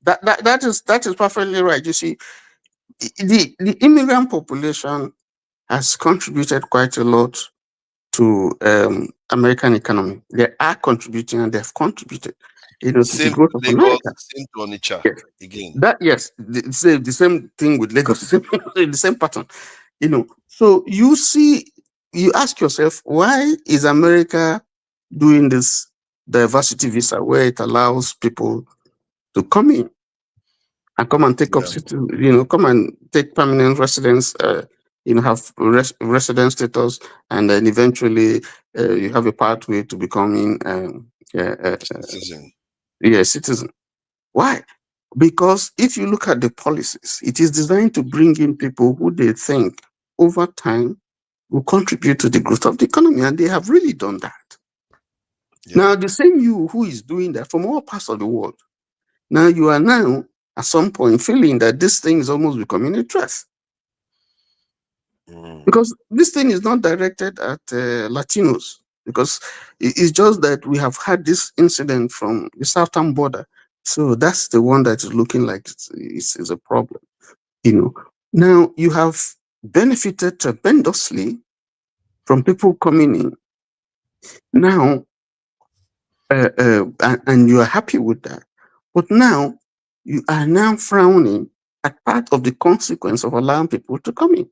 That is perfectly right. You see, the immigrant population has contributed quite a lot to American economy. They are contributing, and they have contributed, to the same growth of Lagos, America. same to Onitsha Yes. again. The same thing with Lagos, the same pattern. So you ask yourself, why is America doing this diversity visa where it allows people to come in and come and take up come and take permanent residence, have resident status, and then eventually you have a pathway to becoming Citizen. citizen. Why? Because if you look at the policies, it is designed to bring in people who they think over time will contribute to the growth of the economy, and they have really done that. Now, the same you who is doing that from all parts of the world, now you are now at some point feeling that this thing is almost becoming a threat. Because this thing is not directed at Latinos, because it's just that we have had this incident from the southern border. So that's the one that is looking like it's a problem. Now you have benefited tremendously from people coming in. Now, and you are happy with that. But now you are now frowning at part of the consequence of allowing people to come in.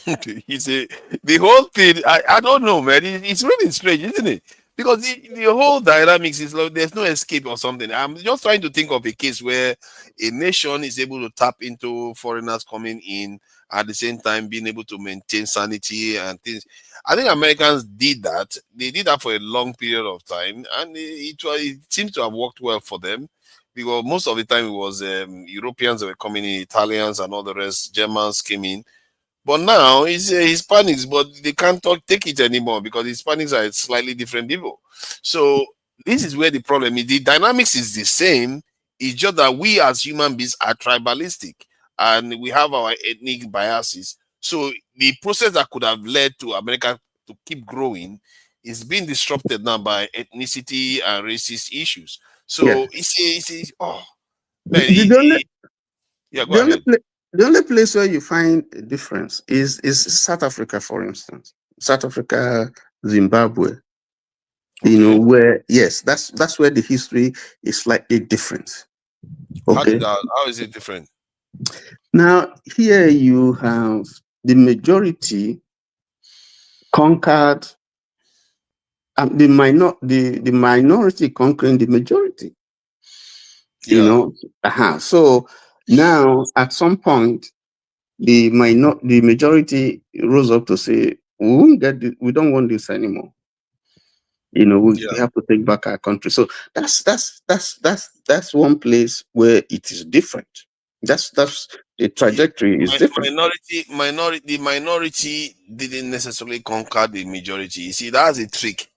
The whole thing, I don't know, man. It's really strange, isn't it? Because the whole dynamics is like there's no escape or something. I'm just trying to think of a case where a nation is able to tap into foreigners coming in at the same time being able to maintain sanity and things. I think Americans did that. They did that for a long period of time, and it seems to have worked well for them, because most of the time it was Europeans that were coming in, Italians and all the rest, Germans came in. But now it's Hispanics, but they can't take it anymore because Hispanics are slightly different people. So this is where the problem is. The dynamics is the same. It's just that we as human beings are tribalistic and we have our ethnic biases. So the process that could have led to America to keep growing is being disrupted now by ethnicity and racist issues. So it's oh man, go ahead. The only place where you find a difference is South Africa, for instance. South Africa, Zimbabwe. Where that's where the history is slightly different. Okay. How is it different? Now here you have the majority conquered, the minority conquering the majority. So now at some point the majority rose up to say, we don't want this anymore. We have to take back our country. So that's one place where it is different. That's the trajectory is different. The minority didn't necessarily conquer the majority. You see, that's a trick.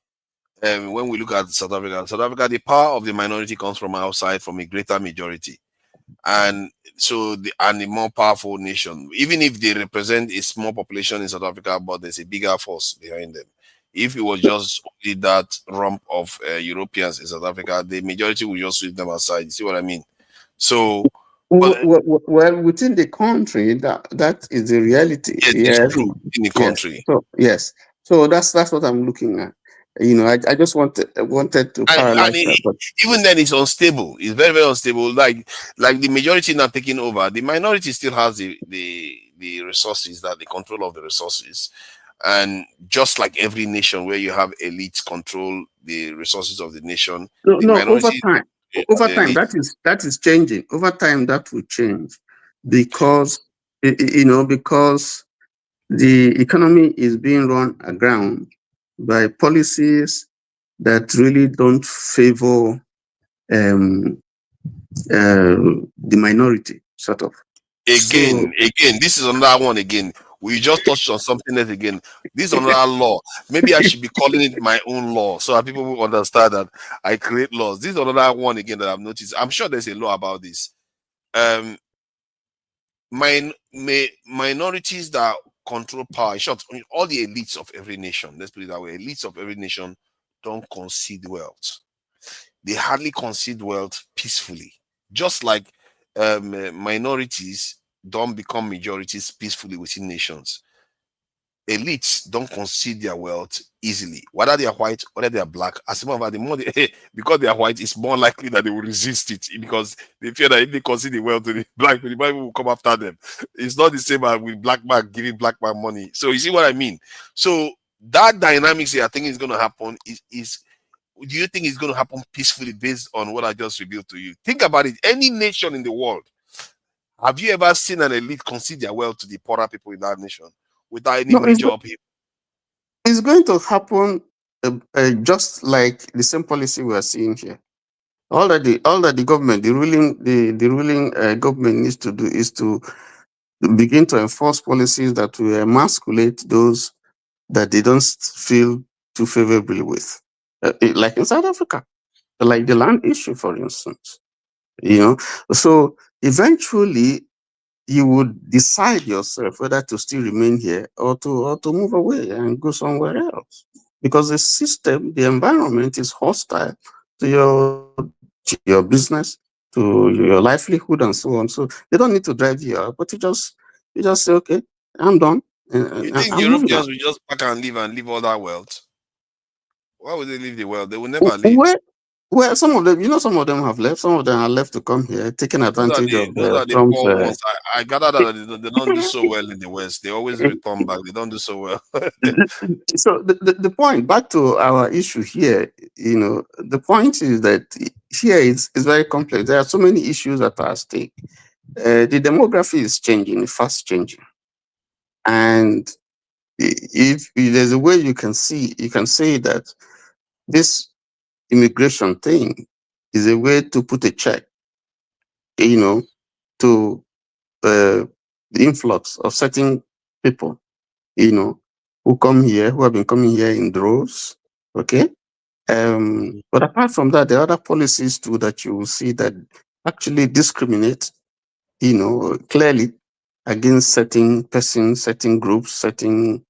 When we look at South Africa, the power of the minority comes from outside, from a greater majority. And so the more powerful nation, even if they represent a small population in South Africa, but there's a bigger force behind them. If it was just only that rump of Europeans in South Africa, the majority would just sweep them aside. You see what I mean? So, well, within the country, that is the reality. Yes, it's true in the country. So that's what I'm looking at. I just wanted to parallel that. But even then, it's unstable. It's very, very unstable. Like the majority not taking over, the minority still has the resources, that the control of the resources. And just like every nation where you have elites control the resources of the nation, over time that is changing. Over time that will change because because the economy is being run aground by policies that really don't favor the minority, sort of. Again, this is another one again. We just touched on something else again. This is another law. Maybe I should be calling it my own law so that people will understand that I create laws. This is another one again that I've noticed. I'm sure there's a law about this. Minorities that control power, in short, all the elites of every nation, let's put it that way, elites of every nation don't concede wealth. They hardly concede wealth peacefully. Just like minorities don't become majorities peacefully within nations. Elites don't concede their wealth easily, whether they are white or whether they are black. As a matter of fact, the more because they are white, it's more likely that they will resist it because they fear that if they concede the wealth to the black people will come after them. It's not the same as with black man giving black man money. So you see what I mean? So that dynamics I think is going to happen is do you think it's going to happen peacefully based on what I just revealed to you? Think about it. Any nation in the world, have you ever seen an elite concede their wealth to the poorer people in that nation without anybody job him? It's going to happen just like the same policy we are seeing here. All that the government, the ruling government needs to do is to begin to enforce policies that will emasculate those that they don't feel too favorably with, like in South Africa, like the land issue, for instance. So eventually you would decide yourself whether to still remain here or to move away and go somewhere else, because the system, the environment is hostile to your business, to your livelihood, and so on. So they don't need to drive you out, but you just say, okay, I'm done. You think I'm moving Europeans on. will just pack and leave all that wealth? Why would they leave the wealth? They will never leave. Well, some of them have left. Some of them are left to come here, taking advantage of Those are the Trump's. poor ones. I gather that they don't do so well in the West. They always return back. They don't do so well. So the point, back to our issue here, the point is that here it's very complex. There are so many issues that are at stake. The demography is changing, fast changing, and if there's a way you can say that this immigration thing is a way to put a check, to the influx of certain people, who have been coming here in droves. Okay. But apart from that, there are other policies too that you will see that actually discriminate, clearly against certain persons, certain groups, certain,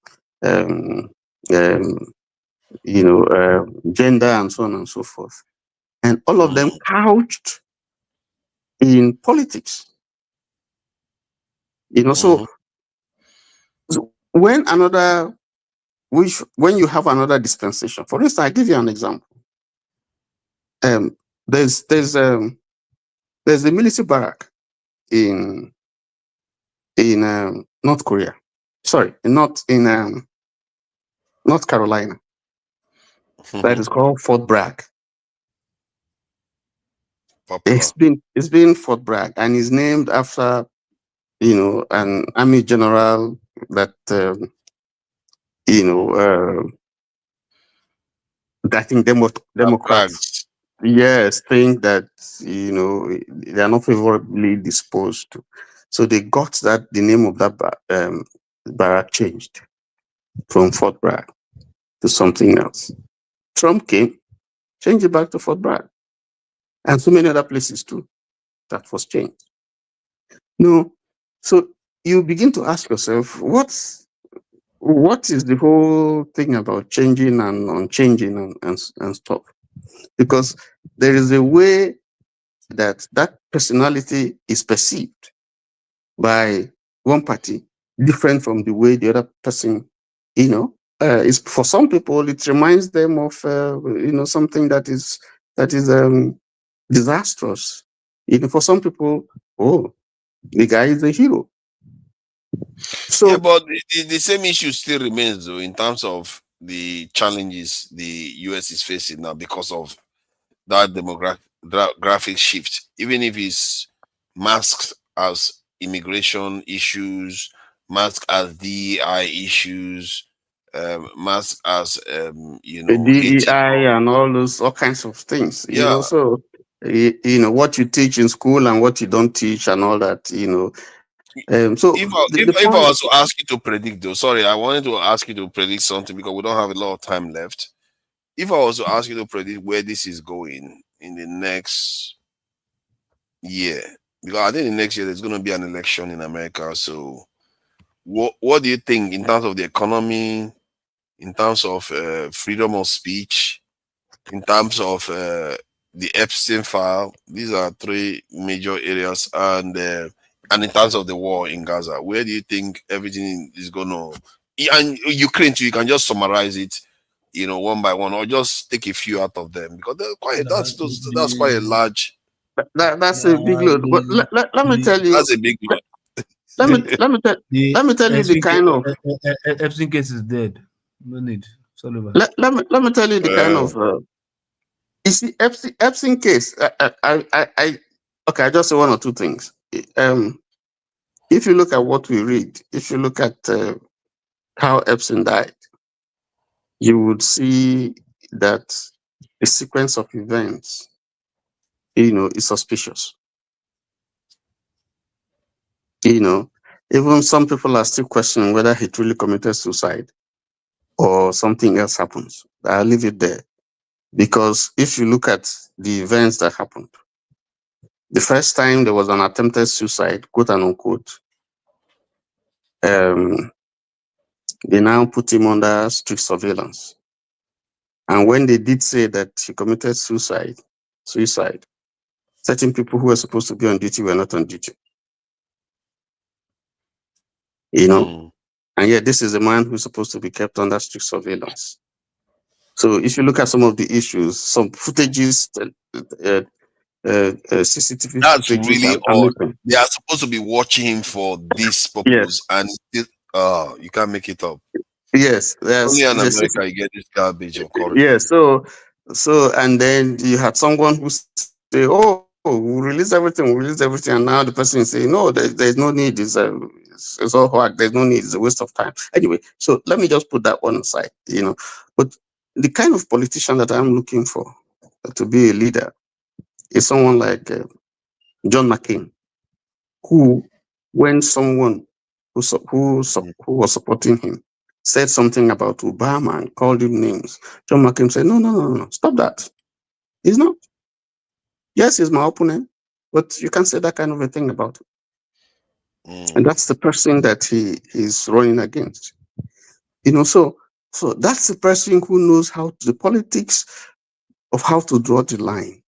gender, and so on and so forth. And all of them couched in politics. So when you have another dispensation, for instance, I give you an example. There's a military barrack in North Korea. Sorry, not in North Carolina. That is called Fort Bragg. It's been Fort Bragg, and is named after an army general that I think Democrats, yes, think that they are not favorably disposed to. So they got the name of that barrack changed from Fort Bragg to something else. Trump came, changed it back to Fort Bragg, and so many other places too. That was changed. So you begin to ask yourself, what is the whole thing about changing and unchanging and stuff? Because there is a way that personality is perceived by one party different from the way the other person, is. For some people, it reminds them of something that is disastrous. For some people, the guy is a hero. So, yeah, but the same issue still remains, though, in terms of the challenges the US is facing now because of that demographic shift. Even if it's masked as immigration issues, masked as DEI issues, masked as DEI and all kinds of things. Yeah. So what you teach in school and what you don't teach and all that. So if I point, was to ask you to predict, though, sorry, I wanted to ask you to predict something because we don't have a lot of time left. If I was to ask you to predict where this is going in the next year, because I think the next year there's going to be an election in America. So, what do you think in terms of the economy, in terms of freedom of speech, in terms of the Epstein file? These are three major areas, and in terms of the war in Gaza, where do you think everything is going to? And Ukraine too, you can just summarize it, one by one, or just take a few out of them because they're quite. That's quite a large. That's a big load. But let me tell you. That's a big load. Let me tell you the kind of Epstein case is dead. No need. Let me tell you the kind of you see Epstein case. I just say one or two things. If you look at what we read, if you look at how Epstein died, you would see that the sequence of events, is suspicious. Even some people are still questioning whether he truly committed suicide or something else happens. I'll leave it there. Because if you look at the events that happened, the first time there was an attempted suicide, quote and unquote, they now put him under strict surveillance. And when they did say that he committed suicide, certain people who were supposed to be on duty were not on duty. And yet this is a man who's supposed to be kept under strict surveillance. So if you look at some of the issues, some footages, CCTV That's footages really are odd. missing. They are supposed to be watching him for this purpose, and you can't make it up. Yes, Only in there's America you get this garbage of course. yeah. So and then you had someone who say, "Oh, we'll release everything, and now the person is saying, "No, there's no need. It's all hard. There's no need. It's a waste of time." Anyway, so let me just put that one aside. But the kind of politician that I'm looking for to be a leader is someone like John McCain, who, when someone who was supporting him said something about Obama and called him names, John McCain said, no, stop that. He's not. Yes, he's my opponent, but you can't say that kind of a thing about him. And that's the person that he is running against. So that's the person who knows the politics of how to draw the line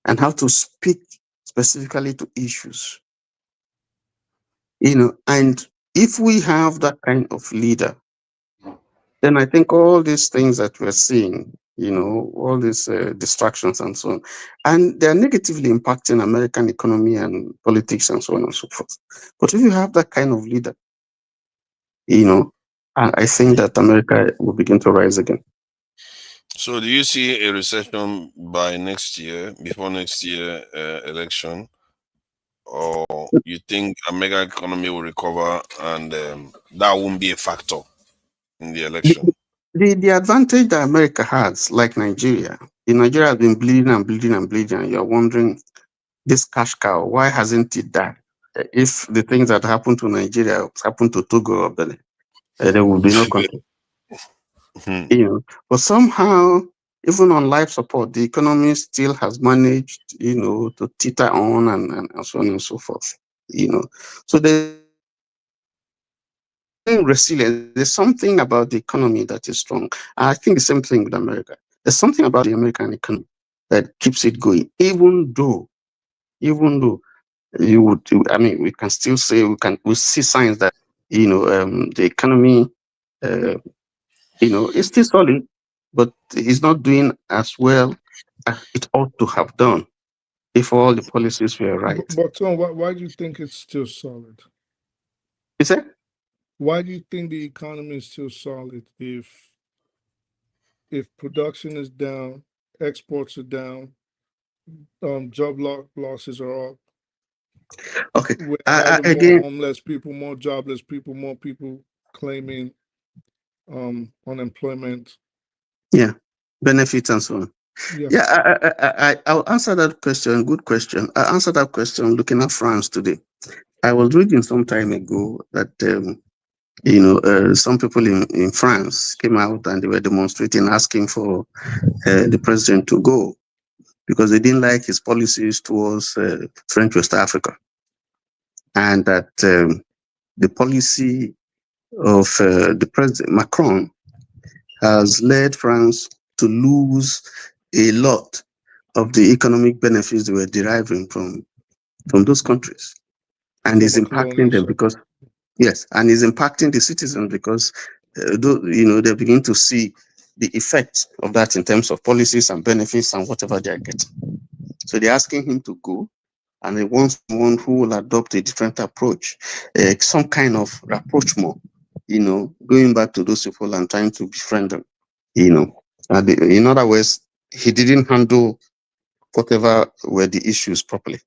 and how to speak specifically to issues. And if we have that kind of leader, then I think all these things that we're seeing, all these distractions and so on, and they're negatively impacting American economy and politics and so on and so forth. But if you have that kind of leader, I think that America will begin to rise again. So do you see a recession by next year, before next year election? Or you think American economy will recover and that won't be a factor in the election? The advantage that America has, like Nigeria, Nigeria has been bleeding and bleeding and bleeding, and you're wondering, this cash cow, why hasn't it died? If the things that happen to Nigeria happen to Togo or Benin, there will be no country. But somehow, even on life support, the economy still has managed, to teeter on and so on and so forth. So there's resilience. There's something about the economy that is strong. I think the same thing with America. There's something about the American economy that keeps it going, even though we can still say we see signs that the economy is still solid, but it's not doing as well as it ought to have done if all the policies were right. But Tom, why do you think it's still solid? Is it? Why do you think the economy is still solid if production is down, exports are down, job losses are up? Okay. More homeless people, more jobless people, more people claiming unemployment. Yeah, benefits and so on. Yeah, I'll answer that question. Good question. I answered that question looking at France today. I was reading some time ago that some people in France came out and they were demonstrating, asking for the president to go because they didn't like his policies towards French West Africa, and that the policy of the president Macron has led France to lose a lot of the economic benefits they were deriving from those countries, and is impacting them because yes, and is impacting the citizens because they begin to see the effects of that in terms of policies and benefits and whatever they are getting. So they're asking him to go, and they want someone who will adopt a different approach, some kind of rapprochement, going back to those people and trying to befriend them, in other words, he didn't handle whatever were the issues properly.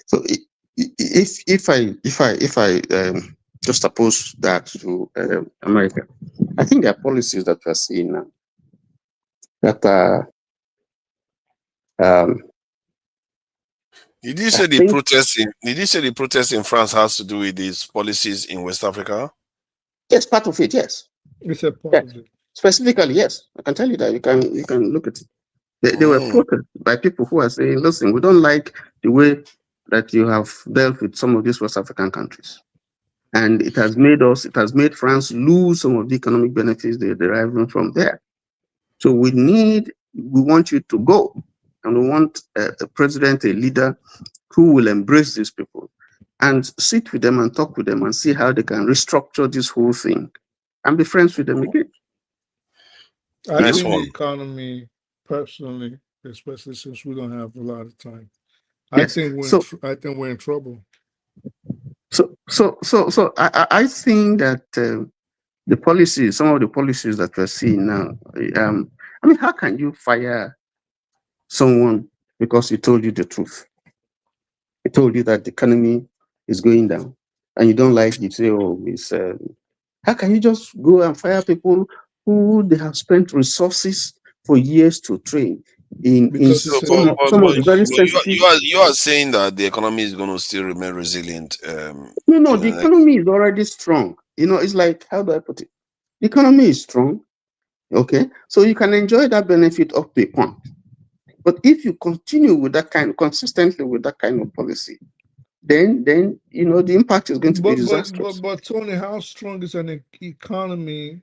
So if I just oppose that to America, I think there are policies that we're seeing now that are. Did you say the protesting? Did you say the protest in France has to do with these policies in West Africa? Yes, part of it. Yes, it's a part of it. Specifically, yes, I can tell you that. You can look at it. They were protested by people who are saying, "Listen, we don't like the way that you have dealt with some of these West African countries, and it has made France lose some of the economic benefits they're deriving from there. So we want you to go, and we want a president, a leader who will embrace these people and sit with them and talk with them and see how they can restructure this whole thing and be friends with them again." I think the economy, personally, especially since we don't have a lot of time, yes. I think we're in trouble. So I think that the policies, some of the policies that we're seeing now, I mean, how can you fire someone because he told you the truth? He told you that the economy is going down, and you don't like it. Say, "Oh, it's." How can you just go and fire people who they have spent resources for years to train in some of the very sensitive? You are saying that the economy is going to still remain resilient. No, the economy is already strong. It's like, how do I put it? The economy is strong, okay? So you can enjoy that benefit up to a point. But if you continue with consistently with that kind of policy, then the impact is going to be disastrous. But Tony, how strong is an economy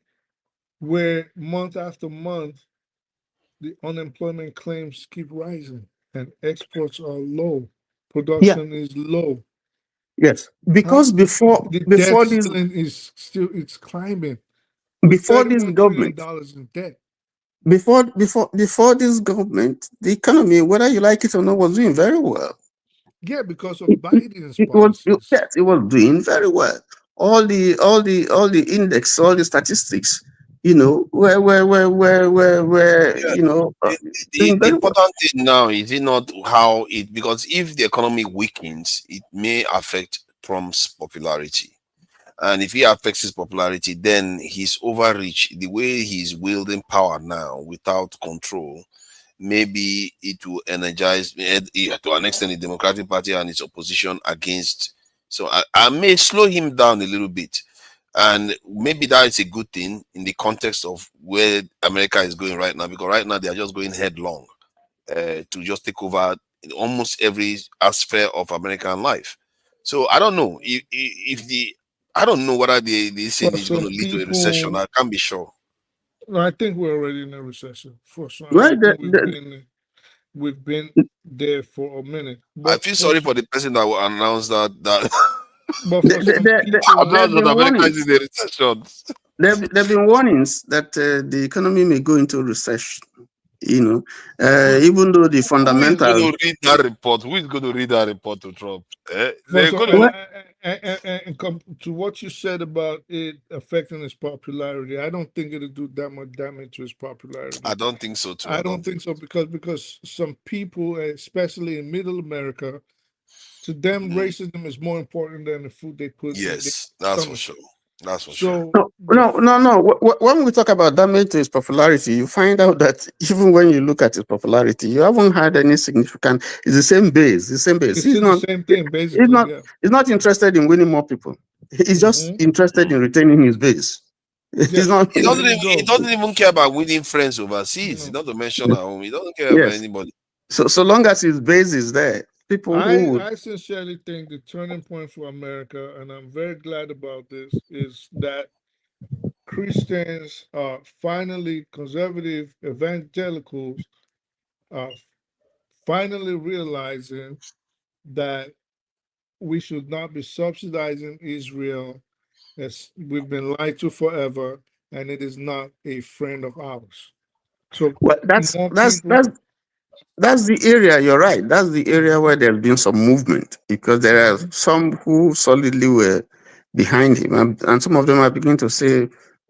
where month after month the unemployment claims keep rising and exports are low, production is low? Yes, because before this it's climbing. Before this government, in debt. Before this government, the economy, whether you like it or not, was doing very well. Yeah, because of Biden's policies. It was doing very well. All the index, all the statistics, where the important thing now is it not how it, because if the economy weakens, it may affect Trump's popularity. And if he affects his popularity, then his overreach, the way he's wielding power now without control, maybe it will energize to an extent the Democratic Party and its opposition against. So I may slow him down a little bit. And maybe that is a good thing in the context of where America is going right now, because right now they are just going headlong to just take over almost every aspect of American life. So I don't know I don't know whether this thing is going to lead to a recession. I can't be sure. No, I think we're already in a recession. For sure. We've been there for a minute. But I feel sorry for the person that will announce that. But there have been warnings that the economy may go into recession. Even though the fundamentals. Who is going to read that report? Who is going to read that report to Trump? And come to what you said about it affecting his popularity, I don't think it'll do that much damage to his popularity. I don't think so too. I don't think so because some people, especially in Middle America, to them racism is more important than the food they put. Yes, that's for sure. That's for sure. No. When we talk about damage to his popularity, you find out that even when you look at his popularity, you haven't had any significant. It's the same base. The same base. It's still the same thing, basically. Yeah. He's not interested in winning more people. He's just interested in retaining his base. He's not. He doesn't even care about winning friends overseas. Not to mention at home. He doesn't care about anybody. So long as his base is there, people who would. I sincerely think the turning point for America, and I'm very glad about this, is that Christians are finally, conservative evangelicals are finally realizing that we should not be subsidizing Israel, as we've been lied to forever, and it is not a friend of ours. So that's the area. You're right. That's the area where there's been some movement, because there are some who solidly were behind him, and some of them are beginning to say,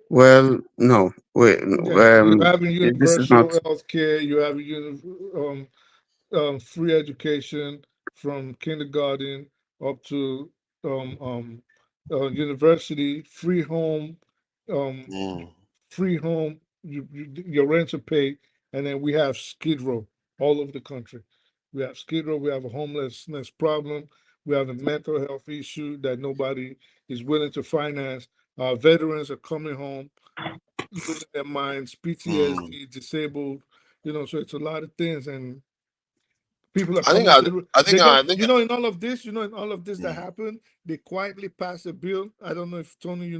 "Well, no, wait, you're having this is universal not." health care, you have free education from kindergarten up to university, free home, your rents are paid, and then we have Skid Row all over the country. We have Skid Row, we have a homelessness problem, we have a mental health issue that nobody is willing to finance. Our veterans are coming home, losing their minds, PTSD, disabled, so it's a lot of things, and people are coming in all of this, that happened, they quietly passed a bill. I don't know if Tony,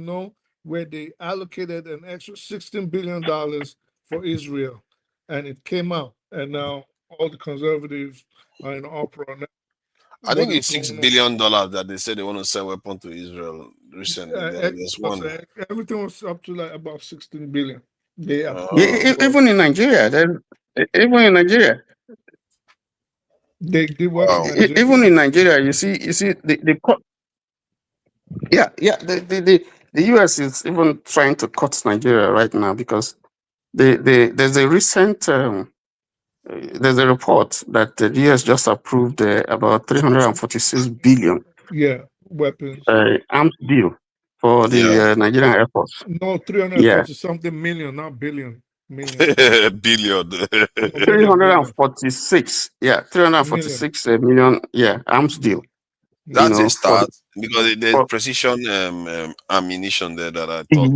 where they allocated an extra $16 billion for Israel, and it came out, and now all the conservatives are in uproar now. I think it's $6 billion that they said they want to send weapons to Israel recently. Everything was up to like about 16 billion. Even in Nigeria, they work in Nigeria. Even in Nigeria, you see the US is even trying to cut Nigeria right now, because there's a recent there's a report that the US just approved about 346 billion weapons arms deal for the Nigerian Air Force. No, 340 something million, not billion. Million. Billion. 346 million arms deal. That's a start, because there's precision ammunition there that I thought.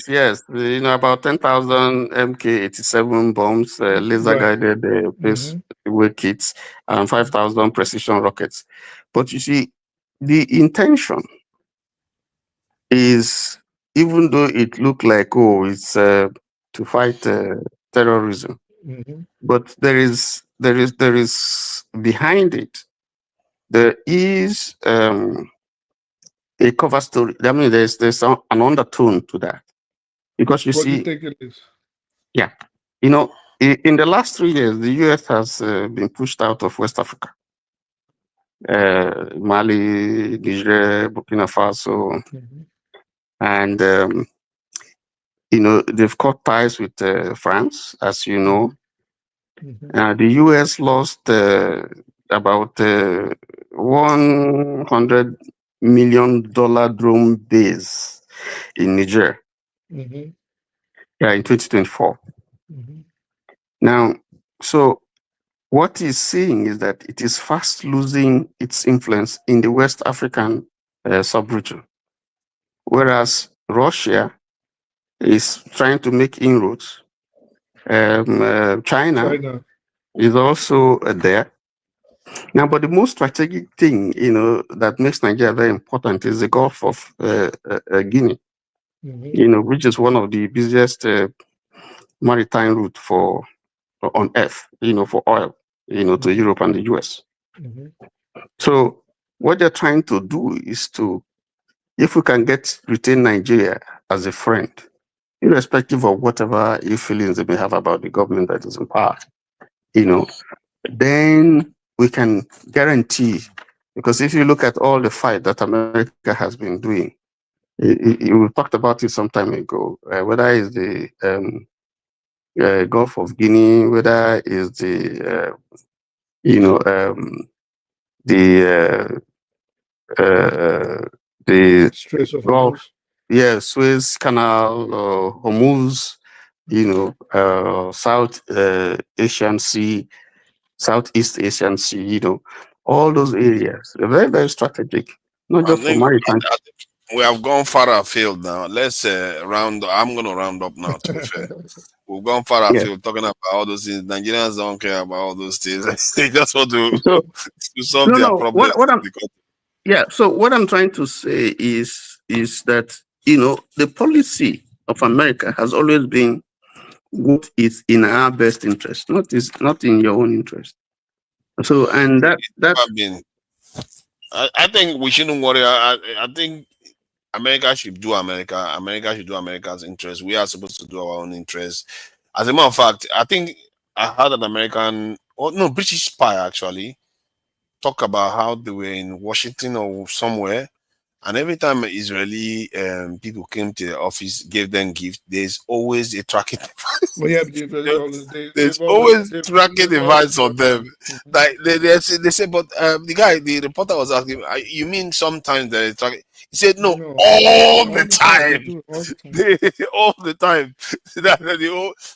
Yes. About 10,000 MK-87 bombs, laser guided base kits, and 5,000 precision rockets. But you see, the intention is, even though it looked like it's to fight terrorism, but there is behind it. There is a cover story. I mean, there's an undertone to that, because what do you think it is? Yeah, in the last 3 years, the US has been pushed out of West Africa, Mali, Niger, Burkina Faso, and they've cut ties with France, as you know. The US lost about $100 million drone base in Niger. In 2024. Now, so what he's seeing is that it is fast losing its influence in the West African sub-region, whereas Russia is trying to make inroads. China is also there. Now, but the most strategic thing, that makes Nigeria very important is the Gulf of Guinea, which is one of the busiest maritime route on earth, for oil, to Europe and the US. So what they're trying to do is if we can retain Nigeria as a friend, irrespective of whatever feelings they may have about the government that is in power, then we can guarantee, because if you look at all the fight that America has been doing, we talked about it some time ago, whether it's the Gulf of Guinea, whether it's the the Straits of Gulf, Suez Canal, Hormuz, South Asian Sea, Southeast Asian Sea, all those areas. They're very, very strategic, not I just for think maritime. we have gone far afield now. Let's round. I'm going to round up now. To be fair, we've gone far Yeah. afield talking about all those things. Nigerians don't care about all those things. They just want to solve No, their no. problems. So what I'm trying to say is that the policy of America has always been what is in our best interest, not in your own interest. So and that's I think we shouldn't worry. I think America should do America. America should do America's interest. We are supposed to do our own interest. As a matter of fact, I think I heard an British spy actually talk about how they were in Washington or somewhere, and every time Israeli people came to the office, gave them gifts, there's always a tracking device. Well, yeah, There's always tracking device on them. Like they say, but the reporter was asking, you mean sometimes they're tracking? He said, no, all the time. All the time.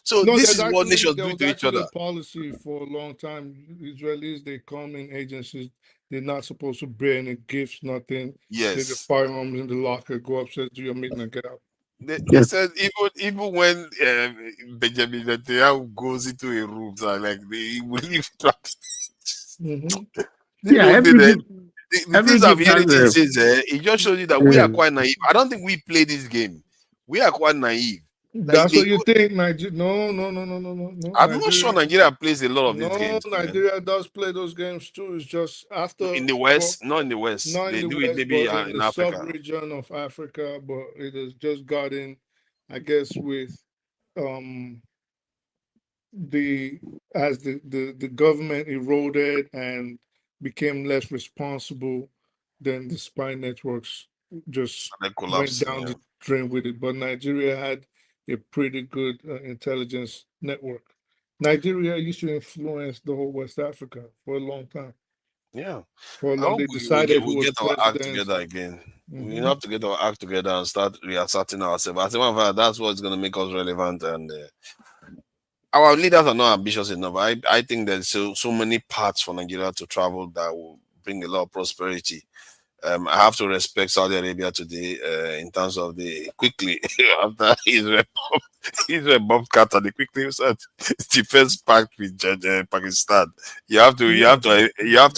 So this is what nations do to each other. A policy for a long time. Israelis, they come in agencies. They're not supposed to bear any gifts, nothing. Yes. Leave the firearms in the locker, go upstairs, do your meeting, and get out. They said even when Benjamin Netanyahu goes into a room, he will leave traps. The things I'm hearing these days, it just shows you that we are quite naive. I don't think we play this game. We are quite naive. That's what you think, Nigeria? No. I'm not sure Nigeria plays a lot of these games. No, Nigeria does play those games too. It's just after in the West, not in the West. They do it maybe in the Africa, sub-region of Africa, but it has just gotten, I guess, with the government eroded and became less responsible, then the spy networks just went down the drain with it. But Nigeria had a pretty good intelligence network. Nigeria used to influence the whole West Africa for a long time. Yeah. For a long, they decided we'll get our act together again. We have to get our act together and start reasserting ourselves. As a matter of fact, that's what's going to make us relevant. And our leaders are not ambitious enough. I think there's so many paths for Nigeria to travel that will bring a lot of prosperity. I have to respect Saudi Arabia today in terms of the quickly after Israel bombed Qatar, they quickly said defense pact with Pakistan. You have to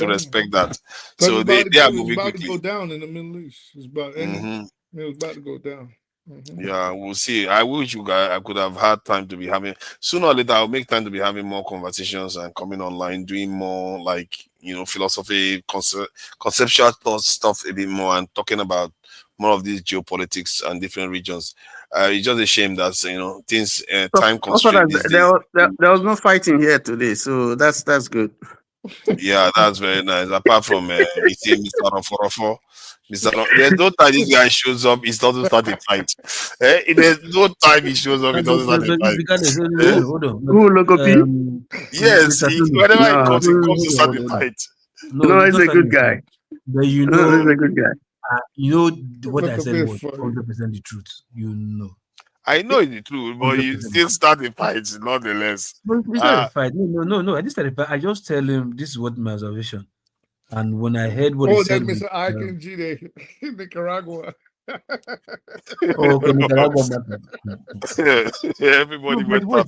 respect that. So they are moving quickly. To go down in the Middle East. It's about it's about to go down. Yeah, we'll see. I wish I could have had time to be having sooner or later. I'll make time to be having more conversations and coming online, doing more philosophy, conceptual thought stuff a bit more, and talking about more of these geopolitics and different regions. It's just a shame that things time constraints. There was no fighting here today, so that's good. Yeah, that's very nice. Apart from meeting Mr. Roforofo. There's no time this guy shows up, he doesn't start a fight. There's no time he shows up, he doesn't start a fight. Yes, whenever he comes to start a fight. No, he's a good guy. But he's a good guy. What I said was 100% the truth. I know it's the truth, but you still start a fight, nonetheless. But it's not a fight. No. I didn't start a fight. I just tell him this is what my observation. And when I heard what he said, Mr. Icon G in Nicaragua. Okay, Nicaragua. Everybody went why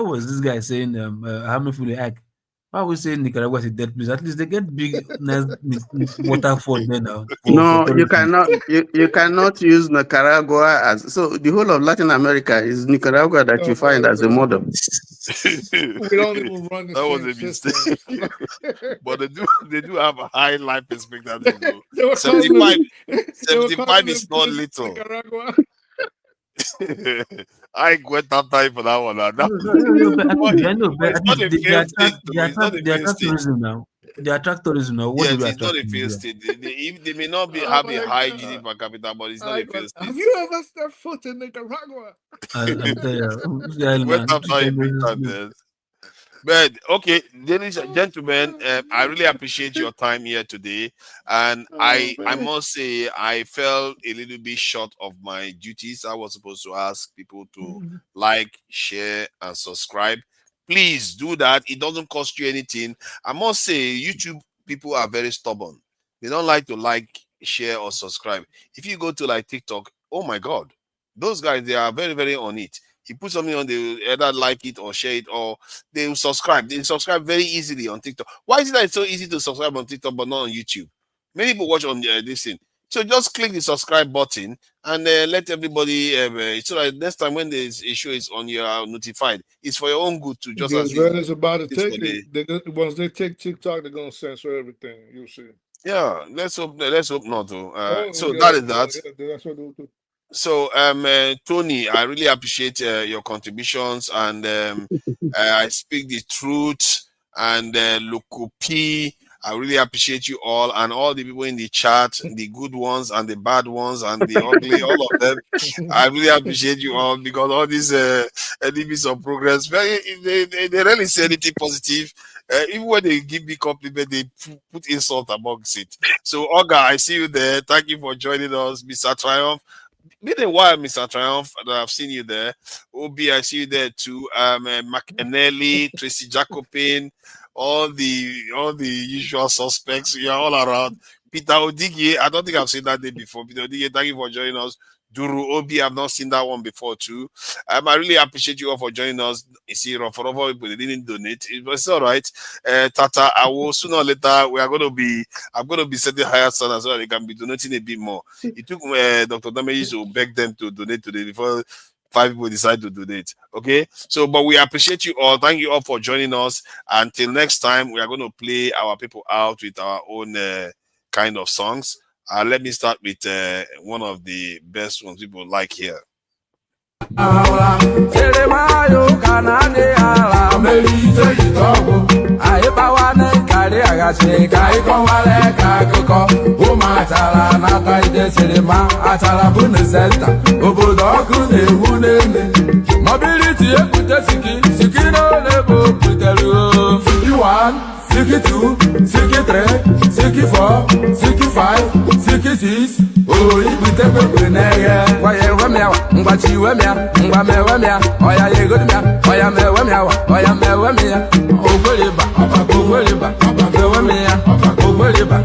was this guy saying Hamifuli Ike? Why was saying Nicaragua is a dead place? At least they get big nice waterfall there now. You cannot use Nicaragua as the whole of Latin America is Nicaragua that you find as a model. We don't even run the that was a mistake. But they do have a high life expectancy. 75 is not little. I went that time for that one. They attract tourism now. They attract tourism now. Yes, it's not a failed state. They may not have a high GDP per capita, but it's not a failed state. Have you ever stepped foot in Nicaragua? Went up time. But okay, ladies and gentlemen, I really appreciate your time here today, and I must say I felt a little bit short of my duties. I was supposed to ask people to like, share, and subscribe. Please do that. It doesn't cost you anything. I must say YouTube people are very stubborn. They don't like to like, share, or subscribe. If you go to like TikTok, oh my God, those guys, they are very, very on it. You put something on, they will either like it or share it, or they will subscribe. They subscribe very easily on TikTok. Why is it that it's so easy to subscribe on TikTok but not on YouTube? Many people watch on this thing. So just click the subscribe button and let everybody, so that next time when there's a show is on, you are notified. It's for your own good to just Because as when it's about to take the, it, once they take TikTok, they're gonna censor everything. You'll see. yeah, let's hope not to. So yeah, that is that. Yeah, that's what they'll do. So, Tony, I really appreciate your contributions, and I speak the truth. And Lukupi, I really appreciate you all, and all the people in the chat, the good ones and the bad ones and the ugly, all of them. I really appreciate you all, because all these enemies of progress, they rarely say anything positive. Even when they give me compliment, they put insult amongst it. So, Olga, I see you there. Thank you for joining us, Mr. Triumph. Been a while, Mr. Triumph, that I've seen you there. Obi, I see you there too. McAnally, Tracy Jacobin, all the usual suspects. You're all around. Peter Odigye, I don't think I've seen that name before. Peter Odigye, thank you for joining us. Duru Obi, I've not seen that one before too. I really appreciate you all for joining us. You see, for people they didn't donate, it was all right. Tata, I will sooner or later I'm going to be setting higher standards so that they can be donating a bit more. It took Dr. Damages to beg them to donate today before 5 people decide to donate. Okay, so but we appreciate you all. Thank you all for joining us. Until next time, we are going to play our people out with our own kind of songs. Let me start with one of the best ones people like here. Siki 2, Siki 3, Siki 4, Siki 5, Siki 6. Oh, we take a winner. Why, Wemia, Mbachi Wemia, Mbame Wemia, Oya Yegodia, Oya Mewemia, Oya Mewemia, Ogoliba, Ogoliba, Wemia, Ogoliba,